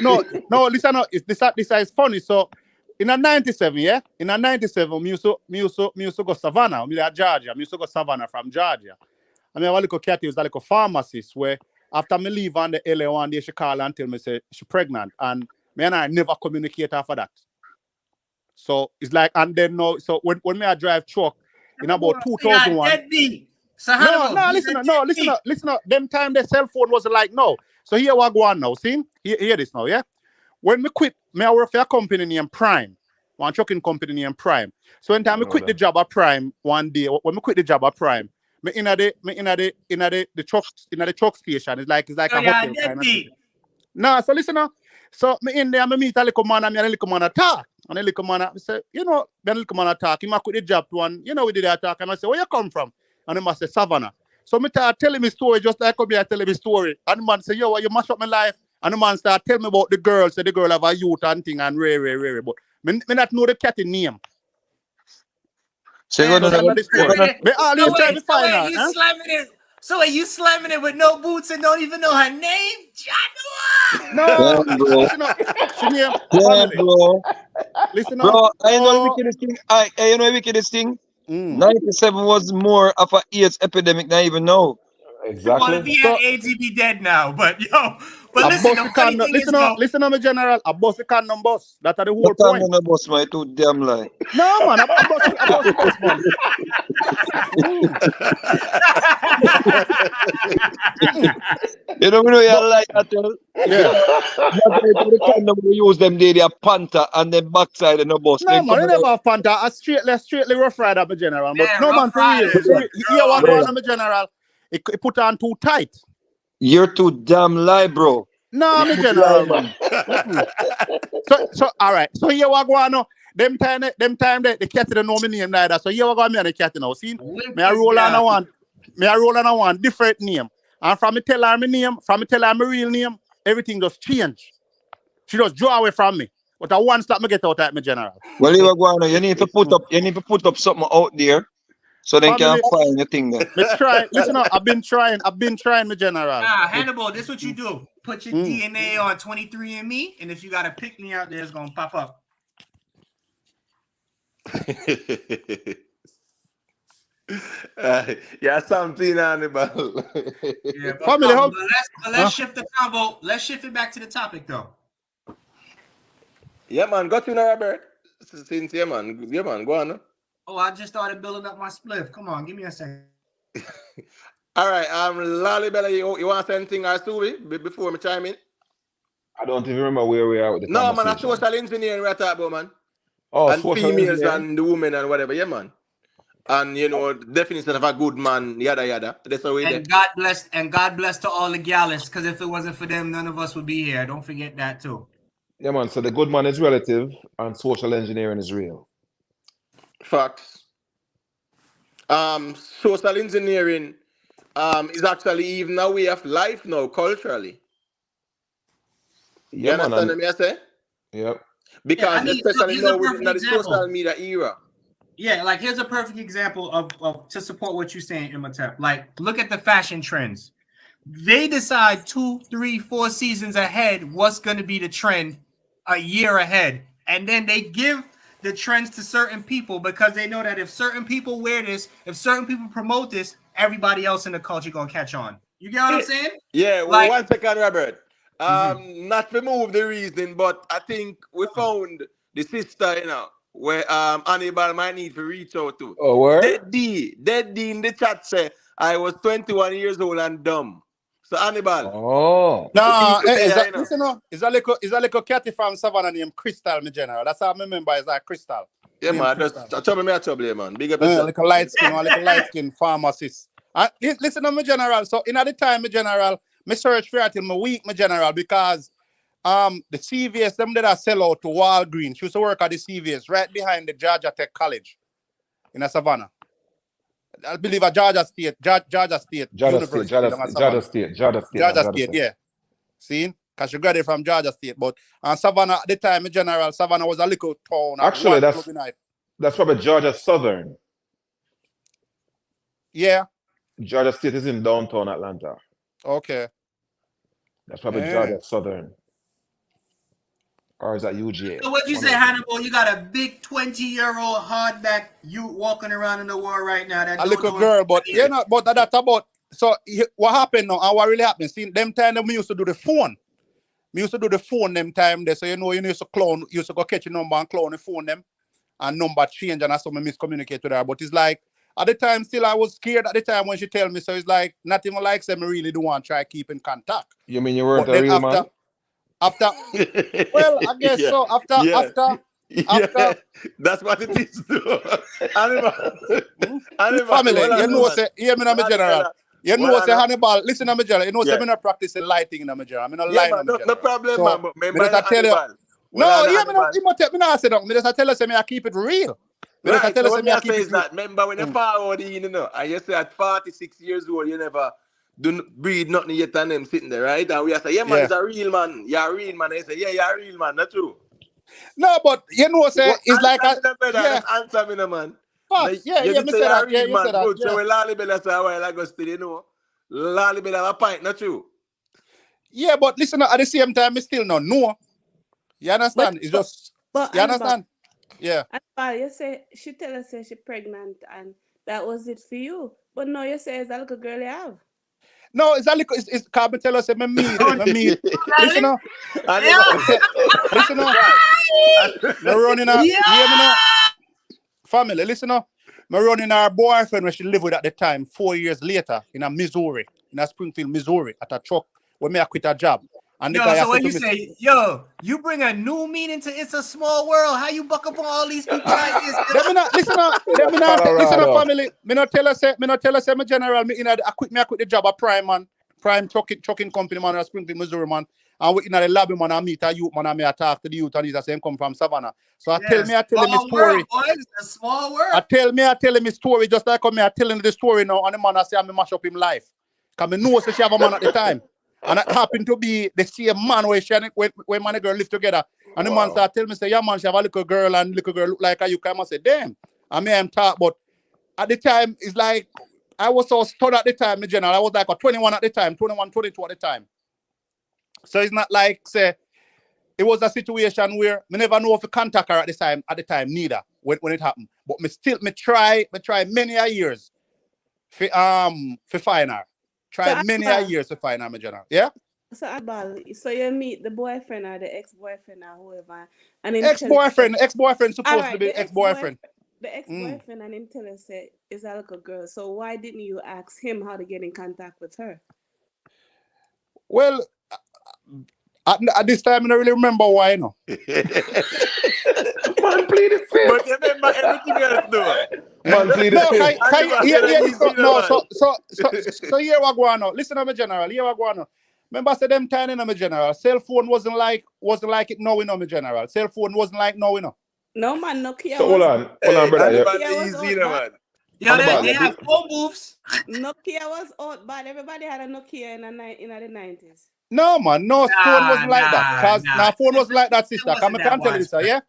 listen, no, this is funny. So, in a 97, yeah, in a 97, me used to go Savannah, me at Georgia, me used to go Savannah from Georgia. I mean, I have a little cat, was like a pharmacist where after me leave on the LA one day, she call and tell me say she pregnant, and me and I never communicate after that. So it's like, and then no, so when me I drive truck in about Yeah, 2001. deadbeat. So No, Hannibal, he's a deadbeat. listen up. Them time the cell phone was like no. So here we go on now. See, hear this now, yeah. When me quit, me I work for a company named Prime, one trucking company named Prime. So when time me quit the job at Prime one day, when me quit the job at Prime, me in the truck station. It's like So a yeah, hotel kind of thing. deadbeat. No, so listen now. So me in there, me meet a little man and me and a little man talk. And the little man I say, you know, then little man talk. He might quit the job to one, you know, we did that talk. And I say, where you come from? And he must say Savannah. So me start telling me story just like come here tell me story. And the man say, yo, you mash up my life. And the man start telling me about the girl. Say the girl have a youth and thing and rare. But me not know the cat name. So Man, you're So so that's gonna, not the you story. you're gonna, slamming it. Me always try to find out. You Huh? slamming it. So you slamming it with no boots and don't even know her name? No, damn, bro. listen up. She name Damn, family. bro. Listen up. Bro, I know the No. wickedest thing. You know the wickedest thing? Mm. 97 was more of an AIDS epidemic than I even know. Well, if Exactly. he had AIDS, he'd be dead now. But A listen, bus the the funny condom. thing is though, Listen on me, general. A bus the condom bus. That's the No whole time point. on the bus, man. Too damn lie. No, man. A bus, man. Mm. You know, But you like that, tell? yeah. The condom we use them day, they are panther and then backside in the bus. No, Then man. come You out. never have Fanta. A straightly rough rider, my general. But man, no, man, Rough for real. Riders, Here what go bro. on, my general. It put on too tight. You're too damn lie, bro. No, You my too lie, general, man. man. Mm-mm. So all right. So here what go on now. them time the cat don't know my name neither. So you got me and the cat now. See? Look Me I at roll on that. a one. Me I roll on a one different name. And from me tell her my name, from me tell her my real name, everything just change. She just draw away from me. But I once that me get out at my general. Well, you go on, you need to put up something out there so they can Family, find your thing there. me try. Listen up, I've been trying my general. Hannibal, this what you do. Put your DNA on 23andMe, and if you got a pick me out there, it's gonna pop up. Yeah, something Hannibal. Yeah, but, Family, how? let's shift the combo. Let's shift it back to the topic though. Yeah, man, got you now, Robert. Since yeah, man, go on. No? Oh, I just started building up my spliff. Come on, give me a second. All right, Lolly Bella, you want to say anything or Subi before me chime in? I don't even remember where we are with the No, man, conversation. that's social engineering we're talking about, man. Oh, And social females engineering. and the women and whatever, yeah, man. And you know, definition of a good man, yada yada. That's how we And God bless to all the gallus, because if it wasn't for them, none of us would be here. Don't forget that too. Yeah, man. So the good man is relative and social engineering is real. Facts. Social engineering is actually even a way of life now, culturally. Yeah, You man. understand what I say? Yep. Because especially here's a now within perfect the example. social media era. Yeah, like here's a perfect example of to support what you're saying, Imhotep. Like, look at the fashion trends. They decide 2, 3, 4 seasons ahead what's going to be the trend a year ahead, and then they give the trends to certain people because they know that if certain people wear this, if certain people promote this, everybody else in the culture gonna catch on. You get what I'm saying? Yeah, Like, 1 second, Robert. Not to move the reasoning, but I think we found the sister, you know, where Hannibal might need to reach out to. Oh, where? Dead D in the chat say I was 21 years old and dumb. So Hannibal. Oh. Nah, You know. listen up. It's a little catty from Savannah named Crystal, my general. That's how I remember. It's like Crystal. Yeah, Named man. Crystal. Just trouble me a trouble, man. Big up yourself. Like a light skin pharmacist. Listen to my general. So in at the time, my general, me search for it till my week, my general, because the CVS, them that I sell out to Walgreens. She used to work at the CVS right behind the Georgia Tech College in a Savannah. I believe a Georgia State University. Georgia State. Yeah. See? Because she graduated from Georgia State. But Savannah, at the time, in general, Savannah was a little town. Actually, that's probably Georgia Southern. Yeah. Georgia State is in downtown Atlanta. Okay. That's probably Georgia Southern. Or is that UGA? So what you say, Hannibal? You got a big 20-year-old hardback you walking around in the world right now. That a little girl, but you know, but that's about. So what happened now? And what really happened? See, them time we used to do the phone. We used to do the phone them time there. So you know, you used to clone, you used to go catch a number and clone the phone them, and number change, and that's how I miscommunicate with her. But it's like at the time, still I was scared at the time when she tell me. So it's like not even like them. I really do want to try keep in contact. You mean you weren't a real man? After, well, I guess so. After, that's what it is. Animal. Family, you know, say, hear me, my general. You know, say Hannibal. Listen, my general. You know, say I'm not practicing lighting in my general. I'm not lying. No problem, so, man. But I tell you, no, yeah, me not say that. Me just tell you, say me I keep it real. Right, I tell you, say I keep it that. Remember when you forward in, you know, and you say at 46 years old, you never do breed nothing yet and them sitting there, right? And we are say, yeah, man, it's a real man. You're a real man. They say, yeah, you're a real man. That's true. No, but you know, say it's like answer me, no, man. Facts. Yeah, me say that. Yeah, you say that. Good. So when Lolly Bella say a while ago still, you know, Lolly Bella have a pint, not true. Yeah, but listen, at the same time, I still not know. You understand? It's just, you understand? Yeah. You say she tell us say she pregnant and that was it for you. But no, you say it's a little girl you have. No, it's a little. It's Carbon tell us say me meet. Listen up. Listen up. Me running her. Yeah. Hear me now. Family, listen up. Me running her boyfriend when she lived with at the time. 4 years later in a Missouri, in a Springfield, Missouri, at a truck when me I quit a job. And yo, so when you say, yo, you bring a new meaning to It's a Small World. How you buck up on all these people like this? Let me not listen up, family. Me not tell us, say, my general, I quit the job at Prime, man. Prime trucking company, man, at Springfield, Missouri, man. And we in the lobby, man, I meet a youth, man, I talk to the youth, and he's saying come from Savannah. So I tell him his story. World, boys. A small world. I tell him his story, just like me, I tell him the story now, and the man I say I'm mash up him life. Because I know so she have a man at the time. And it happened to be the same man where she and when man and girl live together. And the man start tell me, say, yeah, man, she have a little girl, and little girl look like her. You come and say, damn. I mean, I'm talk, but at the time, it's like, I was so stunned at the time, in general. I was like a 21 at the time, 21, 22 at the time. So it's not like, say, it was a situation where me never know if to contact her at the time neither, when it happened. But me try many a years for find her. Try many a years to find her, my general. Yeah? So you meet the boyfriend or the ex-boyfriend or whoever, and ex-boyfriend supposed to be ex-boyfriend. The ex-boyfriend and him tell us say is a little girl. So why didn't you ask him how to get in contact with her? Well, at this time I don't really remember why, no. Man, plead the fifth. But you remember everything else, though. Man, plead the fifth. So here we go on now. Listen to me, general. Here we go on now. Remember, I said them time in my general. Cell phone wasn't like it now, my general. Cell phone wasn't like now, No man, Nokia. So hold on, brother. Man. Yo, they have phone booths. Nokia was out bad. Everybody had a Nokia in the 90s. No man, phone wasn't like that. Cause phone wasn't like that, sister. I can't tell you this, yeah.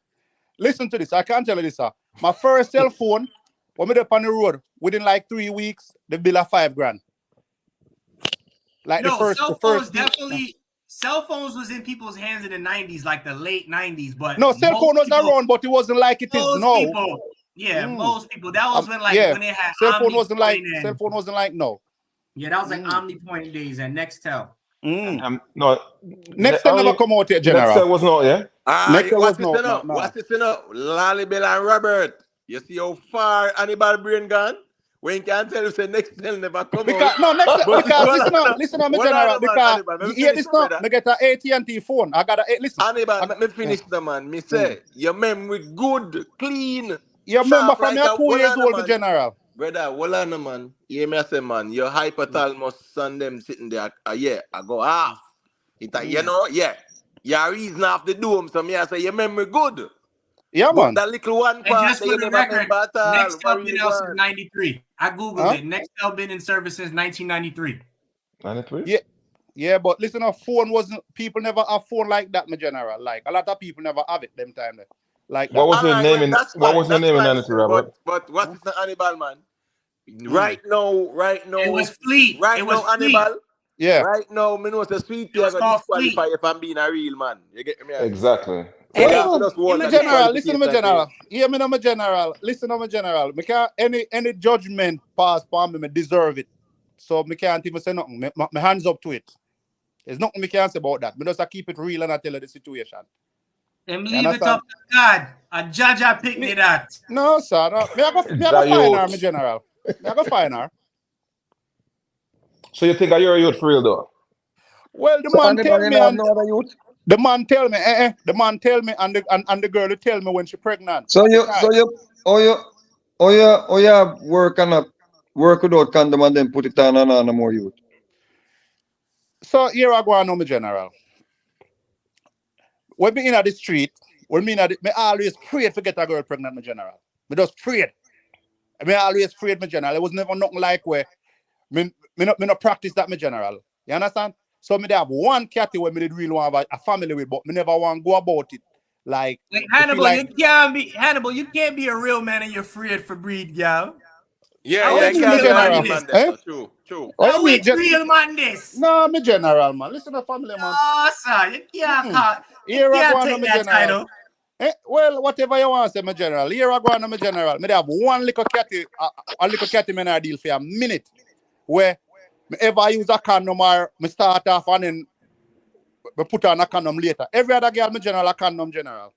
Listen to this. I can't tell you this, sir. My first cell phone, when we up on the road, within like 3 weeks, the bill of $5,000. Like cell phones was in people's hands in the 90s, like the late 90s. But no, cell phone was around, but it wasn't like it is now. Most people. That was when when they had cell phone wasn't like no. Yeah, that was like OmniPoint days and Nextel. No, Nextel never come out yet, general. Nextel was not, yeah. Nextel was not. What's this now? Lalibel and Robert. You see how far Hannibal brain gone? When you can't tell you say Nextel never come out. No, Nextel, because listen to me, general. Because you hear this now, I get an AT&T phone. I got a listen. Hannibal, let me finish the man. Me say your memory good, clean. You remember from me 2 years old, the general. Brother, hold on, man. You hear me say, man, your hypothalamus and them sitting there, I go off. You know, your reason off the dome, so me I say your memory good. Yeah, but man. That little one part, just for the record, Nextel been out since 93. I googled it. Nextel been in service since 1993. 93? Yeah, but listen, people never have phone like that, my general. Like a lot of people never have it them time there. Like what was the name in 93, Robert? But what is the Hannibal, man? Right now. It was Fleet. Right now, Hannibal. Yeah. Right now, me know the sweet thing gonna disqualify if I'm being a real man. You get me? Exactly. General, listen to me, general. Hear me, my general. Listen to me, general. Me can't any judgment pass upon me deserve it. So me can't even say nothing. My hands up to it. There's nothing me can say about that. Me just keep it real and I tell you the situation. And leave it up to God. A judge I pick me that. No, sir. No. Me I go find her, my general. Me I go find her. So you think you're a youth for real though? Well, the man tell me the man tell me and the girl tell me when she pregnant. So you work without condom and then put it on and more youth. So here I go on, my general. When me in the street, me always prayed to get a girl pregnant, my general. Me just prayed. Me always prayed, my general. It was never nothing like where me not practice that, my general. You understand? So me have one cat where me did really want to have a family with, but me never want to go about it. Like Hannibal, you can't be a real man and you're afraid for breed, yo. Yeah, True. Oh, it's real man this. No, me general, man. Listen to family, man. Oh, sir, you can't take that title. Well, whatever you want to say, my general. Here I go on, my general. Me have one little catty, a little catty man I deal for a minute. Where me ever use a condom or me start off and then me put on a condom later. Every other girl, my general, a condom general.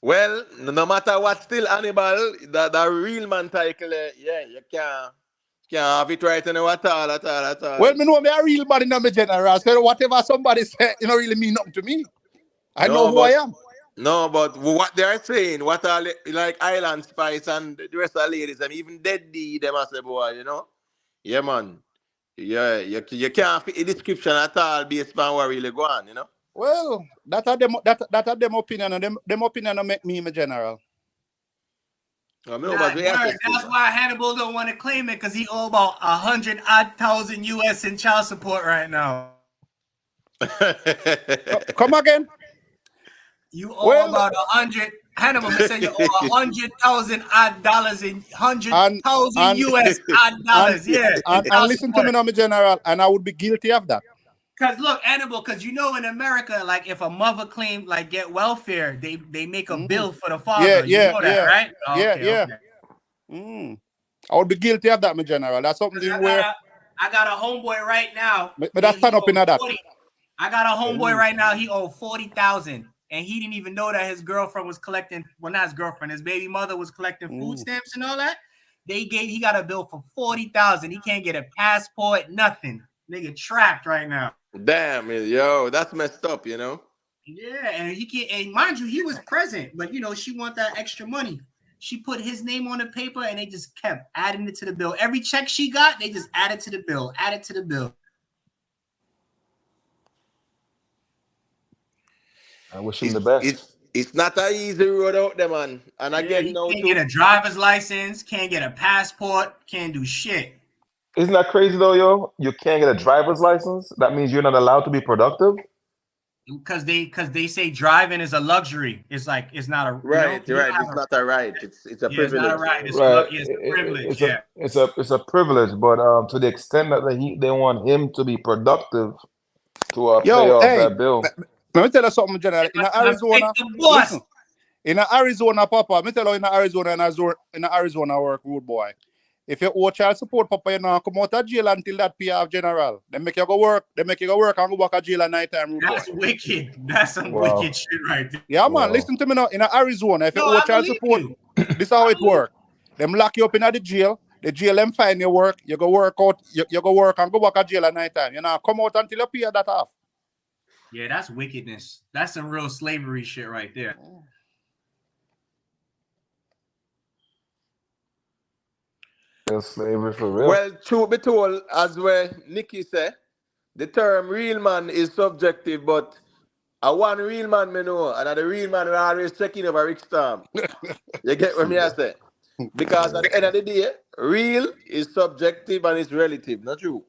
Well, no matter what, still Hannibal, the real man title, you can't have it right in at all. Well, me know me a real man in my general. So whatever somebody say, it don't really mean nothing to me. I know who I am. No, but what they are saying, what are like Island Spice and the rest of the ladies, and even Dead D, them I say, boy, you know? Yeah, man. Yeah, you can't fit the description at all based on what really go on, you know? Well, that are them opinion, and them opinion don't make me my general. I mean, Nah, but we have to still, that's why Hannibal don't want to claim it, because he owe about 100,000 US in child support right now. Come again? You owe Well, about 100. Hannibal, me say you owe 100,000 odd dollars in and 100,000 and US odd and dollars, yeah, in and child listen to support. me now, my general, and I would be guilty of that. Cause look, Hannibal, cause you know in America, like if a mother claim like get welfare, they make a bill for the Yeah, father. You yeah, know that, yeah, right? yeah, Okay, yeah. okay. I would be guilty of that, my general. That's something where I got a homeboy right now. but that stand up in that. 40. I got a homeboy right now. He owed 40,000, and he didn't even know that his girlfriend was collecting. Well, not his girlfriend. His baby mother was collecting food stamps and all that. He got a bill for 40,000. He can't get a passport, nothing. Nigga trapped right now. damn, yo, that's messed up, you know? Yeah, and he can't. And mind you, he was present, but she want that extra money. She put his name on the paper, and they just kept adding it to the bill. Every check she got, they just added to the bill, added to the bill. I wish him the best. It's not an easy road out there, man. And again, He now can't too. get a driver's license, can't get a passport, can't do shit. Isn't that crazy though, yo? You can't get a driver's license. That means you're not allowed to be productive. Because they say driving is a luxury. It's like it's not a Right, right. It's not a right. It's a it's not a privilege. right. It's Right. it's a privilege. It's a privilege, but to the extent that they want him to be productive to pay Yo, off hey, that bill. let me tell you something, general. In Arizona, listen. In Arizona, Papa, me tell you in Arizona work, rude boy. If you owe child support, Papa, you know, come out of jail until that pay off general. They make you go work. They make you go work and go back to jail at night time, rude boy. That's wicked. That's some wicked shit right there. Yeah, man. Listen to me now. In Arizona, if you owe child support, this is how it work. Them lock you up in the jail. The jail them find you work. You go work out. You go work and go back to jail at night time. You know, come out until you pay that off. Yeah, that's wickedness. That's some real slavery shit right there. Slavery for real. Well, truth be told, as where Nikki said, the term real man is subjective, but a one real man me know, and the real man will always check in over Rick Storm. You get what me I say? Because at the end of the day, real is subjective and it's relative, not true.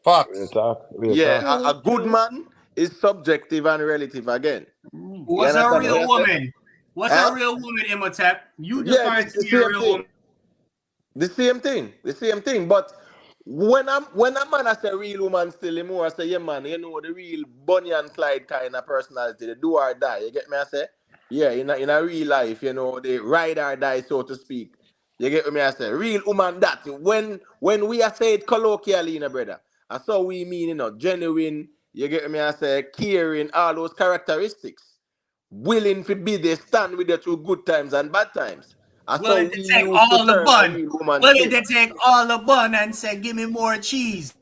Facts. A good man is subjective and relative again. What's a real woman? What's a real woman, Imhotep? You define to me a real woman. The same thing. But when a man I say real woman still more, I say, yeah man, you know the real Bonnie and Clyde kind of personality, the do or die. You get me I say? Yeah, in a real life, you know, the ride or die, so to speak. You get me I say? Real woman that. When we are say it colloquially, brother. That's how we mean, genuine, you get me I say, caring, all those characteristics. Willing to be there, stand with you through good times and bad times. Willing to take all the bun. Willing to take all the bun and say, give me more cheese.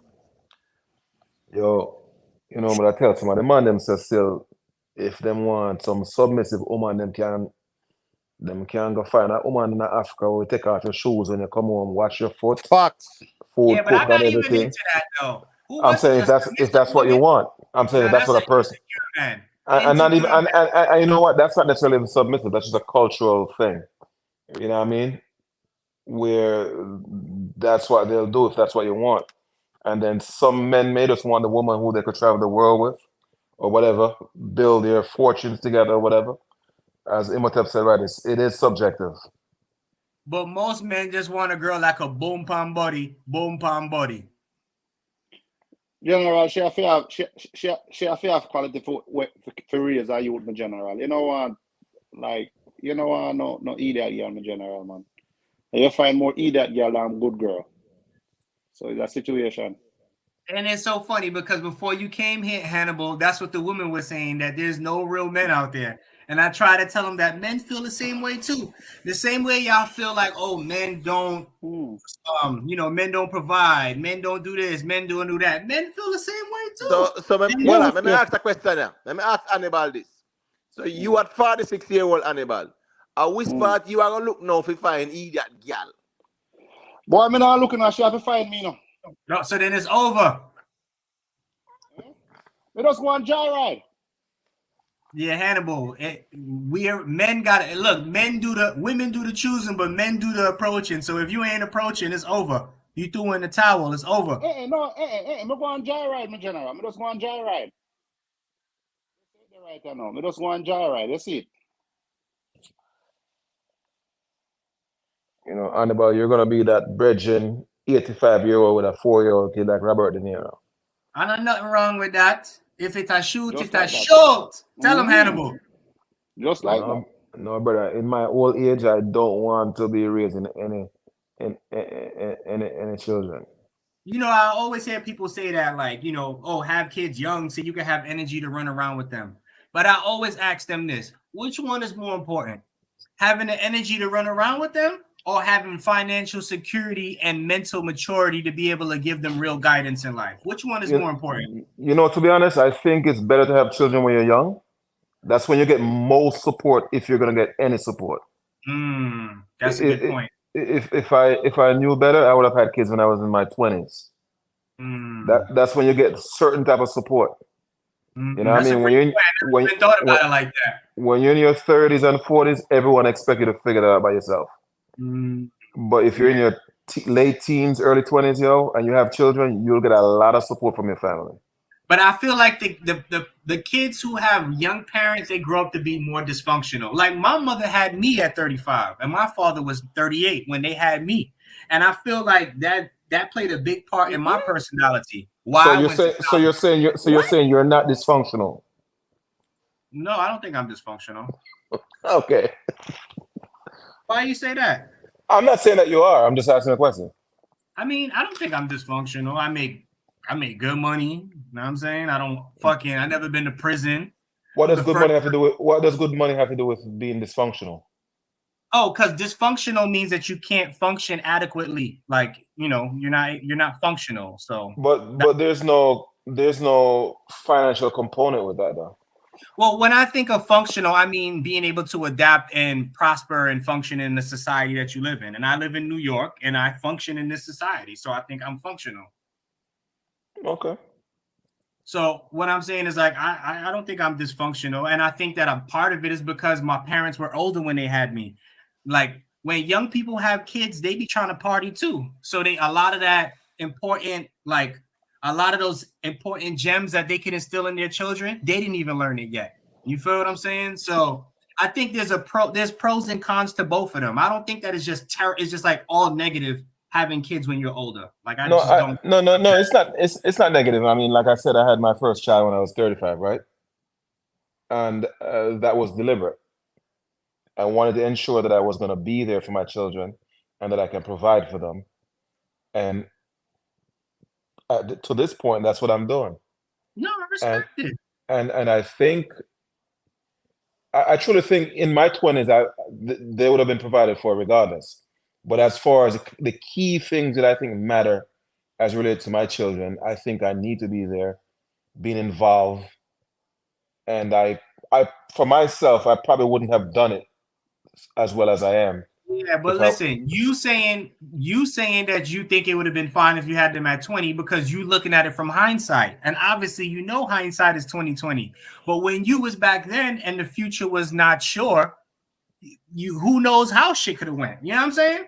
Yo, but I tell somebody, the man them say still, if them want some submissive woman, them can go find a woman in Africa who will take off your shoes when you come home, wash your foot. Facts. Food, yeah, but I'm not even into that though. I'm saying if that's what you want. I'm saying if that's what a person. And not even and you know what? That's not necessarily even submissive. That's just a cultural thing. You know what I mean? Where that's what they'll do if that's what you want. And then some men may just want a woman who they could travel the world with, or whatever, build their fortunes together, or whatever. As Imhotep said, right, it is subjective. But most men just want a girl like a boom palm body. General, she have quality for raise her youth, my general. You know what? Like, no idiot girl, my general, man. You find more idiot girl than good girl. So it's a situation. And it's so funny because before you came here, Hannibal, that's what the women were saying, that there's no real men out there. And I try to tell them that men feel the same way too. The same way y'all feel like, oh, men don't, men don't provide, men don't do this, men don't do that. Men feel the same way too. So let me ask a question now. Let me ask Hannibal this. So you at 46-year-old Hannibal. I Mm. whisper you are gonna look now for find idiot gal. Boy, me not looking at she have to find me now. No, so then it's over. Me just go on joyride. Yeah, Hannibal. We're men got it. Look, women do the choosing, but men do the approaching. So if you ain't approaching, it's over. You threw in the towel, it's over. No, me go on joyride, my general. Me just go on joyride. Right now, me just go on joyride. You see it. You know, Hannibal, you're gonna be that bridging 85-year-old with a 4-year-old kid like Robert De Niro. I know nothing wrong with that. If it's a shoot, Just it's a like that. shoot. Tell him, Hannibal. Just like that. No, brother. In my old age, I don't want to be raising any children. You know, I always hear people say that, like, you know, oh, have kids young so you can have energy to run around with them. But I always ask them this: which one is more important? Having the energy to run around with them, or having financial security and mental maturity to be able to give them real guidance in life? Which one is more important? You know, to be honest, I think it's better to have children when you're young. That's when you get most support, if you're gonna get any support. That's a good point. If I knew better, I would have had kids when I was in my 20s. That's when you get certain type of support. You know what I mean? When you thought about it like that. When you're in your 30s and 40s, everyone expects you to figure that out by yourself. But if you're in your late teens, early 20s, and you have children, you'll get a lot of support from your family. But I feel like the kids who have young parents, they grow up to be more dysfunctional. Like my mother had me at 35, and my father was 38 when they had me, and I feel like that played a big part in my personality. So you're saying you're not dysfunctional. No, I don't think I'm dysfunctional. Okay. Why you say that? I'm not saying that you are. I'm just asking a question. I mean, I don't think I'm dysfunctional. I make good money. You know what I'm saying? I never been to prison. What does good money have to do with being dysfunctional? Oh, because dysfunctional means that you can't function adequately. Like, you know, you're not functional. So But there's no financial component with that though. Well, when I think of functional, I mean being able to adapt and prosper and function in the society that you live in. And I live in New York and I function in this society. So I think I'm functional. Okay. So what I'm saying is like I don't think I'm dysfunctional. And I think that a part of it is because my parents were older when they had me. Like when young people have kids, they be trying to party too. So a lot of those important gems that they can instill in their children, they didn't even learn it yet. You feel what I'm saying? So I think there's pros and cons to both of them. I don't think that it's just it's just like all negative having kids when you're older. Like No, it's not negative. I mean, like I said, I had my first child when I was 35, right? And that was deliberate. I wanted to ensure that I was going to be there for my children and that I can provide for them. And to this point, that's what I'm doing. No, I respect it. And I think, I truly think in my 20s, they would have been provided for regardless. But as far as the key things that I think matter as related to my children, I think I need to be there, being involved. And I for myself, I probably wouldn't have done it as well as I am. Yeah, but listen, you saying that you think it would have been fine if you had them at 20 because you looking at it from hindsight. And obviously, you know, hindsight is 2020. But when you was back then and the future was not sure, who knows how shit could have went. You know what I'm saying?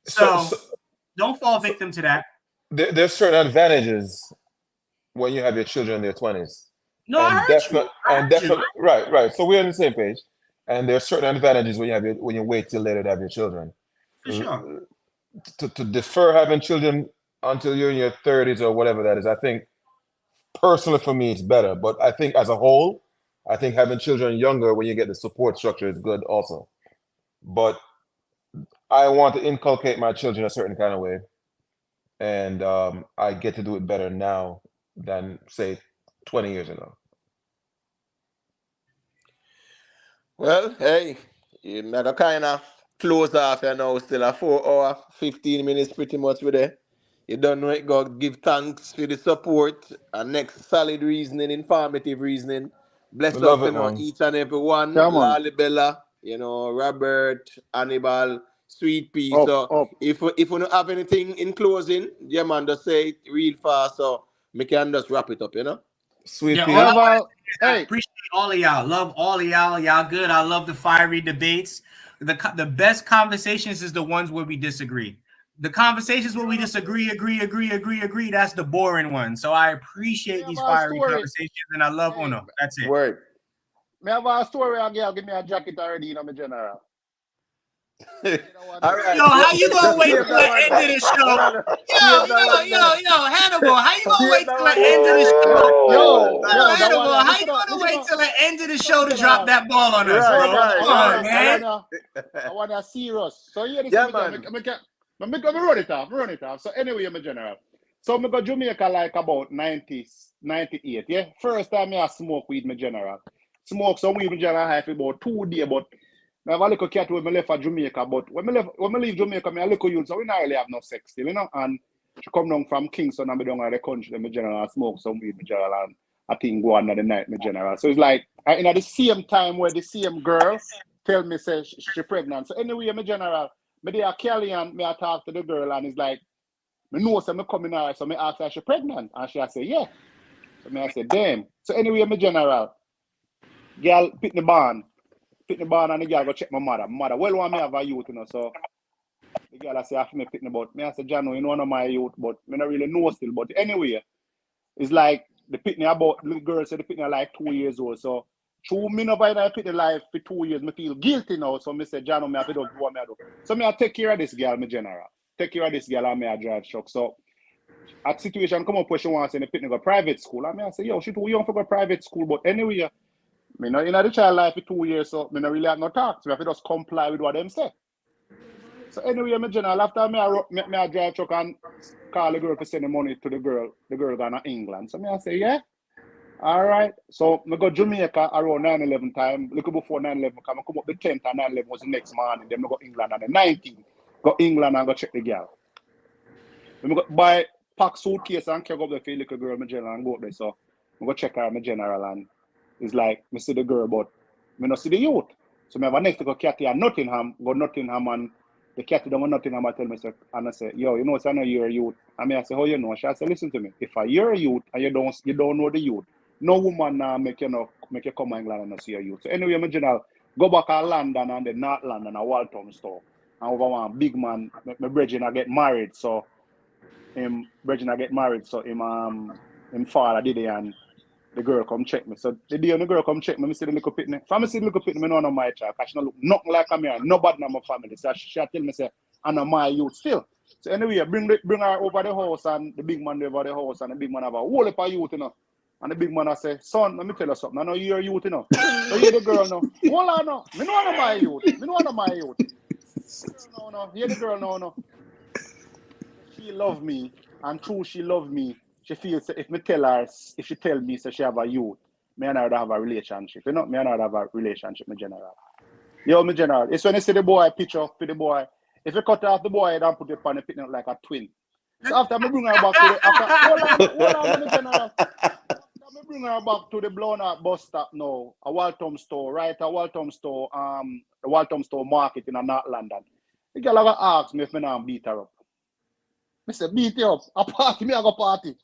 So don't fall victim to that. There's certain advantages when you have your children in their 20s. No, I heard you. Right. So we're on the same page. And there are certain advantages when you wait till later to have your children. For sure. To defer having children until you're in your 30s or whatever that is, I think personally for me it's better. But I think as a whole, I think having children younger when you get the support structure is good also. But I want to inculcate my children a certain kind of way. And I get to do it better now than say 20 years ago. Well, hey, you not a kind of close off and now still a 4 hour, 15 minutes pretty much with it. You don't know it, God give thanks for the support and next solid reasoning, informative reasoning. Bless love up, it, man. each and every one. Come on. Lali Bella, Robert, Hannibal, Sweet Pea. Up, So up. if we don't have anything in closing, yeah man, just say it real fast so we can just wrap it up. Sweet Yeah, pea. all I want Well, to say, I hey, appreciate all of y'all. Love all of y'all. Y'all good. I love the fiery debates. The best conversations is the ones where we disagree. The conversations where we disagree, agree. That's the boring one. So I me appreciate have these a fiery story. conversations, and I love Hey, Uno. That's it. Word. me have a story. A girl give me a jacket already, my general. All You know what? right. Yo, how you gonna Just wait save till that the one end of there. the show? Hold on. Yo, Save that yo, one yo, there. yo, Hannibal, how you gonna Save wait that till the one end of there. the show? Yo, That Hannibal, one. how you Listen up, gonna listen wait up, till the end of the listen up, show to drop general. that ball on us, Right, bro? No, man. right, Come on, right. man. I wanna serious. So here this Yeah, is man. me run it off. So anyway, my general. So me go Jamaica like about 90, 98. Yeah. First time I smoke weed, my general. Smoke some weed, my general, have about 2 days, but I have a little cat when I left for Jamaica, but when I leave Jamaica, I little youth, so we not really have no sex still. And she come down from Kingston and me down at the country, my general, and smoke some weed, my general, and I think go on the night, my general. So it's like, in at the same time where the same girl tell me say she pregnant. So anyway, my general, me there Kelly and me I talk to the girl and it's like, me know so me come in her, so me ask her she pregnant. And she I say, yeah. So me I say, damn. So anyway, my general, girl pick the barn and the girl go check my mother. Mother, well, want me have a youth. So the girl I say, after me pick the boat. Me I say, John, you know one of my youth, but me not really know still. But anyway, it's like the pitney about little girl said the pitney like 2 years old. So through me no buy that pitney life for 2 years, me feel guilty now. So me say, John, me have to do what me do. So me I take care of this girl, me general. Take care of this girl and me I drive truck. So a situation come up where she wants to send the pitney go private school. And me I say, yo, she too young for go private school. But anyway, me not in the child life for 2 years, so me not really have no talk. So me have to just comply with what them say. So anyway, my general, after me I drive truck and call the girl to send the money to the girl gone to England. So me I say, yeah, all right. So I go Jamaica around 9/11 time, little before 9/11, come up the 10th and 9/11 was the next morning. Then I go England on the 19th. Go England and go check the girl. Then I go buy pack suitcase and carry up the for little girl, my general, and go up there. So I go check her, my general, and it's like, I see the girl, but I not see the youth. So I have a next to go Catty and Nottingham, and the Catty don't go Nottingham and tell me, and I say, yo, so I know you're a youth. And I say, how you know? She say, listen to me. If you're a youth and you don't know the youth, no woman make you come to England and not see a youth. So anyway, my general, go back to London and then North London, a Walton store. And over one big man, my brethren I get married. So him father did it and the girl come check me. So the day when the girl come check me, I see the little pitney. If I see the little pitney, I know my child. Because she don't look nothing like a man. Nobody in my family. So she tell me, say, I know my youth still. So anyway, bring her over the house and the big man over the house and the big man have a whole heap of youth. And the big man I say, son, let me tell you something. I know you're a youth. So hear the girl now. Hold on now. Me know my youth. No. Hear the girl now. She love me, and true she love me. She feels if she tell me so she have a youth, me and her have a relationship. Me and her have a relationship, my general. Yo, my general. It's when you see the boy picture for the boy. If you cut off the boy and put it on the picture like a twin. So after me bring her back to the hold on, my general. After me bring her back to the blown out bus stop now, a Waltham store, right? A Waltham store, the Waltham store market in North London. The girl ever ask me if me not beat her up. I said, beat you up. A party, me I go party.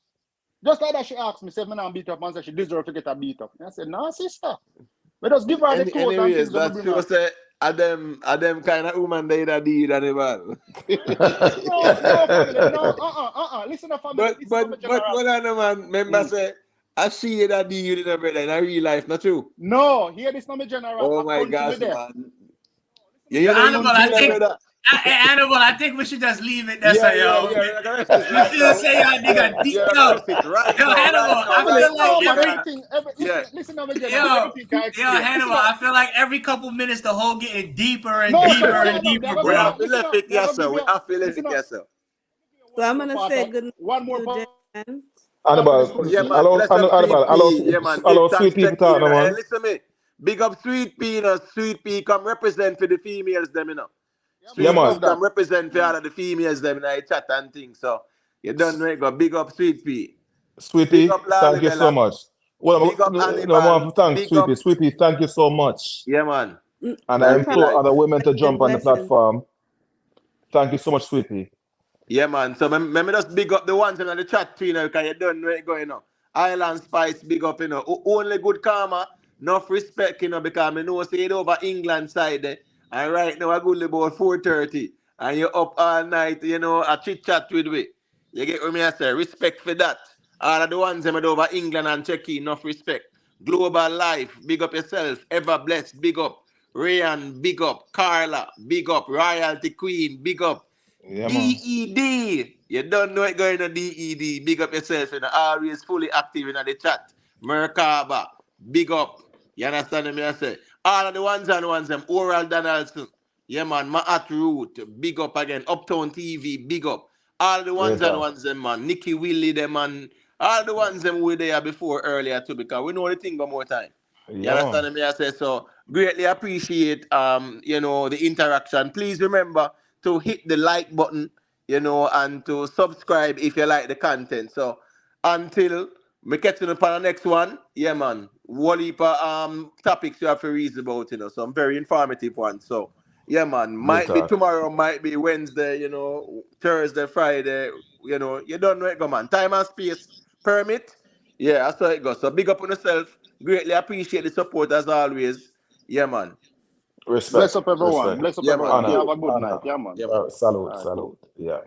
Just like that, she asked me, say, me not beat up, and said she deserve to get a beat up. I said, no, sister. But just give her the clothes and Anyways, things when me that's bring true. her. Say, are them kind of woman that did animal. No, family. No, Listen to family. Listen to my But general. what on the man? Remember say, I see that deal in a brother in a real life, not true. No, hear this, not my general. Oh A my country gosh, with there. man. Yeah, Yo, you know Hannibal, you see I that think, brother. Hannibal, I think we should just leave it there, so, Yeah, yo. we're gonna rest this You right feel now. say y'all Yeah, nigga deep, we're gonna yo. rest it right Yo, now, Hannibal, I Family, feel like no, man, we're every gonna, everything. yeah. Listen to my general. Everything can yo, explain. Hannibal, Listen up. I feel like every couple minutes the hole getting deeper and No, so deeper hold and on now. deeper, We bro. have to Listen left up. it, Me I yes, go sir. give We you. have to left Listen it, up. yes, sir. So I'm One more gonna part. say good night One more to part Jen. of the Hannibal, Yeah, story. man. Bless up Hannibal, Sweet Pea. Yeah, man. Big allow thanks sweet to people talk Keen. now, Hey, man. listen me. Big up Sweet Pea, Sweet Pea come represent for the females, them. Yeah, Yeah, man, Sweet man. Pea love that. come represent for all of the females, them, in the chat and things. So, you don't know it. Go big up Sweet Pea. Sweet Big pea, up Lali thank you so Bella. much. Well, Big up I Hannibal. want to thank Big up. Sweepy. Sweepy, thank you so much. Yeah, man. And I That's implore life. other women to jump on the Blessing. platform. Thank you so much, Sweepy. Yeah, man. So me just big up the ones in the chat too, you know, because you don't know it going on. Island Spice, big up, you know. Only good karma, enough respect, you know, because I know say it over England side there. And right now I go about 4:30. And you're up all night, you know, a chit chat with me. You get what me I say? Respect for that. All of the ones them over England and check in, enough respect. Global Life, big up yourself. Ever blessed, big up. Rayan, big up. Carla, big up. Royalty Queen, big up. Yeah, man. DED. You don't know it going on DED. Big up yourself, you know. Always fully active in the chat. Merkaba. Big up. You understand me? I say. All of the ones and ones them. Oral Donaldson. Yeah, man. Maat Root. Big up again. Uptown TV. Big up. All the Real ones and talk. ones them, man. Nicky Willie, them, man. All the ones them were there before earlier too, because we know the thing one more time. You Yeah, man. understand me? I say so. Greatly appreciate you know, the interaction. Please remember to hit the like button, you know, and to subscribe if you like the content. So until we catch you upon the next one, yeah, man. What heap of topics you have to read about, you know, some very informative ones. So yeah, man. Real Might be talk. tomorrow, might be Wednesday, you know, Thursday, Friday, you know, you don't know it go, man. Time and space permit. Yeah, that's how it goes. So big up on yourself. Greatly appreciate the support as always. Yeah, man. Bless Respect. up everyone. Respect. Bless up Yeah, everyone. man. You Honor. have a good night. Honor. Yeah, man. Yeah, man. Salute. All right, Salute. cool. Yeah.